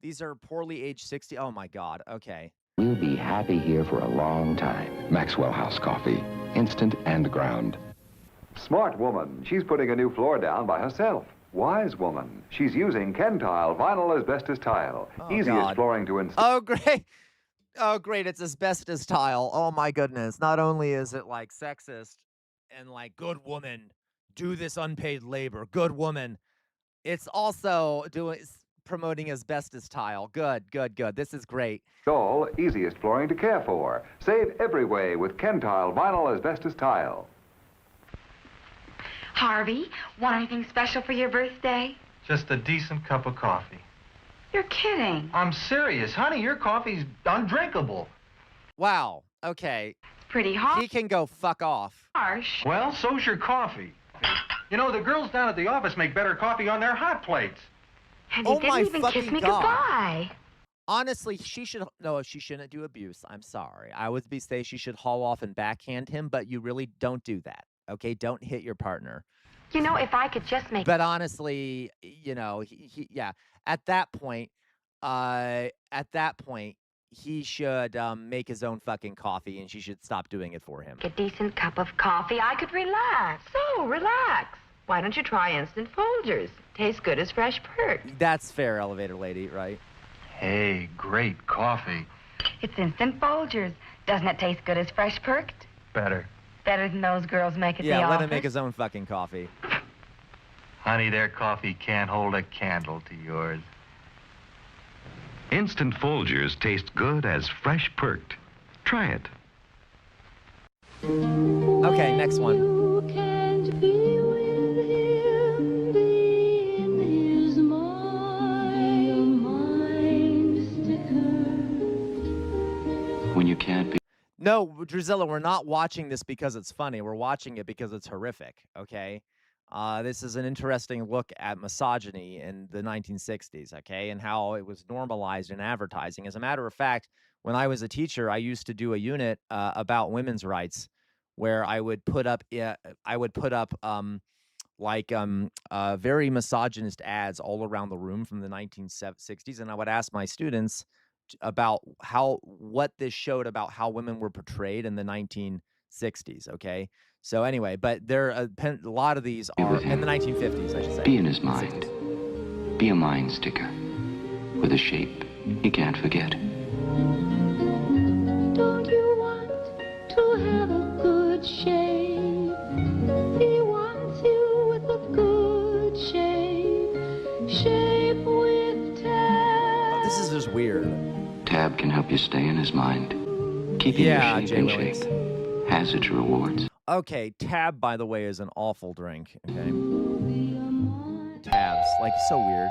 these are poorly aged 60. Oh, my God, okay.
We'll be happy here for a long time. Maxwell House coffee. Instant and ground.
Smart woman. She's putting a new floor down by herself. Wise woman. She's using Kentile vinyl asbestos tile. Easiest
God.
flooring to install.
Oh, great. Oh, great, it's asbestos tile. Oh, my goodness. Not only is it, like, sexist and, like, good woman, do this unpaid labor, good woman, it's also promoting asbestos tile. Good. This is great.
Install easiest flooring to care for. Save every way with Kentile vinyl asbestos tile.
Harvey, want anything special for your birthday?
Just a decent cup of coffee.
You're kidding.
I'm serious. Honey, your coffee's undrinkable.
Wow. Okay.
It's pretty hot.
He can go fuck off.
Harsh.
Well, so's your coffee. You know, the girls down at the office make better coffee on their hot plates.
And
Oh
he didn't
my
even kiss
fucking
me
God.
goodbye.
Honestly, she shouldn't do abuse. I'm sorry. I would say she should haul off and backhand him, but you really don't do that. Okay, don't hit your partner.
You know, if I could just make...
But honestly, you know, yeah. At that point, he should make his own fucking coffee, and she should stop doing it for him.
a decent cup of coffee, I could relax. So, relax. Why don't you try Instant Folgers? Tastes good as fresh perked.
That's fair, elevator lady, right?
Hey, great coffee.
It's Instant Folgers. Doesn't it taste good as fresh perked?
Better.
Better than those girls make at the
Yeah, let
office?
him make his own fucking coffee.
Honey, their coffee can't hold a candle to yours.
Instant Folgers taste good as fresh perked. Try it.
Okay, next one.
When you can't be...
No, Drusilla, we're not watching this because it's funny. We're watching it because it's horrific, okay? This is an interesting look at misogyny in the 1960s, okay, and how it was normalized in advertising. As a matter of fact, when I was a teacher, I used to do a unit about women's rights, where I would put up very misogynist ads all around the room from the 1960s, and I would ask my students, about what this showed about how women were portrayed in the 1960s. Okay, so anyway, but there a lot of these are in the 1950s, I should say.
Be in his mind. Be a mind sticker with a shape he can't forget.
Don't you want to have a good shape? He wants you with a good shape. Shape with tab.
This is just weird.
Tab can help you stay in his mind. Keeping your shape in shape has its rewards.
Okay, Tab, by the way, is an awful drink. Okay, Tabs, like, so weird.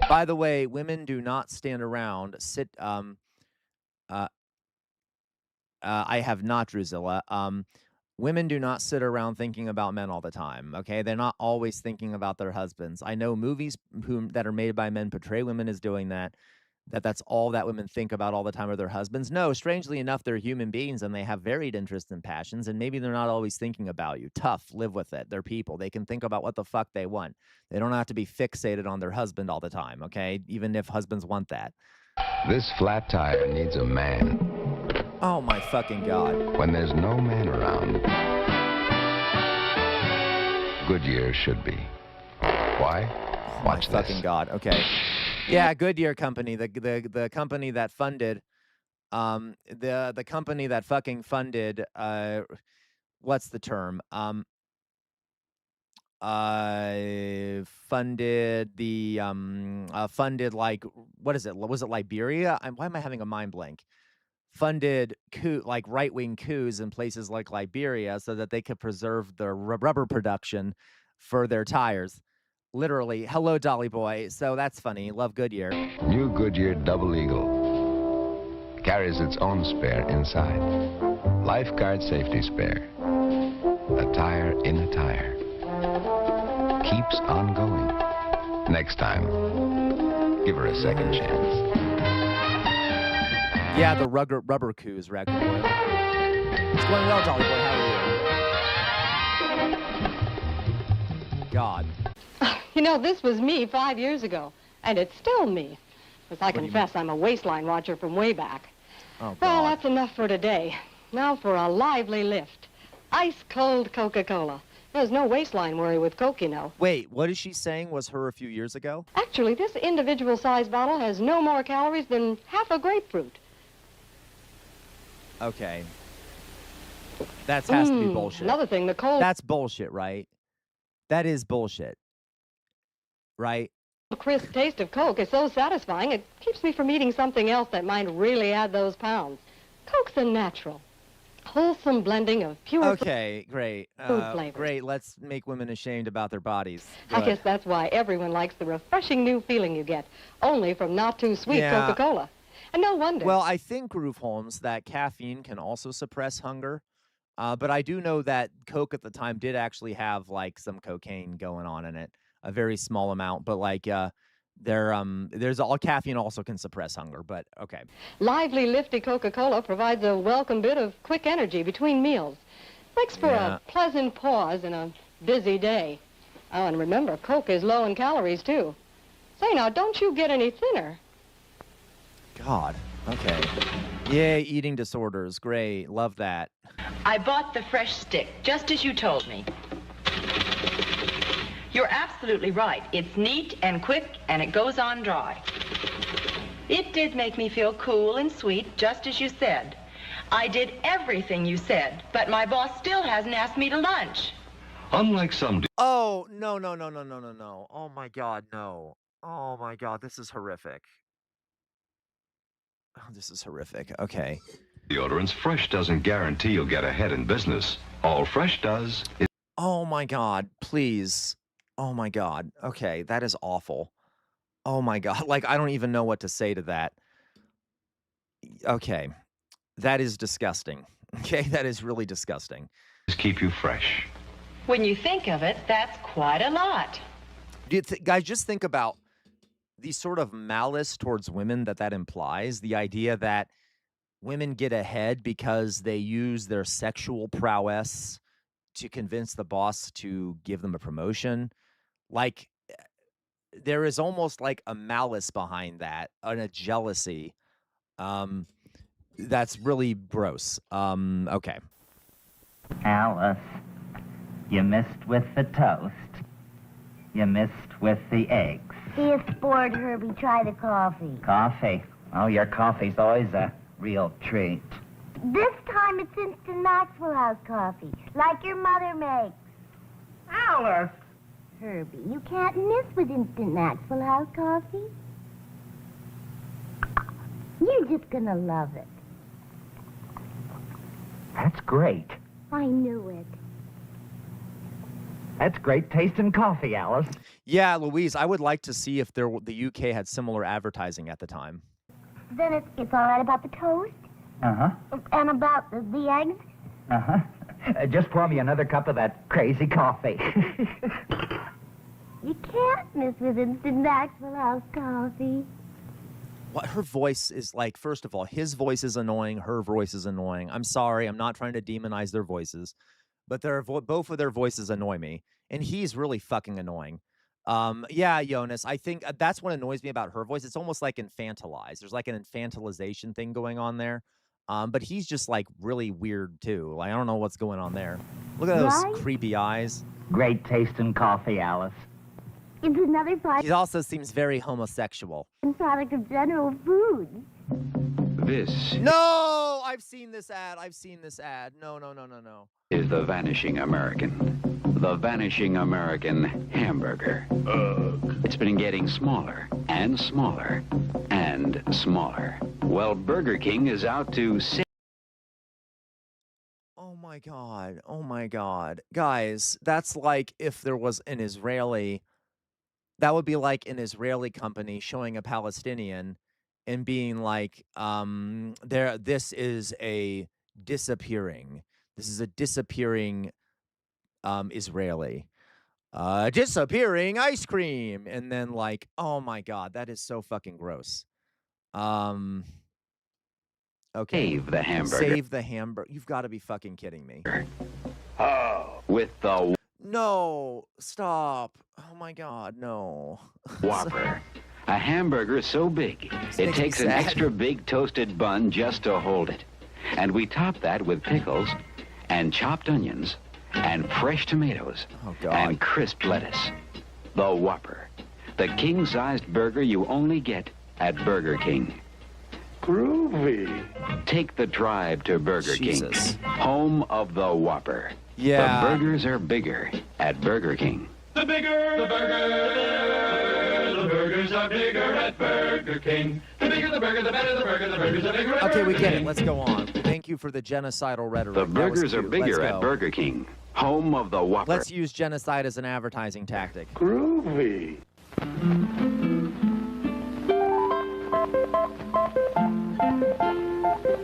By the way, women do not stand around. I have not, Drusilla. Women do not sit around thinking about men all the time. Okay, they're not always thinking about their husbands. I know movies that are made by men portray women as doing that. That's all that women think about all the time are their husbands. No, strangely enough, they're human beings and they have varied interests and passions, and maybe they're not always thinking about you. Tough, live with it. They're people. They can think about what the fuck they want. They don't have to be fixated on their husband all the time, okay? Even if husbands want that.
This flat tire needs a man.
Oh my fucking God.
When there's no man around, Goodyear should be. Why? Watch this.
Fucking God. Okay. Yeah, Goodyear Company, the company that funded, the company that fucking funded, what's the term? Funded like, what is it? Was it Liberia? Why am I having a mind blank? Funded like right-wing coups in places like Liberia so that they could preserve the rubber production for their tires. Literally, hello, Dolly Boy. So that's funny. Love Goodyear.
New Goodyear Double Eagle carries its own spare inside. Lifeguard safety spare. A tire in a tire. Keeps on going. Next time, give her a second chance.
Yeah, the rubber coups record. It's going well, Dolly Boy. How are you? God.
You know, this was me 5 years ago, and it's still me. Because I confess I'm a waistline watcher from way back.
Oh,
well, that's enough for today. Now for a lively lift. Ice-cold Coca-Cola. There's no waistline worry with Coke, you know.
Wait, what is she saying was her a few years ago?
Actually, this individual-sized bottle has no more calories than half a grapefruit.
Okay. That has to be bullshit.
Another thing, the cold...
That's bullshit, right? That is bullshit. Right?
The crisp taste of Coke is so satisfying, it keeps me from eating something else that might really add those pounds. Coke's a natural, wholesome blending of pure...
Okay, great.
Food flavors.
Great, let's make women ashamed about their bodies.
I guess that's why everyone likes the refreshing new feeling you get, only from not-too-sweet Coca-Cola. And no wonder.
Well, I think, Groove Holmes, that caffeine can also suppress hunger. But I do know that Coke at the time did actually have, like, some cocaine going on in it. A very small amount, but like there's all caffeine also can suppress hunger, but okay.
Lively, lifty Coca-Cola provides a welcome bit of quick energy between meals. Makes for a pleasant pause in a busy day. Oh, and remember, Coke is low in calories too. Say now, don't you get any thinner?
God. Okay. Yay, eating disorders. Great. Love that.
I bought the fresh stick, just as you told me. You're absolutely right. It's neat and quick, and it goes on dry. It did make me feel cool and sweet, just as you said. I did everything you said, but my boss still hasn't asked me to lunch.
Unlike some...
Oh, no. Oh, my God, no. Oh, my God, this is horrific. Oh, this is horrific. Okay.
deodorants, Fresh doesn't guarantee you'll get ahead in business. All Fresh does is...
Oh, my God, please. Oh, my God. Okay, that is awful. Oh, my God. Like, I don't even know what to say to that. Okay, that is disgusting. Okay, that is really disgusting.
Just keep you fresh.
When you think of it, that's quite a lot.
Guys, just think about the sort of malice towards women that implies. The idea that women get ahead because they use their sexual prowess to convince the boss to give them a promotion. Like, there is almost like a malice behind that and a jealousy. That's really gross. Okay.
Alice, you missed with the toast. You missed with the eggs.
See if bored, Herbie. Try the coffee.
Coffee. Oh, your coffee's always a real treat.
This time it's instant Maxwell House coffee, like your mother makes.
Alice!
Herbie, you can't miss with instant Maxwell House coffee. You're just gonna love it.
That's great.
I knew it.
That's great tasting coffee, Alice.
Yeah, Louise, I would like to see if the UK had similar advertising at the time.
Then it's all right about the toast?
Uh-huh.
And about the eggs?
Uh-huh. Just pour me another cup of that crazy coffee.
You can't miss with instant Maxwell House coffee.
What her voice is like, first of all, his voice is annoying, her voice is annoying. I'm sorry, I'm not trying to demonize their voices, but both of their voices annoy me, and he's really fucking annoying. Yeah, Jonas, I think that's what annoys me about her voice. It's almost like infantilized. There's like an infantilization thing going on there. But he's just like really weird too. Like, I don't know what's going on there. Look at those creepy eyes.
Great tasting coffee, Alice.
It's another
He also seems very homosexual.
product of General Foods.
This
No! I've seen this ad. I've seen this ad. No.
is the Vanishing American. The Vanishing American hamburger. It's been getting smaller and smaller and smaller. Well, Burger King is out to save.
Oh my God. Guys, that's like if there was an Israeli, that would be like an Israeli company showing a Palestinian and being like, this is a disappearing Israeli. Disappearing ice cream. And then like, oh my God, that is so fucking gross. Okay.
Save the hamburger.
Save the hamburger. You've got to be fucking kidding me.
With the
No, stop. Oh my God, no.
Whopper. A hamburger so big, it takes an extra big toasted bun just to hold it. And we top that with pickles and chopped onions and fresh tomatoes and crisp lettuce. The Whopper. The king-sized burger you only get at Burger King. Groovy. Take the tribe to Burger King, home of the Whopper.
Yeah.
The burgers are bigger at Burger King.
The burgers are bigger at Burger King. The bigger the burger, the better the burger. The burgers are bigger at
Okay, we
Burger
get
King.
it. Let's go on. Thank you for the genocidal rhetoric.
The
That was
burgers are
cute.
bigger
Let's
at
go.
Burger King, home of the Whopper.
Let's use genocide as an advertising tactic.
Groovy.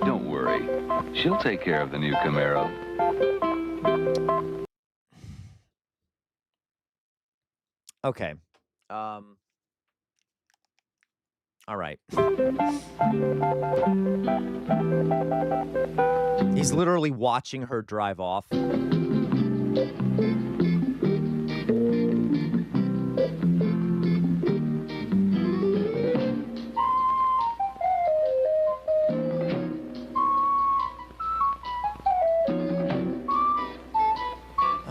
Don't worry. She'll take care of the new Camaro.
Okay. All right. He's literally watching her drive off.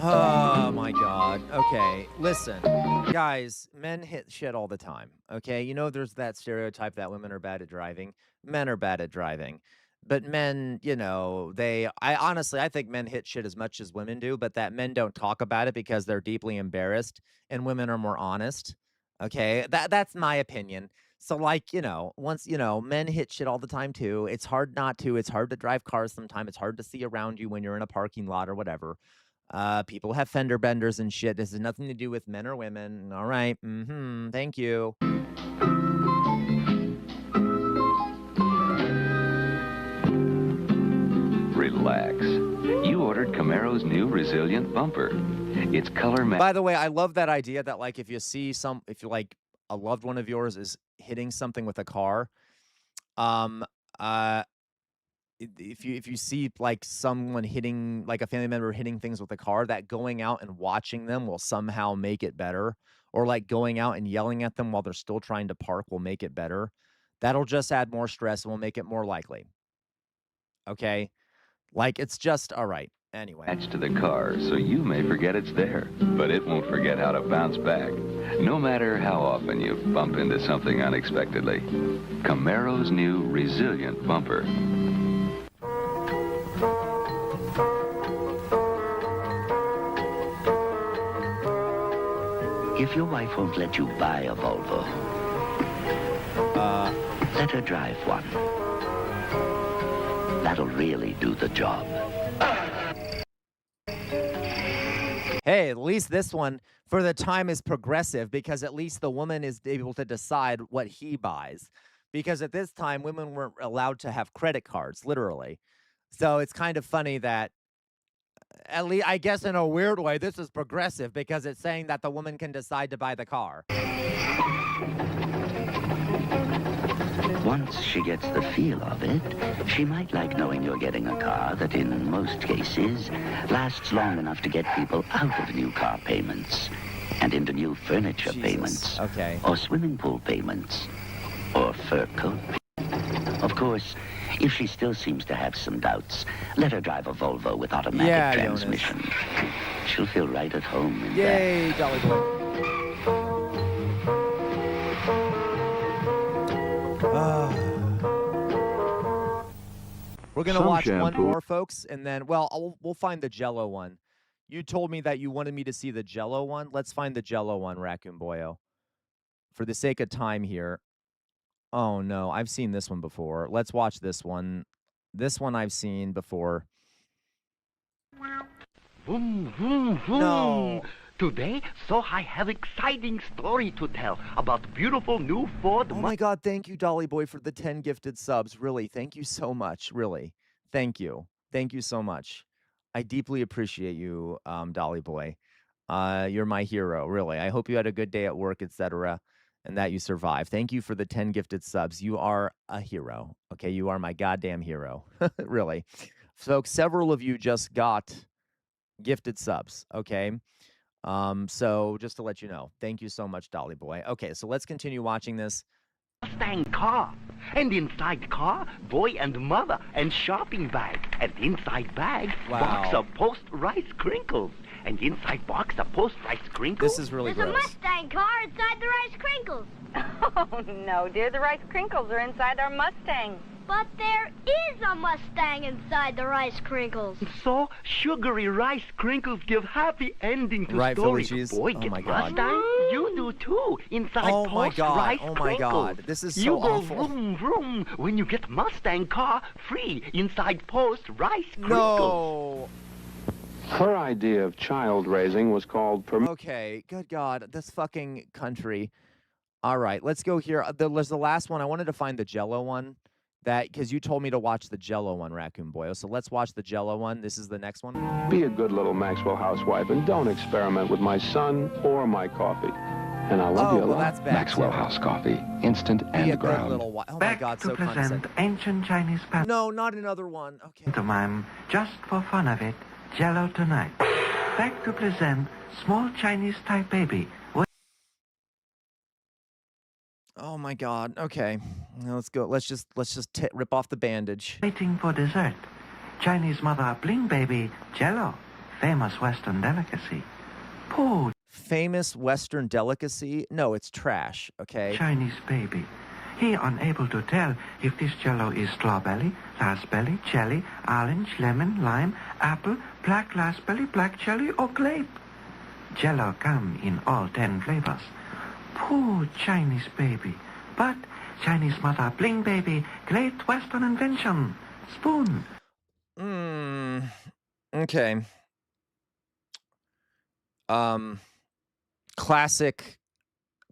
Oh my God. Okay, listen, guys, men hit shit all the time. Okay, you know there's that stereotype that women are bad at driving. Men are bad at driving, but men, you know, I think men hit shit as much as women do, but that men don't talk about it because they're deeply embarrassed, and women are more honest. Okay, that's my opinion. So like, you know, once, you know, men hit shit all the time too. It's hard not to. It's hard to drive cars sometimes. It's hard to see around you when you're in a parking lot or whatever. People have fender benders and shit. This has nothing to do with men or women. All right. Thank you.
Relax. You ordered Camaro's new resilient bumper. It's color match.
By the way, I love that idea that like if you like a loved one of yours is hitting something with a car, if you see like someone hitting, like a family member hitting things with a car, that going out and watching them will somehow make it better, or like going out and yelling at them while they're still trying to park will make it better. That'll just add more stress and will make it more likely. Okay? Like, it's just all right. Anyway.
Attached to the car, so you may forget it's there, but it won't forget how to bounce back. No matter how often you bump into something unexpectedly. Camaro's new resilient bumper.
If your wife won't let you buy a Volvo, let her drive one. That'll really do the job.
Hey, at least this one, for the time, is progressive because at least the woman is able to decide what he buys. Because at this time, women weren't allowed to have credit cards, literally. So it's kind of funny that, at least, I guess in a weird way, this is progressive because it's saying that the woman can decide to buy the car.
Once she gets the feel of it, she might like knowing you're getting a car that in most cases lasts long enough to get people out of new car payments and into new furniture payments, or swimming pool payments, or fur coat payments. Of course, if she still seems to have some doubts, let her drive a Volvo with automatic transmission. She'll feel right at home in
Yay,
that.
Jolly Boy. We're going to watch one more, folks, and then, well, we'll find the Jell-O one. You told me that you wanted me to see the Jell-O one. Let's find the Jell-O one, Raccoon Boyo. For the sake of time here. Oh, no, I've seen this one before. Let's watch this one. This one I've seen before.
Vroom, vroom, vroom.
No.
Today, so I have exciting story to tell about beautiful new Ford.
Oh my God, thank you, Dolly Boy, for the 10 gifted subs. Really, thank you so much. Really, thank you. Thank you so much. I deeply appreciate you, Dolly Boy. You're my hero, really. I hope you had a good day at work, etc., and that you survived. Thank you for the 10 gifted subs. You are a hero. Okay, you are my goddamn hero. Really. So several of you just got gifted subs, okay? So just to let you know, thank you so much, Dolly Boy. Okay, so let's continue watching this.
Mustang car. And inside car, boy and mother and shopping bag. And inside bag, box of post-rice crinkles. And inside box of post-rice crinkles.
This is really
There's
gross.
a Mustang car inside the Rice Crinkles.
Oh, no, dear. The Rice Crinkles are inside our Mustang.
But there is a Mustang inside the Rice Crinkles.
So, sugary rice crinkles give happy ending to
Right, Philly
stories.
cheese.
Boy,
Oh
get
my God.
Mustang, you do too. Inside
Oh my God.
rice
Oh my God.
crinkles.
This is so
you go
awful.
vroom, vroom when you get Mustang car free inside post rice crinkles.
No.
Her idea of child raising was called
Okay, good God, this fucking country. All right, let's go here. There's the last one. I wanted to find the Jell-O one, because you told me to watch the Jell-O one, Raccoon Boyo. So let's watch the Jell-O one. This is the next one.
Be a good little Maxwell housewife and don't experiment with my son or my coffee. And I love you a
well,
lot.
that's bad,
Maxwell
too.
House Coffee, instant
Be a
and
good
ground.
little Oh my
Back
God,
to
so
present
condescending.
ancient Chinese
No, not another one. Okay.
pantomime, just for fun of it, Jello tonight. Back to present small Chinese type baby.
Oh my God. Okay, now let's go. Let's just rip off the bandage.
Waiting for dessert. Chinese mother bling baby Jello, famous Western delicacy. Poor
Famous Western delicacy? No, it's trash. Okay.
Chinese baby. He unable to tell if this Jello is strawberry, raspberry, jelly, orange, lemon, lime, apple, black raspberry, black cherry, or grape. Jello come in all 10 flavors. Poor Chinese baby. But Chinese mother bling baby, great Western invention. Spoon.
Okay. Classic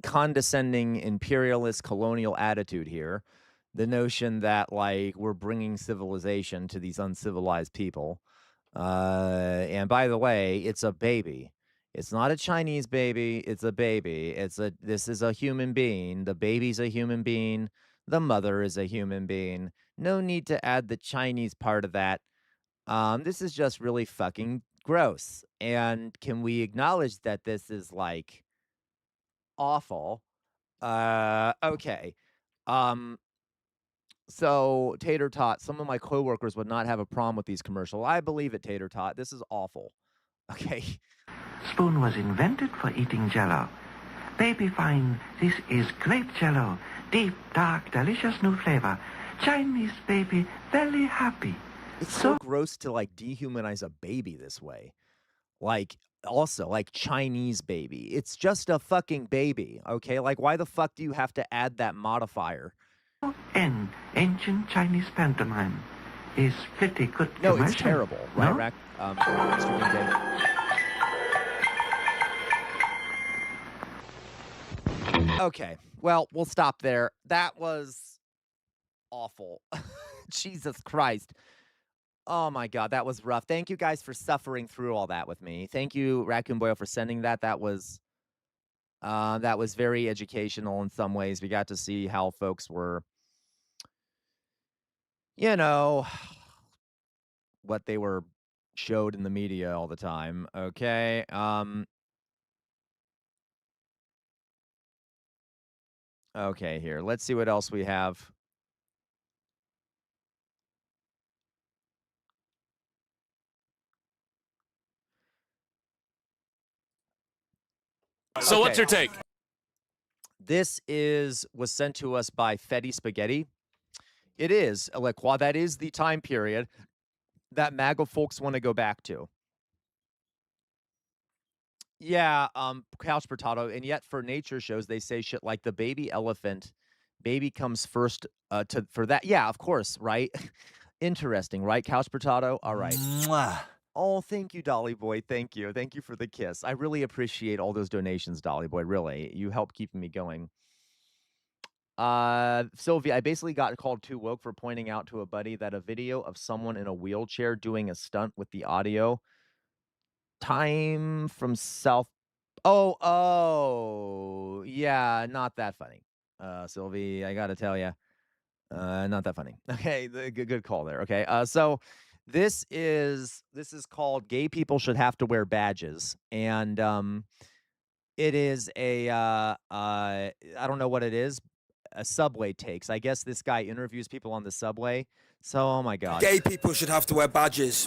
condescending imperialist colonial attitude here. The notion that, like, we're bringing civilization to these uncivilized people. And by the way, it's a baby. It's not a Chinese baby. It's a baby. This is a human being. The baby's a human being. The mother is a human being. No need to add the Chinese part of that. This is just really fucking gross. And can we acknowledge that this is, like, awful. Okay. So Tater Tot, some of my coworkers would not have a problem with these commercials. I believe it, Tater Tot. This is awful. Okay.
Spoon was invented for eating Jell-O. Baby fine, this is grape Jell-O. Deep, dark, delicious new flavor. Chinese baby, very happy.
It's so gross to like dehumanize a baby this way. Like, also, like Chinese baby. It's just a fucking baby, okay? Like, why the fuck do you have to add that modifier?
And ancient Chinese pantomime is pretty good.
No, it's
commercial.
terrible, right,
No?
Rack? Mr. Ding. Okay, well, we'll stop there. That was awful. Jesus Christ. Oh my God, that was rough. Thank you guys for suffering through all that with me. Thank you, Raccoon Boyo, for sending that. That was very educational in some ways. We got to see how folks were, you know, what they were showed in the media all the time. Okay. Okay, here. Let's see what else we have.
So what's your take?
This was sent to us by Fetty Spaghetti. It is, Aliqua, that is the time period that MAGA folks want to go back to. Yeah, Couch Potato, and yet for nature shows, they say shit like the baby elephant, baby comes first for that. Yeah, of course, right? Interesting, right, Couch Potato? All right. Mwah. Oh, thank you, Dolly Boy. Thank you. Thank you for the kiss. I really appreciate all those donations, Dolly Boy. Really. You help keeping me going. Sylvia, I basically got called too woke for pointing out to a buddy that a video of someone in a wheelchair doing a stunt with the audio. Time from South. Oh, yeah, not that funny. Sylvie, I gotta tell you, not that funny. Okay, good call there. Okay, so this is called "Gay People Should Have to Wear Badges," and it is a I don't know what it is. A subway takes. I guess this guy interviews people on the subway. So, oh my God.
Gay people should have to wear badges.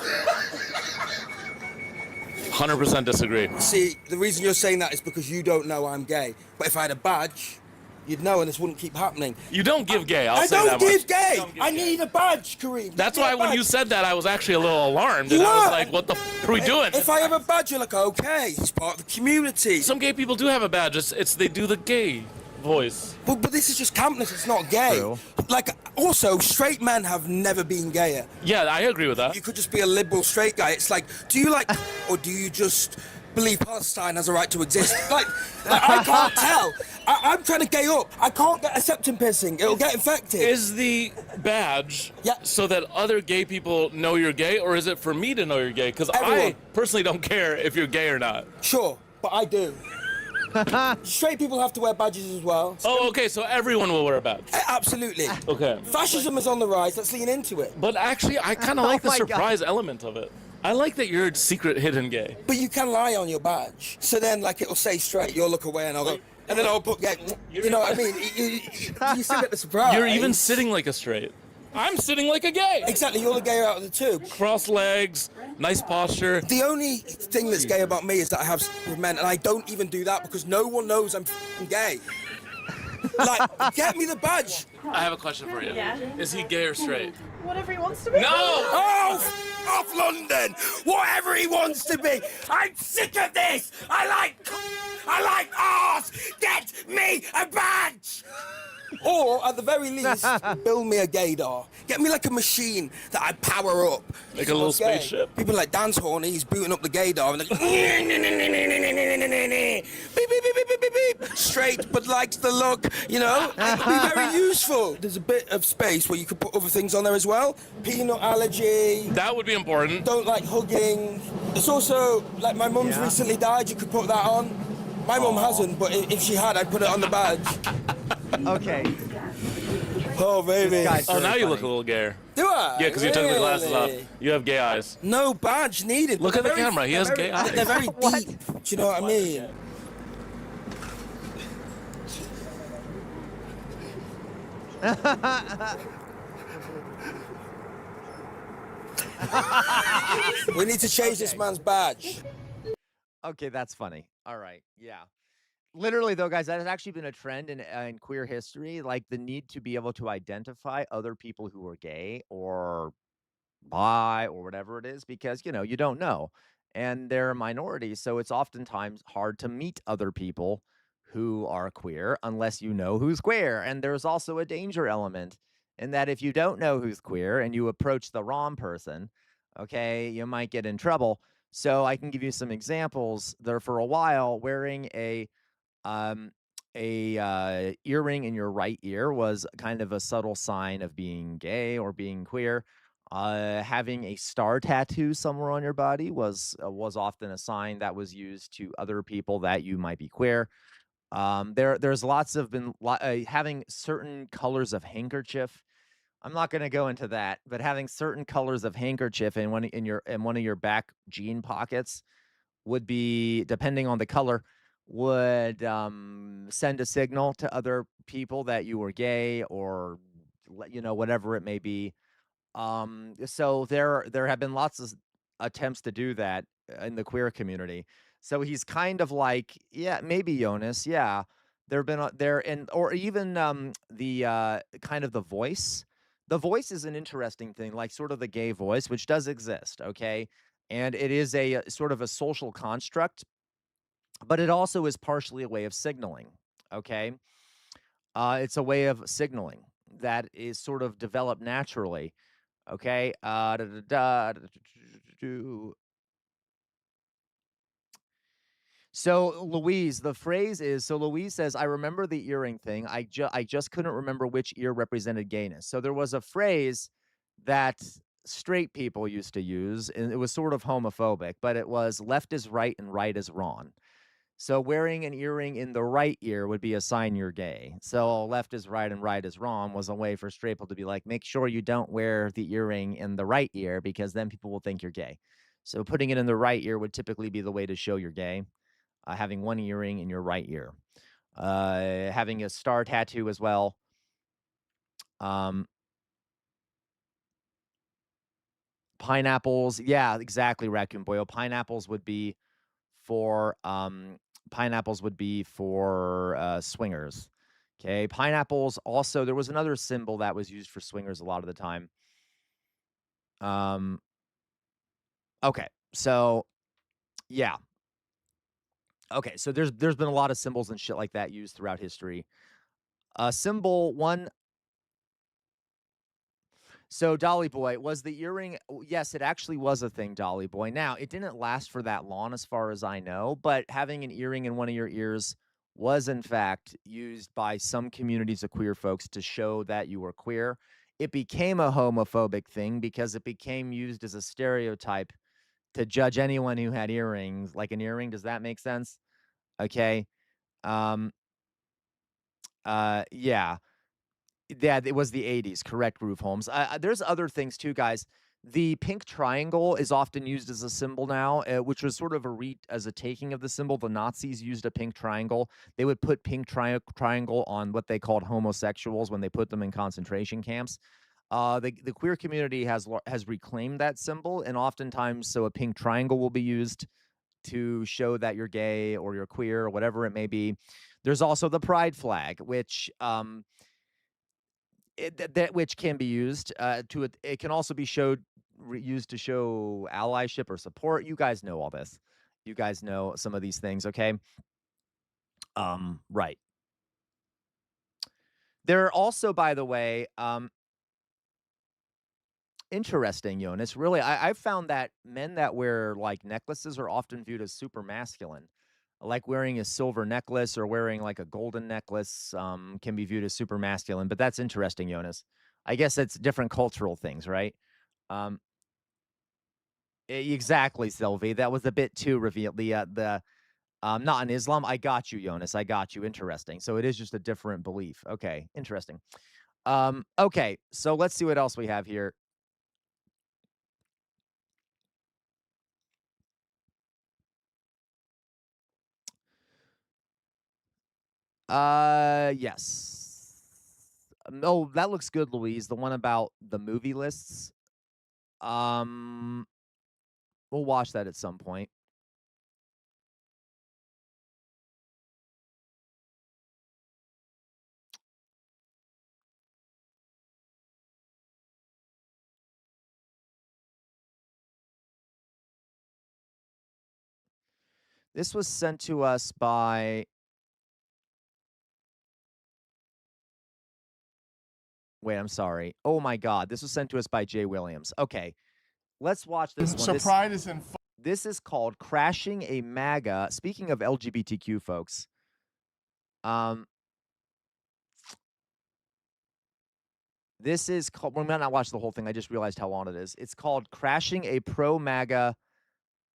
100% disagree.
See, the reason you're saying that is because you don't know I'm gay. But if I had a badge, you'd know and this wouldn't keep happening.
You don't give gay, I'll
I
say
don't
that much.
give gay! I need a badge, Kareem.
That's
Give me
why
a
when
badge.
you said that, I was actually a little alarmed.
You
And I was
were.
like, what the f are we doing?
If I have a badge, you're like, okay, he's part of the community.
Some gay people do have a badge. It's they do the gay voice.
But this is just campness, it's not gay.
True.
Like, also, straight men have never been gayer.
Yeah, I agree with that.
You could just be a liberal straight guy. It's like, do you like, or do you just believe Palestine has a right to exist? like I can't tell. I'm trying to gay up. I can't get a septum piercing. It'll get infected.
Is the badge so that other gay people know you're gay, or is it for me to know you're gay? Because I personally don't care if you're gay or not.
Sure, but I do. Straight people have to wear badges as well.
Oh, okay, so everyone will wear a badge.
Absolutely.
Okay.
Fascism is on the rise. Let's lean into it.
But actually, I kind of like the surprise element of it. I like that you're secret hidden gay.
But you can lie on your badge. So then, like, it'll say straight, you'll look away and I'll go, and then I'll put gay. You know what I mean? You still get the surprise.
You're even sitting like a straight. I'm sitting like a gay.
Exactly, you're the gay out of the two.
Cross legs, nice posture.
The only thing that's gay about me is that I have sex with men, and I don't even do that because no one knows I'm gay. Like, get me the badge.
I have a question for you.
Yeah.
Is he gay or straight?
Whatever he wants to be.
No!
Oh, off London! Whatever he wants to be. I'm sick of this. I like arse. Get me a badge. Or, at the very least, build me a gaydar. Get me like a machine that I power up.
Like a little spaceship.
People like Dan's horny, he's booting up the gaydar and they're beep, beep, beep, beep, beep, beep, beep. Straight, but likes the look, you know? It'd be very useful. There's a bit of space where you could put other things on there as well. Peanut allergy.
That would be important.
Don't like hugging. It's also, like, my mum's recently died, you could put that on. My mum hasn't, but if she had, I'd put it on the badge.
Okay.
Oh, baby.
Oh, now you look a little gayer.
Do I?
Yeah, because you took the glasses off.
Really?
You have gay eyes.
No badge needed.
Look at the
They're
camera. He has gay eyes.
They're very deep. Do you know what I mean? We need to change this man's badge.
Okay, that's funny. All right, yeah. Literally, though, guys, that has actually been a trend in queer history, like the need to be able to identify other people who are gay or bi or whatever it is, because, you don't know. And they're a minority, so it's oftentimes hard to meet other people who are queer unless you know who's queer. And there's also a danger element in that if you don't know who's queer and you approach the wrong person, okay, you might get in trouble. So I can give you some examples. There for a while, wearing um, a earring in your right ear was kind of a subtle sign of being gay or being queer. Having a star tattoo somewhere on your body was often a sign that was used to other people that you might be queer. There's lots of having certain colors of handkerchief. I'm not going to go into that, but having certain colors of handkerchief in one of your back jean pockets would be, depending on the color, would send a signal to other people that you were gay or whatever it may be. So there have been lots of attempts to do that in the queer community. So he's kind of like, yeah, maybe Jonas, yeah. There have been there and or even the kind of the voice. The voice is an interesting thing, like sort of the gay voice, which does exist, okay? And it is a sort of a social construct, but it also is partially a way of signaling, okay? It's a way of signaling that is sort of developed naturally. Okay. So Louise, the phrase is, so Louise says, I remember the earring thing. I just couldn't remember which ear represented gayness. So there was a phrase that straight people used to use, and it was sort of homophobic, but it was left is right and right is wrong. So wearing an earring in the right ear would be a sign you're gay. So left is right and right is wrong was a way for straight people to be like, make sure you don't wear the earring in the right ear because then people will think you're gay. So putting it in the right ear would typically be the way to show you're gay. Having one earring in your right ear. Having a star tattoo as well. Pineapples. Yeah, exactly, Raccoon Boyo. Pineapples would be for swingers. Okay, pineapples also, there was another symbol that was used for swingers a lot of the time. Okay, so yeah. Okay, so there's been a lot of symbols and shit like that used throughout history. Symbol one. So Dolly Boy, was the earring, yes, it actually was a thing, Dolly Boy. Now, it didn't last for that long as far as I know, but having an earring in one of your ears was in fact used by some communities of queer folks to show that you were queer. It became a homophobic thing because it became used as a stereotype to judge anyone who had earrings, like an earring. Does that make sense? Okay. Um yeah. Yeah, it was the '80s, correct, Roof Holmes. There's other things too, guys. The pink triangle is often used as a symbol now, which was sort of as a taking of the symbol. The Nazis used a pink triangle. They would put pink triangle on what they called homosexuals when they put them in concentration camps. The queer community has reclaimed that symbol, and oftentimes, so a pink triangle will be used to show that you're gay or you're queer or whatever it may be. There's also the pride flag, which which can be used it can also be used to show allyship or support. You guys know all this. You guys know some of these things, okay? Right. There are also, by the way, interesting, Jonas. Really, I've found that men that wear like necklaces are often viewed as super masculine. Like wearing a silver necklace or wearing like a golden necklace can be viewed as super masculine. But that's interesting, Jonas. I guess it's different cultural things, right? Um, exactly, Sylvie. That was a bit too revealed. The not in Islam. I got you, Jonas. I got you. Interesting. So it is just a different belief. Okay, interesting. Okay, so let's see what else we have here. Yes. Oh, that looks good, Louise. The one about the movie lists. We'll watch that at some point. This was sent to us by... Wait, I'm sorry. Oh my God, this was sent to us by Jay Williams. Okay, let's watch this one.
So pride is in...
This is called Crashing a MAGA. Speaking of LGBTQ folks, this is called... We might not watch the whole thing. I just realized how long it is. It's called Crashing a Pro-MAGA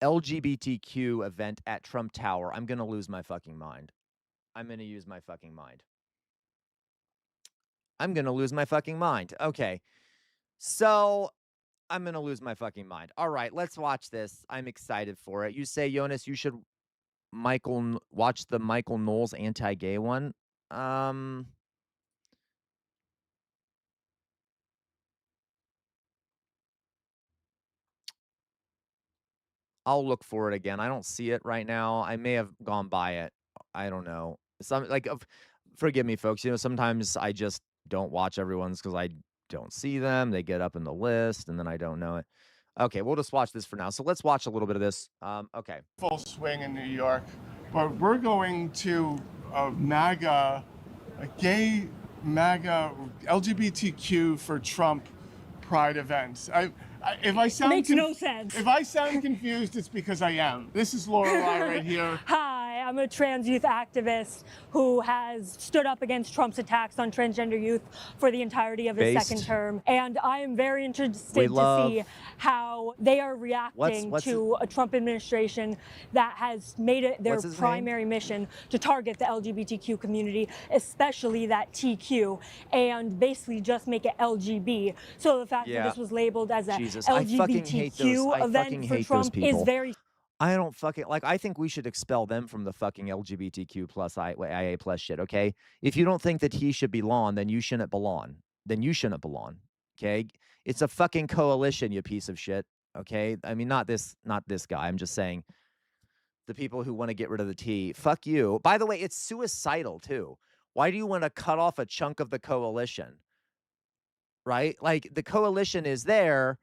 LGBTQ event at Trump Tower. I'm going to lose my fucking mind. I'm going to use my fucking mind. I'm going to lose my fucking mind. Okay. So I'm going to lose my fucking mind. All right, let's watch this. I'm excited for it. You say, Jonas, you should watch the Michael Knowles anti-gay one. I'll look for it again. I don't see it right now. I may have gone by it. I don't know. Forgive me, folks. Sometimes I just don't watch everyone's because I don't see them. They get up in the list, and then I don't know it. Okay, we'll just watch this for now. So let's watch a little bit of this. Okay.
Full swing in New York, but we're going to a gay MAGA LGBTQ for Trump Pride event. If I sound
makes no sense.
If I sound confused, it's because I am. This is Lorelei right here.
Hi, I'm a trans youth activist who has stood up against Trump's attacks on transgender youth for the entirety of his second term. And I am very interested to see how they are reacting to a Trump administration that has made it their primary mission to target the LGBTQ community, especially that TQ, and basically just make it LGB. So the fact that this was labeled as a LGBTQ event for Trump is very...
I don't fucking... I think we should expel them from the fucking LGBTQ plus IA plus shit, okay? If you don't think that he should belong, then you shouldn't belong. Okay? It's a fucking coalition, you piece of shit, okay? I mean, not this guy. I'm just saying the people who want to get rid of the T. Fuck you. By the way, it's suicidal, too. Why do you want to cut off a chunk of the coalition? Right? The coalition is there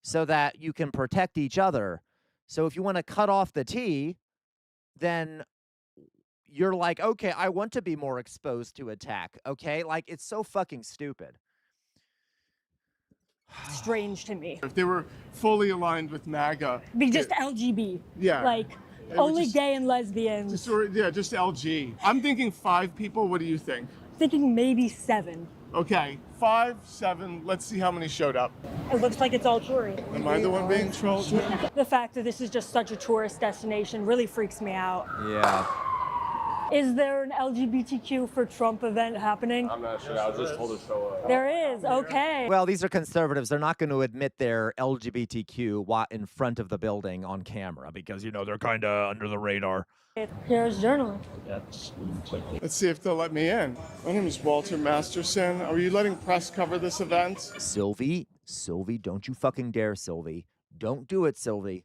so that you can protect each other. So if you want to cut off the T, then you're like, okay, I want to be more exposed to attack, okay? It's so fucking stupid.
Strange to me.
If they were fully aligned with MAGA.
Be just LGB.
Yeah.
Only gay and lesbians.
Just LG. I'm thinking 5 people. What do you think?
Thinking maybe 7.
Okay, 5, 7. Let's see how many showed up.
It looks like it's all tourists.
Am I the one being trolled?
The fact that this is just such a tourist destination really freaks me out.
Yeah.
Is there an LGBTQ for Trump event happening?
I'm not sure. I was just told to show up.
There is. Okay.
Well, these are conservatives. They're not going to admit their LGBTQ in front of the building on camera because, they're kind of under the radar.
Here's journalist.
Let's see if they'll let me in. My name is Walter Masterson. Are you letting press cover this event?
Sylvie, don't you fucking dare, Sylvie. Don't do it, Sylvie.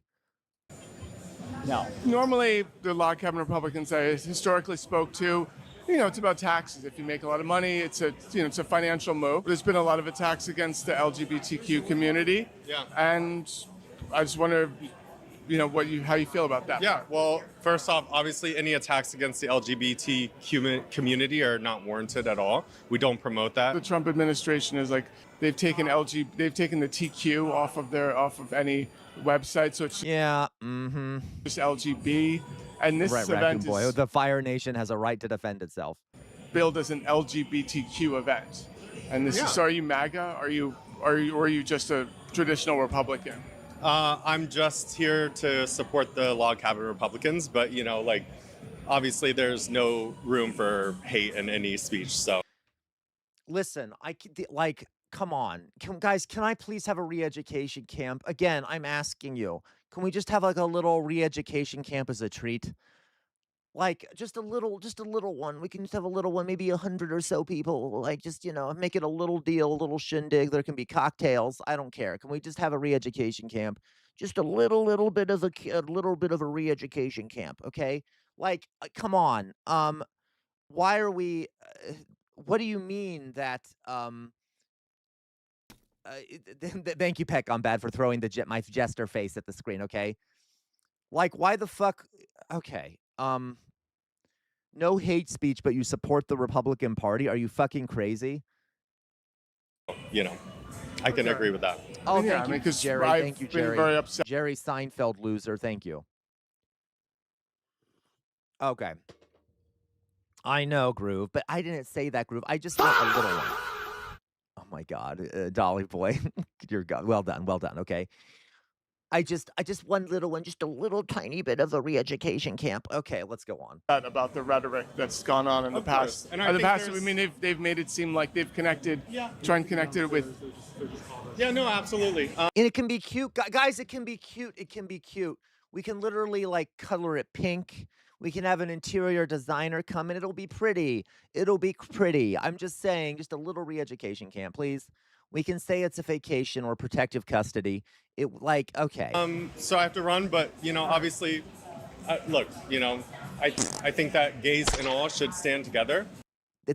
No. Normally, the log cabin Republicans I historically spoke to, it's about taxes. If you make a lot of money, it's a financial move. There's been a lot of attacks against the LGBTQ community.
Yeah.
And I just wonder, how you feel about that.
Yeah, well, first off, obviously any attacks against the LGBT community are not warranted at all. We don't promote that.
The Trump administration is they've taken the TQ off of any website, so it's just LGB. And this event is
the Fire Nation has a right to defend itself.
Billed as an LGBTQ event. And this is, so are you MAGA? Or are you just a traditional Republican?
I'm just here to support the log cabin Republicans, but obviously there's no room for hate in any speech. So,
listen, come on, guys, can I please have a re-education camp? Again, I'm asking you, can we just have a little re-education camp as a treat? Like, just a little one. We can just have a little one, maybe 100 or so people, like, just, make it a little deal, a little shindig. There can be cocktails. I don't care. Can we just have a re-education camp? Just a little bit of a little bit of a re-education camp, okay? Like, come on. Why are we? What do you mean that? Thank you, Peck. I'm bad for throwing my jester face at the screen. Okay, like, why the fuck? Okay. No hate speech, but you support the Republican Party. Are you fucking crazy?
I can agree with that.
Oh,
Yeah,
thank you,
'cause
Jerry.
I've
Thank you,
been
Jerry.
very upset.
Jerry Seinfeld loser. Thank you. Okay. I know, Groove, but I didn't say that, Groove. I just want a little one. Oh my God, Dolly boy, you're well done, well done. Okay. I just one little one, just a little tiny bit of a re-education camp. Okay, let's go on.
About the rhetoric that's gone on in the past.
And I
In the
think
past,
there's-
I mean, they've made it seem like they've connected, trying to connect it with.
Yeah, no, absolutely.
And it can be cute, guys. It can be cute. It can be cute. We can literally like color it pink. We can have an interior designer come and it'll be pretty. It'll be pretty. I'm just saying, just a little re-education camp, please. We can say it's a vacation or protective custody. Okay.
So I have to run, but obviously, look, I think that gays and all should stand together.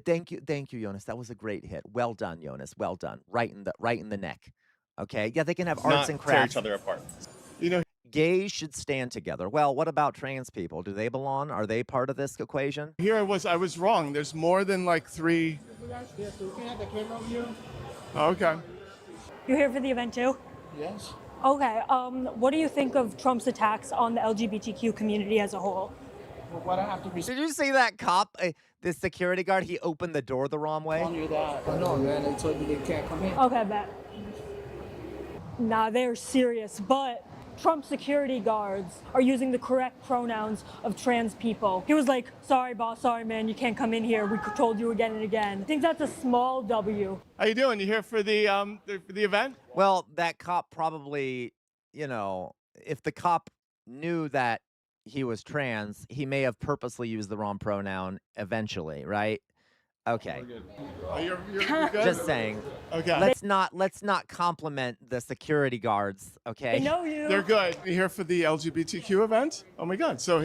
Thank you, Jonas. That was a great hit. Well done, Jonas. Well done. Right in the neck. Okay. Yeah, they can have arts and
Not
crafts.
tear each other apart.
Gays should stand together. Well, what about trans people? Do they belong? Are they part of this equation?
Here I was wrong. There's more than like 3. Oh, okay.
You're here for the event too?
Yes.
Okay. What do you think of Trump's attacks on the LGBTQ community as a whole?
What I have to be.
Did you see that cop, the security guard? He opened the door the wrong way.
Telling you that. I know, man. They told you they can't come in.
Okay, bet. Nah, they're serious, but Trump security guards are using the correct pronouns of trans people. He was like, sorry, boss, sorry, man, you can't come in here. We told you again and again. I think that's a small W.
How you doing? You here for the event?
Well, that cop probably, if the cop knew that he was trans, he may have purposely used the wrong pronoun eventually, right? Okay.
Oh, you're good?
Just saying.
Okay.
Let's not compliment the security guards, okay?
They know you.
They're good. You here for the LGBTQ event? Oh my God. So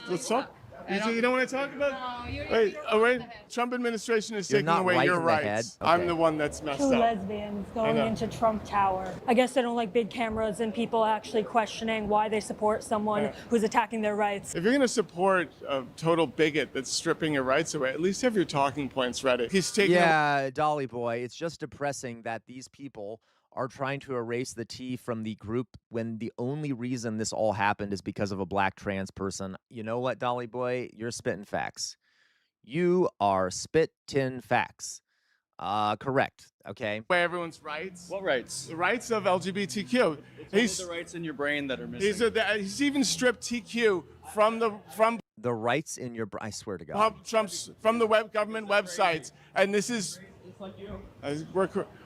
let's talk. You don't want to talk about? Wait. Trump administration is taking away your rights.
Okay.
I'm the one that's messed
Two
up.
lesbians going into Trump Tower. I guess they don't like big cameras and people actually questioning why they support someone who's attacking their rights.
If you're going to support a total bigot that's stripping your rights away, at least have your talking points ready. He's taking.
Yeah, Dolly boy, it's just depressing that these people are trying to erase the T from the group when the only reason this all happened is because of a black trans person. You know what, Dolly boy? You're spitting facts. You are spitting facts. Correct. Okay.
Away everyone's rights.
What rights?
The rights of LGBTQ.
He's the rights in your brain that are missing.
He's even stripped TQ from
the rights in your. I swear to God.
Trump's from the government websites, and this is.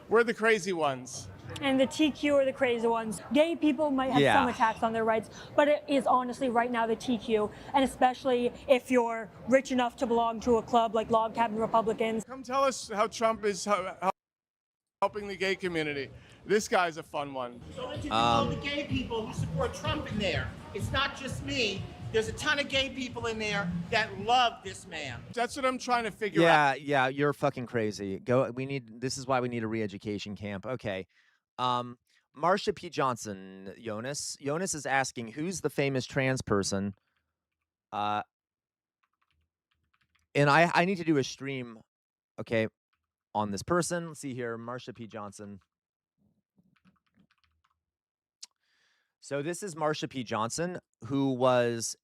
We're the crazy ones.
And the TQ are the crazy ones. Gay people might have some attacks on their rights, but it is honestly right now the TQ, and especially if you're rich enough to belong to a club like Log Cabin Republicans.
Come tell us how Trump is helping the gay community. This guy's a fun one.
So interview all the gay people who support Trump in there. It's not just me. There's a ton of gay people in there that love this man.
That's what I'm trying to figure out.
Yeah, you're fucking crazy. This is why we need a re-education camp. Okay. Marsha P. Johnson, Jonas. Jonas is asking, who's the famous trans person? And I need to do a stream, okay, on this person. Let's see here, Marsha P. Johnson. So this is Marsha P. Johnson, who was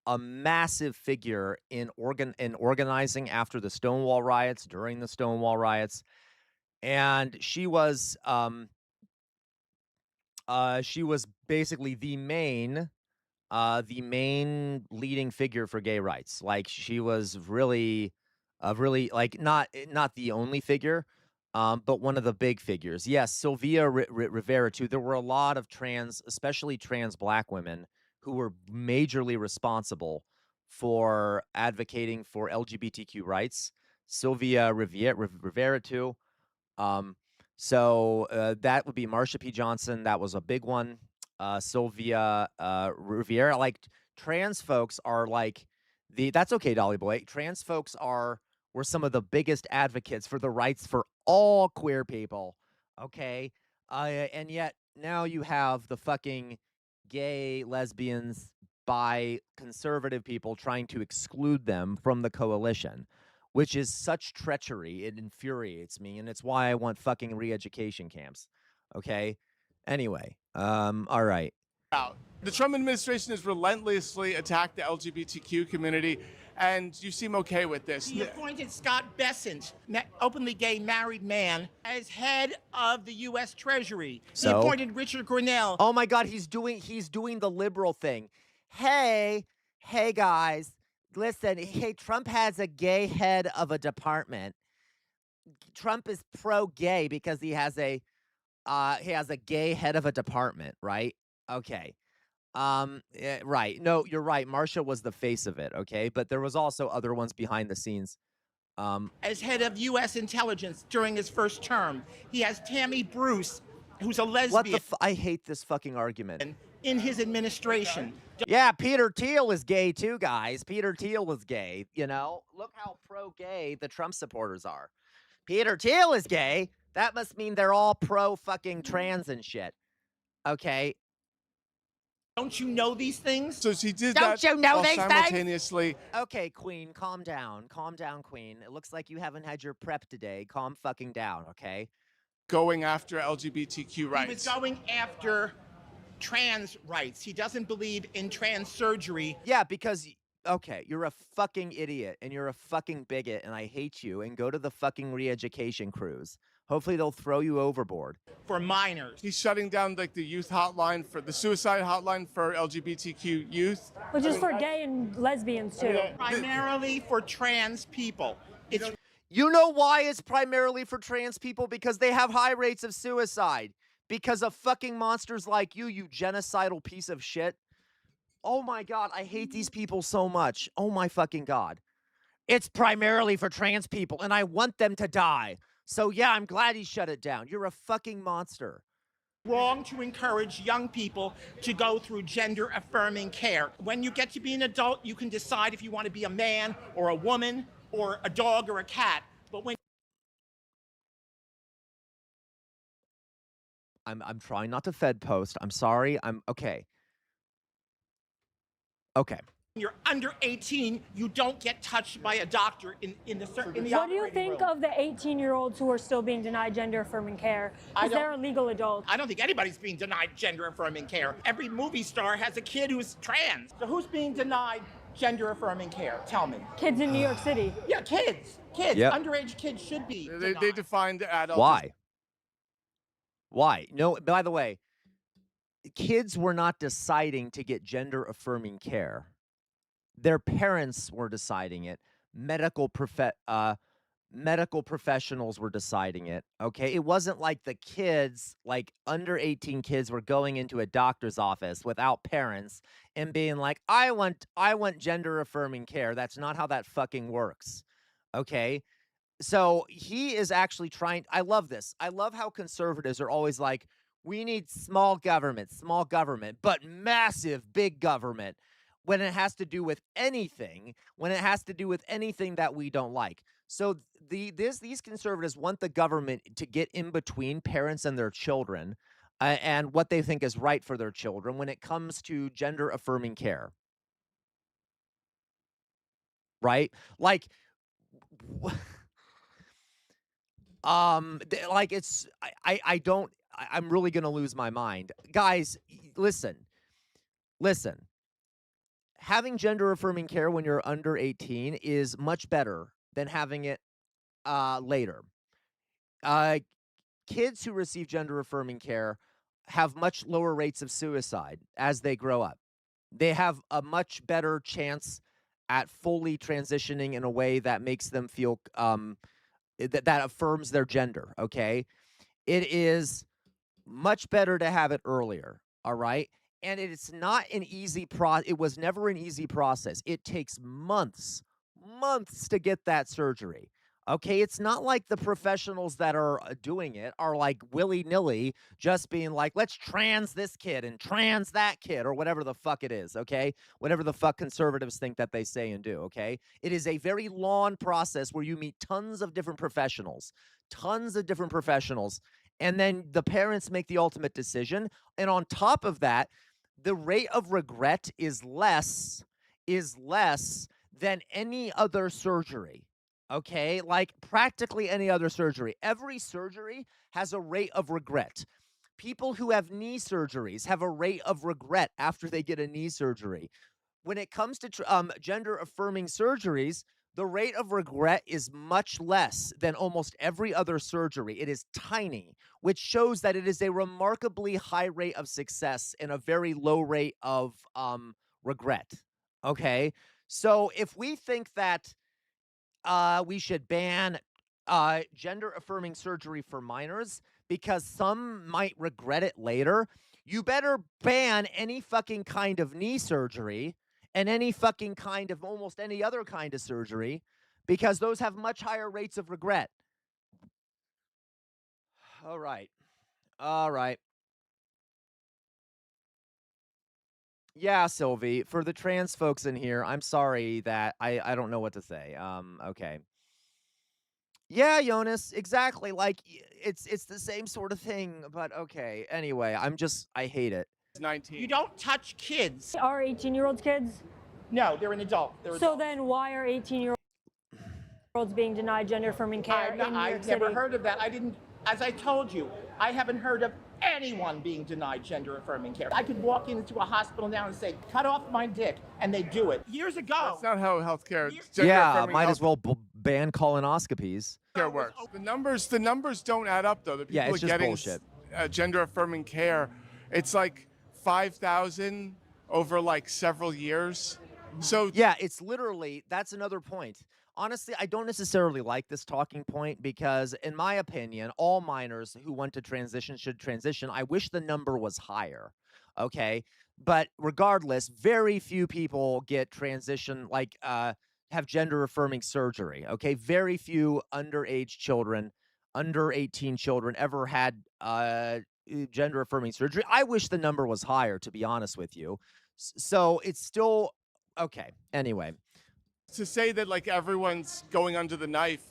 a massive figure in organizing after the Stonewall riots, during the Stonewall riots, and she was basically the main leading figure for gay rights. Like, she was really like not the only figure, but one of the big figures. Yes, Sylvia Rivera too. There were a lot of especially trans black women who were majorly responsible for advocating for LGBTQ rights. Sylvia Rivera too. So that would be Marsha P. Johnson. That was a big one. Sylvia Rivera. Like trans folks are like that's okay, Dolly Boy. Trans folks were some of the biggest advocates for the rights for all queer people. Okay. And yet now you have the fucking gay, lesbians, bi, conservative people trying to exclude them from the coalition, which is such treachery. It infuriates me, and it's why I want fucking re-education camps. Okay? Anyway, all right.
The Trump administration has relentlessly attacked the LGBTQ community, and you seem okay with this.
He appointed Scott Bessent, openly gay married man, as head of the U.S. Treasury.
So?
He appointed Richard Grinnell.
Oh my God, he's doing the liberal thing. Hey guys, listen. Hey, Trump has a gay head of a department. Trump is pro-gay because he has a gay head of a department, right? Okay. Yeah, right. No, you're right. Marsha was the face of it, okay? But there was also other ones behind the scenes.
As head of U.S. intelligence during his first term. He has Tammy Bruce, who's a lesbian.
I hate this fucking argument.
In his administration.
Yeah, Peter Thiel is gay too, guys. Peter Thiel is gay, you know? Look how pro-gay the Trump supporters are. Peter Thiel is gay. That must mean they're all pro-fucking trans and shit. Okay?
Don't you know these things?
So she did
Don't
that
you know
while
these
simultaneously.
things? Okay, Queen, calm down. Calm down, Queen. It looks like you haven't had your prep today. Calm fucking down, okay?
Going after LGBTQ rights.
He was going after trans rights. He doesn't believe in trans surgery.
Yeah, because, okay, you're a fucking idiot, and you're a fucking bigot, and I hate you, and go to the fucking re-education cruise. Hopefully they'll throw you overboard.
For minors.
He's shutting down like the youth hotline for the suicide hotline for LGBTQ youth.
Which is for gay and lesbians too.
Primarily for trans people.
You know why it's primarily for trans people? Because they have high rates of suicide. Because of fucking monsters like you genocidal piece of shit. Oh my God, I hate these people so much. Oh my fucking God. It's primarily for trans people, and I want them to die. So yeah, I'm glad he shut it down. You're a fucking monster.
Wrong to encourage young people to go through gender-affirming care. When you get to be an adult, you can decide if you want to be a man or a woman or a dog or a cat. But when
I'm trying not to Fed post. I'm sorry. I'm okay. Okay.
you're under 18, you don't get touched by a doctor in the
What do you think of the 18-year-olds who are still being denied gender-affirming care? Because they're a legal adult.
I don't think anybody's being denied gender-affirming care. Every movie star has a kid who's trans. So who's being denied gender-affirming care? Tell me.
Kids in New York City.
Yeah, kids. Kids.
Yep.
Underage kids should be denied.
They defined adults.
Why? Why? No, by the way, kids were not deciding to get gender-affirming care. Their parents were deciding it. Medical professionals were deciding it. Okay, it wasn't like the kids, like under 18 kids, were going into a doctor's office without parents and being like, "I want gender-affirming care." That's not how that fucking works. Okay, so he is actually trying. I love this. I love how conservatives are always like, "We need small government, but massive big government." When it has to do with anything, that we don't like. So these conservatives want the government to get in between parents and their children and what they think is right for their children when it comes to gender-affirming care. Right? Like, like it's, I'm really going to lose my mind. Guys, listen. Having gender-affirming care when you're under 18 is much better than having it later. Kids who receive gender-affirming care have much lower rates of suicide as they grow up. They have a much better chance at fully transitioning in a way that makes them feel that affirms their gender, okay? It is much better to have it earlier, all right? And it's not an easy it was never an easy process. It takes months to get that surgery. Okay, it's not like the professionals that are doing it are like willy-nilly just being like, let's trans this kid and trans that kid or whatever the fuck it is, okay? Whatever the fuck conservatives think that they say and do, okay? It is a very long process where you meet tons of different professionals, and then the parents make the ultimate decision. And on top of that, the rate of regret is less than any other surgery. Okay, like practically any other surgery. Every surgery has a rate of regret. People who have knee surgeries have a rate of regret after they get a knee surgery. When it comes to gender-affirming surgeries, the rate of regret is much less than almost every other surgery. It is tiny, which shows that it is a remarkably high rate of success and a very low rate of regret. Okay, so if we think that we should ban gender-affirming surgery for minors because some might regret it later, you better ban any fucking kind of knee surgery and any fucking kind of almost any other kind of surgery because those have much higher rates of regret. All right. Yeah, Sylvie, for the trans folks in here, I'm sorry that I don't know what to say. Okay. Yeah, Jonas, exactly. Like it's the same sort of thing, but okay. Anyway, I hate it.
19.
You don't touch kids.
Are 18-year-olds kids?
No, they're an adult.
So then why are 18-year-olds being denied gender-affirming care in New York
I've
City?
never heard of that. As I told you, I haven't heard of anyone being denied gender-affirming care. I could walk into a hospital now and say, cut off my dick, and they do it. Years ago.
That's not how healthcare.
Yeah, might as well ban colonoscopies.
Works. The numbers don't add up though. The people
it's just
getting
bullshit.
Gender-affirming care, it's like 5,000 over like several years. So
yeah, it's literally, that's another point. Honestly, I don't necessarily like this talking point because, in my opinion, all minors who want to transition should transition. I wish the number was higher, okay? But regardless, very few people get transition, like, have gender-affirming surgery, okay? Very few underage children, under 18 children ever had gender-affirming surgery. I wish the number was higher, to be honest with you. So it's still, okay, anyway.
To say that like everyone's going under the knife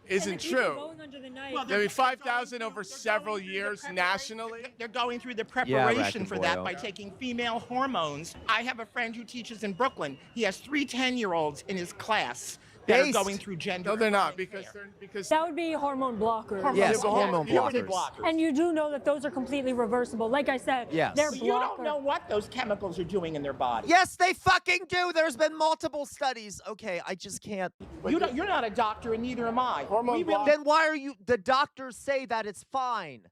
isn't true.
Going under the knife.
Well,
There be 5,000 over several years nationally.
They're going through the preparation for that
Boyle.
by taking female hormones. I have a friend who teaches in Brooklyn. He has 3 10-year-olds in his class that are going through gender.
No, they're not
affirming
because
That would be hormone blockers.
Yes, hormone blockers.
And you do know that those are completely reversible. Like I said,
Yes.
they're
You don't know what those chemicals are doing in their body.
Yes, they fucking do. There's been multiple studies. Okay, I just can't.
You're not a doctor, and neither am I.
Then why are you? The doctors say that it's fine.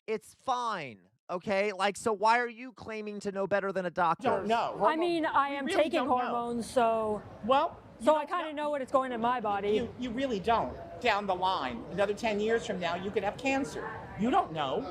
It's fine. Okay, like, so why are you claiming to know better than a doctor?
Don't know.
I mean, I am
really
taking
don't know.
hormones, so I kind of know what is going in my body.
You really don't. Down the line, another 10 years from now, you could have cancer. You don't know.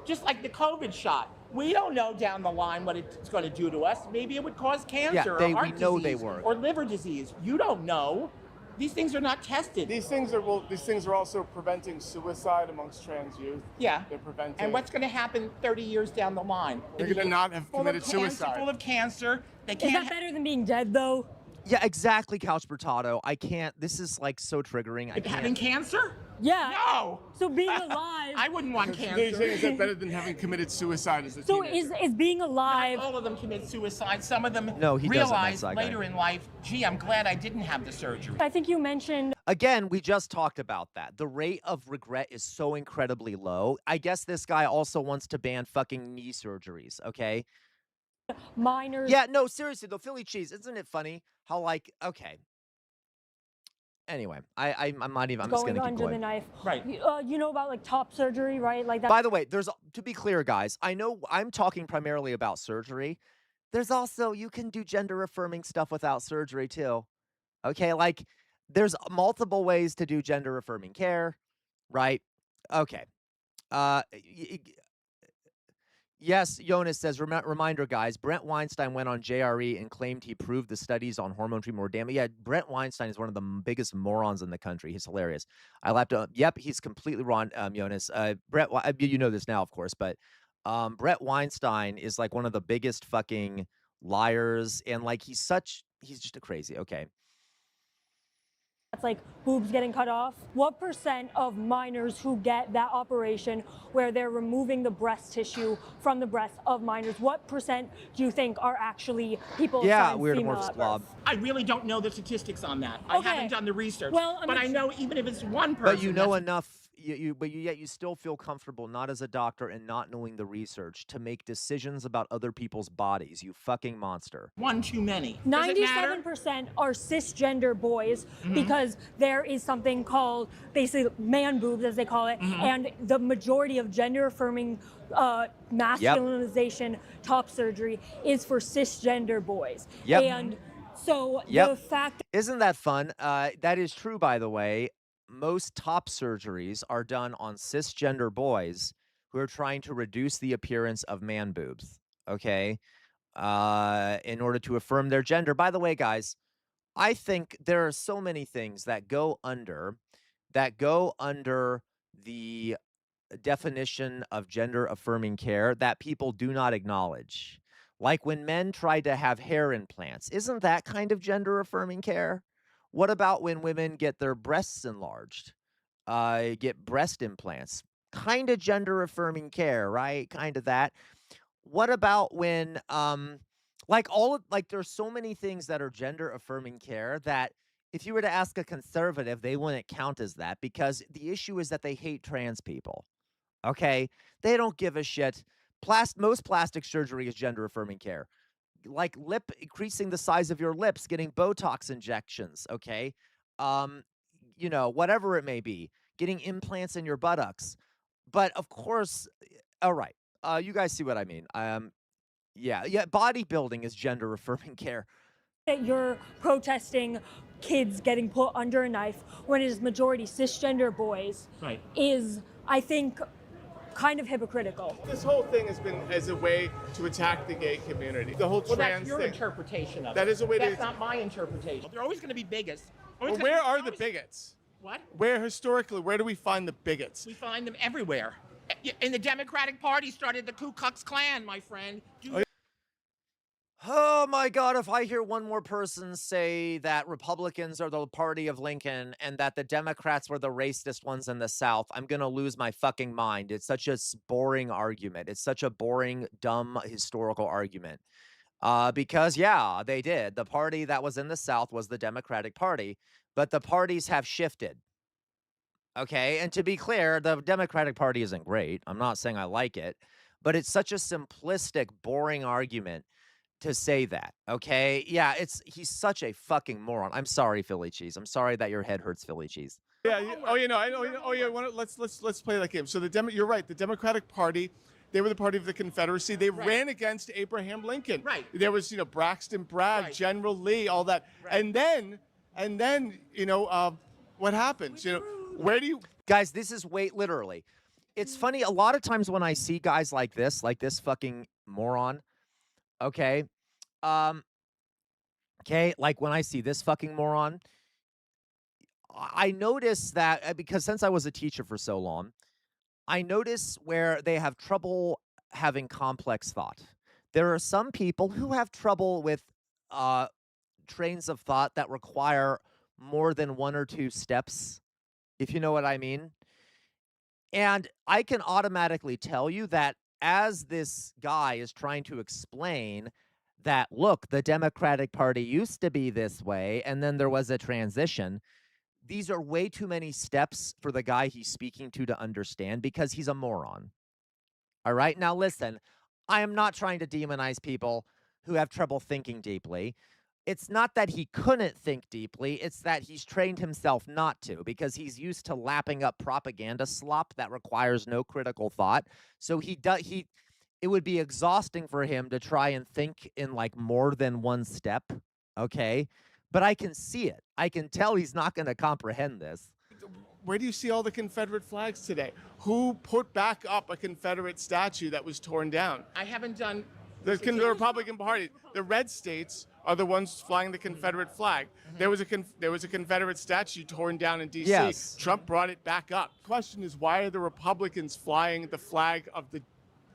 Just like the COVID shot. We don't know down the line what it's going to do to us. Maybe it would cause cancer or heart
we know
disease
they work.
or liver disease. You don't know. These things are not tested.
these things are also preventing suicide amongst trans youth.
Yeah.
They're preventing.
And what's going to happen 30 years down the line?
They're going to not have committed suicide.
Full of cancer. They
Is
can't.
that better than being dead, though?
Yeah, exactly, Couch Potato. I can't. This is like so triggering. I
Having
can't.
cancer?
Yeah.
No.
So being alive.
I wouldn't want
They're
cancer.
saying, is that better than having committed suicide as a
So
teenager?
is being alive.
Not all of them commit suicide. Some of them
No, he doesn't,
realize
that guy.
later in life, gee, I'm glad I didn't have the surgery.
I think you mentioned.
Again, we just talked about that. The rate of regret is so incredibly low. I guess this guy also wants to ban fucking knee surgeries, okay?
Minors.
Yeah, no, seriously, though, Philly cheese, isn't it funny how, like, okay. Anyway, I'm not even, I'm just
Going
gonna keep
under
going.
the knife.
Right.
You know about like top surgery, right? Like that.
By the way, to be clear, guys, I know I'm talking primarily about surgery. There's also, you can do gender affirming stuff without surgery too. Okay, like there's multiple ways to do gender affirming care, right? Okay. Yes, Jonas says, reminder, guys, Brent Weinstein went on JRE and claimed he proved the studies on hormone treatment were damning. Yeah, Brent Weinstein is one of the biggest morons in the country. He's hilarious. I lapped up. Yep, he's completely wrong, Jonas. Brett, you know this now, of course, but Brett Weinstein is like one of the biggest fucking liars. And like, he's just a crazy. Okay.
That's like boobs getting cut off. What % of minors who get that operation where they're removing the breast tissue from the breast of minors, what % do you think are actually people assigned female at birth?
I really don't know the statistics on that. I haven't done the research. Well, but I know even if it's one person.
But you know enough. Yet you still feel comfortable, not as a doctor and not knowing the research, to make decisions about other people's bodies. You fucking monster.
One too many.
97% are cisgender boys because there is something called basically man boobs, as they call it, and the majority of gender affirming masculinization top surgery is for cisgender boys.
Yep.
And so the fact.
Isn't that fun? That is true, by the way. Most top surgeries are done on cisgender boys who are trying to reduce the appearance of man boobs, okay, in order to affirm their gender. By the way, guys, I think there are so many things that go under the definition of gender affirming care that people do not acknowledge. Like when men try to have hair implants, isn't that kind of gender affirming care? What about when women get their breasts enlarged, get breast implants? Kind of gender-affirming care, right? Kind of that. What about when, there's so many things that are gender-affirming care that if you were to ask a conservative, they wouldn't count as that because the issue is that they hate trans people, okay? They don't give a shit. Most plastic surgery is gender-affirming care. Like increasing the size of your lips, getting Botox injections, okay? Whatever it may be, getting implants in your buttocks. But of course, all right, you guys see what I mean. Bodybuilding is gender affirming care.
That you're protesting kids getting put under a knife when it is majority cisgender boys is, I think, kind of hypocritical.
This whole thing has been as a way to attack the gay community. The whole trans
that's your
thing.
interpretation of it.
That is a way
That's not my interpretation. They're always going to be bigots.
Well, where are the bigots?
What?
Where do we find the bigots?
We find them everywhere. In the Democratic Party started the Ku Klux Klan, my friend.
Oh my God, if I hear one more person say that Republicans are the party of Lincoln and that the Democrats were the racist ones in the South, I'm going to lose my fucking mind. It's such a boring argument. It's such a boring, dumb, historical argument. Because, yeah, they did. The party that was in the South was the Democratic Party, but the parties have shifted. Okay, and to be clear, the Democratic Party isn't great. I'm not saying I like it, but it's such a simplistic, boring argument to say that, okay? Yeah, he's such a fucking moron. I'm sorry, Philly Cheese. I'm sorry that your head hurts, Philly Cheese.
Yeah. Let's play that game. So you're right. The Democratic Party, they were the party of the Confederacy. They ran against Abraham Lincoln.
Right.
There was, Braxton Bragg, General Lee, all that. Right. And then, what happens? Where do you
guys? This is literally. It's funny. A lot of times when I see guys like this fucking moron. Okay. Like when I see this fucking moron, I notice that because since I was a teacher for so long, I notice where they have trouble having complex thought. There are some people who have trouble with trains of thought that require more than one or two steps, if you know what I mean. And I can automatically tell you that as this guy is trying to explain that, look, the Democratic Party used to be this way, and then there was a transition, these are way too many steps for the guy he's speaking to understand because he's a moron. All right? Now, listen, I am not trying to demonize people who have trouble thinking deeply. It's not that he couldn't think deeply. It's that he's trained himself not to because he's used to lapping up propaganda slop that requires no critical thought. So it would be exhausting for him to try and think in like more than one step. Okay. But I can see it. I can tell he's not going to comprehend this.
where do you see all the Confederate flags today? Who put back up a Confederate statue that was torn down?
I haven't done.
The Republican Party, the red states are the ones flying the Confederate flag. There was a Confederate statue torn down in D.C.
Yes.
Trump brought it back up. The question is, why are the Republicans flying the flag of the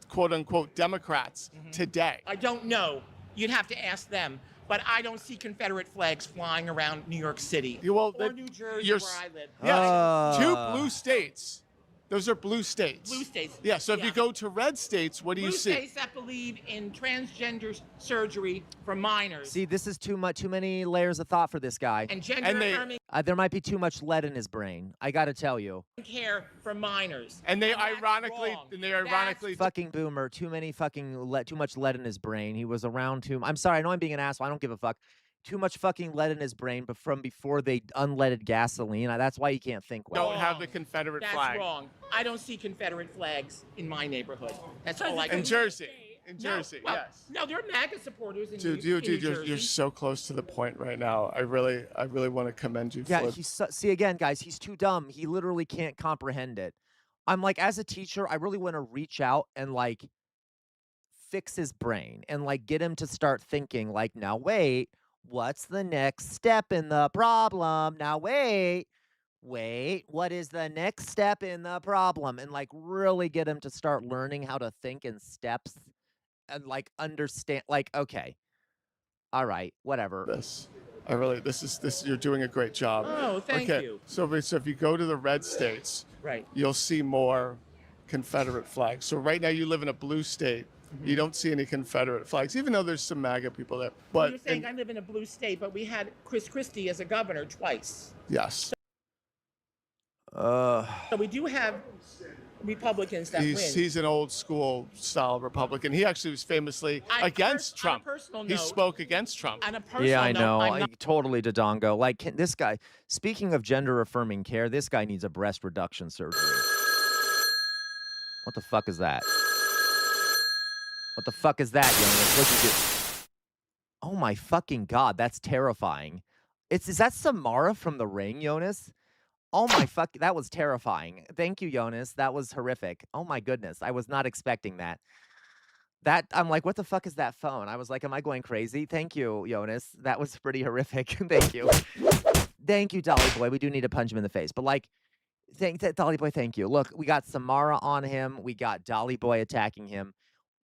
quote-unquote Democrats today?
I don't know. You'd have to ask them. But I don't see Confederate flags flying around New York City or New Jersey, where I live.
Yes, 2 blue states. Those are blue states.
Blue states.
Yeah, so if you go to red states, what do you see?
Blue states that believe in transgender surgery for minors.
See, this is too many layers of thought for this guy.
And gender-affirming
there might be too much lead in his brain. I got to tell you.
care for minors.
And they ironically,
fucking boomer. Too much lead in his brain. He was around I'm sorry. I know I'm being an asshole. I don't give a fuck. Too much fucking lead in his brain, but from before they unleaded gasoline. That's why he can't think well.
Don't have the Confederate flag.
That's wrong. I don't see Confederate flags in my neighborhood. That's all I can
In Jersey. In Jersey,
well,
yes.
No, there are MAGA supporters in
Dude,
New Jersey.
you're so close to the point right now. I really want to commend you
Yeah,
for
see again, guys, he's too dumb. He literally can't comprehend it. I'm like, as a teacher, I really want to reach out and like fix his brain and like get him to start thinking like, now wait, what's the next step in the problem? Now wait, what is the next step in the problem? And like really get him to start learning how to think in steps and like understand, like, okay, all right, whatever.
this. You're doing a great job.
Oh, thank you.
So if you go to the red states,
right,
you'll see more Confederate flags. So right now you live in a blue state. You don't see any Confederate flags, even though there's some MAGA people there. But
you're saying I live in a blue state, but we had Chris Christie as a governor twice.
Yes.
So we do have Republicans that win.
He's an old school style Republican. He actually was famously against Trump.
On a personal
He
note,
spoke against Trump.
On a personal
Yeah, I
note,
know.
I'm not-
Totally Dodongo. Like, this guy, speaking of gender affirming care, this guy needs a breast reduction surgery. What the fuck is that? What the fuck is that, Jonas? What'd you do? Oh my fucking God, that's terrifying. Is that Samara from The Ring, Jonas? Oh my fuck, that was terrifying. Thank you, Jonas. That was horrific. Oh my goodness, I was not expecting that. I'm like, what the fuck is that phone? I was like, am I going crazy? Thank you, Jonas. That was pretty horrific. Thank you. Thank you, Dolly Boy. We do need to punch him in the face. But like, Dolly Boy, thank you. Look, we got Samara on him. We got Dolly Boy attacking him.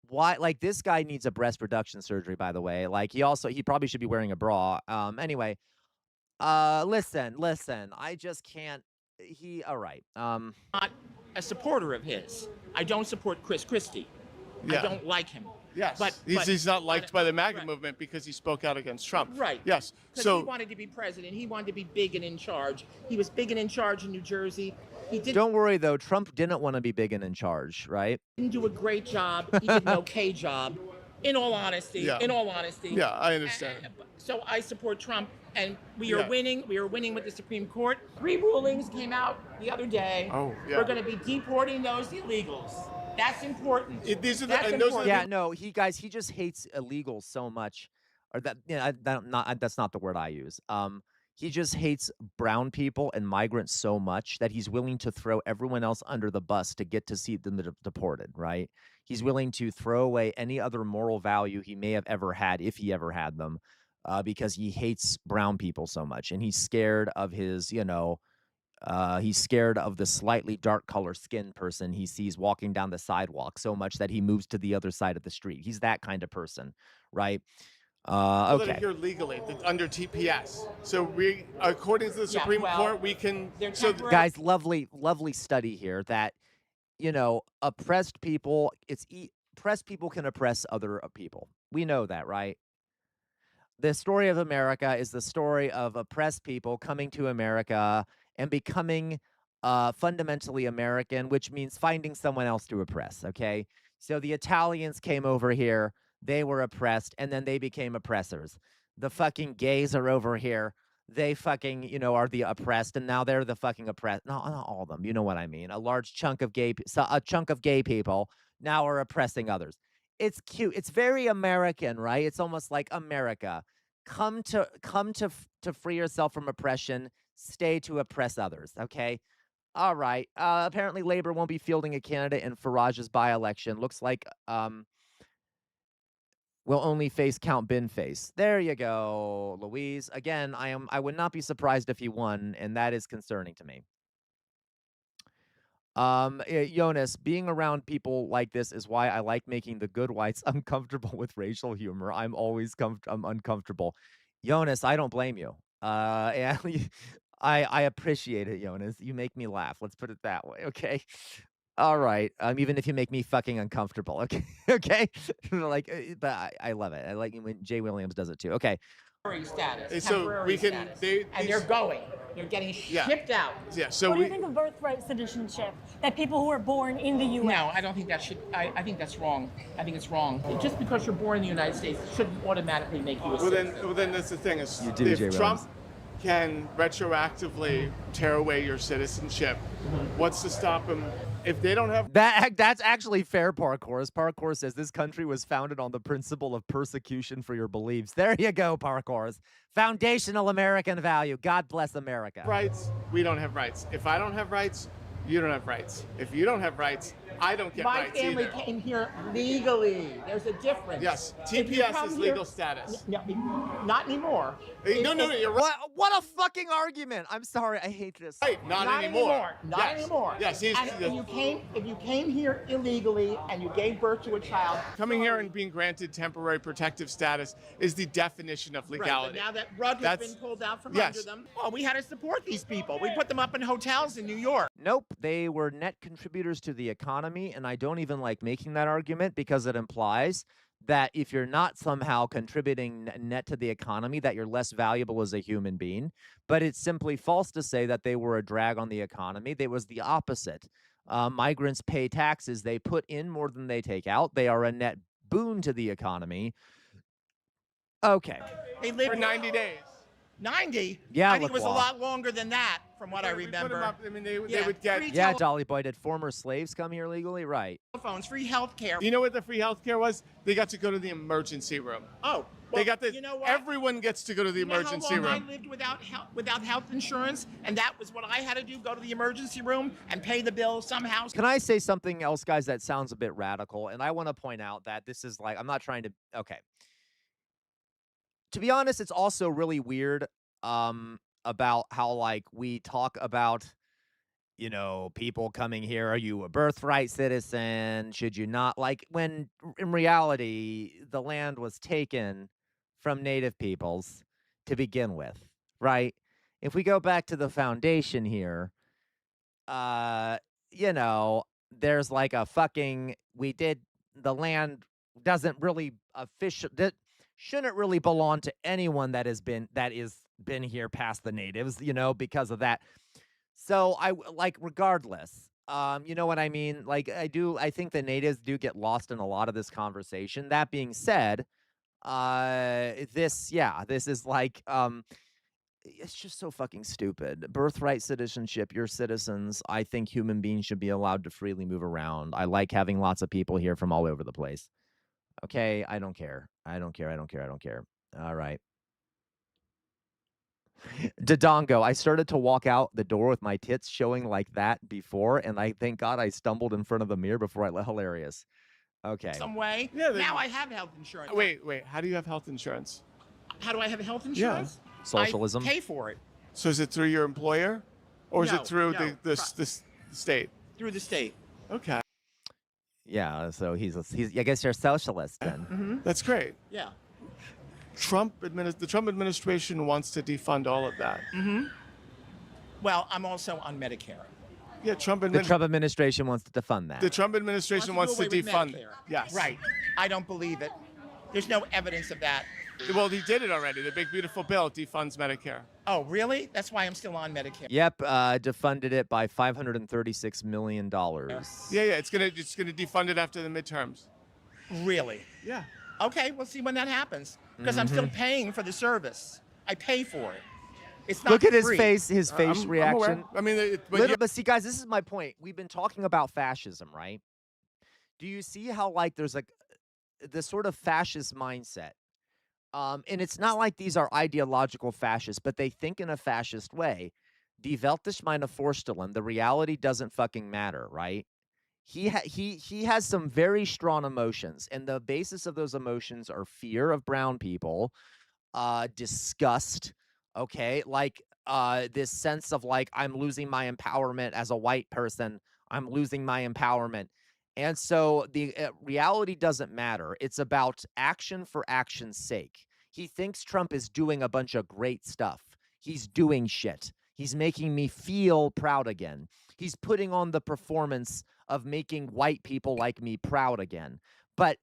Why? Like, this guy needs a breast reduction surgery, by the way. Like, he probably should be wearing a bra. Anyway, listen. I just can't. All right.
Not a supporter of his. I don't support Chris Christie.
Yeah.
I don't like him.
Yes.
But
he's not liked by the MAGA movement because he spoke out against Trump.
Right.
Yes.
Because
So
he wanted to be president. He wanted to be big and in charge. He was big and in charge in New Jersey. He
don't worry, though. Trump didn't want to be big and in charge, right?
didn't do a great job. He did an okay job. In all honesty.
Yeah.
In all honesty.
Yeah, I understand.
So I support Trump, and we are
Yeah.
winning. We are winning with the Supreme Court. 3 rulings came out the other day.
Oh, yeah.
We're going to be deporting those illegals. That's important.
These are
That's important.
Yeah, no, he just hates illegals so much, or that that's not the word I use. He just hates brown people and migrants so much that he's willing to throw everyone else under the bus to get to see them deported. Right? He's willing to throw away any other moral value he may have ever had, if he ever had them, because he hates brown people so much, and he's scared of his, he's scared of the slightly dark color skinned person he sees walking down the sidewalk so much that he moves to the other side of the street. He's that kind of person, right?
Well,
Okay.
they're here legally under TPS. So we, according to the Supreme Court, we can. So
Guys, lovely study here that, oppressed people, oppressed people can oppress other people. We know that, right? The story of America is the story of oppressed people coming to America and becoming fundamentally American, which means finding someone else to oppress, okay? So the Italians came over here, they were oppressed, and then they became oppressors. The fucking gays are over here, they fucking, are the oppressed, and now they're the fucking oppressed. No, not all of them, you know what I mean. A large chunk of gay people now are oppressing others. It's cute. It's very American, right? It's almost like America. Come to free yourself from oppression, stay to oppress others, okay? All right. Apparently, Labor won't be fielding a candidate in Farage's by-election. Looks like we'll only face Count Binface. There you go, Louise. Again, I would not be surprised if he won, and that is concerning to me. Jonas, being around people like this is why I like making the good whites uncomfortable with racial humor. I'm always I'm uncomfortable. Jonas, I don't blame you. And I appreciate it, Jonas. You make me laugh. Let's put it that way, okay? All right. Even if you make me fucking uncomfortable, okay? Okay? Like, but I love it. I like when Jay Williams does it too. Okay.
Status,
So
temporary
we can,
status. And they're going. They're getting shipped out.
Yeah. So
what do you think of birthright citizenship? That people who are born in the U.S.
No, I don't think that should. I think that's wrong. I think it's wrong. Just because you're born in the United States shouldn't automatically make you a citizen.
Well, then that's the thing. Is
You do,
if
Jay
Trump
Williams.
can retroactively tear away your citizenship, what's to stop him if they don't have
That's actually fair, Parkour. Parkour says this country was founded on the principle of persecution for your beliefs. There you go, Parkour. Foundational American value. God bless America.
rights? We don't have rights. If I don't have rights, you don't have rights. If you don't have rights, I don't get
My
rights
family
either.
came here legally. There's a difference.
Yes,
If you
TPS
come
is
here-
legal status.
No, not anymore.
No, you're right.
What a fucking argument. I'm sorry. I hate this.
Right, not anymore.
Not
Yes.
anymore.
Yes,
and if you came here illegally and you gave birth to a child,
Coming here and being granted temporary protective status is the definition of
right,
legality.
but now that rug has
That's-
been pulled out from
yes.
under them, well, we had to support these people. We put them up in hotels in New York.
Nope. They were net contributors to the economy, and I don't even like making that argument because it implies that if you're not somehow contributing net to the economy, that you're less valuable as a human being. But it's simply false to say that they were a drag on the economy. They was the opposite. Migrants pay taxes. They put in more than they take out. They are a net boon to the economy. Okay.
They lived
For 90 days.
90?
Yeah,
I think it was a
LaCroix.
lot longer than that, from what I
We put 'em
remember.
up, I mean, they would
free
get.
Yeah, Dolly Boy, did former slaves come here legally? Right.
telephones, free health care.
You know what the free healthcare was? They got to go to the emergency room.
Oh,
They got the.
you know what?
Everyone gets to go to the
You know
emergency
how long
room.
I lived without health insurance, and that was what I had to do: go to the emergency room and pay the bill somehow.
Can I say something else, guys, that sounds a bit radical? And I want to point out that this is like, I'm not trying to, okay. To be honest, it's also really weird about how, like, we talk about, you know, people coming here. Are you a birthright citizen? Should you not? Like, when in reality, the land was taken from native peoples to begin with, right? If we go back to the foundation here, you know, there's like a fucking, the land doesn't really shouldn't really belong to anyone that is been here past the natives, you know, because of that. So I like, regardless, you know what I mean? Like, I think the natives do get lost in a lot of this conversation. That being said, this is like, it's just so fucking stupid. Birthright citizenship, you're citizens. I think human beings should be allowed to freely move around. I like having lots of people here from all over the place. Okay, I don't care. I don't care. All right. Dodongo, I started to walk out the door with my tits showing like that before, and I thank God I stumbled in front of the mirror before I let hilarious. Okay.
Some way.
Yeah,
Now I have health insurance.
Wait. How do you have health insurance?
How do I have health insurance?
Socialism.
I pay for it
So is it through your employer, or is
No,
it through
no,
the state?
through the state.
Okay,
Yeah, so he's I guess you're a socialist then.
that's great.
Yeah.
The Trump administration wants to defund all of that.
Well, I'm also on Medicare.
Yeah,
The Trump administration wants to defund that.
The Trump administration wants to
do away with
defund.
Medicare.
Yes.
Right. I don't believe it. There's no evidence of that.
Well, he did it already. The big beautiful bill defunds Medicare.
Oh, really? That's why I'm still on Medicare.
Yep, defunded it by $536 million.
Yeah, it's gonna defund it after the midterms.
Really?
Yeah.
Okay, we'll see when that happens. Because I'm still paying for the service. I pay for it. It's not
Look at his
free.
face
I'm aware.
reaction.
I mean,
But see, guys, this is my point. We've been talking about fascism, right? Do you see how, like, there's like this sort of fascist mindset? And it's not like these are ideological fascists, but they think in a fascist way. Die Welt ist meine Vorstellung. The reality doesn't fucking matter, right? He has some very strong emotions, and the basis of those emotions are fear of brown people, disgust, okay? Like, this sense of, like, I'm losing my empowerment as a white person. I'm losing my empowerment. And so the reality doesn't matter. It's about action for action's sake. He thinks Trump is doing a bunch of great stuff. He's doing shit. He's making me feel proud again. He's putting on the performance of making white people like me proud again. But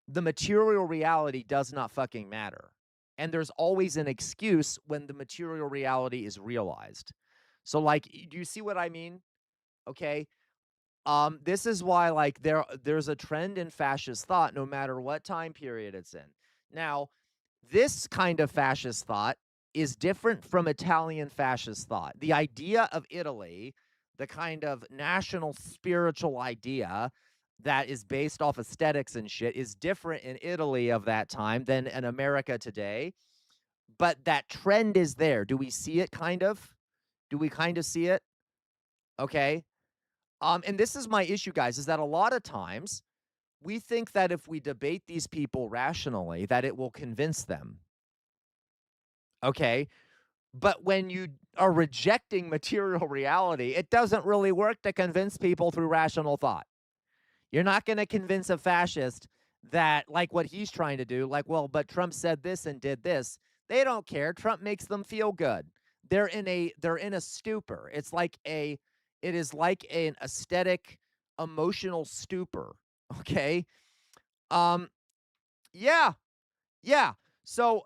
the material reality does not fucking matter. And there's always an excuse when the material reality is realized. So, like, do you see what I mean? Okay. This is why, like, there's a trend in fascist thought, no matter what time period it's in. Now, this kind of fascist thought is different from Italian fascist thought. The idea of Italy, the kind of national spiritual idea that is based off aesthetics and shit, is different in Italy of that time than in America today. But that trend is there. Do we see it kind of? Do we kind of see it? Okay. And this is my issue, guys, is that a lot of times we think that if we debate these people rationally, that it will convince them. Okay. But when you are rejecting material reality, it doesn't really work to convince people through rational thought. You're not going to convince a fascist that, like what he's trying to do, like, well, but Trump said this and did this. They don't care. Trump makes them feel good. They're in a stupor. It is like an aesthetic, emotional stupor. Okay. Yeah. So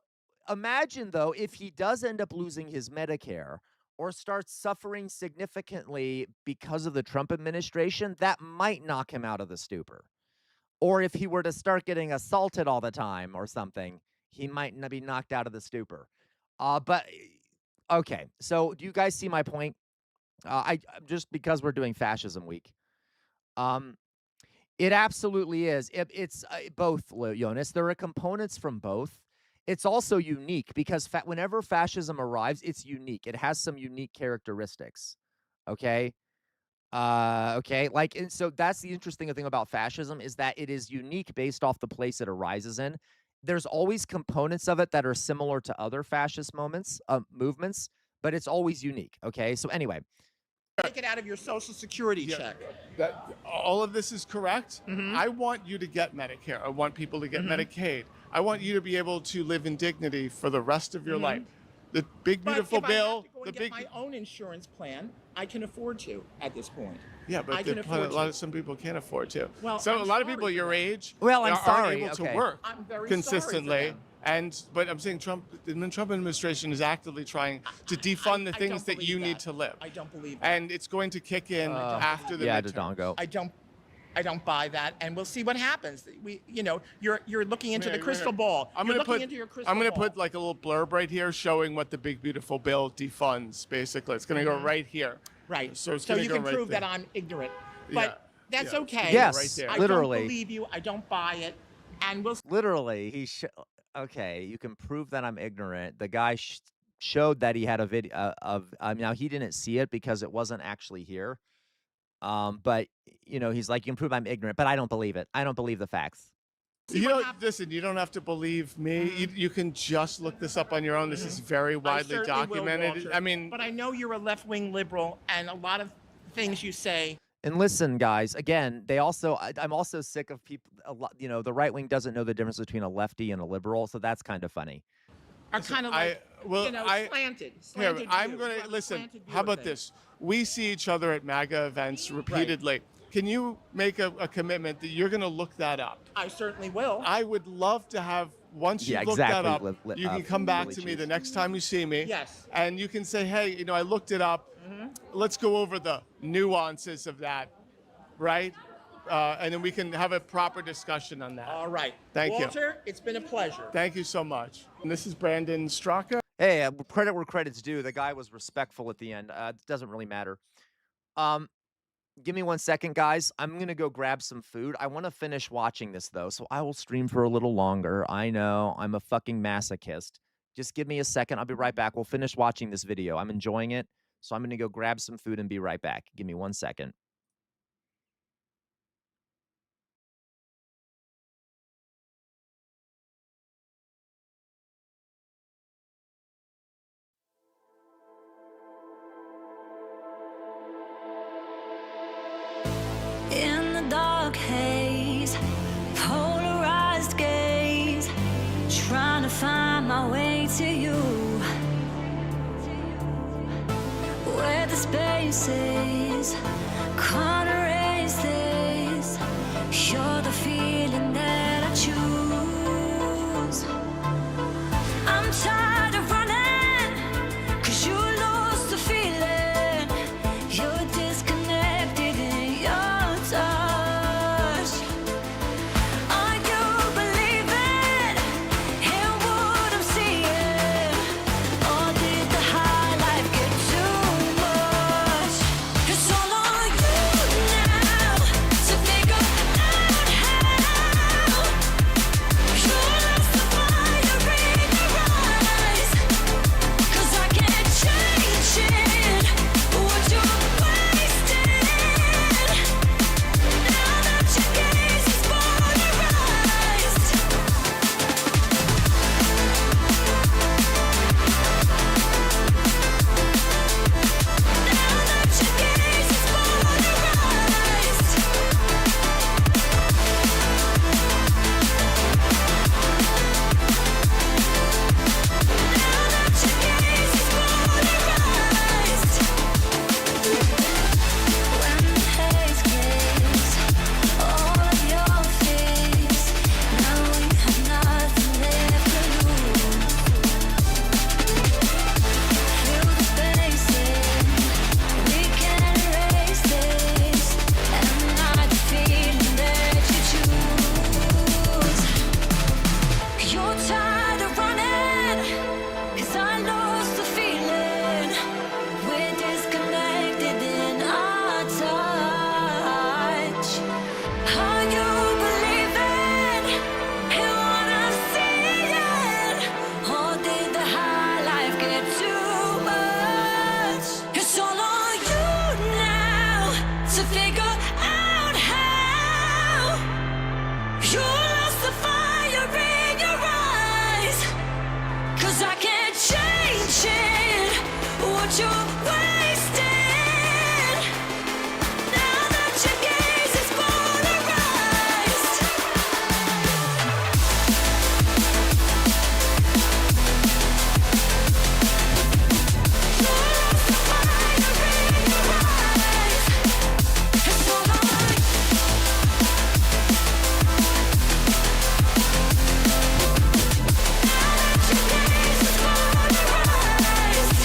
imagine, though, if he does end up losing his Medicare or starts suffering significantly because of the Trump administration, that might knock him out of the stupor. Or if he were to start getting assaulted all the time or something, he might not be knocked out of the stupor. But okay, so do you guys see my point? I just because we're doing fascism week. It absolutely is. It's both, Jonas. There are components from both. It's also unique because whenever fascism arrives, it's unique. It has some unique characteristics. Okay. Okay. Like, and so that's the interesting thing about fascism is that it is unique based off the place it arises in. There's always components of it that are similar to other fascist movements, but it's always unique. Okay. So anyway.
Take it out of your Social Security check.
All of this is correct. I want you to get Medicare. I want people to get Medicaid. I want you to be able to live in dignity for the rest of your life. The big beautiful bill.
I have to go and get my own insurance plan, I can afford to at this point.
Yeah, but some people can't afford to.
Well,
so a lot of people your age
aren't
able to work consistently. But I'm saying the Trump administration is actively trying to defund the things that you need to live.
I don't believe that.
And it's going to kick in after the midterm.
I don't buy that, and we'll see what happens. You're looking into the crystal ball. I'm going
to put like a little blurb right here showing what the big beautiful bill defunds. Basically, it's going to go right here.
Right.
So
you can prove that I'm ignorant, but that's okay.
Yes,
right there.
literally.
I don't believe you. I don't buy it, and we'll.
Literally, okay, you can prove that I'm ignorant. The guy showed that he had a video of. Now he didn't see it because it wasn't actually here. But he's like, you can prove I'm ignorant, but I don't believe it. I don't believe the facts.
Listen, you don't have to believe me. You can just look this up on your own. This is very widely documented.
Will, but I know you're a left-wing liberal, and a lot of things you say.
And listen, guys, again, I'm also sick of people, the right wing doesn't know the difference between a lefty and a liberal, so that's kind of funny.
Are kind of like, slanted.
Here, I'm going to, listen, how about this? We see each other at MAGA events repeatedly. Right. Can you make a commitment that you're going to look that up?
I certainly will.
I would love to have, once you look that up, you can come back to me the next time you see me.
Yes.
And you can say, hey, I looked it up. Let's go over the nuances of that, right? And then we can have a proper discussion on that.
All right.
Thank you.
Walter, it's been a pleasure.
Thank you so much. And this is Brandon Straka.
Hey, credit where credit's due. The guy was respectful at the end. It doesn't really matter. Give me 1 second, guys. I'm going to go grab some food. I want to finish watching this, though, so I will stream for a little longer. I know, I'm a fucking masochist. Just give me a second. I'll be right back. We'll finish watching this video. I'm enjoying it, So I'm going to go grab some food and be right back. Give me 1 second.
In the dark haze, polarized gaze, trying to find my way to you, where the spaces can't erase this. You're the feeling that I choose. I'm tired of running, 'cause you lost the feeling. You're disconnected in your touch. Are you believing in what I'm seeing? Or did the high life get too much? It's all on you now to figure out how. You lost the fire in your eyes, 'cause I can't change it. What you're wasting now that your gaze is polarized. Now that your gaze is polarized. When the haze clears all of your fears, now we have nothing left to lose. Fill the spaces, we can erase this, and not the feeling that you choose. You're tired of running, 'cause I lost the feeling. We're disconnected in our touch. Are you believing in what I'm seeing? Or did the high life get too much? It's all on you now to figure out how. You lost the fire in your eyes, 'cause I can't change it. What you're wasting now that your gaze is polarized. You lost the fire in your eyes. It's all on you. Now that your gaze is polarized.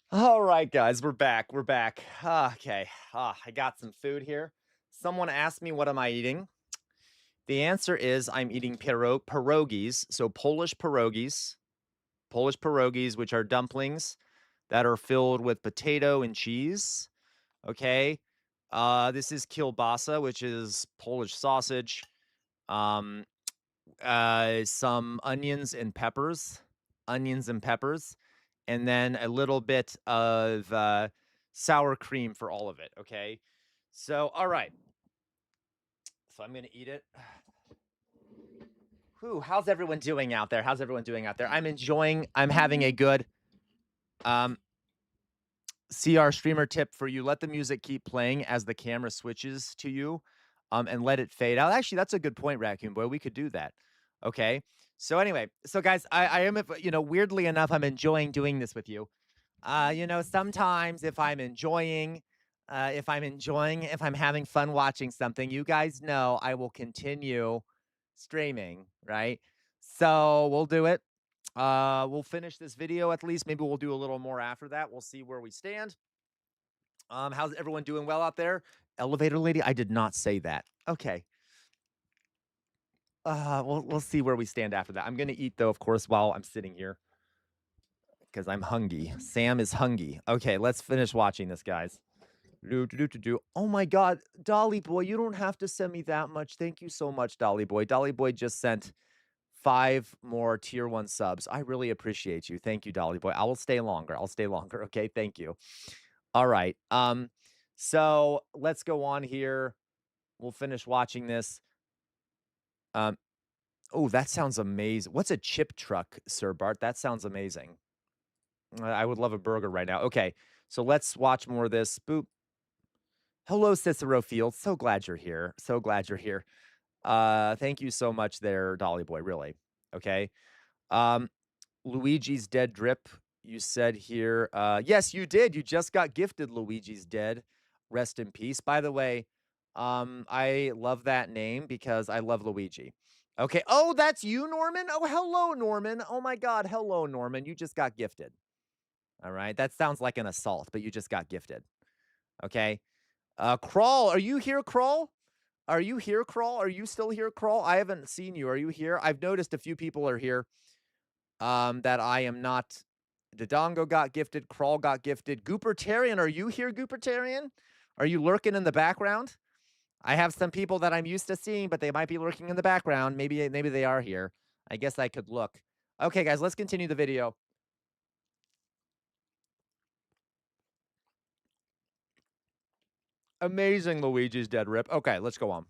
All right, guys, we're back. We're back. Okay. I got some food here. Someone asked me, what am I eating? The answer is I'm eating pierogies, so Polish pierogies, which are dumplings that are filled with potato and cheese. Okay. This is kielbasa, which is Polish sausage. Some onions and peppers, and then a little bit of sour cream for all of it. Okay. So, all right. So I'm going to eat it. Whew, how's everyone doing out there? I'm having a good CR streamer tip for you. Let the music keep playing as the camera switches to you, and let it fade out. Actually, that's a good point, Raccoon Boy. We could do that. Okay. So anyway, so guys, I am, weirdly enough, I'm enjoying doing this with you. Sometimes if I'm having fun watching something, you guys know I will continue streaming, right? So we'll do it. We'll finish this video at least. Maybe we'll do a little more after that. We'll see where we stand. How's everyone doing well out there? Elevator lady, I did not say that. Okay. We'll see where we stand after that. I'm gonna eat though, of course, while I'm sitting here because I'm hungry. Sam is hungry. Okay, let's finish watching this, guys. Oh my God, Dolly Boy, you don't have to send me that much. Thank you so much, Dolly Boy. Dolly Boy just sent 5 more tier 1 subs. I really appreciate you. Thank you, Dolly Boy. I will stay longer. Okay, thank you. All right. So let's go on here. We'll finish watching this. Oh, that sounds amazing. What's a chip truck, Sir Bart? That sounds amazing. I would love a burger right now. Okay, so let's watch more of this. Boop. Hello, Cicero Fields. So glad you're here. Thank you so much there, Dolly Boy, really. Okay. Luigi's Dead Drip, you said here. Yes, you did. You just got gifted Luigi's Dead. Rest in peace. By the way, I love that name because I love Luigi. Okay. Oh, that's you, Norman? Oh, hello, Norman. Oh, my God. Hello, Norman. You just got gifted. All right. That sounds like an assault, but you just got gifted. Okay. Crawl. Are you here, Crawl? Are you here, Crawl? Are you still here, Crawl? I haven't seen you. Are you here? I've noticed a few people are here that I am not. Dodongo got gifted. Crawl got gifted. Goopertarian, are you here, Goopertarian? Are you lurking in the background? I have some people that I'm used to seeing, but they might be lurking in the background. Maybe they are here. I guess I could look. Okay, guys, let's continue the video. Amazing Luigi's Dead Rip. Okay, let's go on.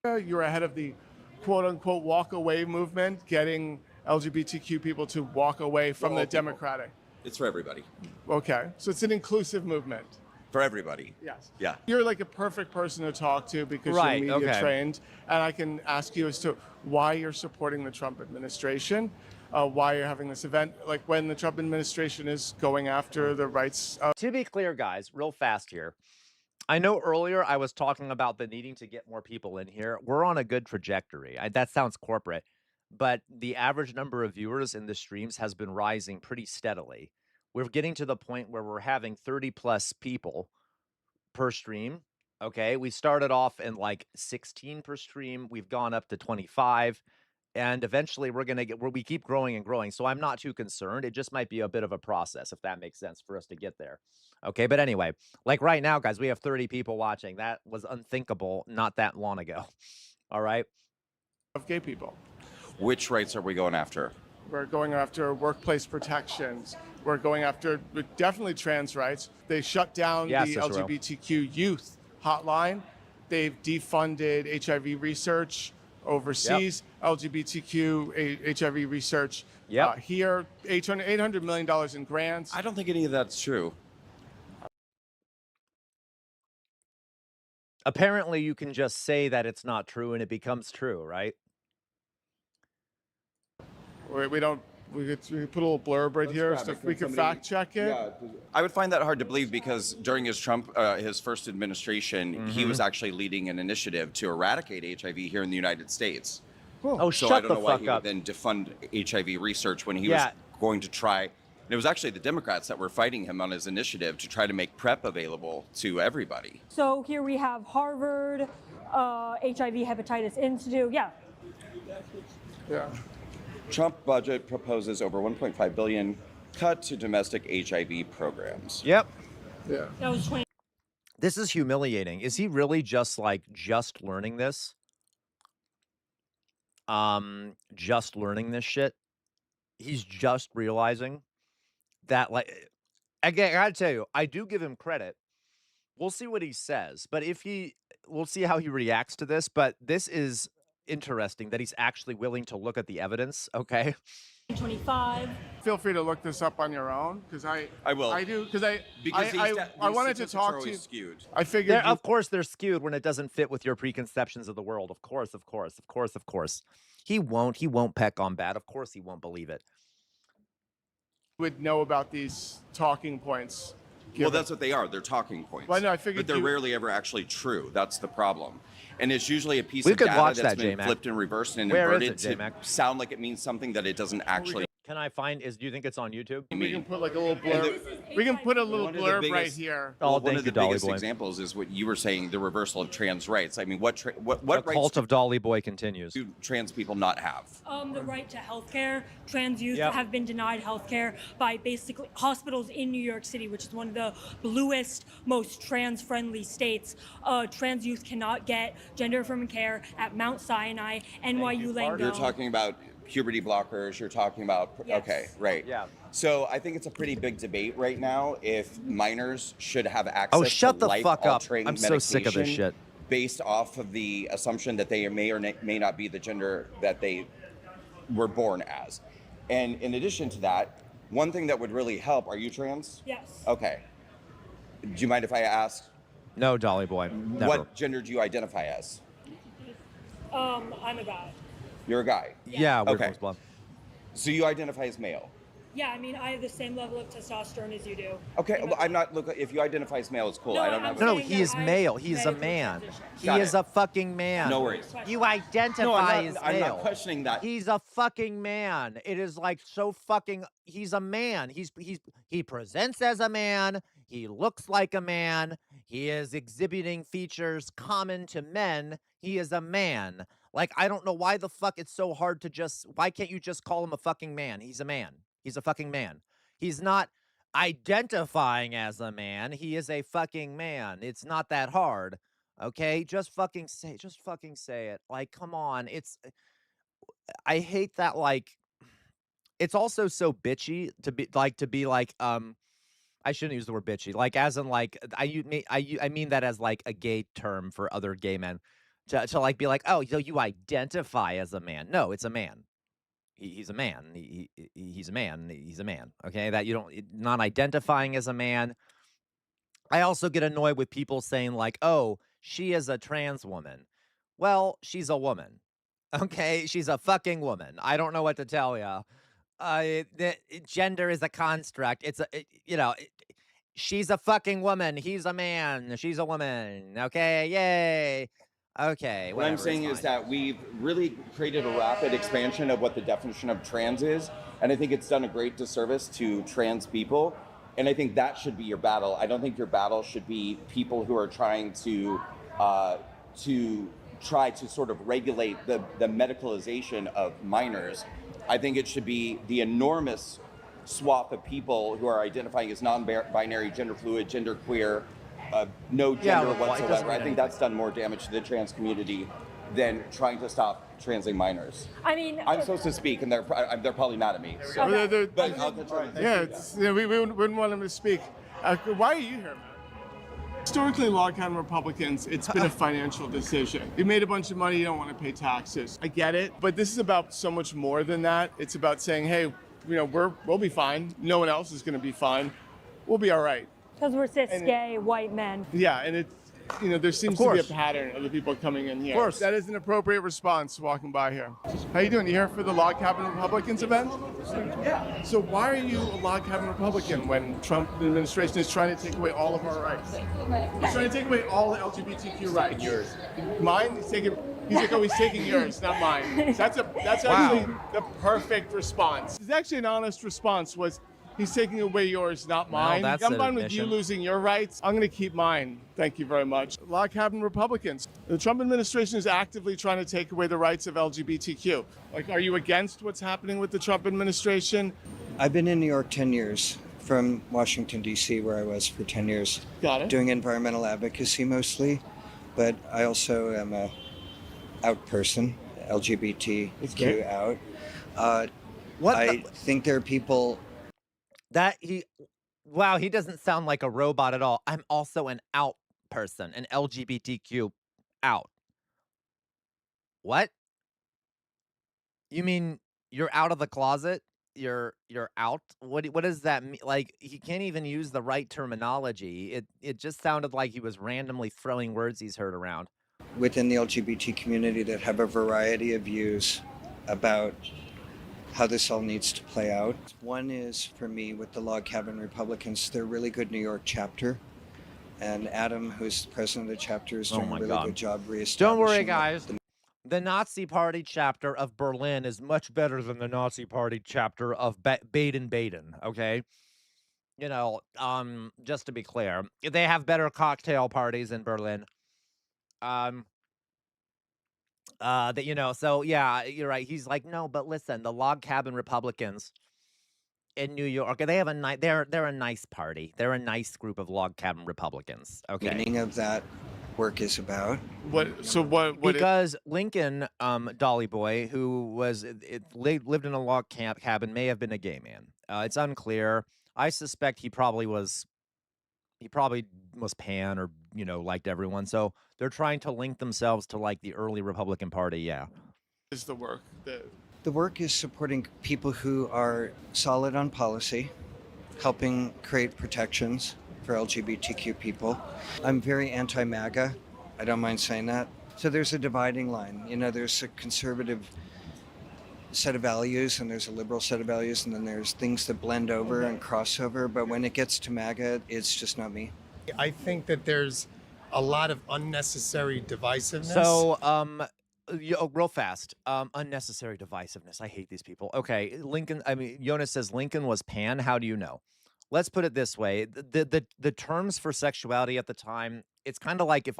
You're ahead of the quote-unquote walk-away movement, getting LGBTQ people to walk away from the Democratic.
It's for everybody.
Okay, so it's an inclusive movement.
For everybody.
Yes.
Yeah.
You're like a perfect person to talk to because
Right,
you're media
okay.
trained, and I can ask you as to why you're supporting the Trump administration, why you're having this event, like when the Trump administration is going after the rights of...
To be clear, guys, real fast here. I know earlier I was talking about the needing to get more people in here. We're on a good trajectory. That sounds corporate, but the average number of viewers in the streams has been rising pretty steadily. We're getting to the point where we're having 30 plus people per stream. Okay, we started off in like 16 per stream. We've gone up to 25. And eventually we keep growing and growing. So I'm not too concerned. It just might be a bit of a process, if that makes sense, for us to get there. Okay, but anyway, like right now, guys, we have 30 people watching. That was unthinkable not that long ago. All right.
Of gay people.
Which rights are we going after?
We're going after workplace protections. We're going after definitely trans rights. They shut down the LGBTQ youth hotline. They've defunded HIV research overseas. LGBTQ HIV research here. $800 million in grants.
I don't think any of that's true.
Apparently, you can just say that it's not true and it becomes true, right?
We don't. We could put a little blurb right here so we can fact check it.
Yeah, I would find that hard to believe because during his his first administration, he was actually leading an initiative to eradicate HIV here in the United States.
Oh,
so
shut
I don't
the
know why
fuck
he
up.
would then defund HIV research when he was going to try And it was actually the Democrats that were fighting him on his initiative to try to make PrEP available to everybody.
So here we have Harvard, HIV Hepatitis Institute. Yeah.
Yeah.
Trump budget proposes over 1.5 billion cut to domestic HIV programs.
Yep.
Yeah.
That was 20.
This is humiliating. Is he really just learning this? Just learning this shit? He's just realizing that, again, I gotta tell you, I do give him credit. We'll see what he says, but we'll see how he reacts to this, but this is interesting that he's actually willing to look at the evidence, okay?
25.
Feel free to look this up on your own, because I will. I do, because I wanted to talk to you.
Skewed.
I figured.
Of course they're skewed when it doesn't fit with your preconceptions of the world. Of course. He won't peck on bad. Of course he won't believe it.
Would know about these talking points.
Well, that's what they are. They're talking points.
Well, no, I figured
but they're rarely ever actually true. That's the problem. And it's usually a piece
We
of
could
data
watch
that's
that,
been
J-Mac.
flipped and reversed and
Where is
inverted
it,
to
J-Mac?
sound like it means something that it doesn't actually
Can I find, do you think it's on YouTube?
We can put like a little blurb. We can put a little blurb right here.
Oh,
one
thank
of
you,
the
Dolly
biggest
Boy.
examples is what you were saying, the reversal of trans rights. I mean, what
The
rights
cult of Dolly Boy continues.
do trans people not have?
The right to health care. Trans youth
Yep.
have been denied health care by basically hospitals in New York City, which is one of the bluest, most trans-friendly states. Trans youth cannot get gender-affirming care at Mount Sinai, NYU Langone.
You're talking about puberty blockers. You're talking about
Yes.
okay, right?
Yeah.
So I think it's a pretty big debate right now if minors should have access
Oh, shut
to
the fuck up.
life-altering
I'm so sick of this
medication
shit.
based off of the assumption that they may or may not be the gender that they were born as. And in addition to that, one thing that would really help, are you trans?
Yes.
Okay. Do you mind if I ask,
No, Dolly Boy. Never.
what gender do you identify as?
I'm a guy.
You're a guy.
Yeah, we're
Okay.
close blood.
So you identify as male.
Yeah, I mean, I have the same level of testosterone as you do.
Okay, well, I'm not, look, if you identify as male, it's cool.
No,
I don't
I'm
have
No,
saying
he
that
is
I'm
male. He is a
medically
man.
transitioned.
He
Got
is
it.
a fucking man.
No worries.
You identify
No,
as
I'm
male.
not questioning that.
He's a fucking man. It is like so fucking. He's a man. He presents as a man. He looks like a man. He is exhibiting features common to men. He is a man. Like, I don't know why the fuck it's so hard to just. Why can't you just call him a fucking man? He's a man. He's a fucking man. He's not identifying as a man. He is a fucking man. It's not that hard. Okay? Just fucking say it. Like, come on. I hate that, like, it's also so bitchy to be like, I shouldn't use the word bitchy. Like, as in, like, I mean that as, like, a gay term for other gay men. To like, be like, oh, so you identify as a man. No, it's a man. He's a man. He's a man. He's a man. Okay, that you don't not identifying as a man. I also get annoyed with people saying like, "Oh, she is a trans woman." Well, she's a woman. Okay, she's a fucking woman. I don't know what to tell you. Gender is a construct. She's a fucking woman. He's a man. She's a woman. Okay, yay. Okay,
What I'm saying is that we've really created a rapid expansion of what the definition of trans is, and I think it's done a great disservice to trans people, and I think that should be your battle. I don't think your battle should be people who are trying to try to sort of regulate the medicalization of minors. I think it should be the enormous swath of people who are identifying as non-binary, gender fluid, gender queer, no gender whatsoever. I think that's done more damage to the trans community than trying to stop transing minors.
I mean,
I'm supposed to speak, and they're probably mad at me. So.
Okay.
But I'll get to it.
We wouldn't want him to speak. Why are you here, man? Historically, log-cabin Republicans, it's been a financial decision. You made a bunch of money, you don't want to pay taxes. I get it, but this is about so much more than that. It's about saying, hey, we'll be fine. No one else is going to be fine. We'll be all right.
Because we're cis, gay, white men.
Yeah, and there seems to be a pattern of the people coming in here. Of course. That is an appropriate response walking by here. How you doing? You here for the Log Cabin Republicans event? Yeah. So why are you a Log Cabin Republican when Trump administration is trying to take away all of our rights? He's trying to take away all the LGBTQ rights. Yours. Mine? He's like, oh, he's taking yours, not mine. So that's actually the perfect response. It's actually an honest response. He's taking away yours, not mine.
Well, that's
I'm
an
fine with you
admission.
losing your rights. I'm going to keep mine. Thank you very much. Log cabin Republicans. The Trump administration is actively trying to take away the rights of LGBTQ. Like, are you against what's happening with the Trump administration?
I've been in New York 10 years, from Washington, D.C., where I was for 10 years.
Got it.
Doing environmental advocacy mostly, but I also am a out person, LGBTQ out. I think there are people...
Wow, he doesn't sound like a robot at all. I'm also an out person, an LGBTQ out. What? You mean you're out of the closet? You're out? What does that mean? Like, he can't even use the right terminology. It just sounded like he was randomly throwing words he's heard around.
Within the LGBT community that have a variety of views about how this all needs to play out. One is, for me, with the Log Cabin Republicans, they're a really good New York chapter. And Adam, who's the president of the chapter, is doing a really good job reestablishing...
Don't worry, guys. The Nazi Party chapter of Berlin is much better than the Nazi Party chapter of Baden-Baden, okay? You know, just to be clear, they have better cocktail parties in Berlin. So yeah, you're right. He's like, no, but listen, the Log Cabin Republicans in New York, they have they're a nice party. They're a nice group of Log Cabin Republicans. Okay.
Meaning of that work is about.
Because Lincoln, Dolly Boy, who lived in a log cabin, may have been a gay man. It's unclear. I suspect he probably was pan, or liked everyone. So they're trying to link themselves to like the early Republican Party. Yeah.
Is the work
The work is supporting people who are solid on policy, helping create protections for LGBTQ people. I'm very anti-MAGA. I don't mind saying that. So there's a dividing line. There's a conservative set of values and there's a liberal set of values, and then there's things that blend over and cross over. But when it gets to MAGA, it's just not me.
I think that there's a lot of unnecessary divisiveness.
So, real fast, unnecessary divisiveness. I hate these people. Okay, Jonas says Lincoln was pan. How do you know? Let's put it this way: the terms for sexuality at the time, it's kind of like if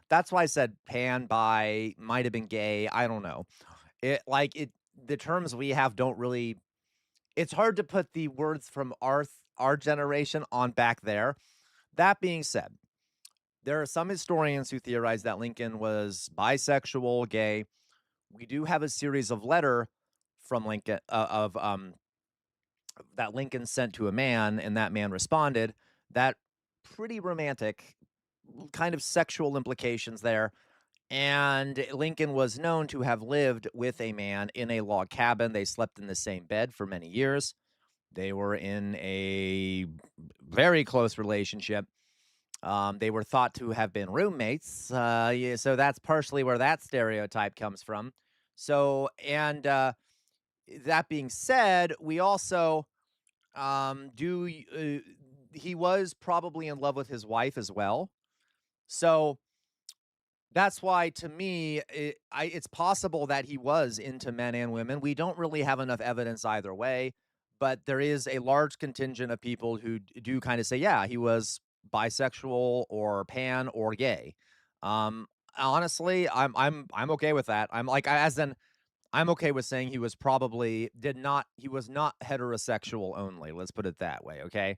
that's why I said pan, bi, might have been gay. I don't know. The terms we have don't really. It's hard to put the words from our generation on back there. That being said, there are some historians who theorize that Lincoln was bisexual, gay. We do have a series of letter from Lincoln that Lincoln sent to a man, and that man responded. That pretty romantic, kind of sexual implications there. And Lincoln was known to have lived with a man in a log cabin. They slept in the same bed for many years. They were in a very close relationship. They were thought to have been roommates. So that's partially where that stereotype comes from. So, and that being said, we also he was probably in love with his wife as well. So that's why, to me, it's possible that he was into men and women. We don't really have enough evidence either way, but there is a large contingent of people who do kind of say, yeah, he was bisexual or pan or gay. Honestly, I'm okay with that. I'm okay with saying he was not heterosexual only. Let's put it that way. Okay.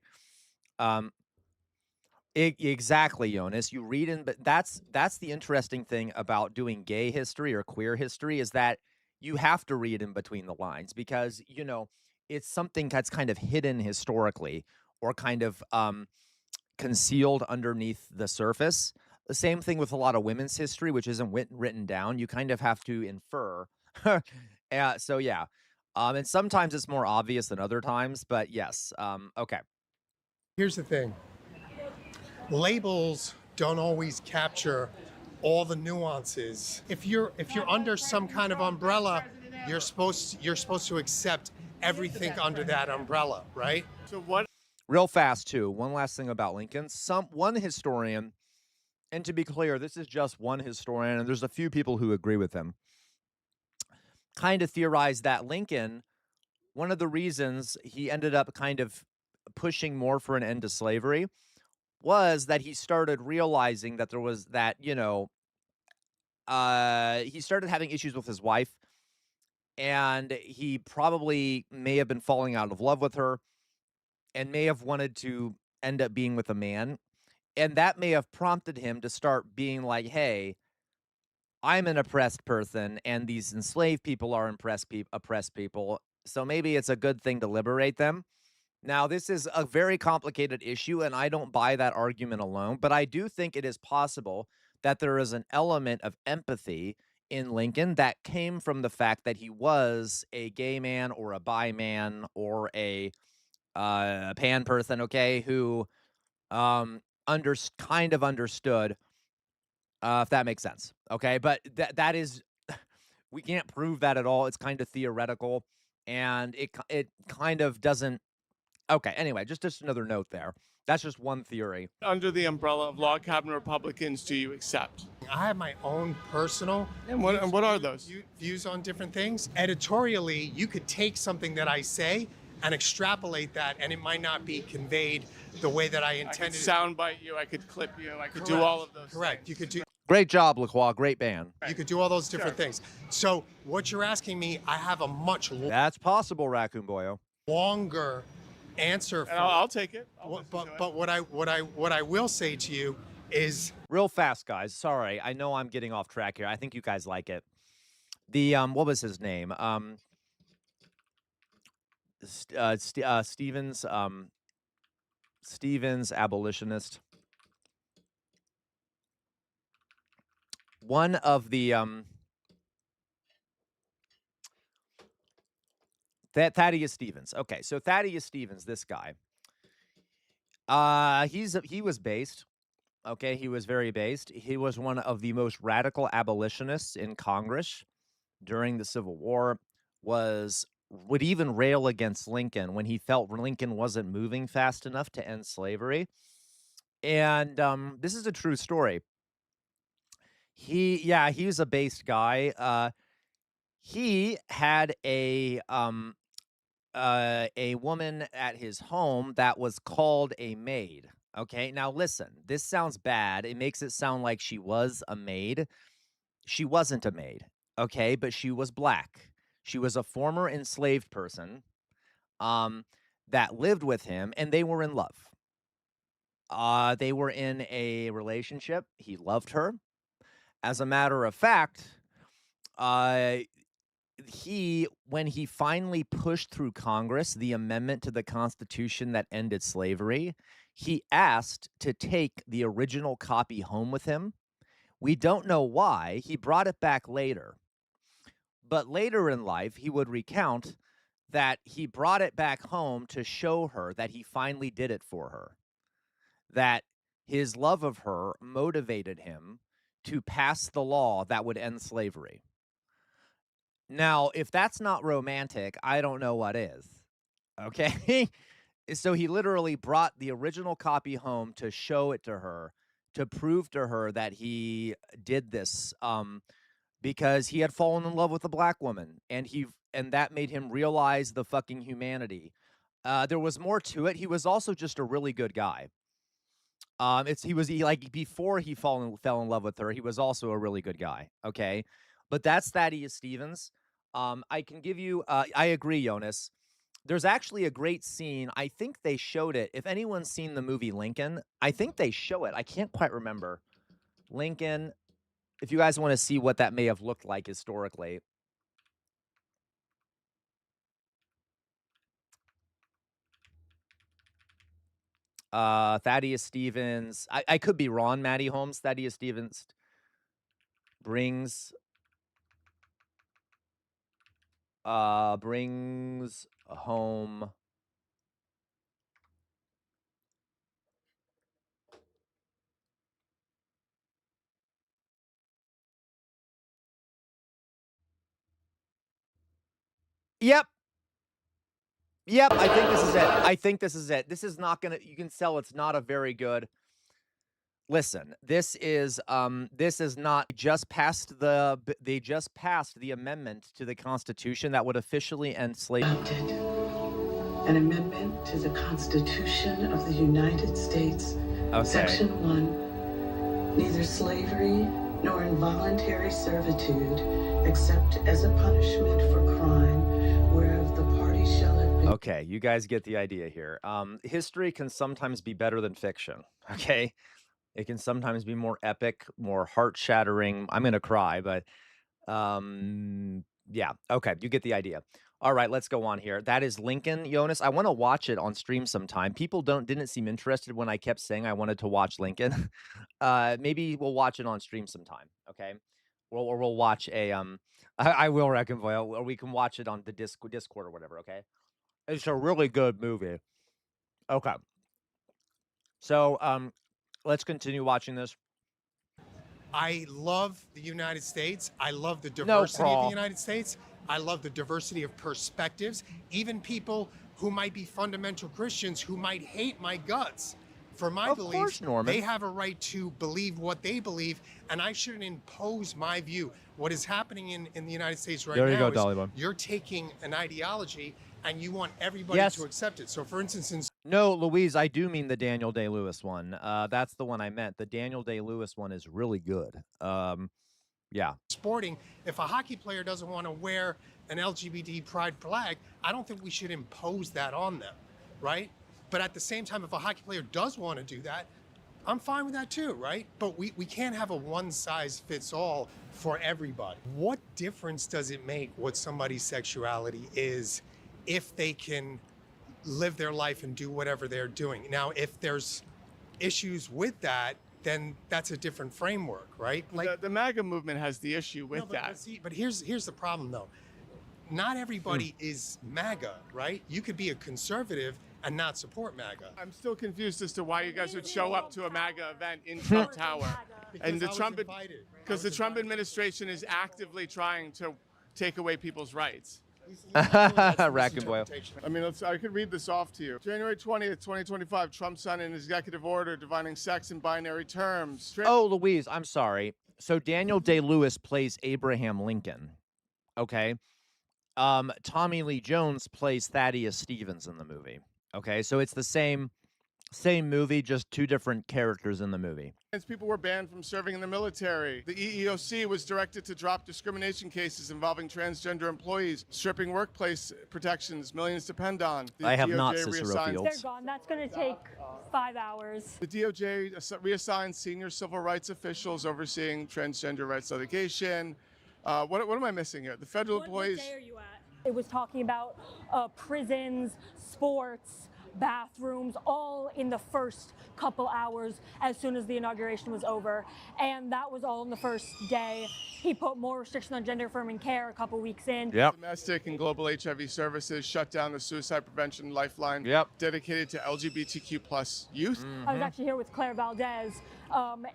Exactly, Jonas. You read in, but that's the interesting thing about doing gay history or queer history, is that you have to read in between the lines, because it's something that's kind of hidden historically, or kind of concealed underneath the surface. The same thing with a lot of women's history, which isn't written down. You kind of have to infer. So yeah, and sometimes it's more obvious than other times, but yes. Okay.
Here's the thing. Labels don't always capture all the nuances. If you're under some kind of umbrella, you're supposed to accept everything under that umbrella, right?
So what?
Real fast too. One last thing about Lincoln. One historian, and to be clear, this is just one historian, and there's a few people who agree with him, kind of theorized that Lincoln one of the reasons he ended up kind of pushing more for an end to slavery was that he started realizing that there was that, he started having issues with his wife, and he probably may have been falling out of love with her and may have wanted to end up being with a man. And that may have prompted him to start being like, hey, I'm an oppressed person, and these enslaved people are oppressed people. So maybe it's a good thing to liberate them. Now, this is a very complicated issue, and I don't buy that argument alone, but I do think it is possible that there is an element of empathy in Lincoln that came from the fact that he was a gay man or a bi man or a pan person, okay, who kind of understood, if that makes sense, okay? But that is, we can't prove that at all. It's kind of theoretical, and it kind of doesn't. Okay, anyway, just another note there. That's just one theory.
Under the umbrella of log cabin Republicans, do you accept?
I have my own personal
and what are those
views on different things. Editorially, you could take something that I say and extrapolate that, and it might not be conveyed the way that I intended.
I could soundbite you, I could clip you, I could do all of those.
Correct. You could do.
Great job, LaCroix. Great band.
You could do all those different things. So what you're asking me, I have a much
That's possible, Raccoon Boyo.
longer answer for.
I'll take it.
But what I will say to you is
real fast, guys. Sorry, I know I'm getting off track here. I think you guys like it. The what was his name? Stevens. Stevens, abolitionist. One of the Thaddeus Stevens. Okay, so Thaddeus Stevens, this guy. He was based. Okay, he was very based. He was one of the most radical abolitionists in Congress during the Civil War. Would even rail against Lincoln when he felt Lincoln wasn't moving fast enough to end slavery. And this is a true story. He was a based guy. He had a woman at his home that was called a maid. Okay, now listen, this sounds bad. It makes it sound like she was a maid. She wasn't a maid, okay, but she was black. She was a former enslaved person that lived with him, and they were in love. They were in a relationship. He loved her. As a matter of fact, when he finally pushed through Congress the amendment to the Constitution that ended slavery, he asked to take the original copy home with him. We don't know why. He brought it back later. But later in life, he would recount that he brought it back home to show her that he finally did it for her, that his love of her motivated him to pass the law that would end slavery. Now, if that's not romantic, I don't know what is. Okay? So he literally brought the original copy home to show it to her, to prove to her that he did this because he had fallen in love with a black woman, and that made him realize the fucking humanity. There was more to it. He was also just a really good guy. Before he fell in love with her, he was also a really good guy. Okay, but that's Thaddeus Stevens. I can give you. I agree, Jonas. There's actually a great scene. I think they showed it. If anyone's seen the movie Lincoln, I think they show it. I can't quite remember. Lincoln. If you guys want to see what that may have looked like historically. Thaddeus Stevens. I could be wrong, Matty Holmes. Thaddeus Stevens brings home Yep. I think this is it. This is not gonna. You can tell it's not a very good. listen, this is not just passed they just passed the amendment to the Constitution that would officially end slavery.
An amendment to the Constitution of the United States, Section 1, neither slavery nor involuntary servitude, except as a punishment for crime, whereof the party shall have been...
Okay, you guys get the idea here. History can sometimes be better than fiction, okay? It can sometimes be more epic, more heart-shattering. I'm gonna cry, but, yeah, okay, you get the idea. All right, let's go on here. That is Lincoln, Jonas. I want to watch it on stream sometime. People didn't seem interested when I kept saying I wanted to watch Lincoln. Maybe we'll watch it on stream sometime, okay? Or we'll watch a I will reconcile, or we can watch it on the Discord or whatever, okay? It's a really good movie. Okay. So, let's continue watching this.
I love the United States. I love the diversity of the United States. I love the diversity of perspectives. Even people who might be fundamental Christians who might hate my guts for my beliefs, they have a right to believe what they believe, and I shouldn't impose my view. What is happening in the United States right now is you're taking an ideology and you want everybody to accept it. So for instance,
No, Louise, I do mean the Daniel Day-Lewis one. That's the one I meant. The Daniel Day-Lewis one is really good. Yeah.
Sporting, if a hockey player doesn't want to wear an LGBT pride flag, I don't think we should impose that on them, right? But at the same time, if a hockey player does want to do that, I'm fine with that too, right? But we can't have a one-size-fits-all for everybody. What difference does it make what somebody's sexuality is if they can live their life and do whatever they're doing? Now, if there's issues with that, then that's a different framework, right?
Like the MAGA movement has the issue with that.
But here's the problem, though. Not everybody is MAGA, right? You could be a conservative and not support MAGA.
I'm still confused as to why you guys would show up to a MAGA event in Trump Tower. And the Trump administration is actively trying to take away people's rights.
Rack and boil.
I mean, I could read this off to you. January 20th, 2025, Trump signed an executive order defining sex in binary terms.
Oh, Louise, I'm sorry. So Daniel Day-Lewis plays Abraham Lincoln. Okay. Tommy Lee Jones plays Thaddeus Stevens in the movie. Okay, so it's the same movie, just two different characters in the movie.
People were banned from serving in the military. The EEOC was directed to drop discrimination cases involving transgender employees, stripping workplace protections millions depend on.
I have not Cicero Fields.
They're gone. That's going to take 5 hours.
The DOJ reassigned senior civil rights officials overseeing transgender rights litigation. What am I missing here? The federal employees.
What day are you at? It was talking about prisons, sports, bathrooms, all in the first couple hours as soon as the inauguration was over. And that was all in the first day. He put more restrictions on gender affirming care a couple weeks in.
Domestic and global HIV services shut down the suicide prevention lifeline dedicated to LGBTQ plus youth.
I was actually here with Claire Valdez,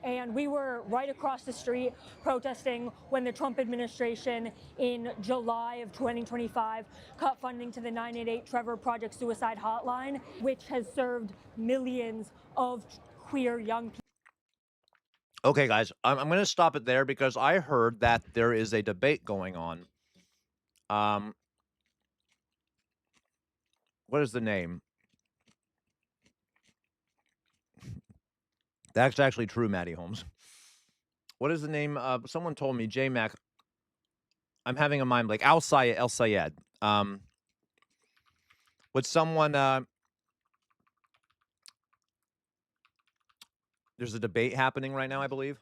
and we were right across the street protesting when the Trump administration in July of 2025 cut funding to the 988 Trevor Project Suicide Hotline, which has served millions of queer young people.
Okay, guys, I'm going to stop it there because I heard that there is a debate going on. What is the name? That's actually true, Maddie Holmes. What is the name? Someone told me, J-Mac. I'm having a mind blank. El Sayed. Would someone... There's a debate happening right now, I believe.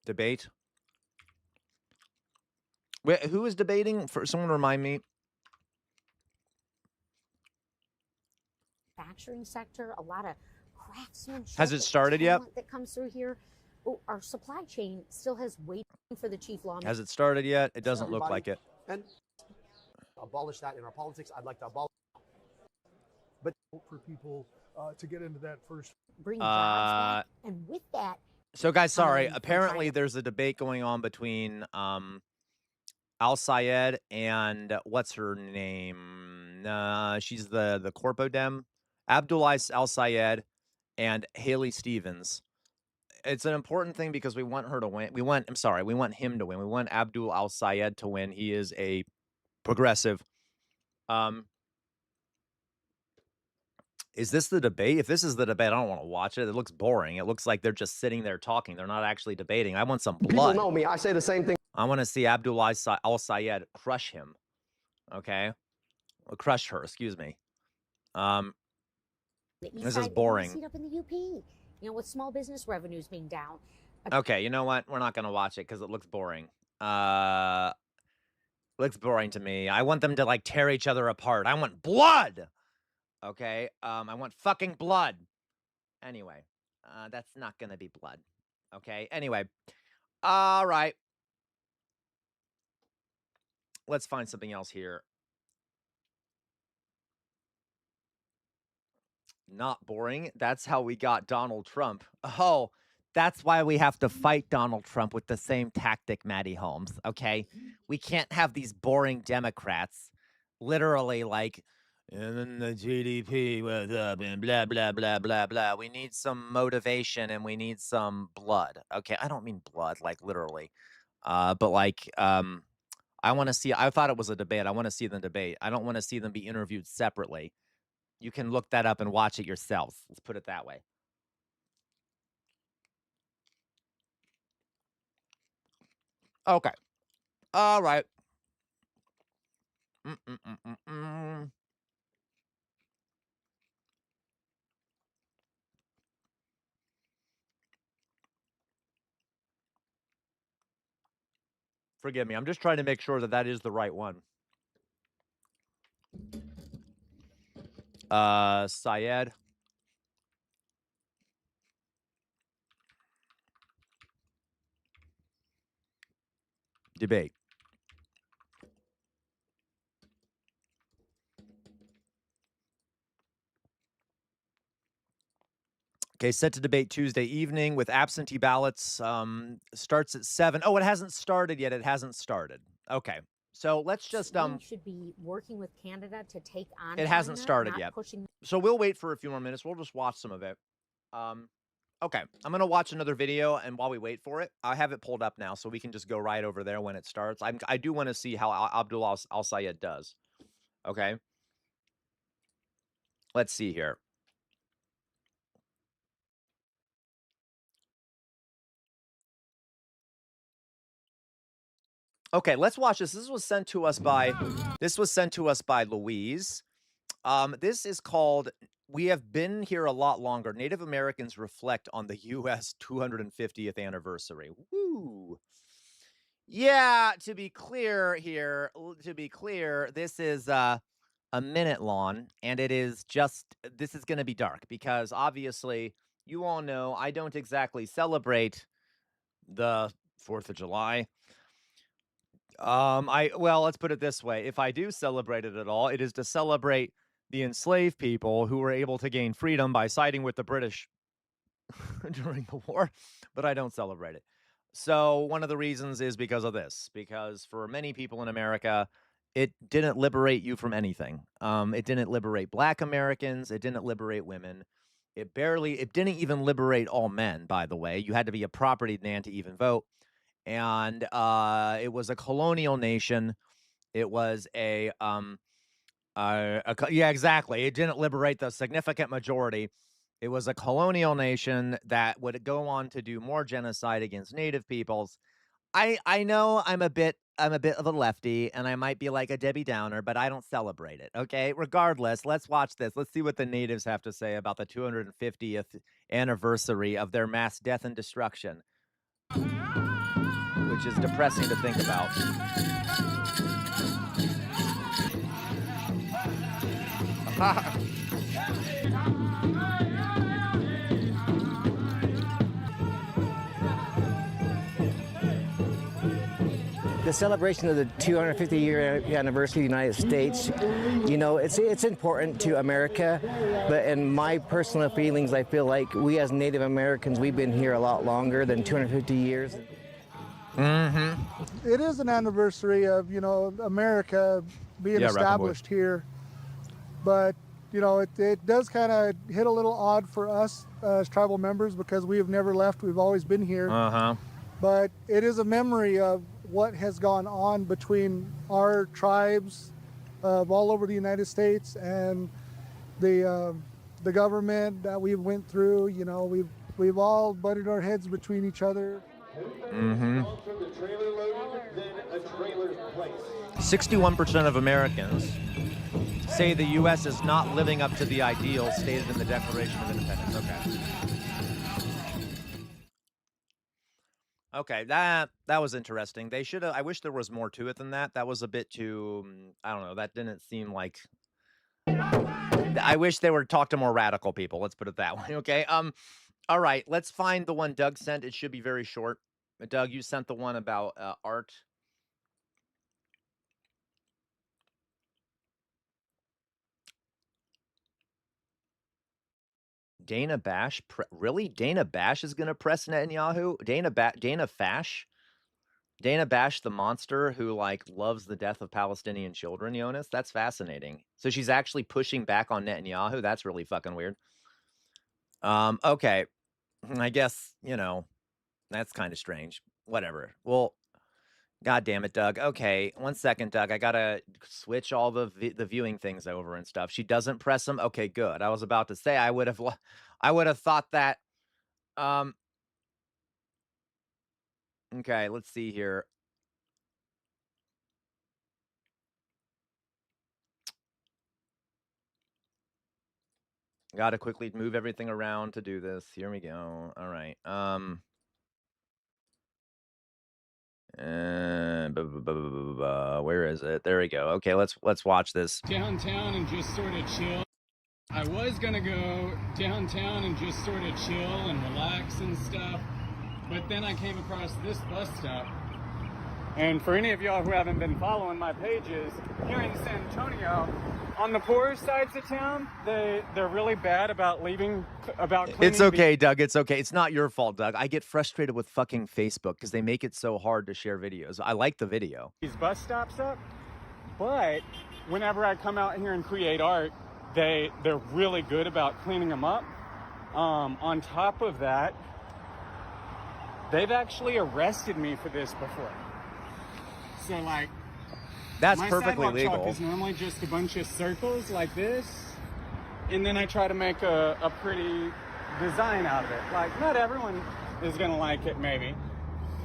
Debate. Wait, who is debating? For someone remind me.
Manufacturing sector, a lot of craftsmanship.
Has it started yet?
That comes through here. Oh, our supply chain still has waiting for the chief lawmaker.
Has it started yet? It doesn't look like it.
And abolish that in our politics. I'd like to abolish. But for people to get into that first.
Bring jobs back. And with that.
So, guys, sorry. Apparently, there's a debate going on between Al Sayed and what's her name? She's the Corpo Dem. Abdullah Al Sayed and Haley Stevens. It's an important thing because we want her to win. We want him to win. We want Abdul al-Sayed to win. He is a progressive. Is this the debate? If this is the debate, I don't want to watch it. It looks boring. It looks like they're just sitting there talking. They're not actually debating. I want some blood.
People know me. I say the same thing.
I want to see Abdul al-Sayed crush him. Okay? Or crush her, excuse me. This is boring.
Seat up in the UP, you know, with small business revenues being down.
Okay, you know what? We're not going to watch it because it looks boring. Looks boring to me. I want them to, like, tear each other apart. I want blood! Okay? I want fucking blood. Anyway, that's not going to be blood. Okay? Anyway. All right. Let's find something else here. Not boring. That's how we got Donald Trump. Oh, that's why we have to fight Donald Trump with the same tactic, Maddie Holmes, okay? We can't have these boring Democrats literally like, and then the GDP was up and blah, blah, blah, blah, blah. We need some motivation and we need some blood. Okay, I don't mean blood, like literally. But like, I want to see, I thought it was a debate. I want to see them debate. I don't want to see them be interviewed separately. You can look that up and watch it yourselves. Let's put it that way. Okay. All right. Forgive me. I'm just trying to make sure that that is the right one. Syed. Debate. Okay, set to debate Tuesday evening with absentee ballots. Starts at 7. Oh, it hasn't started yet. It hasn't started. Okay. So let's just
We should be working with Canada to take on.
It hasn't
China,
started
not
yet.
Pushing.
So we'll wait for a few more minutes. We'll just watch some of it. Okay, I'm gonna watch another video, and while we wait for it, I have it pulled up now, so we can just go right over there when it starts. I do want to see how Abdul al-Sayed does. Okay. Let's see here. Okay, let's watch this. This was sent to us by Louise. This is called "We Have Been Here a Lot Longer. Native Americans Reflect on the U.S. 250th Anniversary." Woo! Yeah, to be clear here, this is a minute long, and it is just, this is going to be dark because obviously you all know I don't exactly celebrate the 4th of July. Well, let's put it this way. If I do celebrate it at all, it is to celebrate the enslaved people who were able to gain freedom by siding with the British during the war, but I don't celebrate it. So one of the reasons is because of this, because for many people in America, it didn't liberate you from anything. It didn't liberate Black Americans. It didn't liberate women. It didn't even liberate all men, by the way. You had to be a property man to even vote. And it was a colonial nation. It was yeah, exactly. It didn't liberate the significant majority. It was a colonial nation that would go on to do more genocide against Native peoples. I know I'm a bit of a lefty, and I might be like a Debbie Downer, but I don't celebrate it. Okay, regardless, let's watch this. Let's see what the natives have to say about the 250th anniversary of their mass death and destruction, which is depressing to think about.
The celebration of the 250-year anniversary of the United States, you know, it's important to America, but in my personal feelings, I feel like we as Native Americans, we've been here a lot longer than 250 years.
It is an anniversary of, you know, America being established here, but,
you know, it does kind of hit a little odd for us as tribal members because we have never left. We've always been here. But it is a memory of what has gone on between our tribes all over the United States and the government that we went through. You know, we've all butted our heads between each other.
61% of Americans say the U.S. is not living up to the ideals stated in the Declaration of Independence. Okay, that was interesting. They should have. I wish there was more to it than that. That was a bit too. I don't know. That didn't seem like. I wish they would talk to more radical people. Let's put it that way. Okay. All right. Let's find the one Doug sent. It should be very short. Doug, you sent the one about art. Dana Bash? Really? Dana Bash is going to press Netanyahu? Dana Fash? Dana Bash, the monster who, like, loves the death of Palestinian children, Jonas? That's fascinating. So she's actually pushing back on Netanyahu? That's really fucking weird. Okay. I guess, you know, that's kind of strange. Whatever. Well, God damn it, Doug. Okay, 1 second, Doug. I gotta switch all the viewing things over and stuff. She doesn't press them. Okay, good. I was about to say I would have thought that. Okay, let's see here. Gotta quickly move everything around to do this. Here we go. All right. Where is it? There we go. Okay, let's watch this.
Downtown and just sort of chill. I was gonna go downtown and just sort of chill and relax and stuff, but then I came across this bus stop. And for any of y'all who haven't been following my pages, here in San Antonio, on the poorer sides of town, they're really bad about cleaning.
It's okay, Doug. It's okay. It's not your fault, Doug. I get frustrated with fucking Facebook because they make it so hard to share videos. I like the video.
These bus stops up, but whenever I come out here and create art, they're really good about cleaning them up. On top of that, they've actually arrested me for this before. So, like,
that's
my
perfectly
sidewalk
legal.
chalk is normally just a bunch of circles like this, and then I try to make a pretty design out of it. Like, not everyone is gonna like it, maybe,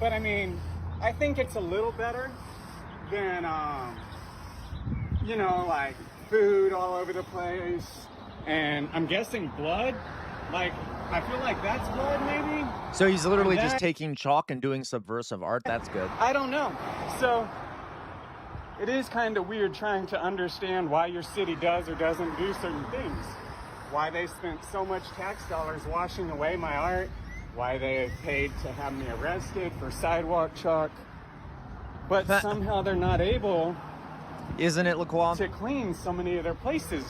but I mean, I think it's a little better than, you know, like food all over the place, and I'm guessing blood. Like, I feel like that's blood, maybe.
So he's literally just taking chalk and doing subversive art. That's good.
I don't know. So it is kind of weird trying to understand why your city does or doesn't do certain things. Why they spent so much tax dollars washing away my art. Why they have paid to have me arrested for sidewalk chalk. But somehow they're not able,
isn't it, Laquan,
to clean so many of their places.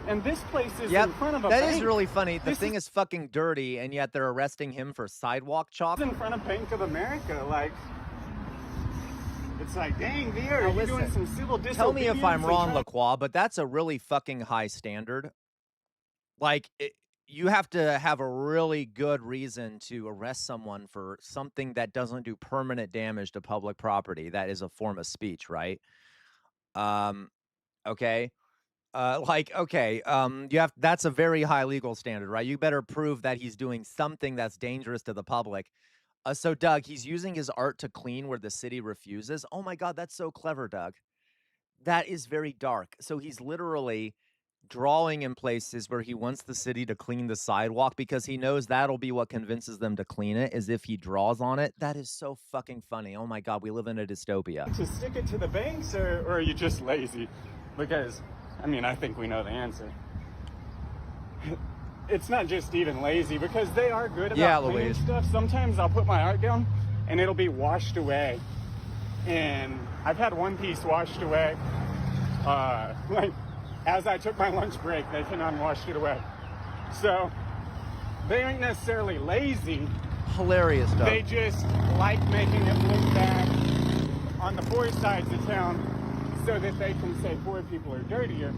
And this place is in front of a bank.
That is really funny. The thing is fucking dirty, and yet they're arresting him for sidewalk chalk.
It's in front of Bank of America. Like, it's like, dang, VR, you're doing some civil disobedience.
Tell me if I'm wrong, Lacroix, but that's a really fucking high standard. Like, you have to have a really good reason to arrest someone for something that doesn't do permanent damage to public property. That is a form of speech, right? Okay. That's a very high legal standard, right? You better prove that he's doing something that's dangerous to the public. So, Doug, he's using his art to clean where the city refuses. Oh my God, that's so clever, Doug. That is very dark. So he's literally drawing in places where he wants the city to clean the sidewalk because he knows that'll be what convinces them to clean it, is if he draws on it. That is so fucking funny. Oh my God, we live in a dystopia.
To stick it to the banks, or are you just lazy? Because, I mean, I think we know the answer. It's not just even lazy, because they are good about cleaning stuff. Sometimes I'll put my art down and it'll be washed away. And I've had one piece washed away. Like, as I took my lunch break, they came out and washed it away. So they aren't necessarily lazy.
Hilarious stuff.
They just like making it look bad on the poor sides of town so that they can say poor people are dirtier.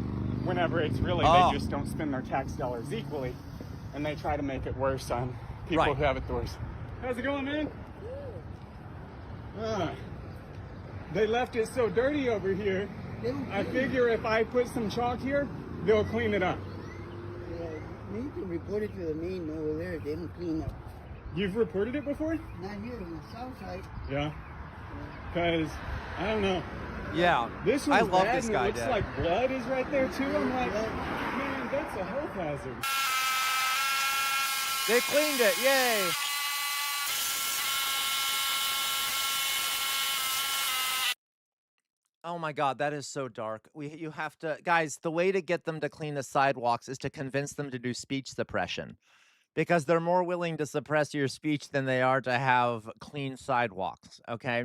whenever it's really they just don't spend their tax dollars equally, and they try to make it worse on people who have it the worst. How's it going, man? They left it so dirty over here. I figure if I put some chalk here, they'll clean it up.
Yeah, you can report it to the main over there. They don't clean up.
You've reported it before?
Not here on the south side.
Yeah. Because, I don't know.
Yeah.
This one's
I love
bad,
this
and
guy,
it looks
Dad.
like blood is right there, too. I'm like, man, that's a health hazard.
They cleaned it. Yay. Oh my God, that is so dark. You have to, guys, the way to get them to clean the sidewalks is to convince them to do speech suppression, because they're more willing to suppress your speech than they are to have clean sidewalks, okay?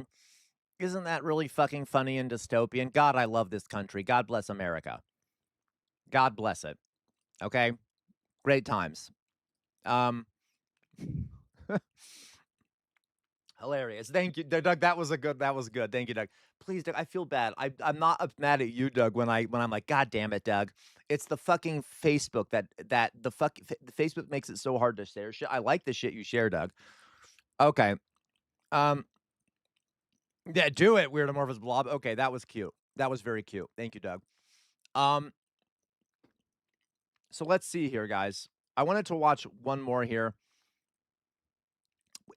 Isn't that really fucking funny and dystopian? God, I love this country. God bless America. God bless it. Okay? Great times. Hilarious. Thank you, Doug. That was good. Thank you, Doug. Please, Doug, I feel bad. I'm not mad at you, Doug, when I'm like, God damn it, Doug. It's the fucking Facebook that the Facebook makes it so hard to share shit. I like the shit you share, Doug. Okay. Yeah, do it, Weird Amorphous Blob. Okay, that was cute. That was very cute. Thank you, Doug. So let's see here, guys. I wanted to watch one more here.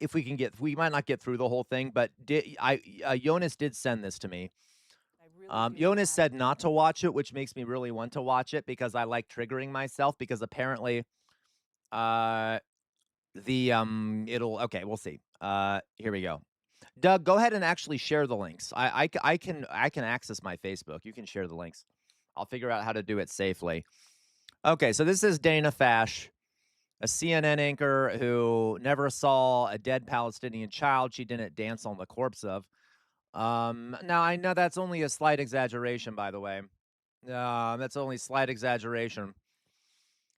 If we might not get through the whole thing, but Jonas did send this to me. Jonas said not to watch it, which makes me really want to watch it because I like triggering myself, because apparently okay, we'll see. Here we go. Doug, go ahead and actually share the links. I can access my Facebook. You can share the links. I'll figure out how to do it safely. Okay, so this is Dana Fash, a CNN anchor who never saw a dead Palestinian child she didn't dance on the corpse of. Now, I know that's only a slight exaggeration, by the way. That's only slight exaggeration.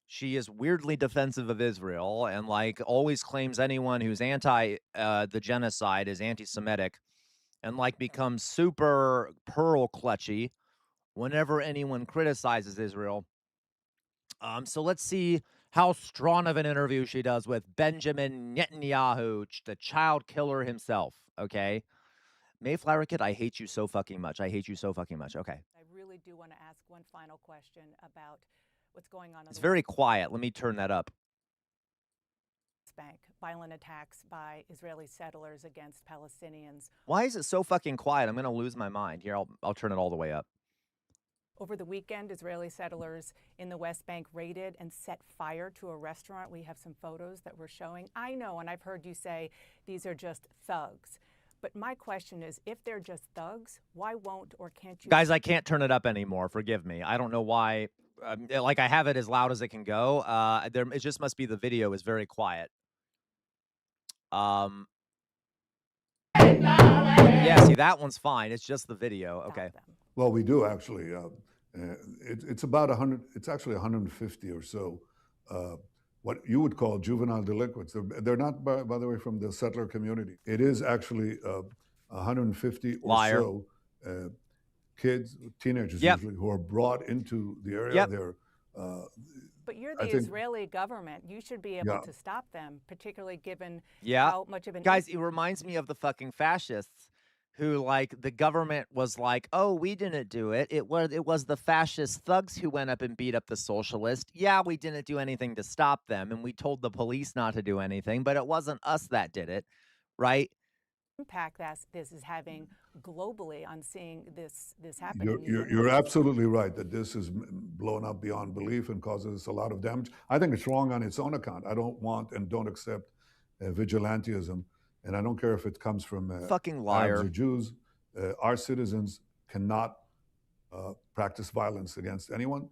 She is weirdly defensive of Israel and, like, always claims anyone who's anti the genocide is anti-Semitic, and, like, becomes super pearl clutchy whenever anyone criticizes Israel. So let's see how strong of an interview she does with Benjamin Netanyahu, the child killer himself, okay? Mayflower Kid, I hate you so fucking much. I hate you so fucking much. Okay.
I really do want to ask one final question about what's going on.
It's very quiet. Let me turn that up.
Bank, violent attacks by Israeli settlers against Palestinians.
Why is it so fucking quiet? I'm going to lose my mind. Here, I'll turn it all the way up.
Over the weekend, Israeli settlers in the West Bank raided and set fire to a restaurant. We have some photos that we're showing. I know, and I've heard you say these are just thugs. But my question is, if they're just thugs, why won't or can't you...
Guys, I can't turn it up anymore. Forgive me. I don't know why. Like, I have it as loud as it can go. It just must be the video is very quiet. Yeah, see, that one's fine. It's just the video. Okay.
Well, we do actually. It's about 100. It's actually 150 or so. What you would call juvenile delinquents. They're not, by the way, from the settler community. It is actually 150 or so kids, teenagers usually, who are brought into the area. They're.
But you're the Israeli government. You should be able to stop them, particularly given how much of an...
Guys, it reminds me of the fucking fascists who, like, the government was like, oh, we didn't do it. It was the fascist thugs who went up and beat up the socialists. Yeah, we didn't do anything to stop them, and we told the police not to do anything, but it wasn't us that did it, right?
Impact that this is having globally on seeing this happen.
You're absolutely right that this is blown up beyond belief and causes a lot of damage. I think it's wrong on its own account. I don't want and don't accept vigilantism, and I don't care if it comes from
fucking liar
Arabs or Jews. Our citizens cannot practice violence against anyone.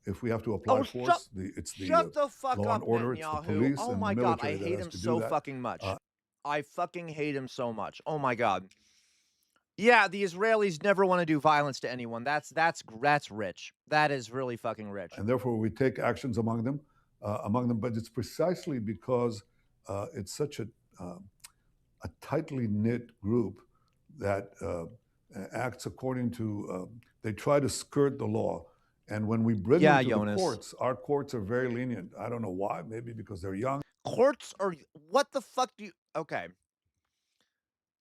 If we have to apply force, it's the law and order, it's the police and the military.
God, I hate him so fucking much. I fucking hate him so much. Oh my God. Yeah, the Israelis never want to do violence to anyone. That's rich. That is really fucking rich.
And therefore, we take actions among them. But it's precisely because it's such a tightly knit group that acts according to. They try to skirt the law, And when we bring
Yeah,
them to
Jonas.
the courts, our courts are very lenient. I don't know why. Maybe because they're young.
Courts are what the fuck do you? Okay.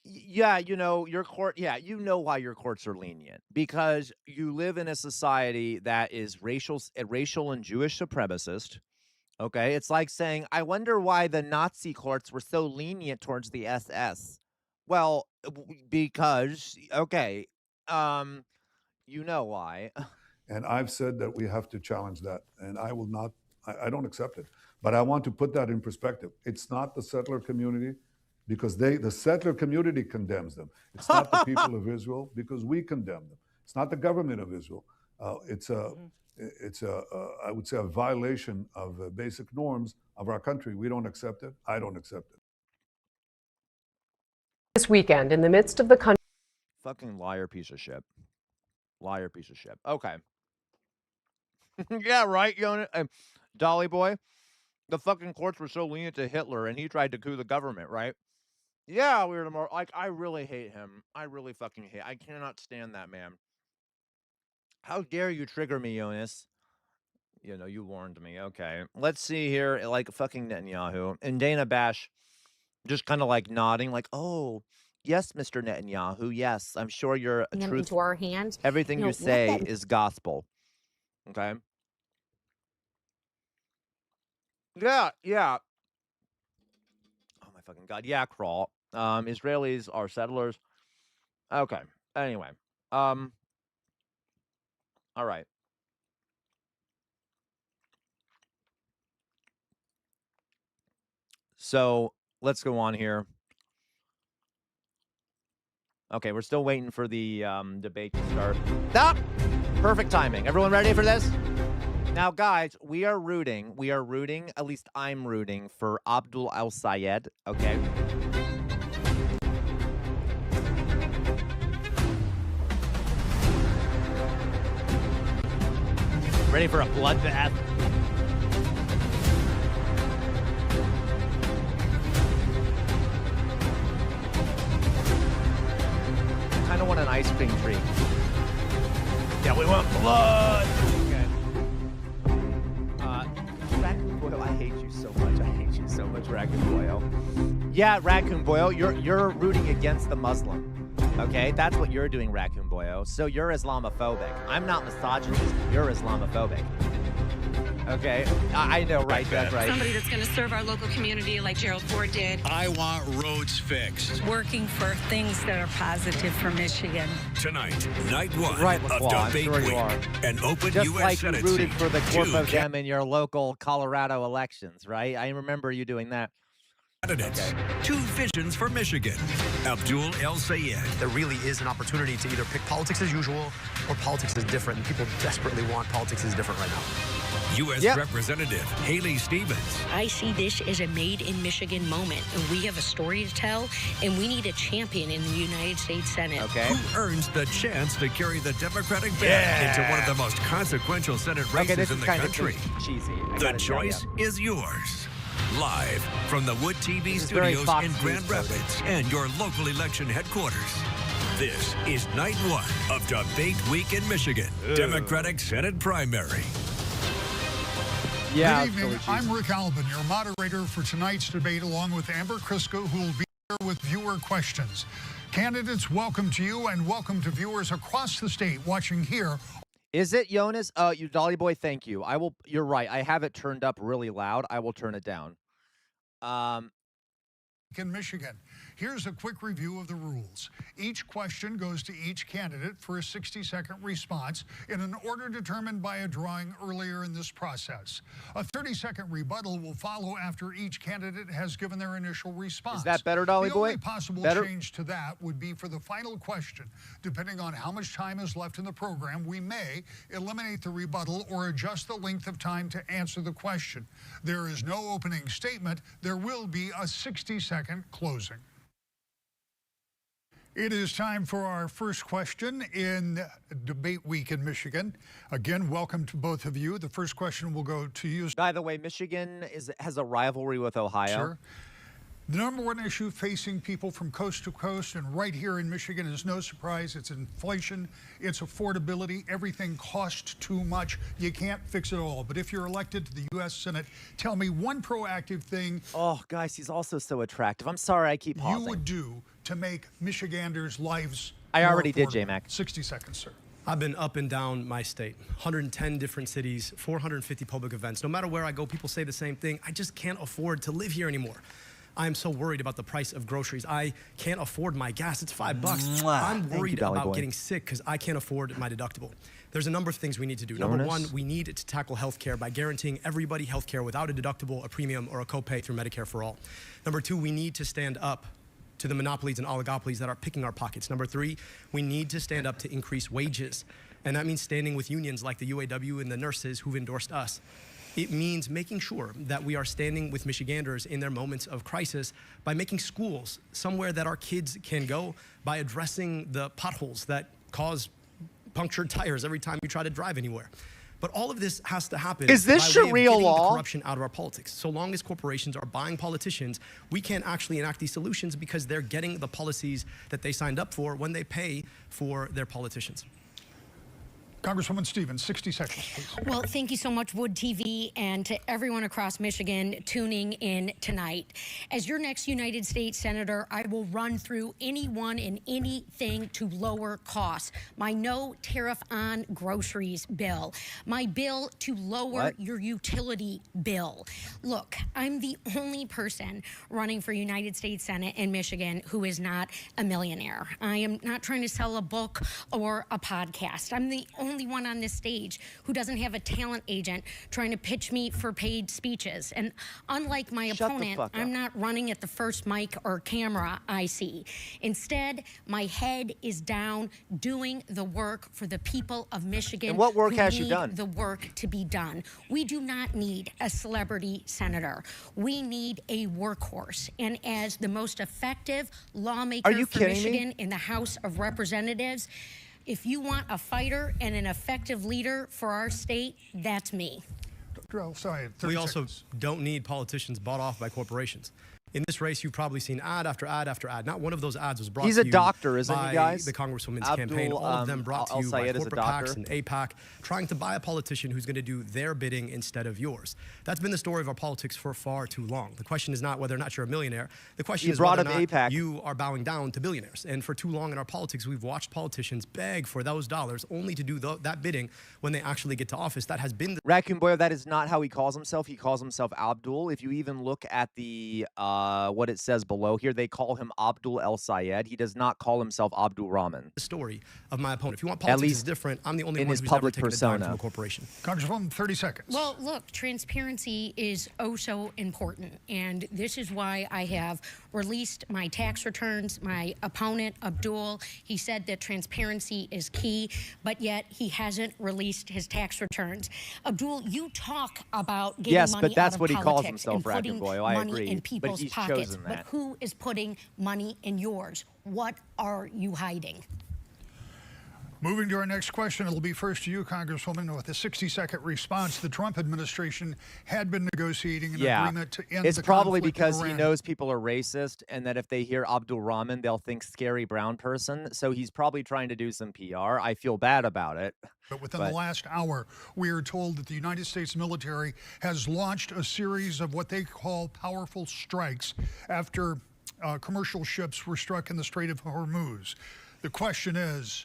Yeah, you know, your court, yeah, you know why your courts are lenient because you live in a society that is racial and Jewish supremacist. Okay, it's like saying, I wonder why the Nazi courts were so lenient towards the SS. Well, because okay, you know why.
And I've said that we have to challenge that, and I will not. I don't accept it. But I want to put that in perspective. It's not the settler community, because the settler community condemns them. It's not the people of Israel, because we condemn them. It's not the government of Israel. It's I would say, a violation of basic norms of our country. We don't accept it. I don't accept it.
This weekend, in the midst of the country.
Fucking liar piece of shit. Liar piece of shit. Okay. Yeah, right, Yona. Dolly boy. The fucking courts were so lenient to Hitler and he tried to coup the government, right? Yeah, we were the more like I really hate him. I really fucking hate. I cannot stand that man. How dare you trigger me, Jonas? You know, you warned me. Okay. Let's see here. Like fucking Netanyahu. And Dana Bash just kind of like nodding, like, oh, yes, Mr. Netanyahu. Yes, I'm sure you're a truth.
Into our hands.
Everything you say is gospel. Okay. Yeah, yeah. Oh my fucking god. Yeah, crawl. Israelis are settlers. Okay. Anyway. All right. So let's go on here. Okay, we're still waiting for the debate to start. Ah! Perfect timing. Everyone ready for this? Now, guys, we are rooting, at least I'm rooting, for Abdul al-Sayed, okay? Ready for a bloodbath? I kind of want an ice cream treat. Yeah, we want blood! Raccoon Boyle, I hate you so much. I hate you so much, Raccoon Boyle. Yeah, Raccoon Boyle, you're rooting against the Muslim. Okay, that's what you're doing, Raccoon Boyo. So you're Islamophobic. I'm not misogynist. You're Islamophobic. Okay, I know, right? That's right.
Somebody that's going to serve our local community like Gerald Ford did.
I want roads fixed.
Working for things that are positive for Michigan.
Tonight, night one
right,
of
LaCroix,
Debate
sure
Week. An open
just
U.S.
like
Senate
you rooted
seat.
for the corp of them in your local Colorado elections, right? I remember you doing that.
Candidates. Okay. Two visions for Michigan. Abdul el-Sayed.
There really is an opportunity to either pick politics as usual or politics as different. And people desperately want politics as different right now.
U.S. Representative Haley Stevens.
I see this as a made-in-Michigan moment, and we have a story to tell, and we need a champion in the United States Senate.
Okay. Who earns the chance to carry the Democratic band into one of the most consequential Senate races in the country?
Cheesy.
The choice is yours. Live from the Wood TV studios in Grand Rapids and your local election headquarters. This is night one of Debate Week in Michigan. Democratic Senate primary.
Yeah,
good evening. I'm Rick Albin, your moderator for tonight's debate, along with Amber Crisco, who will be here with viewer questions. Candidates, welcome to you, and welcome to viewers across the state watching here.
Is it, Jonas? You Dolly Boy, thank you. I will. You're right. I have it turned up really loud. I will turn it down.
In Michigan. Here's a quick review of the rules. Each question goes to each candidate for a 60-second response in an order determined by a drawing earlier in this process. A 30-second rebuttal will follow after each candidate has given their initial response.
Is that better, Dolly Boy?
The only possible change to that would be for the final question. Depending on how much time is left in the program, we may eliminate the rebuttal or adjust the length of time to answer the question. There is no opening statement. There will be a 60-second closing. It is time for our first question in Debate Week in Michigan. Again, welcome to both of you. The first question will go to you.
By the way, Michigan has a rivalry with Ohio.
Sure. The number one issue facing people from coast to coast and right here in Michigan is no surprise. It's inflation, it's affordability. Everything costs too much. You can't fix it all. But if you're elected to the U.S. Senate, tell me one proactive thing.
Oh, guys, he's also so attractive. I'm sorry I keep pausing.
You would do to make Michiganders' lives
I already
more
did,
affordable.
J-Mac.
60 seconds, sir.
I've been up and down my state, 110 different cities, 450 public events. No matter where I go, people say the same thing. I just can't afford to live here anymore. I'm so worried about the price of groceries. I can't afford my gas. It's $5. I'm worried about getting sick because I can't afford my deductible. There's a number of things we need to do. Number one, we need to tackle healthcare by guaranteeing everybody healthcare without a deductible, a premium, or a copay through Medicare for all. Number two, we need to stand up to the monopolies and oligopolies that are picking our pockets. Number three, we need to stand up to increase wages. And that means standing with unions like the UAW and the nurses who've endorsed us. It means making sure that we are standing with Michiganders in their moments of crisis by making schools somewhere that our kids can go, by addressing the potholes that cause punctured tires every time you try to drive anywhere. But all of this has to happen
Is this
by way of
Sharia
getting
law?
the corruption out of our politics. So long as corporations are buying politicians, we can't actually enact these solutions because they're getting the policies that they signed up for when they pay for their politicians.
Congresswoman Stevens, 60 seconds, please.
Well, thank you so much, Wood TV, and to everyone across Michigan tuning in tonight. As your next United States Senator, I will run through anyone and anything to lower costs. My no tariff on groceries bill. My bill to lower your utility bill. Look, I'm the only person running for United States Senate in Michigan who is not a millionaire. I am not trying to sell a book or a podcast. I'm the only one on this stage who doesn't have a talent agent trying to pitch me for paid speeches. And unlike my opponent, I'm not running at the first mic or camera I see. Instead, my head is down doing the work for the people of Michigan.
And what work
who
has you
need
done?
The work to be done. We do not need a celebrity senator. We need a workhorse. And as the most effective lawmaker for Michigan in the House of Representatives, if you want a fighter and an effective leader for our state, that's me.
We also don't need politicians bought off by corporations. In this race, you've probably seen ad after ad after ad. Not one of those ads was brought
He's
to
a
you
doctor, isn't
by
he, guys?
the Congresswoman's
Abdul,
campaign. All of them brought to you by
Al-Sayed is a
corporate
doctor.
PACs and APAC, trying to buy a politician who's going to do their bidding instead of yours. That's been the story of our politics for far too long. The question is not whether or not you're a millionaire. The question is whether or not
APAC.
you are bowing down to billionaires. And for too long in our politics, we've watched politicians beg for those dollars only to do that bidding when they actually get to office. That has been the
Raccoon Boy, that is not how he calls himself. He calls himself Abdul. If you even look at the what it says below here, they call him Abdul El-Sayed. He does not call himself Abdul Rahman.
The story of my opponent. If you want
At
politics
least
is different, I'm the only
in
one
his
who's
public
ever taken a dime
persona.
from a corporation.
Congresswoman, 30 seconds.
Well, look, transparency is oh so important. And this is why I have released my tax returns. My opponent, Abdul, he said that transparency is key, but yet he hasn't released his tax returns. Abdul, you talk about getting money
but that's
out of
what he calls
politics
himself,
and putting
Raccoon Boy. I
money
agree.
in
But
people's
he's
pockets.
chosen
But
that.
who is putting money in yours? What are you hiding?
Moving to our next question, it'll be first to you, Congresswoman. With a 60-second response, the Trump administration had been negotiating an agreement to end
it's
the
probably
conflict in
because he
Iran.
knows people are racist and that if they hear Abdul Rahman, they'll think scary brown person. So he's probably trying to do some PR. I feel bad about it.
But within the last hour, we are told that the United States military has launched a series of what they call powerful strikes after commercial ships were struck in the Strait of Hormuz. The question is,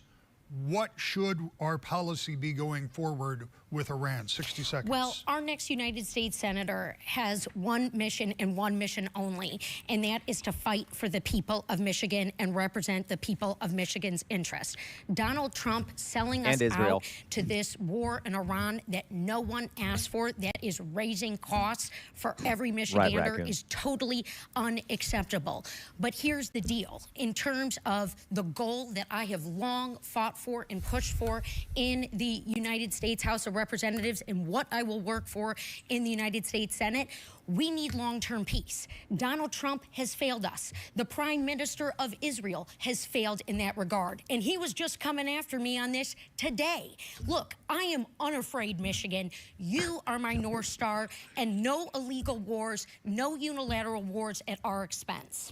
what should our policy be going forward with Iran? 60 seconds.
Well, our next United States Senator has one mission and one mission only, and that is to fight for the people of Michigan and represent the people of Michigan's interest. Donald Trump selling us out to this war in Iran that no one asked for, that is raising costs for every Michigander, is totally unacceptable. But here's the deal. In terms of the goal that I have long fought for and pushed for in the United States House of Representatives and what I will work for in the United States Senate, we need long-term peace. Donald Trump has failed us. The Prime Minister of Israel has failed in that regard. And he was just coming after me on this today. Look, I am unafraid, Michigan. You are my North Star, and no illegal wars, no unilateral wars at our expense.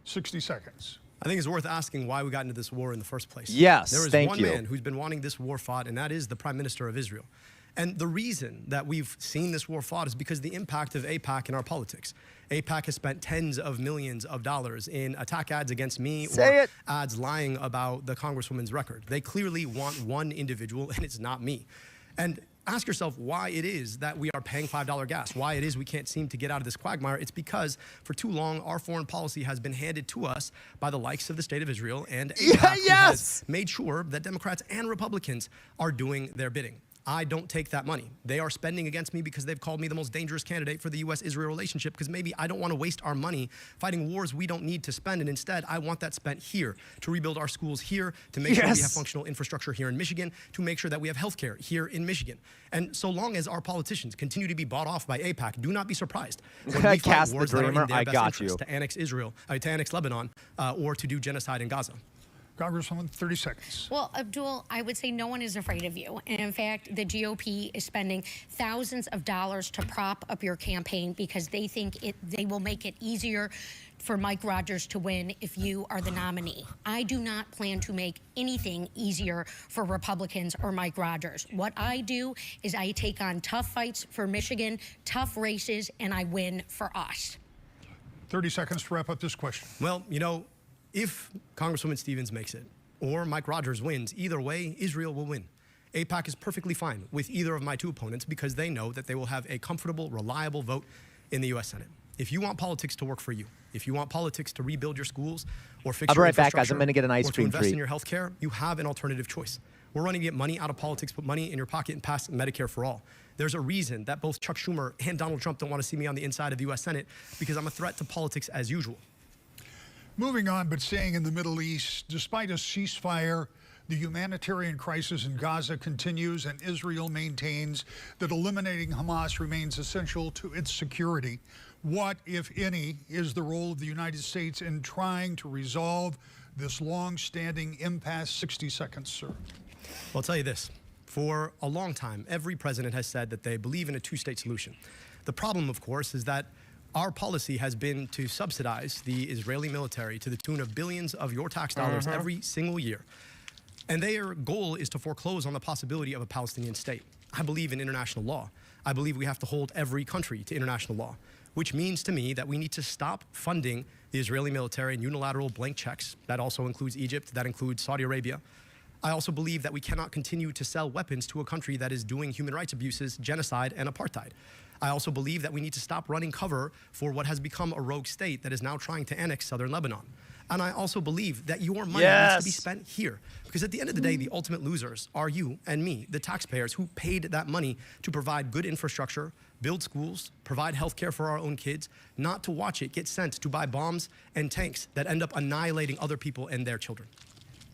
60 seconds.
I think it's worth asking why we got into this war in the first place.
Yes,
there is
thank
one
you.
man who's been wanting this war fought, and that is the Prime Minister of Israel. And the reason that we've seen this war fought is because the impact of AIPAC in our politics. AIPAC has spent tens of millions of dollars in attack ads against me or ads lying about the Congresswoman's record. They clearly want one individual, and it's not me. And ask yourself why it is that we are paying $5 gas, why it is we can't seem to get out of this quagmire. It's because for too long, our foreign policy has been handed to us by the likes of the State of Israel and AIPAC, who has made sure that Democrats and Republicans are doing their bidding. I don't take that money. They are spending against me because they've called me the most dangerous candidate for the U.S.-Israel relationship, because maybe I don't want to waste our money fighting wars we don't need to spend, and instead I want that spent here to rebuild our schools here, to make sure we have functional infrastructure here in Michigan, to make sure that we have healthcare here in Michigan. And so long as our politicians continue to be bought off by AIPAC, do not be surprised when we fight wars that are in their best interest, to annex Israel, to annex Lebanon, or to do genocide in Gaza.
Congresswoman, 30 seconds.
Well, Abdul, I would say no one is afraid of you. And in fact, the GOP is spending thousands of dollars to prop up your campaign because they think they will make it easier for Mike Rogers to win if you are the nominee. I do not plan to make anything easier for Republicans or Mike Rogers. What I do is I take on tough fights for Michigan, tough races, and I win for us.
30 seconds to wrap up this question.
Well, you know, if Congresswoman Stevens makes it or Mike Rogers wins, either way, Israel will win. AIPAC is perfectly fine with either of my two opponents because they know that they will have a comfortable, reliable vote in the U.S. Senate. If you want politics to work for you, if you want politics to rebuild your schools or fix your infrastructure,
I'll be right back, guys. I'm going to get an ice cream
or to invest
treat.
in your health care, you have an alternative choice. We're running to get money out of politics, put money in your pocket, and pass Medicare for all. There's a reason that both Chuck Schumer and Donald Trump don't want to see me on the inside of the U.S. Senate, because I'm a threat to politics as usual.
Moving on, but staying in the Middle East, despite a ceasefire, the humanitarian crisis in Gaza continues, and Israel maintains that eliminating Hamas remains essential to its security. What, if any, is the role of the United States in trying to resolve this long-standing impasse? 60 seconds, sir.
Well, I'll tell you this. For a long time, every president has said that they believe in a two-state solution. The problem, of course, is that our policy has been to subsidize the Israeli military to the tune of billions of your tax dollars every single year. And their goal is to foreclose on the possibility of a Palestinian state. I believe in international law. I believe we have to hold every country to international law, which means to me that we need to stop funding the Israeli military in unilateral blank checks. That also includes Egypt, that includes Saudi Arabia. I also believe that we cannot continue to sell weapons to a country that is doing human rights abuses, genocide, and apartheid. I also believe that we need to stop running cover for what has become a rogue state that is now trying to annex southern Lebanon. And I also believe that your money needs to be spent here. Because at the end of the day, the ultimate losers are you and me, the taxpayers who paid that money to provide good infrastructure, build schools, provide health care for our own kids, not to watch it get sent to buy bombs and tanks that end up annihilating other people and their children.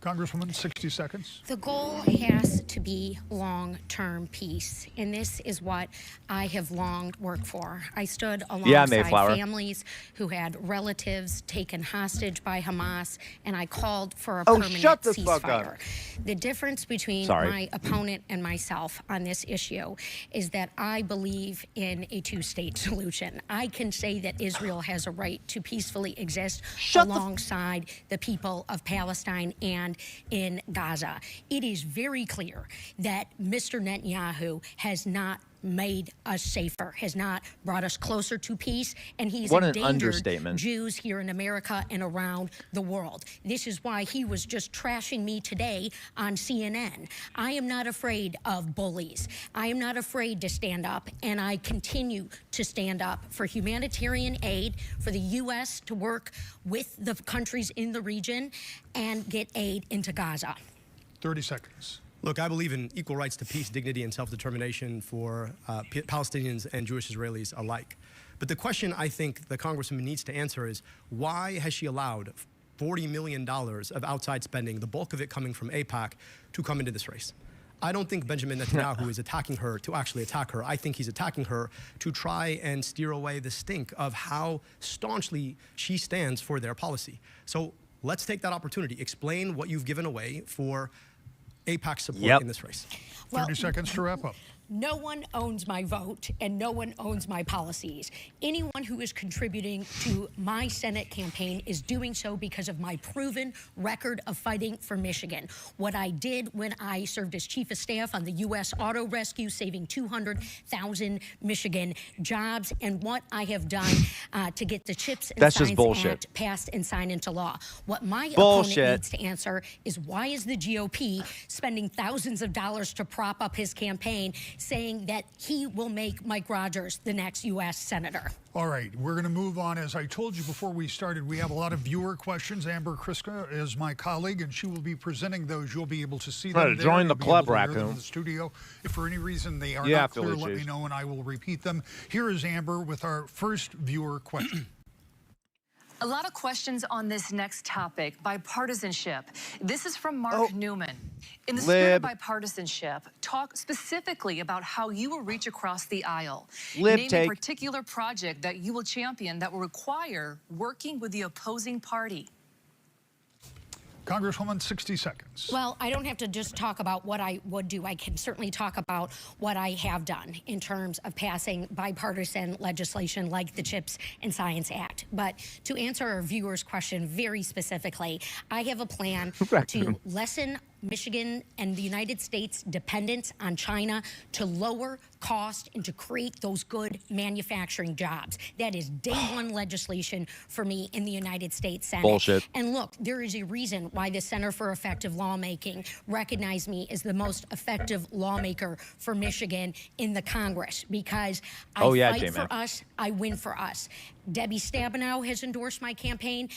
Congresswoman, 60 seconds.
The goal has to be long-term peace, and this is what I have long worked for. I stood alongside families who had relatives taken hostage by Hamas, and I called for a permanent ceasefire. The difference between my opponent and myself on this issue is that I believe in a two-state solution. I can say that Israel has a right to peacefully exist alongside the people of Palestine and in Gaza. It is very clear that Mr. Netanyahu has not made us safer, has not brought us closer to peace, and he's endangered Jews here in America and around the world. This is why he was just trashing me today on CNN. I am not afraid of bullies. I am not afraid to stand up, and I continue to stand up for humanitarian aid, for the U.S. to work with the countries in the region and get aid into Gaza.
30 seconds.
Look, I believe in equal rights to peace, dignity, and self-determination for Palestinians and Jewish Israelis alike. But the question I think the Congresswoman needs to answer is, why has she allowed $40 million of outside spending, the bulk of it coming from AIPAC, to come into this race? I don't think Benjamin Netanyahu is attacking her to actually attack her. I think he's attacking her to try and steer away the stink of how staunchly she stands for their policy. So let's take that opportunity. Explain what you've given away for AIPAC support in this race.
30 seconds to wrap up.
No one owns my vote and no one owns my policies. Anyone who is contributing to my Senate campaign is doing so because of my proven record of fighting for Michigan. What I did when I served as chief of staff on the U.S. Auto Rescue, saving 200,000 Michigan jobs, and what I have done to get the CHIPS and Science Act passed and signed into law. What my opponent needs to answer is, why is the GOP spending thousands of dollars to prop up his campaign, saying that he will make Mike Rogers the next U.S. Senator?
All right, we're going to move on. As I told you before we started, we have a lot of viewer questions. Amber Kriska is my colleague, and she will be presenting those. You'll be able to see them there.
Join the club,
Raccoon.
Raccoon.
In the studio. If for any reason they are not clear, let me know, and I will repeat them. Here is Amber with our first viewer question.
A lot of questions on this next topic, bipartisanship. This is from Mark Newman. In the spirit of bipartisanship, talk specifically about how you will reach across the aisle. Name a particular project that you will champion that will require working with the opposing party.
Congresswoman, 60 seconds.
Well, I don't have to just talk about what I would do. I can certainly talk about what I have done in terms of passing bipartisan legislation like the CHIPS and Science Act. But to answer our viewer's question very specifically, I have a plan to lessen Michigan and the United States' dependence on China, to lower cost and to create those good manufacturing jobs. That is day one legislation for me in the United States Senate.
Bullshit.
And look, there is a reason why the Center for Effective Lawmaking recognized me as the most effective lawmaker for Michigan in the Congress, because I fight for us, I win for us. Debbie Stabenow has endorsed my campaign.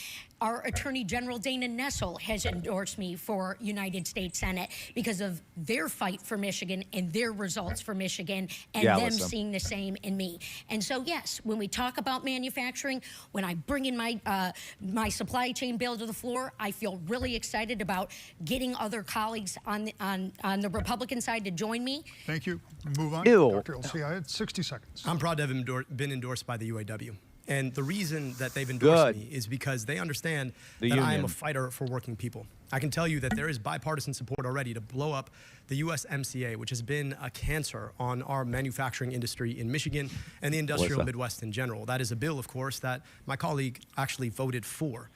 Our Attorney General Dana Nessel has endorsed me for United States Senate because of their fight for Michigan and their results for Michigan, and them seeing the same in me. And so, yes, when we talk about manufacturing, when I bring in my supply chain bill to the floor, I feel really excited about getting other colleagues on the Republican side to join me.
Thank you. Move on. Dr. Elsie, I had 60 seconds.
I'm proud to have been endorsed by the UAW. And the reason that they've endorsed me is because they understand that I am a fighter for working people. I can tell you that there is bipartisan support already to blow up the USMCA, which has been a cancer on our manufacturing industry in Michigan and the industrial Midwest in general. That is a bill, of course, that my colleague actually voted for.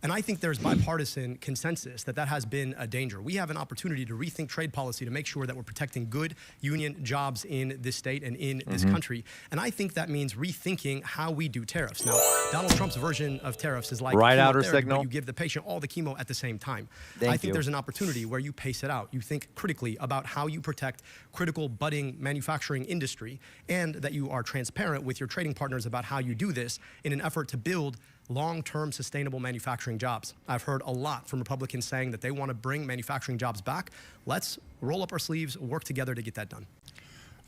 And I think there's bipartisan consensus that that has been a danger. We have an opportunity to rethink trade policy to make sure that we're protecting good union jobs in this state and in this country. And I think that means rethinking how we do tariffs. Now, Donald Trump's version of tariffs is like
outer
chemotherapy,
signal.
but you give the patient all the chemo at the same time. I think there's an opportunity where you pace it out. You think critically about how you protect critical budding manufacturing industry, and that you are transparent with your trading partners about how you do this in an effort to build long-term sustainable manufacturing jobs. I've heard a lot from Republicans saying that they want to bring manufacturing jobs back. Let's roll up our sleeves, work together to get that done.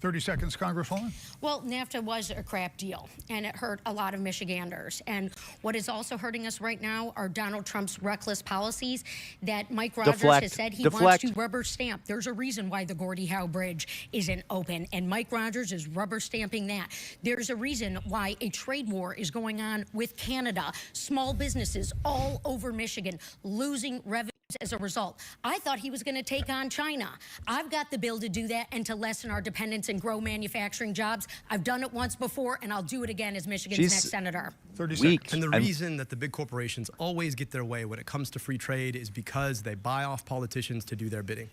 30 seconds, Congresswoman.
Well, NAFTA was a crap deal, and it hurt a lot of Michiganders. And what is also hurting us right now are Donald Trump's reckless policies that Mike Rogers has said he wants to rubber stamp. There's a reason why the Gordie Howe Bridge isn't open, and Mike Rogers is rubber stamping that. There's a reason why a trade war is going on with Canada. Small businesses all over Michigan losing revenue as a result. I thought he was going to take on China. I've got the bill to do that and to lessen our dependence and grow manufacturing jobs. I've done it once before, and I'll do it again as Michigan's next senator.
30 seconds.
And the reason that the big corporations always get their way when it comes to free trade is because they buy off politicians to do their bidding.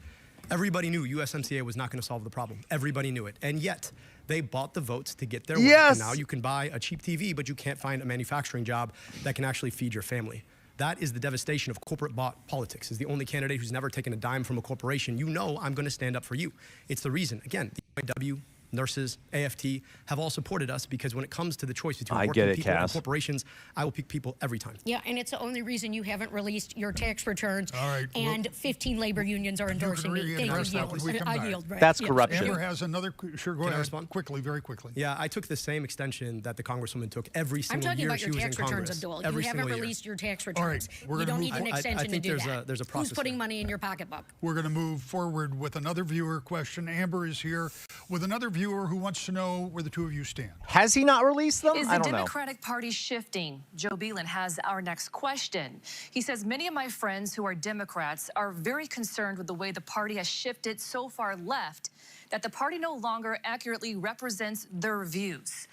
Everybody knew USMCA was not going to solve the problem. Everybody knew it. And yet, they bought the votes to get their way. And now you can buy a cheap TV, but you can't find a manufacturing job that can actually feed your family. That is the devastation of corporate-bought politics. As the only candidate who's never taken a dime from a corporation, you know I'm going to stand up for you. It's the reason. Again, the UAW, nurses, AFT, have all supported us because when it comes to the choice between
get
working
it,
people and
Cass.
corporations, I will pick people every time.
Yeah, and it's the only reason you haven't released your tax returns.
All right,
And 15 labor unions are endorsing me. Thank you. I yield. Brett.
That's
Yes.
corruption.
Amber has another. Sure, go
Can I
ahead.
respond?
Quickly, very quickly.
Yeah, I took the same extension that the Congresswoman took every
I'm
single
talking
year
about
she
your
was in
tax returns,
Congress.
Abdul. You
Every
haven't
single year.
released your tax
All right,
returns.
we're
You
gonna
don't
move-
need an
I
extension
think
to do
there's
that.
there's a process
Who's putting
there.
money in your pocketbook?
We're going to move forward with another viewer question. Amber is here with another viewer who wants to know where the two of you stand.
Has he not released them?
Is
I
the
don't know.
Democratic Party shifting? Joe Beelan has our next question. He says, many of my friends who are Democrats are very concerned with the way the party has shifted so far left that the party no longer accurately represents their views.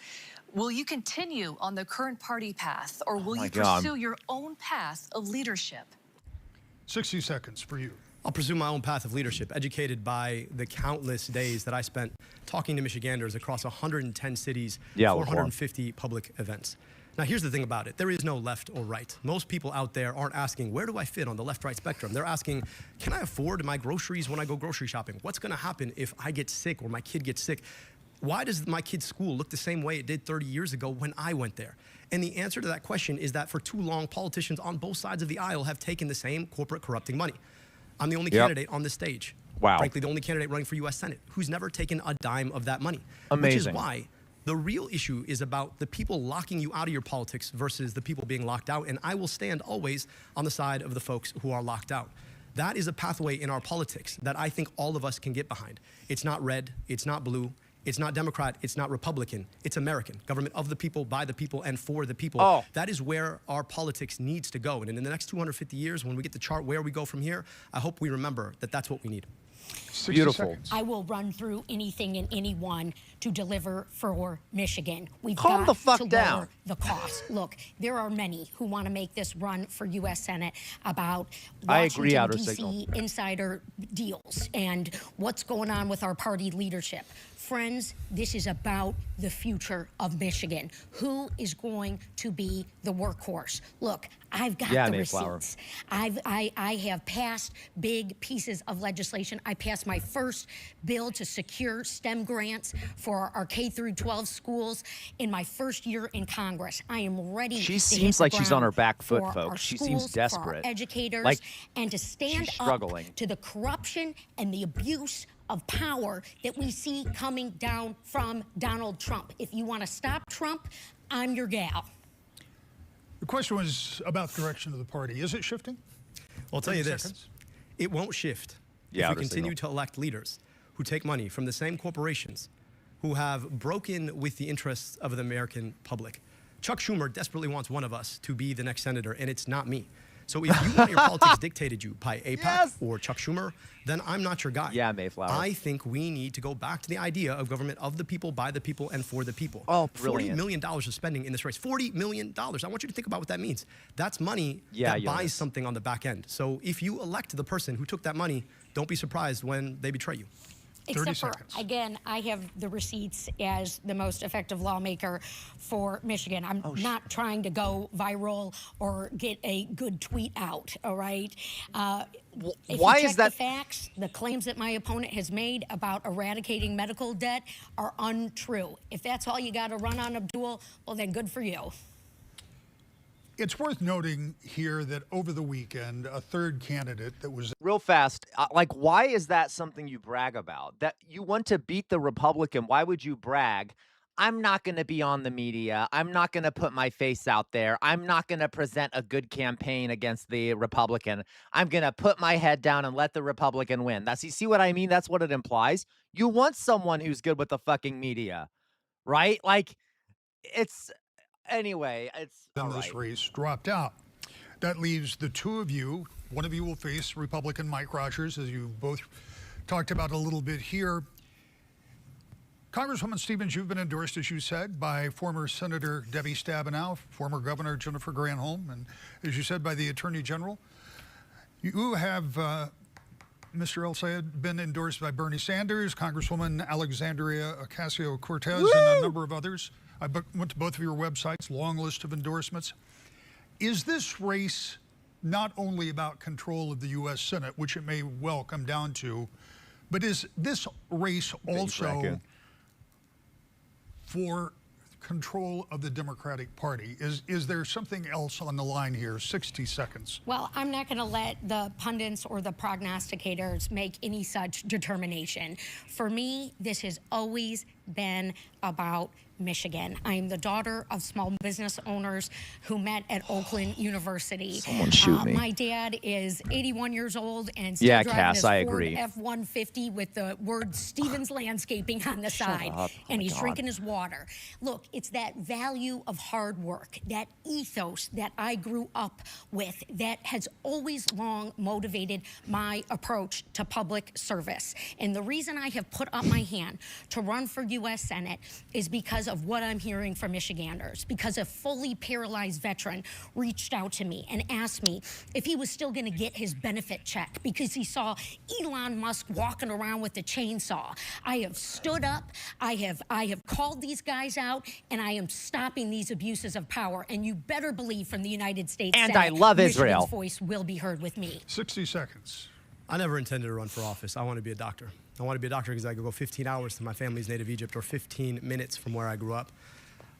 Will you continue on the current party path, or will you pursue your own path of leadership?
60 seconds for you.
I'll pursue my own path of leadership, educated by the countless days that I spent talking to Michiganders across 110 cities, 450 public events. Now, here's the thing about it. There is no left or right. Most people out there aren't asking, where do I fit on the left-right spectrum? They're asking, can I afford my groceries when I go grocery shopping? What's going to happen if I get sick or my kid gets sick? Why does my kid's school look the same way it did 30 years ago when I went there? And the answer to that question is that for too long, politicians on both sides of the aisle have taken the same corporate corrupting money. I'm the only candidate on this stage.
Wow.
Frankly, the only candidate running for U.S. Senate who's never taken a dime of that money.
Amazing.
Which is why the real issue is about the people locking you out of your politics versus the people being locked out. And I will stand always on the side of the folks who are locked out. That is a pathway in our politics that I think all of us can get behind. It's not red, it's not blue, it's not Democrat, it's not Republican, it's American. Government of the people, by the people, and for the people. That is where our politics needs to go. And in the next 250 years, when we get to chart where we go from here, I hope we remember that that's what we need.
Beautiful.
I will run through anything and anyone to deliver for Michigan. We've
Calm
got
the fuck
to
down.
lower the cost. Look, there are many who want to make this run for U.S. Senate about
I agree,
Washington,
outer
D.C.
signal.
insider deals and what's going on with our party leadership. Friends, this is about the future of Michigan. Who is going to be the workhorse? Look, I've got the
Mayflower.
receipts. I have passed big pieces of legislation. I passed my first bill to secure STEM grants for our K through 12 schools in my first year in Congress. I am ready.
She
to
seems
hit the
like she's on her
ground
back foot,
for our
folks. She
schools,
seems desperate.
for our educators,
Like,
and to stand
she's
up
struggling.
to the corruption and the abuse of power that we see coming down from Donald Trump. If you want to stop Trump, I'm your gal.
The question was about the direction of the party. Is it shifting?
Well, I'll tell you
30
this.
seconds.
It won't shift
Yeah,
if
outer
we continue
signal.
to elect leaders who take money from the same corporations who have broken with the interests of the American public. Chuck Schumer desperately wants one of us to be the next senator, and it's not me. So if you want your politics dictated you by AIPAC or Chuck Schumer, then I'm not your guy.
Yeah, Mayflower.
I think we need to go back to the idea of government of the people, by the people, and for the people.
Oh,
$40
brilliant.
million of spending in this race. $40 million. I want you to think about what that means. That's money that
Jonas.
buys something on the back end. So if you elect the person who took that money, don't be surprised when they betray you.
30
Except for,
seconds.
again, I have the receipts as the most effective lawmaker for Michigan. I'm not trying to go viral or get a good tweet out, all right? If
why
you check
is that-
the facts, the claims that my opponent has made about eradicating medical debt are untrue. If that's all you got to run on, Abdul, well, then good for you.
It's worth noting here that over the weekend, a third candidate that was
Real fast, like, why is that something you brag about? That you want to beat the Republican, why would you brag? I'm not going to be on the media. I'm not going to put my face out there. I'm not going to present a good campaign against the Republican. I'm going to put my head down and let the Republican win. That's, you see what I mean? That's what it implies. You want someone who's good with the fucking media, right? Like, it's, anyway, it's
in
all
this
right.
race dropped out. That leaves the two of you. One of you will face Republican Mike Rogers, as you both talked about a little bit here. Congresswoman Stevens, you've been endorsed, as you said, by former Senator Debbie Stabenow, former Governor Jennifer Granholm, and as you said, by the Attorney General. You have, Mr. El Sayed, been endorsed by Bernie Sanders, Congresswoman Alexandria Ocasio-Cortez, and a number of others. I went to both of your websites, long list of endorsements. Is this race not only about control of the U.S. Senate, which it may well come down to, but is this race also for control of the Democratic Party. Is there something else on the line here? 60 seconds.
Well, I'm not going to let the pundits or the prognosticators make any such determination. For me, this has always been about Michigan. I am the daughter of small business owners who met at Oakland University.
Someone shoot me.
My dad is 81 years old and still driving
Cass,
his
I
Ford
agree.
F-150 with the word Stevens Landscaping on the side.
up.
And
Oh
he's
my God.
drinking his water. Look, it's that value of hard work, that ethos that I grew up with that has always long motivated my approach to public service. And the reason I have put up my hand to run for U.S. Senate is because of what I'm hearing from Michiganders, because a fully paralyzed veteran reached out to me and asked me if he was still going to get his benefit check because he saw Elon Musk walking around with a chainsaw. I have stood up, I have called these guys out, and I am stopping these abuses of power. And you better believe from the United States
And
Senate,
I love
Michigan's
Israel.
voice will be heard with me.
60 seconds.
I never intended to run for office. I want to be a doctor. I want to be a doctor because I could go 15 hours to my family's native Egypt or 15 minutes from where I grew up.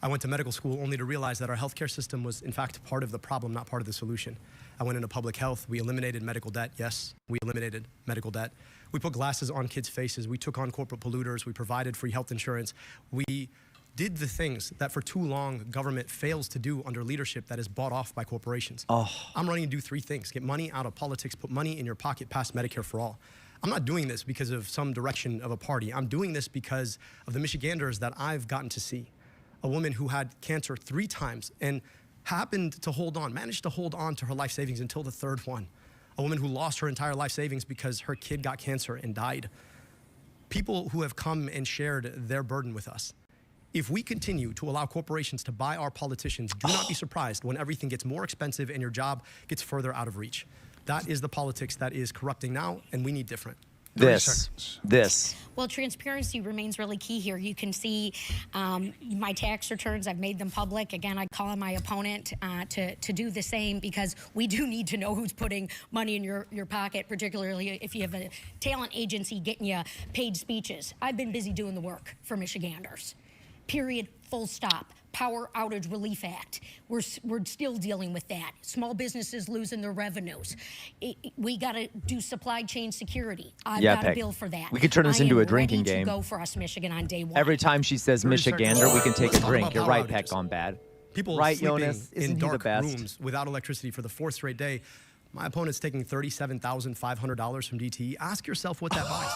I went to medical school only to realize that our healthcare system was, in fact, part of the problem, not part of the solution. I went into public health. We eliminated medical debt. Yes, we eliminated medical debt. We put glasses on kids' faces. We took on corporate polluters. We provided free health insurance. We did the things that for too long government fails to do under leadership that is bought off by corporations. I'm running to do three things: get money out of politics, put money in your pocket past Medicare for all. I'm not doing this because of some direction of a party. I'm doing this because of the Michiganders that I've gotten to see. A woman who had cancer 3 times and happened to managed to hold on to her life savings until the 3rd one. A woman who lost her entire life savings because her kid got cancer and died. People who have come and shared their burden with us. If we continue to allow corporations to buy our politicians, do not be surprised when everything gets more expensive and your job gets further out of reach. That is the politics that is corrupting now, and we need different.
This.
Well, transparency remains really key here. You can see my tax returns. I've made them public. Again, I call on my opponent to do the same because we do need to know who's putting money in your pocket, particularly if you have a talent agency getting you paid speeches. I've been busy doing the work for Michiganders. Period. Full stop. Power Outage Relief Act. We're still dealing with that. Small businesses losing their revenues. We got to do supply chain security. I've got a bill for that.
We could turn this into a drinking game.
To go for us, Michigan, on day one.
Every time she says Michigander, we can take a drink. You're right, Peck on bad.
People
right,
sleeping
Jonas? Isn't
in
he the
dark
best?
rooms without electricity for the 4th straight day. My opponent's taking $37,500 from DTE. Ask yourself what that buys.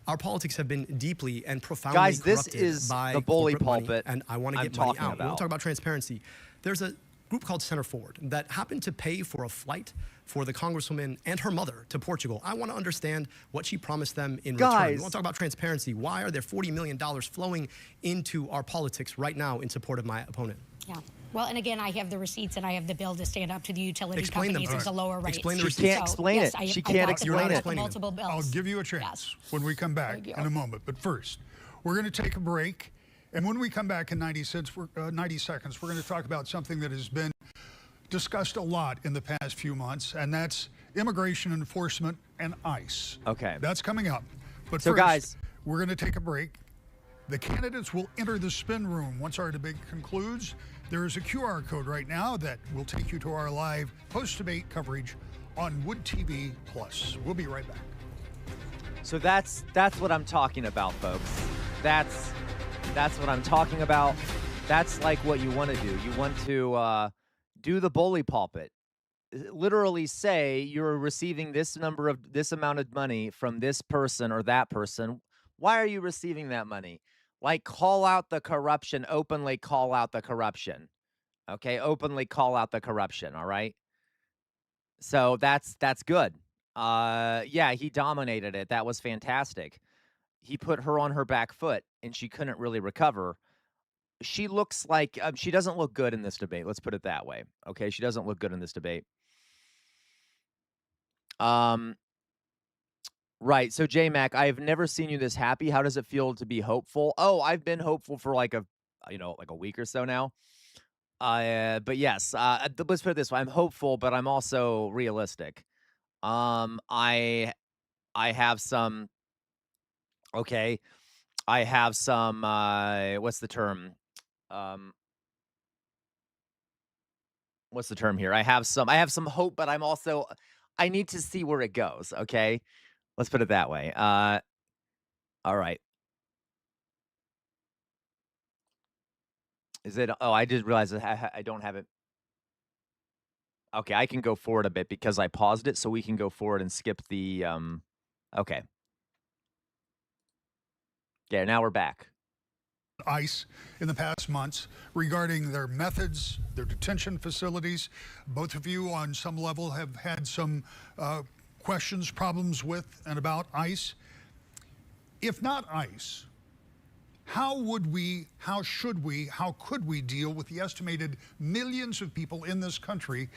Our politics have been deeply and profoundly
Guys, this
corrupted
is
by
the bully
corporate money,
pulpit
and I want to
I'm
get money
talking
out. We
about.
want to talk about transparency. There's a group called Center Forward that happened to pay for a flight for the Congresswoman and her mother to Portugal. I want to understand what she promised them in return.
Guys.
We want to talk about transparency. Why are there $40 million flowing into our politics right now in support of my opponent?
Yeah. Well, and again, I have the receipts and I have the bill to stand up to the utility
Explain them.
companies at the lower rates.
Explain the
She
receipts.
can't explain
yes,
it. She
I
can't
got
explain
the
it.
multiple bills.
I'll give you a chance when we come back in a moment. But first, we're going to take a break. And when we come back in 90 seconds, we're going to talk about something that has been discussed a lot in the past few months, and that's immigration enforcement and ICE.
Okay.
That's coming up. But
So,
first,
guys,
we're going to take a break. The candidates will enter the spin room once our debate concludes. There is a QR code right now that will take you to our live post-debate coverage on Wood TV Plus. We'll be right back.
So that's what I'm talking about, folks. That's what I'm talking about. That's like what you want to do. You want to do the bully pulpit. Literally say you're receiving this amount of money from this person or that person. Why are you receiving that money? Like, call out the corruption, openly call out the corruption. Okay, openly call out the corruption, all right? So that's good. Yeah, he dominated it. That was fantastic. He put her on her back foot, and she couldn't really recover. She looks like she doesn't look good in this debate. Let's put it that way. Okay, she doesn't look good in this debate. Right. So J-Mac, I've never seen you this happy. How does it feel to be hopeful? Oh, I've been hopeful for like a week or so now. But yes, let's put it this way. I'm hopeful, but I'm also realistic. I have some. Okay. I have some, what's the term? What's the term here? I have some hope, but I need to see where it goes, okay? Let's put it that way. All right. Is it? Oh, I just realized that I don't have it. Okay, I can go forward a bit because I paused it, so we can go forward and skip the, okay. Yeah, now we're back.
ICE in the past months regarding their methods, their detention facilities. Both of you on some level have had some questions, problems with and about ICE. If not ICE, how would we, how should we, how could we deal with the estimated millions of people in this country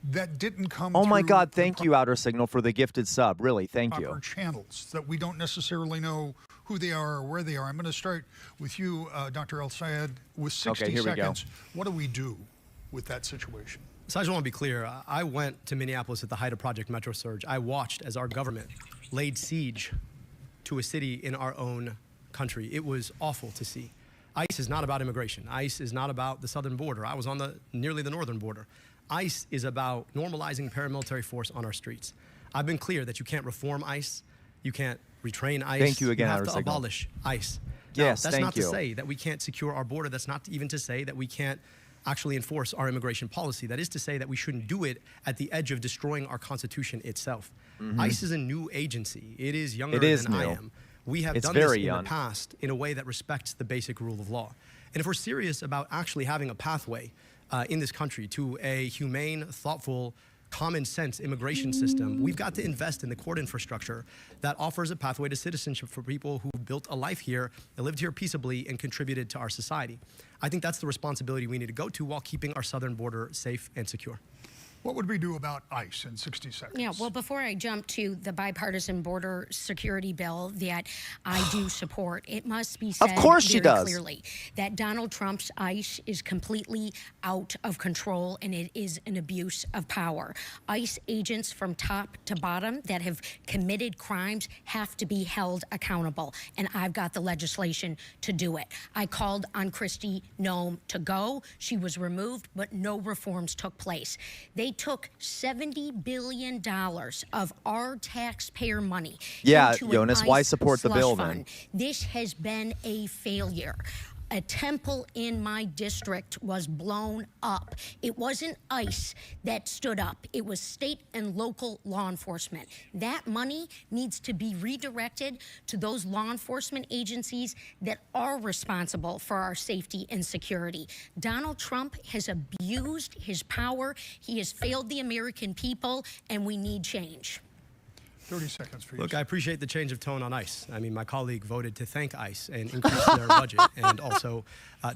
that didn't come
Oh my
through
God, thank you, Outer Signal, for the gifted sub. Really, thank you.
proper channels, that we don't necessarily know who they are or where they are? I'm going to start with you, Dr. El-Sayed, with 60 seconds. What do we do with that situation?
So I just want to be clear. I went to Minneapolis at the height of Project Metro Surge. I watched as our government laid siege to a city in our own country. It was awful to see. ICE is not about immigration. ICE is not about the southern border. I was on nearly the northern border. ICE is about normalizing paramilitary force on our streets. I've been clear that you can't reform ICE. You can't retrain ICE.
Thank you again,
You have
Outer
to
Signal.
abolish ICE.
Yes,
now, that's
thank
not
you.
to say that we can't secure our border. That's not even to say that we can't actually enforce our immigration policy. That is to say that we shouldn't do it at the edge of destroying our Constitution itself. ICE is a new agency. It is younger than I am. We have done this in the past in a way that respects the basic rule of law. And if we're serious about actually having a pathway in this country to a humane, thoughtful, common sense immigration system, we've got to invest in the court infrastructure that offers a pathway to citizenship for people who built a life here, that lived here peaceably, and contributed to our society. I think that's the responsibility we need to go to while keeping our southern border safe and secure.
What would we do about ICE in 60 seconds?
Yeah, well, before I jump to the bipartisan border security bill that I do support, it must be said very clearly that Donald Trump's ICE is completely out of control and it is an abuse of power. ICE agents from top to bottom that have committed crimes have to be held accountable, and I've got the legislation to do it. I called on Kristi Noem to go. She was removed, but no reforms took place. They took $70 billion of our taxpayer money.
Yeah,
into
Jonas,
an
why
ICE
support the
slush
bill
fund.
then?
This has been a failure. A temple in my district was blown up. It wasn't ICE that stood up. It was state and local law enforcement. That money needs to be redirected to those law enforcement agencies that are responsible for our safety and security. Donald Trump has abused his power. He has failed the American people, and we need change.
30 seconds for you.
Look, I appreciate the change of tone on ICE. I mean, my colleague voted to thank ICE and increase their budget and also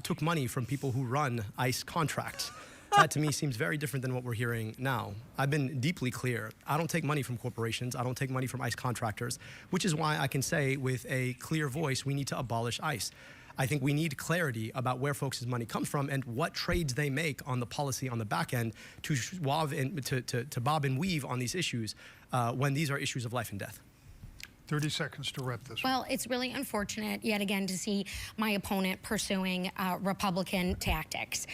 took money from people who run ICE contracts. That to me seems very different than what we're hearing now. I've been deeply clear. I don't take money from corporations. I don't take money from ICE contractors, which is why I can say with a clear voice, we need to abolish ICE. I think we need clarity about where folks' money comes from and what trades they make on the policy on the back end to bob and weave on these issues when these are issues of life and death.
30 seconds to wrap this.
Well, it's really unfortunate yet again to see my opponent pursuing Republican tactics.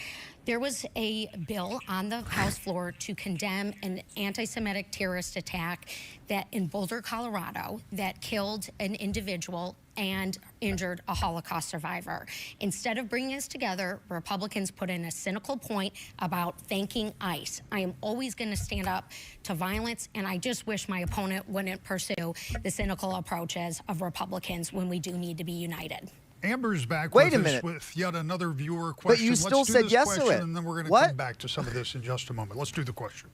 There was a bill on the House floor to condemn an anti-Semitic terrorist attack that in Boulder, Colorado, that killed an individual and injured a Holocaust survivor. Instead of bringing us together, Republicans put in a cynical point about thanking ICE. I am always going to stand up to violence, and I just wish my opponent wouldn't pursue the cynical approaches of Republicans when we do need to be united.
Amber's back
Wait
with
a
us
minute.
with yet another viewer question.
But you still
Let's do
said
this
yes to
question,
it.
and then we're going to
What?
come back to some of this in just a moment. Let's do the question.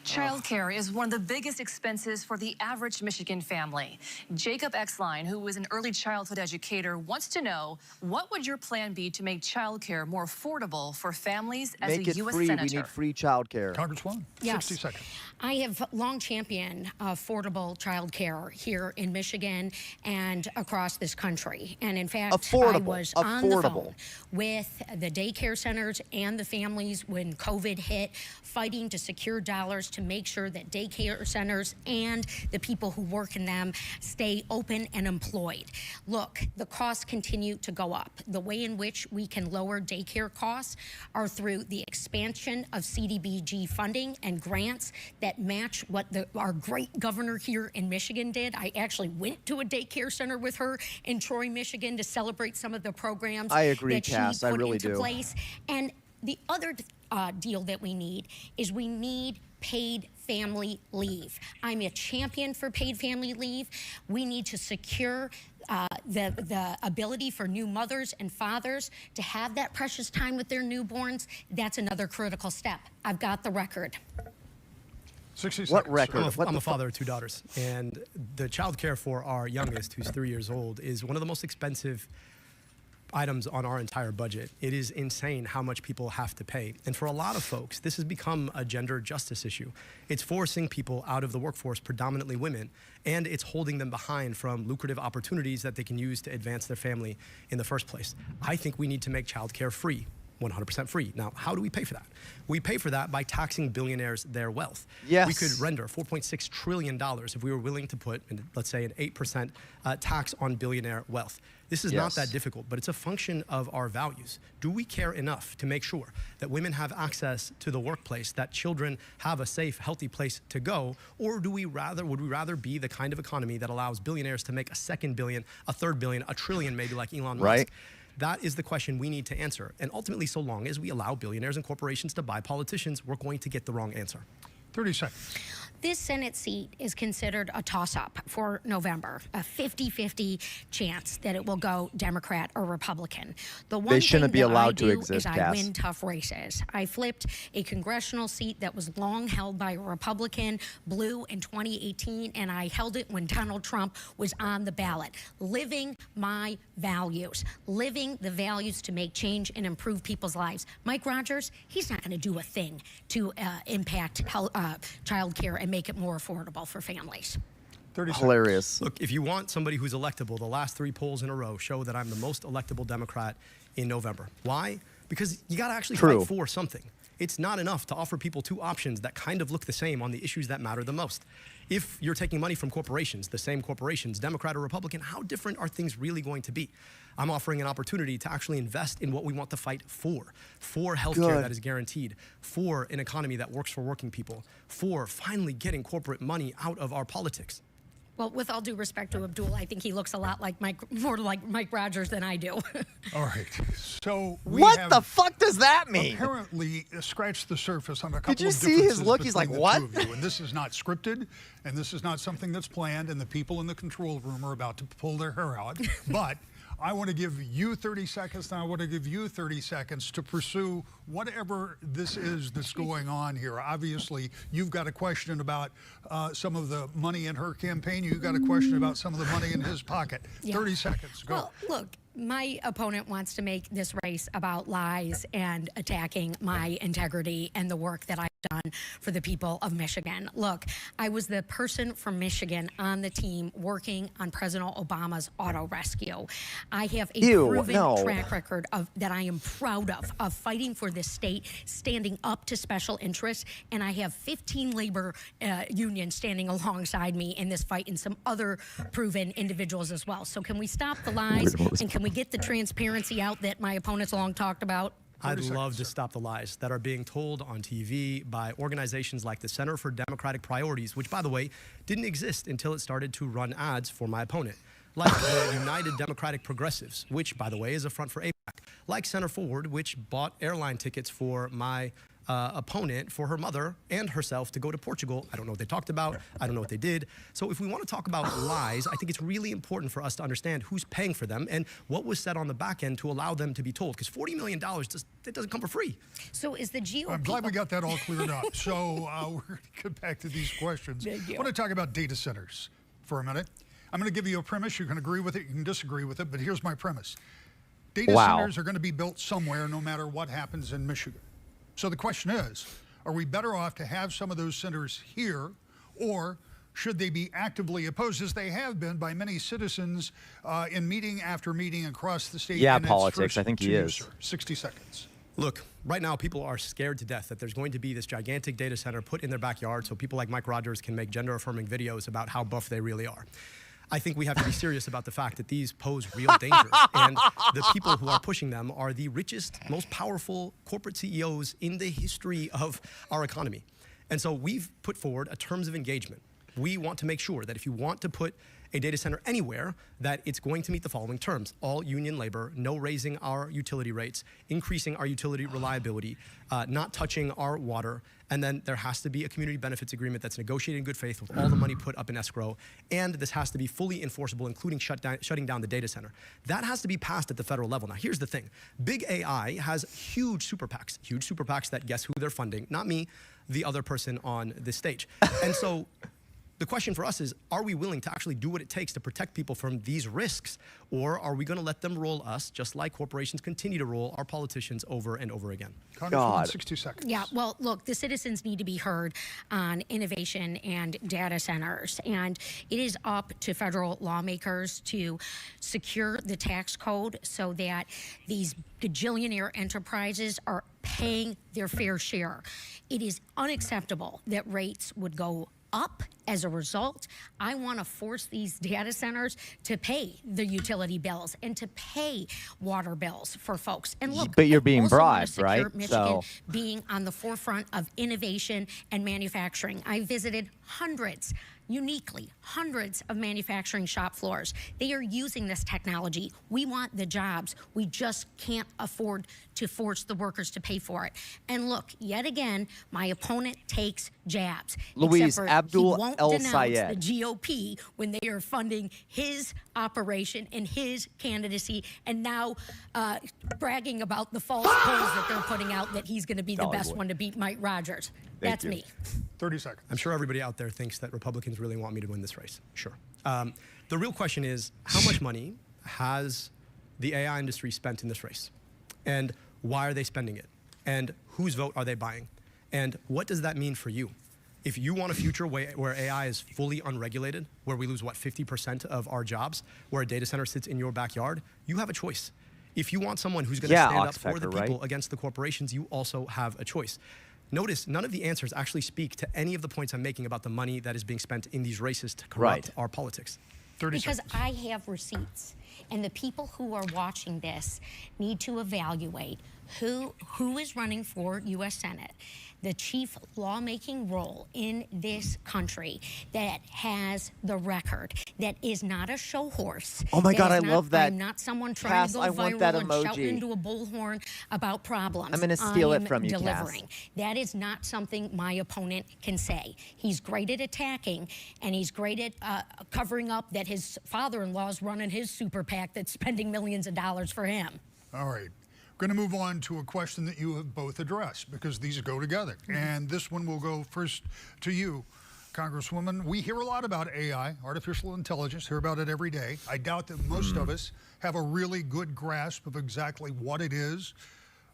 Childcare is one of the biggest expenses for the average Michigan family. Jacob Exline, who is an early childhood educator, wants to know, what would your plan be to make childcare more affordable for families as
Make
a
it
U.S.
free.
Senator?
We need free childcare.
Congresswoman,
Yes.
60 seconds.
I have long championed affordable child care here in Michigan and across this country. And in fact, I was on the phone with the daycare centers and the families when COVID hit, fighting to secure dollars to make sure that daycare centers and the people who work in them stay open and employed. Look, the costs continue to go up. The way in which we can lower daycare costs are through the expansion of CDBG funding and grants that match what our great governor here in Michigan did. I actually went to a daycare center with her in Troy, Michigan to celebrate some of the programs
I agree,
that she
Cass. I
put
really
into
do.
place. And the other deal that we need is we need paid family leave. I'm a champion for paid family leave. We need to secure the ability for new mothers and fathers to have that precious time with their newborns. That's another critical step. I've got the record.
60
What
seconds.
record?
I'm a father of 2 daughters, and the child care for our youngest, who's 3 years old, is one of the most expensive items on our entire budget. It is insane how much people have to pay. And for a lot of folks, this has become a gender justice issue. It's forcing people out of the workforce, predominantly women, and it's holding them behind from lucrative opportunities that they can use to advance their family in the first place. I think we need to make childcare free. 100% free. Now, how do we pay for that? We pay for that by taxing billionaires their wealth.
Yes.
We could render $4.6 trillion if we were willing to put, let's say, an 8% tax on billionaire wealth. This is not that difficult, but it's a function of our values. Do we care enough to make sure that women have access to the workplace, that children have a safe, healthy place to go, or would we rather be the kind of economy that allows billionaires to make a second billion, a third billion, a trillion maybe like Elon Musk?
Right.
That is the question we need to answer. And ultimately, so long as we allow billionaires and corporations to buy politicians, we're going to get the wrong answer.
30 seconds.
This Senate seat is considered a toss-up for November, a 50-50 chance that it will go Democrat or Republican. The one
They shouldn't
thing
be
that
allowed
I
to
do
exist,
is I
Cass.
win tough races. I flipped a congressional seat that was long held by a Republican, blue, in 2018, and I held it when Donald Trump was on the ballot. Living my values, living the values to make change and improve people's lives. Mike Rogers, he's not going to do a thing to impact child care and make it more affordable for families.
30 seconds.
Hilarious.
Look, if you want somebody who's electable, the last 3 polls in a row show that I'm the most electable Democrat in November. Why? Because you got to actually fight for something. It's not enough to offer people 2 options that kind of look the same on the issues that matter the most. If you're taking money from corporations, the same corporations, Democrat or Republican, how different are things really going to be? I'm offering an opportunity to actually invest in what we want to fight for healthcare that is guaranteed, for an economy that works for working people, for finally getting corporate money out of our politics.
Well, with all due respect to Abdul, I think he looks a lot like more like Mike Rogers than I do.
All right. So
what the fuck does that mean?
Apparently scratched the surface on a couple of
Did you
differences
see his look? He's like,
between the
what?
two of you. And this is not scripted, and this is not something that's planned, and the people in the control room are about to pull their hair out. But I want to give you 30 seconds, and I want to give you 30 seconds to pursue whatever this is that's going on here. Obviously, you've got a question about some of the money in her campaign. You've got a question about some of the money in his pocket. 30 seconds, go.
Well, look, my opponent wants to make this race about lies and attacking my integrity and the work that I've done for the people of Michigan. Look, I was the person from Michigan on the team working on President Obama's auto rescue. I have a proven track record that I am proud of fighting for this state, standing up to special interests, and I have 15 labor unions standing alongside me in this fight and some other proven individuals as well. So can we stop the lies and can we get the transparency out that my opponents long talked about?
I'd love to stop the lies that are being told on TV by organizations like the Center for Democratic Priorities, which, by the way, didn't exist until it started to run ads for my opponent. Like the United Democratic Progressives, which, by the way, is a front for AIPAC. Like Center Forward, which bought airline tickets for my opponent, for her mother and herself to go to Portugal. I don't know what they talked about. I don't know what they did. So if we want to talk about lies, I think it's really important for us to understand who's paying for them and what was said on the back end to allow them to be told. Because $40 million, it doesn't come for free.
So is the GOP...
I'm glad we got that all cleared up. So we're going to get back to these questions. I want to talk about data centers for a minute. I'm going to give you a premise. You can agree with it. You can disagree with it. But here's my premise. Data centers are going to be built somewhere no matter what happens in Michigan. So the question is, are we better off to have some of those centers here, or should they be actively opposed, as they have been by many citizens in meeting after meeting across the state?
Yeah, politics. I think he is.
60 seconds.
Look, Right now, people are scared to death that there's going to be this gigantic data center put in their backyard so people like Mike Rogers can make gender-affirming videos about how buff they really are. I think we have to be serious about the fact that these pose real dangers, and the people who are pushing them are the richest, most powerful corporate CEOs in the history of our economy. And so we've put forward a terms of engagement. We want to make sure that if you want to put a data center anywhere, that it's going to meet the following terms: all union labor, no raising our utility rates, increasing our utility reliability, not touching our water, and then there has to be a community benefits agreement that's negotiated in good faith with all the money put up in escrow, and this has to be fully enforceable, including shutting down the data center. That has to be passed at the federal level. Now, here's the thing. Big AI has huge super PACs that guess who they're funding, not me, the other person on this stage. And so the question for us is, are we willing to actually do what it takes to protect people from these risks? Or are we going to let them roll us, just like corporations continue to roll our politicians over and over again?
Congresswoman, 60 seconds.
Yeah, well, look, the citizens need to be heard on innovation and data centers. And it is up to federal lawmakers to secure the tax code so that these gajillionaire enterprises are paying their fair share. It is unacceptable that rates would go up as a result. I want to force these data centers to pay the utility bills and to pay water bills for folks. And look,
but you're being bribed,
right?
right?
Michigan being on the forefront of innovation and manufacturing. I visited hundreds of manufacturing shop floors. They are using this technology. We want the jobs. We just can't afford to force the workers to pay for it. And look, yet again, my opponent takes jabs.
Louise, Abdul
won't
El
denounce
Sayed.
the GOP when they are funding his operation and his candidacy, and now bragging about the false polls that they're putting out that he's going to be the best one to beat Mike Rogers. That's me.
30 seconds.
I'm sure everybody out there thinks that Republicans really want me to win this race. Sure. The real question is, how much money has the AI industry spent in this race? And why are they spending it? And whose vote are they buying? And what does that mean for you? If you want a future where AI is fully unregulated, where we lose, what, 50% of our jobs, where a data center sits in your backyard, you have a choice. If you want someone who's going to stand up for the people against the corporations, you also have a choice. Notice, none of the answers actually speak to any of the points I'm making about the money that is being spent in these races to corrupt our politics.
30
because
seconds.
I have receipts, and the people who are watching this need to evaluate who is running for U.S. Senate, the chief lawmaking role in this country that has the record, that is not a show horse.
Oh my God, I love that.
I'm not someone trying to go viral and shout into a bullhorn about problems.
I'm going to steal it from you,
delivering.
Cass.
That is not something my opponent can say. He's great at attacking, and he's great at covering up that his father-in-law is running his super PAC that's spending millions of dollars for him.
All right. We're going to move on to a question that you have both addressed, because these go together. And this one will go first to you, Congresswoman. We hear a lot about AI, artificial intelligence, hear about it every day. I doubt that most of us have a really good grasp of exactly what it is,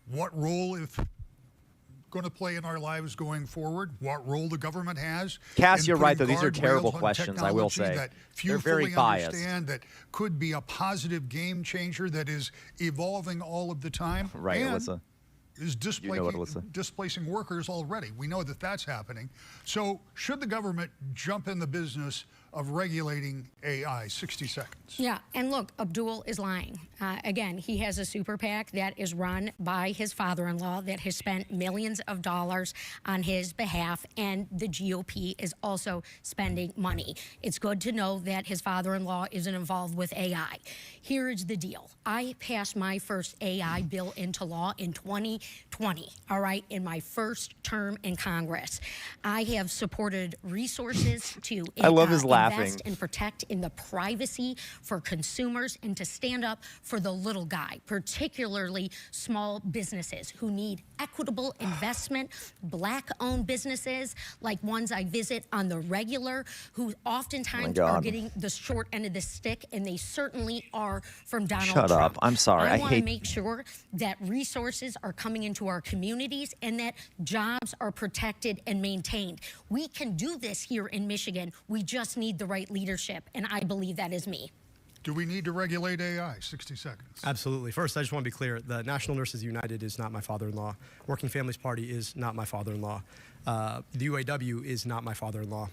what role it's going to play in our lives going forward, what role the government has.
Cass, you're right, though. These are terrible questions, I will say.
That few
They're very
fully
biased.
understand, that could be a positive game changer that is evolving all of the time.
Right,
and
Alyssa.
is
You know it, Alyssa.
displacing workers already. We know that that's happening. So should the government jump in the business of regulating AI? 60 seconds.
Yeah, and look, Abdul is lying. Again, he has a super PAC that is run by his father-in-law that has spent millions of dollars on his behalf, and the GOP is also spending money. It's good to know that his father-in-law isn't involved with AI. Here is the deal. I passed my first AI bill into law in 2020, all right, in my first term in Congress. I have supported resources to
I love his laughing.
invest and protect in the privacy for consumers and to stand up for the little guy, particularly small businesses who need equitable investment, Black-owned businesses like ones I visit on the regular, who oftentimes are getting the short end of the stick, and they certainly are from Donald Trump.
Shut up. I'm sorry.
I want to make sure that resources are coming into our communities and that jobs are protected and maintained. We can do this here in Michigan. We just need the right leadership, and I believe that is me.
Do we need to regulate AI? 60 seconds.
Absolutely. First, I just want to be clear. The National Nurses United is not my father-in-law. Working Families Party is not my father-in-law. The UAW is not my father-in-law.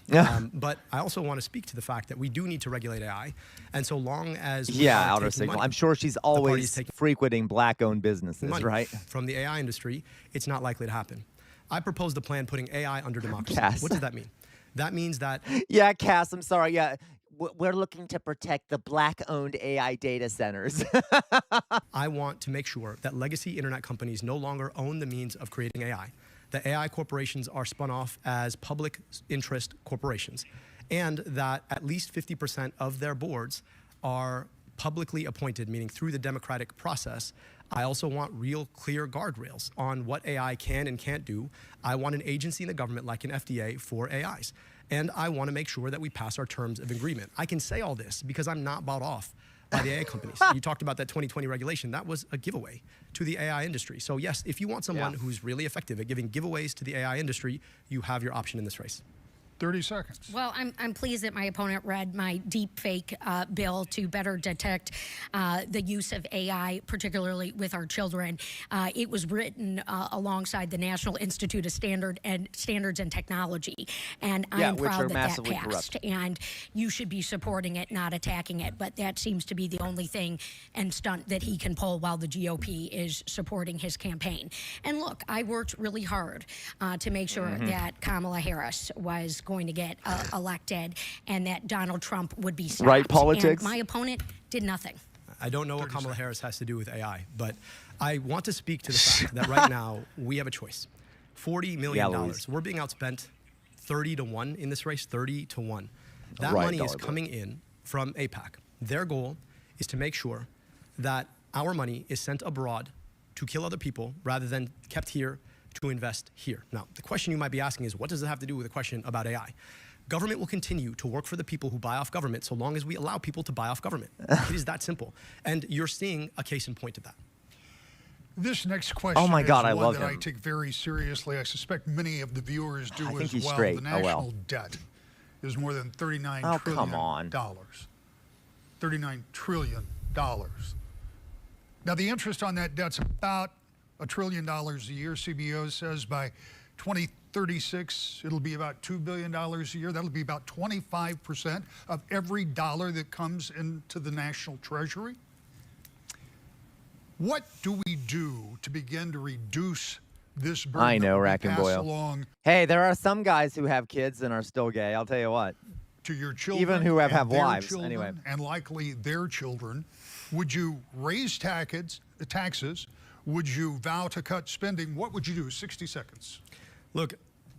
But I also want to speak to the fact that we do need to regulate AI. And so long as we are
outer
taking
signal.
money,
I'm sure she's always frequenting black-owned businesses,
money
right?
from the AI industry, it's not likely to happen. I proposed a plan putting AI under democracy.
Cass.
What does that mean? That means that...
Yeah, Cass, I'm sorry. Yeah, we're looking to protect the black-owned AI data centers.
I want to make sure that legacy internet companies no longer own the means of creating AI. That AI corporations are spun off as public interest corporations, and that at least 50% of their boards are publicly appointed, meaning through the democratic process. I also want real clear guardrails on what AI can and can't do. I want an agency in the government like an FDA for AIs. And I want to make sure that we pass our terms of agreement. I can say all this because I'm not bought off by the AI companies. You talked about that 2020 regulation. That was a giveaway to the AI industry. So yes, if you want someone who's really effective at giving giveaways to the AI industry, you have your option in this race.
30 seconds.
Well, I'm pleased that my opponent read my deep fake bill to better detect the use of AI, particularly with our children. It was written alongside the National Institute of Standards and Technology, and I'm proud that passed.
Corrupt.
And you should be supporting it, not attacking it. But that seems to be the only thing and stunt that he can pull while the GOP is supporting his campaign. And look, I worked really hard to make sure that Kamala Harris was going to get elected and that Donald Trump would be stopped.
Right, politics.
And my opponent did nothing.
I don't know what Kamala Harris has to do with AI, but I want to speak to the fact that right now we have a choice. $40 million. We're being outspent 30-1 in this race, 30-1. That money is coming in from AIPAC. Their goal is to make sure that our money is sent abroad to kill other people rather than kept here to invest here. Now, the question you might be asking is, what does it have to do with the question about AI? Government will continue to work for the people who buy off government so long as we allow people to buy off government. It is that simple. And you're seeing a case in point of that.
This next question is one that I take very seriously. I suspect many of the viewers do as well. The national debt is more than $39 trillion. $39 trillion. Now, the interest on that debt's about $1 trillion a year. CBO says by 2036, it'll be about $2 billion a year. That'll be about 25% of every dollar that comes into the national treasury. What do we do to begin to reduce this burden?
I know,
rack
and boil. Hey, there are some guys who have kids and are still gay. I'll tell you what.
To your children,
even who have wives,
children,
anyway,
and likely their children. Would you raise taxes? Would you vow to cut spending? What would you do? 60 seconds.
Look,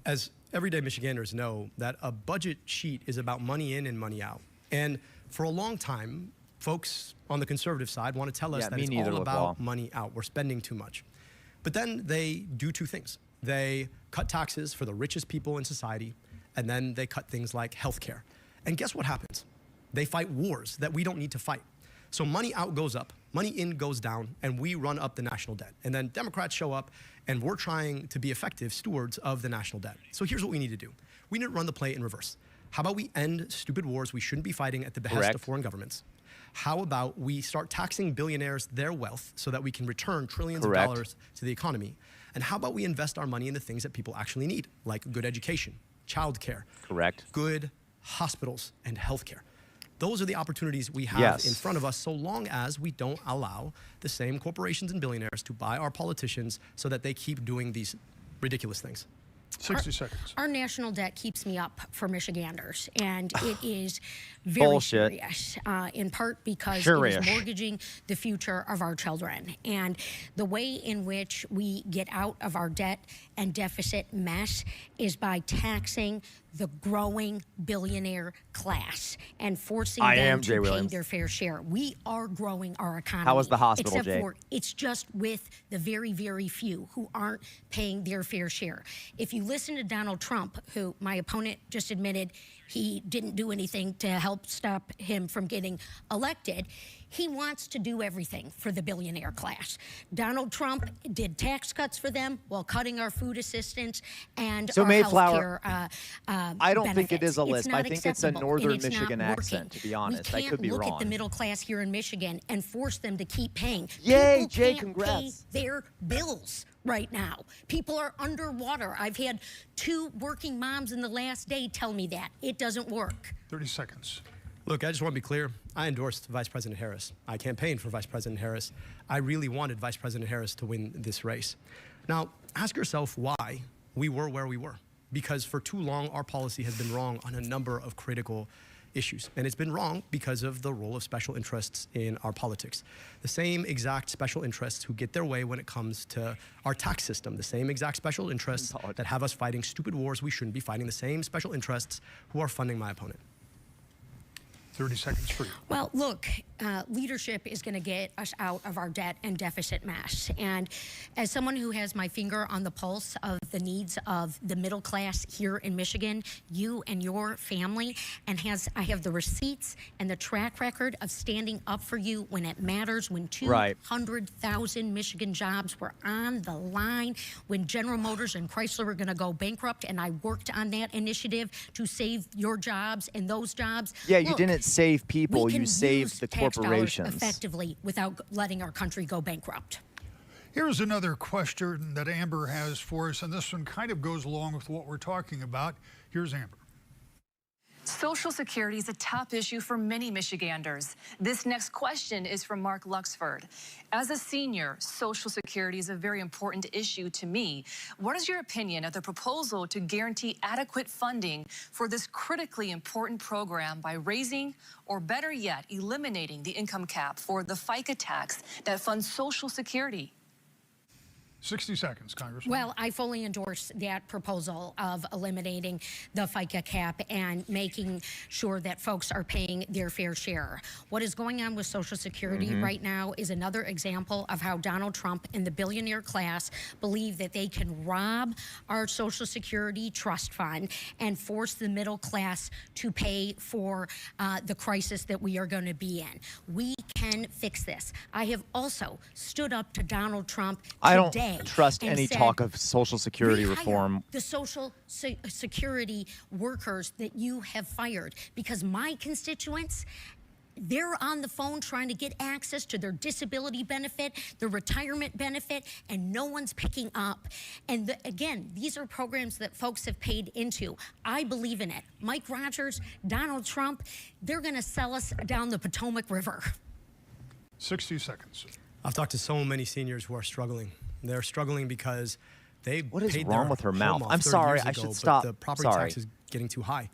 as everyday Michiganders know, that a budget sheet is about money in and money out. And for a long time, folks on the conservative side want to tell us that it's all about money out. We're spending too much. But then they do two things. They cut taxes for the richest people in society, and then they cut things like healthcare. And guess what happens? They fight wars that we don't need to fight. So money out goes up, money in goes down, and we run up the national debt. And then Democrats show up, and we're trying to be effective stewards of the national debt. So here's what we need to do. We need to run the play in reverse. How about we end stupid wars we shouldn't be fighting at the behest of foreign governments? How about we start taxing billionaires their wealth so that we can return trillions of dollars to the economy? And how about we invest our money in the things that people actually need, like good education, childcare, good hospitals, and healthcare? Those are the opportunities we have in front of us, so long as we don't allow the same corporations and billionaires to buy our politicians so that they keep doing these ridiculous things.
60 seconds.
Our national debt keeps me up for Michiganders, and it is very serious, in part because it is mortgaging the future of our children. And the way in which we get out of our debt and deficit mess is by taxing the growing billionaire class and forcing them to pay their fair share. We are growing our economy.
How was the hospital,
except
Jay?
for it's just with the very, very few who aren't paying their fair share. If you listen to Donald Trump, who my opponent just admitted he didn't do anything to help stop him from getting elected, He wants to do everything for the billionaire class. Donald Trump did tax cuts for them while cutting our food assistance and
So
our
Mayflower,
healthcare
I don't think it
benefits.
is a lisp. I think it's a
acceptable, and
northern
it's not
Michigan
working.
accent, to be honest. I could be
We can't look
wrong.
at the middle class here in Michigan and force them to keep paying.
Yay,
People
Jay,
can't
congrats.
pay their bills right now. People are underwater. I've had 2 working moms in the last day tell me that. It doesn't work.
30 seconds.
Look, I just want to be clear. I endorsed Vice President Harris. I campaigned for Vice President Harris. I really wanted Vice President Harris to win this race. Now, ask yourself why we were where we were. Because for too long, our policy has been wrong on a number of critical issues. And it's been wrong because of the role of special interests in our politics. The same exact special interests who get their way when it comes to our tax system, the same exact special interests that have us fighting stupid wars we shouldn't be fighting, the same special interests who are funding my opponent.
30 seconds for you.
Well, look, leadership is going to get us out of our debt and deficit mess. And as someone who has my finger on the pulse of the needs of the middle class here in Michigan, you and your family, and I have the receipts and the track record of standing up for you when it matters, when 200,000 Michigan jobs were on the line, when General Motors and Chrysler were going to go bankrupt, and I worked on that initiative to save your jobs and those jobs.
Yeah,
Look,
you didn't save people, you saved the
tax dollars
corporations.
effectively without letting our country go bankrupt.
Here's another question that Amber has for us, and this one kind of goes along with what we're talking about. Here's Amber.
Social Security is a top issue for many Michiganders. This next question is from Mark Luxford. As a senior, Social Security is a very important issue to me. What is your opinion of the proposal to guarantee adequate funding for this critically important program by raising, or better yet, eliminating the income cap for the FICA tax that funds Social Security?
60 seconds, Congressman.
Well, I fully endorse that proposal of eliminating the FICA cap and making sure that folks are paying their fair share. What is going on with Social Security right now is another example of how Donald Trump and the billionaire class believe that they can rob our Social Security trust fund and force the middle class to pay for the crisis that we are going to be in. We can fix this. I have also stood up to Donald Trump today.
I don't trust any talk of Social Security
rehire
reform.
The Social Security workers that you have fired, because my constituents, they're on the phone trying to get access to their disability benefit, their retirement benefit, and no one's picking up. And again, these are programs that folks have paid into. I believe in it. Mike Rogers, Donald Trump, they're going to sell us down the Potomac River.
60 seconds.
I've talked to so many seniors who are struggling. They're struggling because they
What is
paid
wrong
their
with her
home
mouth?
off
I'm
30
sorry,
years
I
ago,
should
but
stop.
the property tax is getting too high.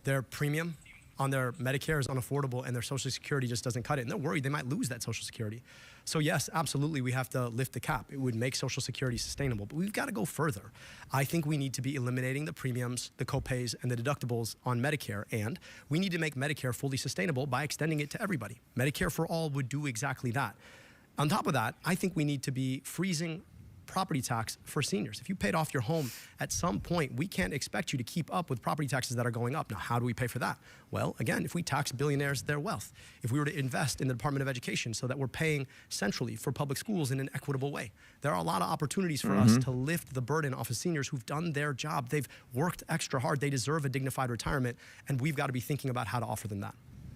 Their premium on their Medicare is unaffordable, and their Social Security just doesn't cut it. And they're worried they might lose that Social Security. So yes, absolutely, we have to lift the cap. It would make Social Security sustainable, but we've got to go further. I think we need to be eliminating the premiums, the copays, and the deductibles on Medicare, and we need to make Medicare fully sustainable by extending it to everybody. Medicare for all would do exactly that. On top of that, I think we need to be freezing property tax for seniors. If you paid off your home at some point, we can't expect you to keep up with property taxes that are going up. Now, how do we pay for that? Well, again, if we tax billionaires their wealth, if we were to invest in the Department of Education so that we're paying centrally for public schools in an equitable way, there are a lot of opportunities for us to lift the burden off of seniors who've done their job. They've worked extra hard. They deserve a dignified retirement, and we've got to be thinking about how to offer them that.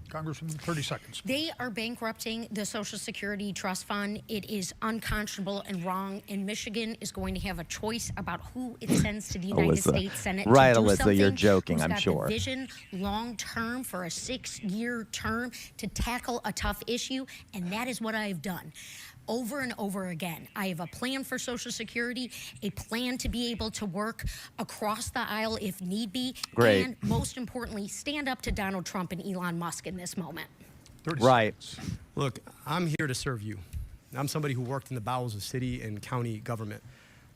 Congressman, 30 seconds.
They are bankrupting the Social Security Trust Fund. It is unconscionable and wrong, and Michigan is going to have a choice about who it sends to the United States Senate
Right,
to do
Alyssa,
something.
you're joking,
Who's
I'm
got
sure.
The vision long-term for a 6-year term to tackle a tough issue, and that is what I have done. Over and over again. I have a plan for Social Security, a plan to be able to work across the aisle if need be,
Great.
and most importantly, stand up to Donald Trump and Elon Musk in this moment.
Right.
Look, I'm here to serve you. I'm somebody who worked in the bowels of city and county government.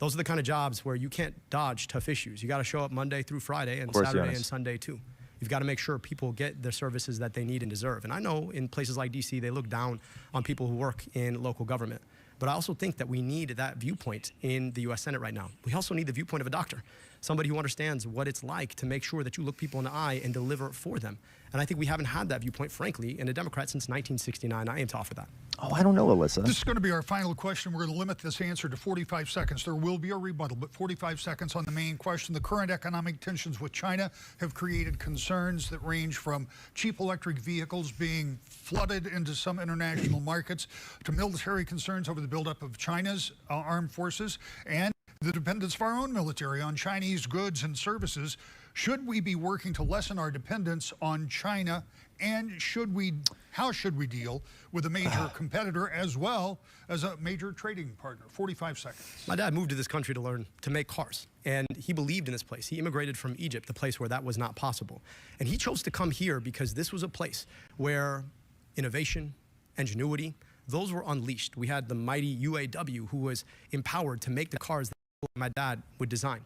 Those are the kind of jobs where you can't dodge tough issues. You got to show up Monday through Friday and
course,
Saturday
Jonas.
and Sunday too. You've got to make sure people get the services that they need and deserve. And I know in places like DC, they look down on people who work in local government. But I also think that we need that viewpoint in the U.S. Senate right now. We also need the viewpoint of a doctor, somebody who understands what it's like to make sure that you look people in the eye and deliver for them. And I think we haven't had that viewpoint, frankly, in a Democrat since 1969. I aim to offer that.
Oh, I don't know, Alyssa.
This is going to be our final question. We're going to limit this answer to 45 seconds. There will be a rebuttal, but 45 seconds on the main question. The current economic tensions with China have created concerns that range from cheap electric vehicles being flooded into some international markets to military concerns over the buildup of China's armed forces and the dependence of our own military on Chinese goods and services. Should we be working to lessen our dependence on China, and how should we deal with a major competitor as well as a major trading partner? 45 seconds.
My dad moved to this country to learn to make cars, and he believed in this place. He immigrated from Egypt, the place where that was not possible. And he chose to come here because this was a place where innovation, ingenuity, those were unleashed. We had the mighty UAW who was empowered to make the cars that my dad would design.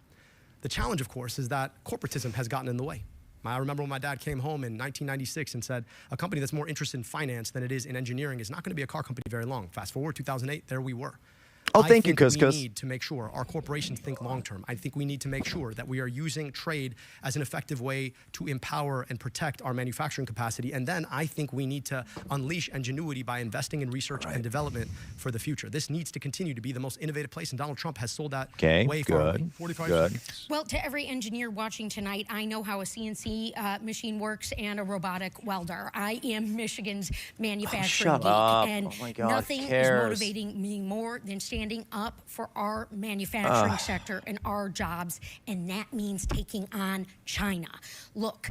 The challenge, of course, is that corporatism has gotten in the way. I remember when my dad came home in 1996 and said, a company that's more interested in finance than it is in engineering is not going to be a car company very long. Fast forward, 2008, there we were.
Oh, thank you,
I think
Couscous.
we need to make sure our corporations think long-term. I think we need to make sure that we are using trade as an effective way to empower and protect our manufacturing capacity. And then I think we need to unleash ingenuity by investing in research and development for the future. This needs to continue to be the most innovative place, and Donald Trump has sold that way far away. 45 seconds.
Well, to every engineer watching tonight, I know how a CNC machine works and a robotic welder. I am Michigan's manufacturing geek, and
oh my God,
nothing is motivating me more than standing up for our manufacturing sector and our jobs, and that means taking on China. Look,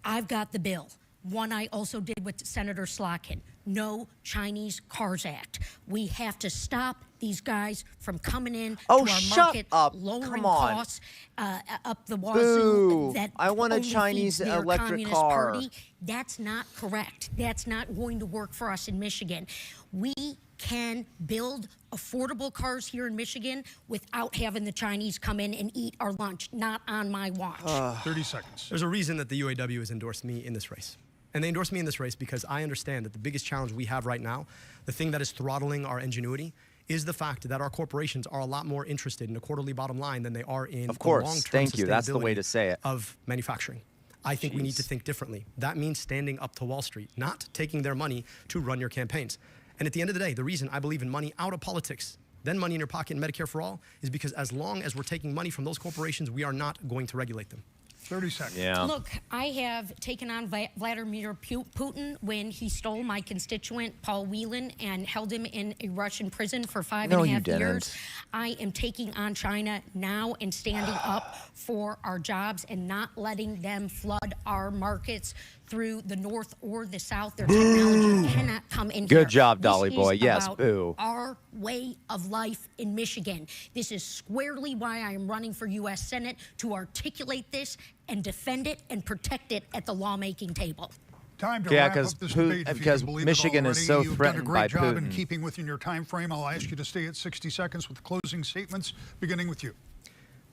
I've got the bill. One I also did with Senator Slotkin. No Chinese Cars Act. We have to stop these guys from coming in to our market, lowering costs, up the wazoo. That
I want a
only
Chinese
feeds their
electric
Communist
car.
Party. That's not correct. That's not going to work for us in Michigan. We can build affordable cars here in Michigan without having the Chinese come in and eat our lunch. Not on my watch.
30 seconds. There's a reason that the UAW has endorsed me in this race. And they endorsed me in this race because I understand that the biggest challenge we have right now, the thing that is throttling our ingenuity, is the fact that our corporations are a lot more interested in a quarterly bottom line than they are in
Of course,
the long-term
thank you. That's the way
sustainability
to say it.
of manufacturing. I think we need to think differently. That means standing up to Wall Street, not taking their money to run your campaigns. And at the end of the day, the reason I believe in money out of politics, then money in your pocket and Medicare for all, is because as long as we're taking money from those corporations, we are not going to regulate them.
30 seconds.
Yeah.
Look, I have taken on Vladimir Putin when he stole my constituent, Paul Whelan, and held him in a Russian prison for 5.5 years. I am taking on China now and standing up for our jobs and not letting them flood our markets through the north or the south. Their technology cannot come in here.
Good job, Dolly
This
Boy.
is
Yes,
about
boo.
our way of life in Michigan. This is squarely why I am running for U.S. Senate, to articulate this and defend it and protect it at the lawmaking table.
Time to wrap up this debate, if you
because
can believe
Michigan
it
is
already.
so
You've
threatened
done a
by
great job in
Putin.
keeping within your time frame. I'll ask you to stay at 60 seconds with closing statements, beginning with you.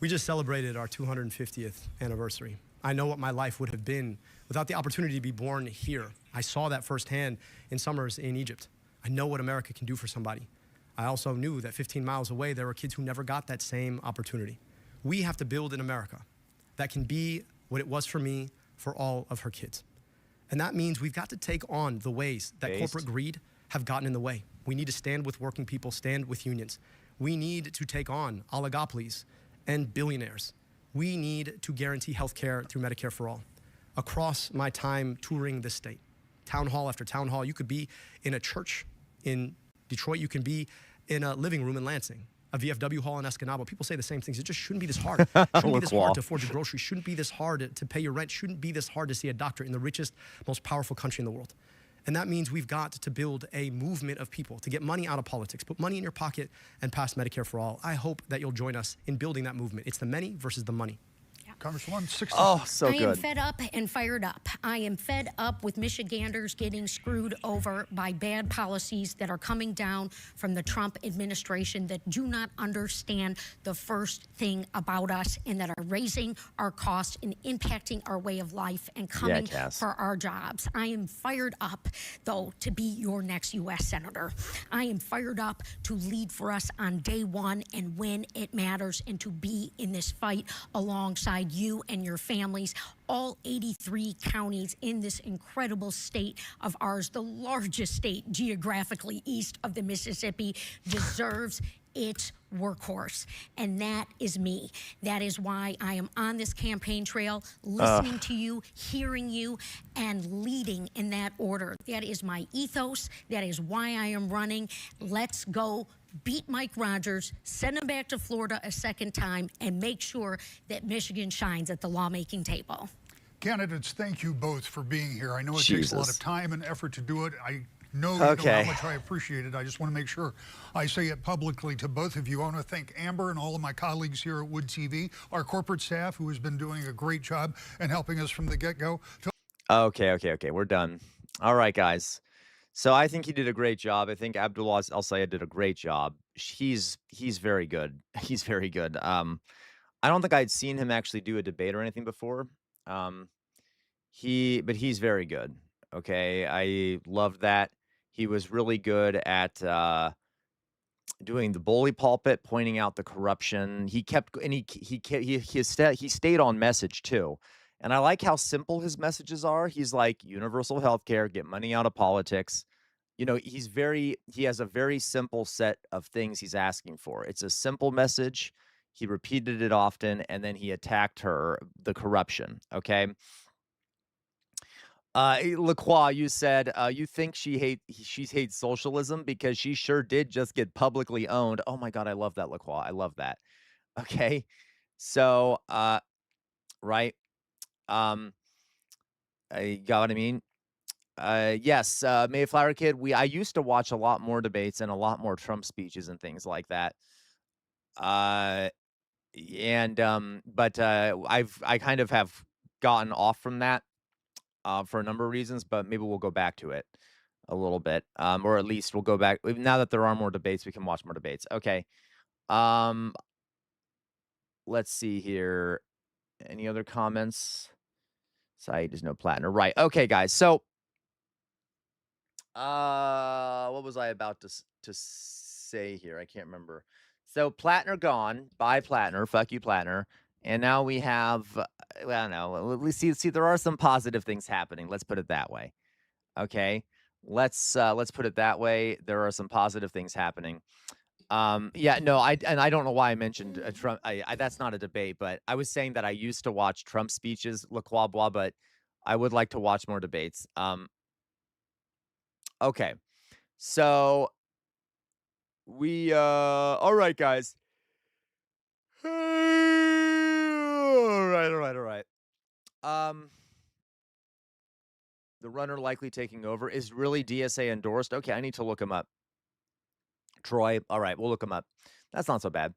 We just celebrated our 250th anniversary. I know what my life would have been without the opportunity to be born here. I saw that firsthand in summers in Egypt. I know what America can do for somebody. I also knew that 15 miles away, there were kids who never got that same opportunity. We have to build an America that can be what it was for me, for all of her kids. And that means we've got to take on the ways that corporate greed have gotten in the way. We need to stand with working people, stand with unions. We need to take on oligopolies and billionaires. We need to guarantee health care through Medicare for all. Across my time touring this state, town hall after town hall, you could be in a church in Detroit, you can be in a living room in Lansing, a VFW hall in Escanaba. People say the same things. It just shouldn't be this hard. Shouldn't be this hard to afford your groceries. Shouldn't be this hard to pay your rent. Shouldn't be this hard to see a doctor in the richest, most powerful country in the world. And that means we've got to build a movement of people to get money out of politics, put money in your pocket, and pass Medicare for all. I hope that you'll join us in building that movement. It's the many versus the money.
Congresswoman, 60
Oh, so
I am
good.
fed up and fired up. I am fed up with Michiganders getting screwed over by bad policies that are coming down from the Trump administration that do not understand the first thing about us and that are raising our costs and impacting our way of life and coming for our jobs. I am fired up, though, to be your next U.S. Senator. I am fired up to lead for us on day one and when it matters and to be in this fight alongside you and your families. All 83 counties in this incredible state of ours, the largest state geographically east of the Mississippi, deserves its workhorse. And that is me. That is why I am on this campaign trail, listening to you, hearing you, and leading in that order. That is my ethos. That is why I am running. Let's go beat Mike Rogers, send him back to Florida a second time, and make sure that Michigan shines at the lawmaking table.
Candidates, thank you both for being here. I know it takes a lot of time and effort to do it. I know you know how much I appreciate it. I just want to make sure I say it publicly to both of you. I want to thank Amber and all of my colleagues here at Wood TV, our corporate staff who has been doing a great job and helping us from the get-go.
Okay. We're done. All right, guys. So I think he did a great job. I think Abdullah Al-Sayed did a great job. He's very good. He's very good. I don't think I'd seen him actually do a debate or anything before. But he's very good. Okay, I loved that. He was really good at doing the bully pulpit, pointing out the corruption. He kept and he stayed on message too. And I like how simple his messages are. He's like universal health care, get money out of politics. You know, he has a very simple set of things he's asking for. It's a simple message. He repeated it often, and then he attacked the corruption. Okay. LaCroix, you said you think she hates socialism because she sure did just get publicly owned. Oh my God, I love that, LaCroix. I love that. Okay. So, right. You got what I mean? Yes, Mayflower Kid, I used to watch a lot more debates and a lot more Trump speeches and things like that. But I kind of have gotten off from that for a number of reasons, but maybe we'll go back to it a little bit. Or at least we'll go back now that there are more debates, we can watch more debates. Okay. Let's see here. Any other comments? Saeed is no Platner. Right. Okay, guys. So what was I about to say here? I can't remember. So Platner gone. Bye, Platner. Fuck you, Platner. And now we have, I don't know. Let's see. There are some positive things happening. Let's put it that way. Okay. Let's put it that way. There are some positive things happening. Yeah. No. I don't know why I mentioned Trump. That's not a debate, but I was saying that I used to watch Trump speeches, blah blah. But I would like to watch more debates. Okay. So we all right, guys. All right. The runner likely taking over is really DSA endorsed. Okay, I need to look him up. Troy. All right, we'll look him up. That's not so bad.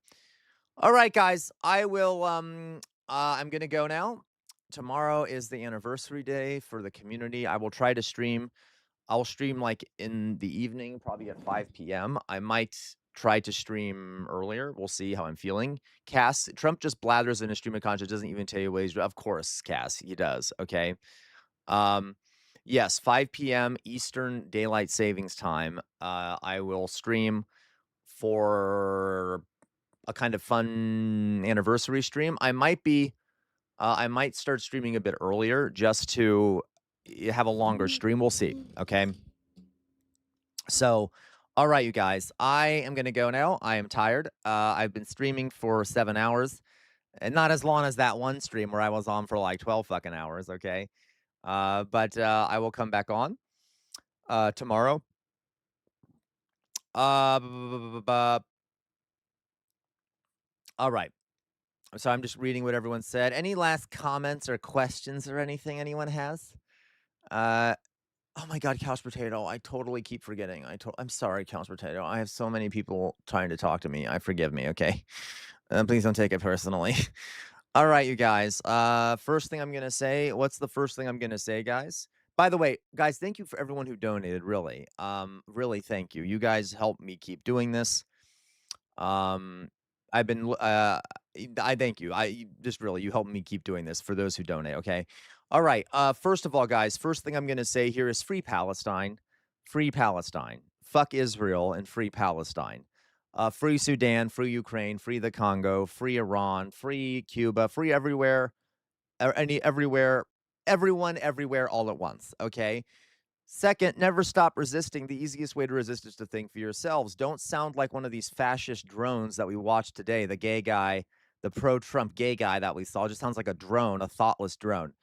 All right, guys. I will I'm going to go now. Tomorrow is the anniversary day for the community. I will try to stream. I'll stream like in the evening, probably at 5 p.m. I might try to stream earlier. We'll see how I'm feeling. Cass, Trump just blathers in a stream of conscience, doesn't even tell you ways. Of course, Cass, he does. Okay. Yes, 5 p.m. Eastern Daylight Savings Time. I will stream for a kind of fun anniversary stream. I might start streaming a bit earlier just to have a longer stream. We'll see. Okay. So, all right, you guys, I am going to go now. I am tired. I've been streaming for 7 hours and not as long as that one stream where I was on for like 12 fucking hours. Okay. But I will come back on tomorrow. All right. So I'm just reading what everyone said. Any last comments or questions or anything anyone has? Oh my God, Couch Potato. I totally keep forgetting. I'm sorry, Couch Potato. I have so many people trying to talk to me. Forgive me, okay? Please don't take it personally. All right, you guys. First thing I'm going to say, what's the first thing I'm going to say, guys? By the way, guys, thank you for everyone who donated, really. Really, thank you. You guys help me keep doing this. I've been, I thank you. Just really, you help me keep doing this for those who donate, okay? All right. First of all, guys, first thing I'm going to say here is free Palestine. Free Palestine. Fuck Israel and free Palestine. Free Sudan, free Ukraine, free the Congo, free Iran, free Cuba, free everywhere, everywhere, everyone, everywhere, all at once, okay? Second, never stop resisting. The easiest way to resist is to think for yourselves. Don't sound like one of these fascist drones that we watched today, the gay guy, the pro-Trump gay guy that we saw. Just sounds like a drone, a thoughtless drone.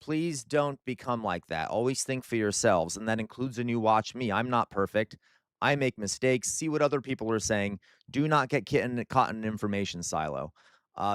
Please don't become like that. Always think for yourselves, and that includes when you watch me. I'm not perfect. I make mistakes. See what other people are saying. Do not get caught in an information silo.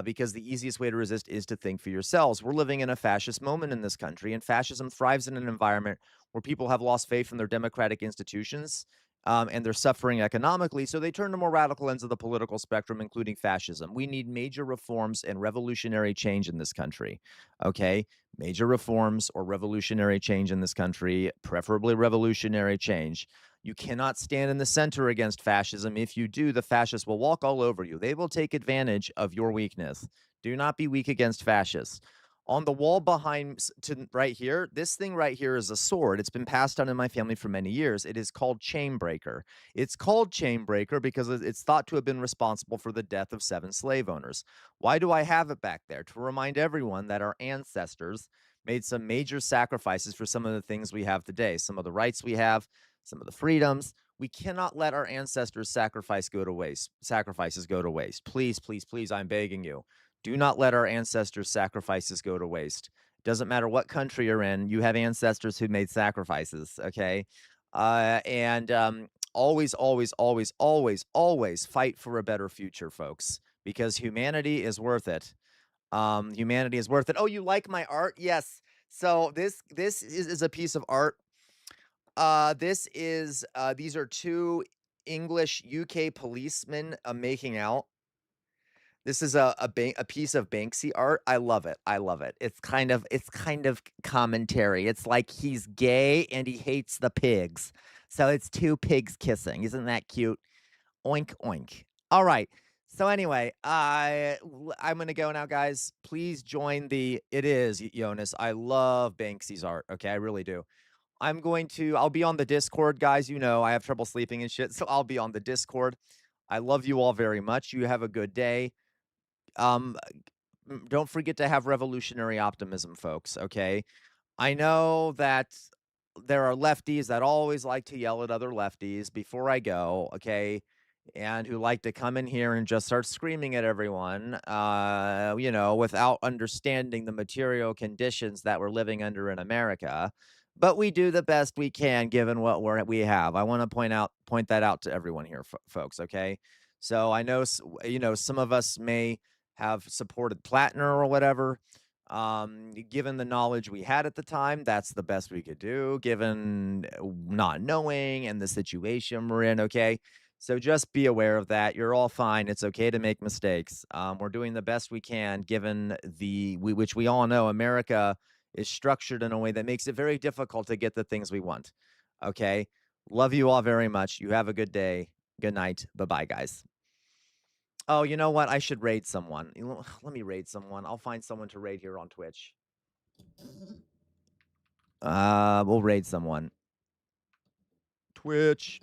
Because the easiest way to resist is to think for yourselves. We're living in a fascist moment in this country, and fascism thrives in an environment where people have lost faith in their democratic institutions, and they're suffering economically, so they turn to more radical ends of the political spectrum, including fascism. We need major reforms and revolutionary change in this country, okay? Major reforms or revolutionary change in this country, preferably revolutionary change. You cannot stand in the center against fascism. If you do, the fascists will walk all over you. They will take advantage of your weakness. Do not be weak against fascists. On the wall behind right here, this thing right here is a sword. It's been passed down in my family for many years. It is called Chainbreaker. It's called Chainbreaker because it's thought to have been responsible for the death of 7 slave owners. Why do I have it back there? To remind everyone that our ancestors made some major sacrifices for some of the things we have today, some of the rights we have, some of the freedoms. We cannot let our ancestors' sacrifices go to waste. Please, please, please, I'm begging you. Do not let our ancestors' sacrifices go to waste. Doesn't matter what country you're in, you have ancestors who made sacrifices, okay? Always, always, always, always, always fight for a better future, folks, because humanity is worth it. Humanity is worth it. Oh, you like my art? Yes. So this is a piece of art. These are 2 English UK policemen making out. This is a piece of Banksy art. I love it. I love it. It's kind of commentary. It's like he's gay and he hates the pigs. So it's 2 pigs kissing. Isn't that cute? Oink oink. All right. So anyway, I'm going to go now, guys. Please join it is Jonas. I love Banksy's art. Okay, I really do. I'll be on the Discord, guys. You know, I have trouble sleeping and shit, so I'll be on the Discord. I love you all very much. You have a good day. Don't forget to have revolutionary optimism, folks, okay? I know that there are lefties that always like to yell at other lefties before I go, okay? And who like to come in here and just start screaming at everyone, you know, without understanding the material conditions that we're living under in America. But we do the best we can given what we have. I want to point that out to everyone here, folks, okay? So I know, you know, some of us may have supported Platner or whatever. Given the knowledge we had at the time, that's the best we could do, given not knowing and the situation we're in, okay? So just be aware of that. You're all fine. It's okay to make mistakes. We're doing the best we can, given which we all know, America is structured in a way that makes it very difficult to get the things we want, okay? Love you all very much. You have a good day. Good night. Bye-bye, guys. Oh, you know what? I should raid someone. Let me raid someone. I'll find someone to raid here on Twitch. We'll raid someone. Twitch.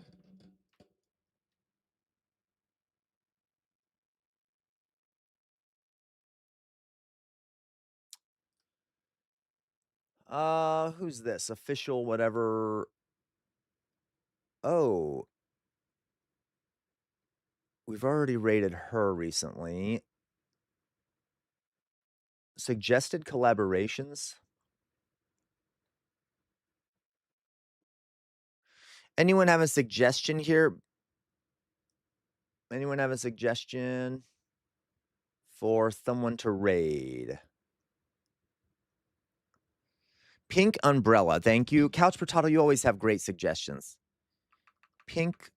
Who's this? Official whatever. Oh. We've already raided her recently. Suggested collaborations? Anyone have a suggestion here? Anyone have a suggestion for someone to raid? Pink Umbrella, thank you. Couch Potato, you always have great suggestions. Pink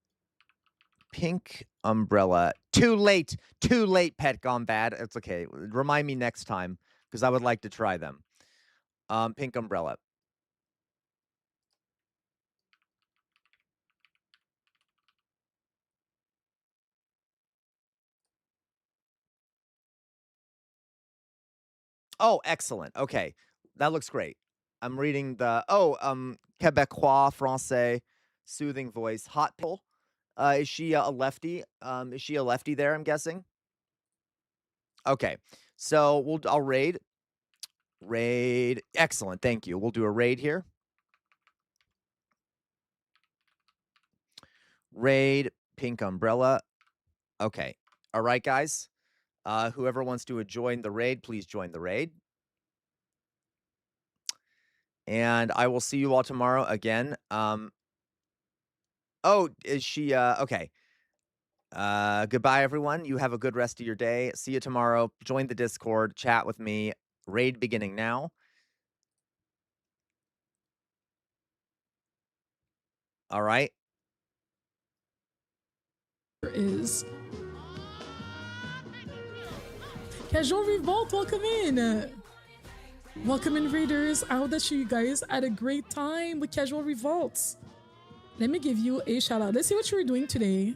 Pink umbrella. Too late, pet gone bad. It's okay. Remind me next time because I would like to try them. Pink umbrella. Oh, excellent. Okay. That looks great. I'm reading the Quebecois Francais soothing voice. Hot pill. Is she a lefty? Is she a lefty there, I'm guessing? Okay. So I'll raid. Raid. Excellent. Thank you. We'll do a raid here. Raid. Pink umbrella. Okay. All right, guys. Whoever wants to join the raid, please join the raid. And I will see you all tomorrow again. Oh, is she okay. Goodbye, everyone. You have a good rest of your day. See you tomorrow. Join the Discord. Chat with me. Raid beginning now. All right.
Is Casual Revolt, welcome in. Welcome in, readers. I hope that you guys had a great time with Casual Revolts. Let me give you a shout out. Let's see what you were doing today.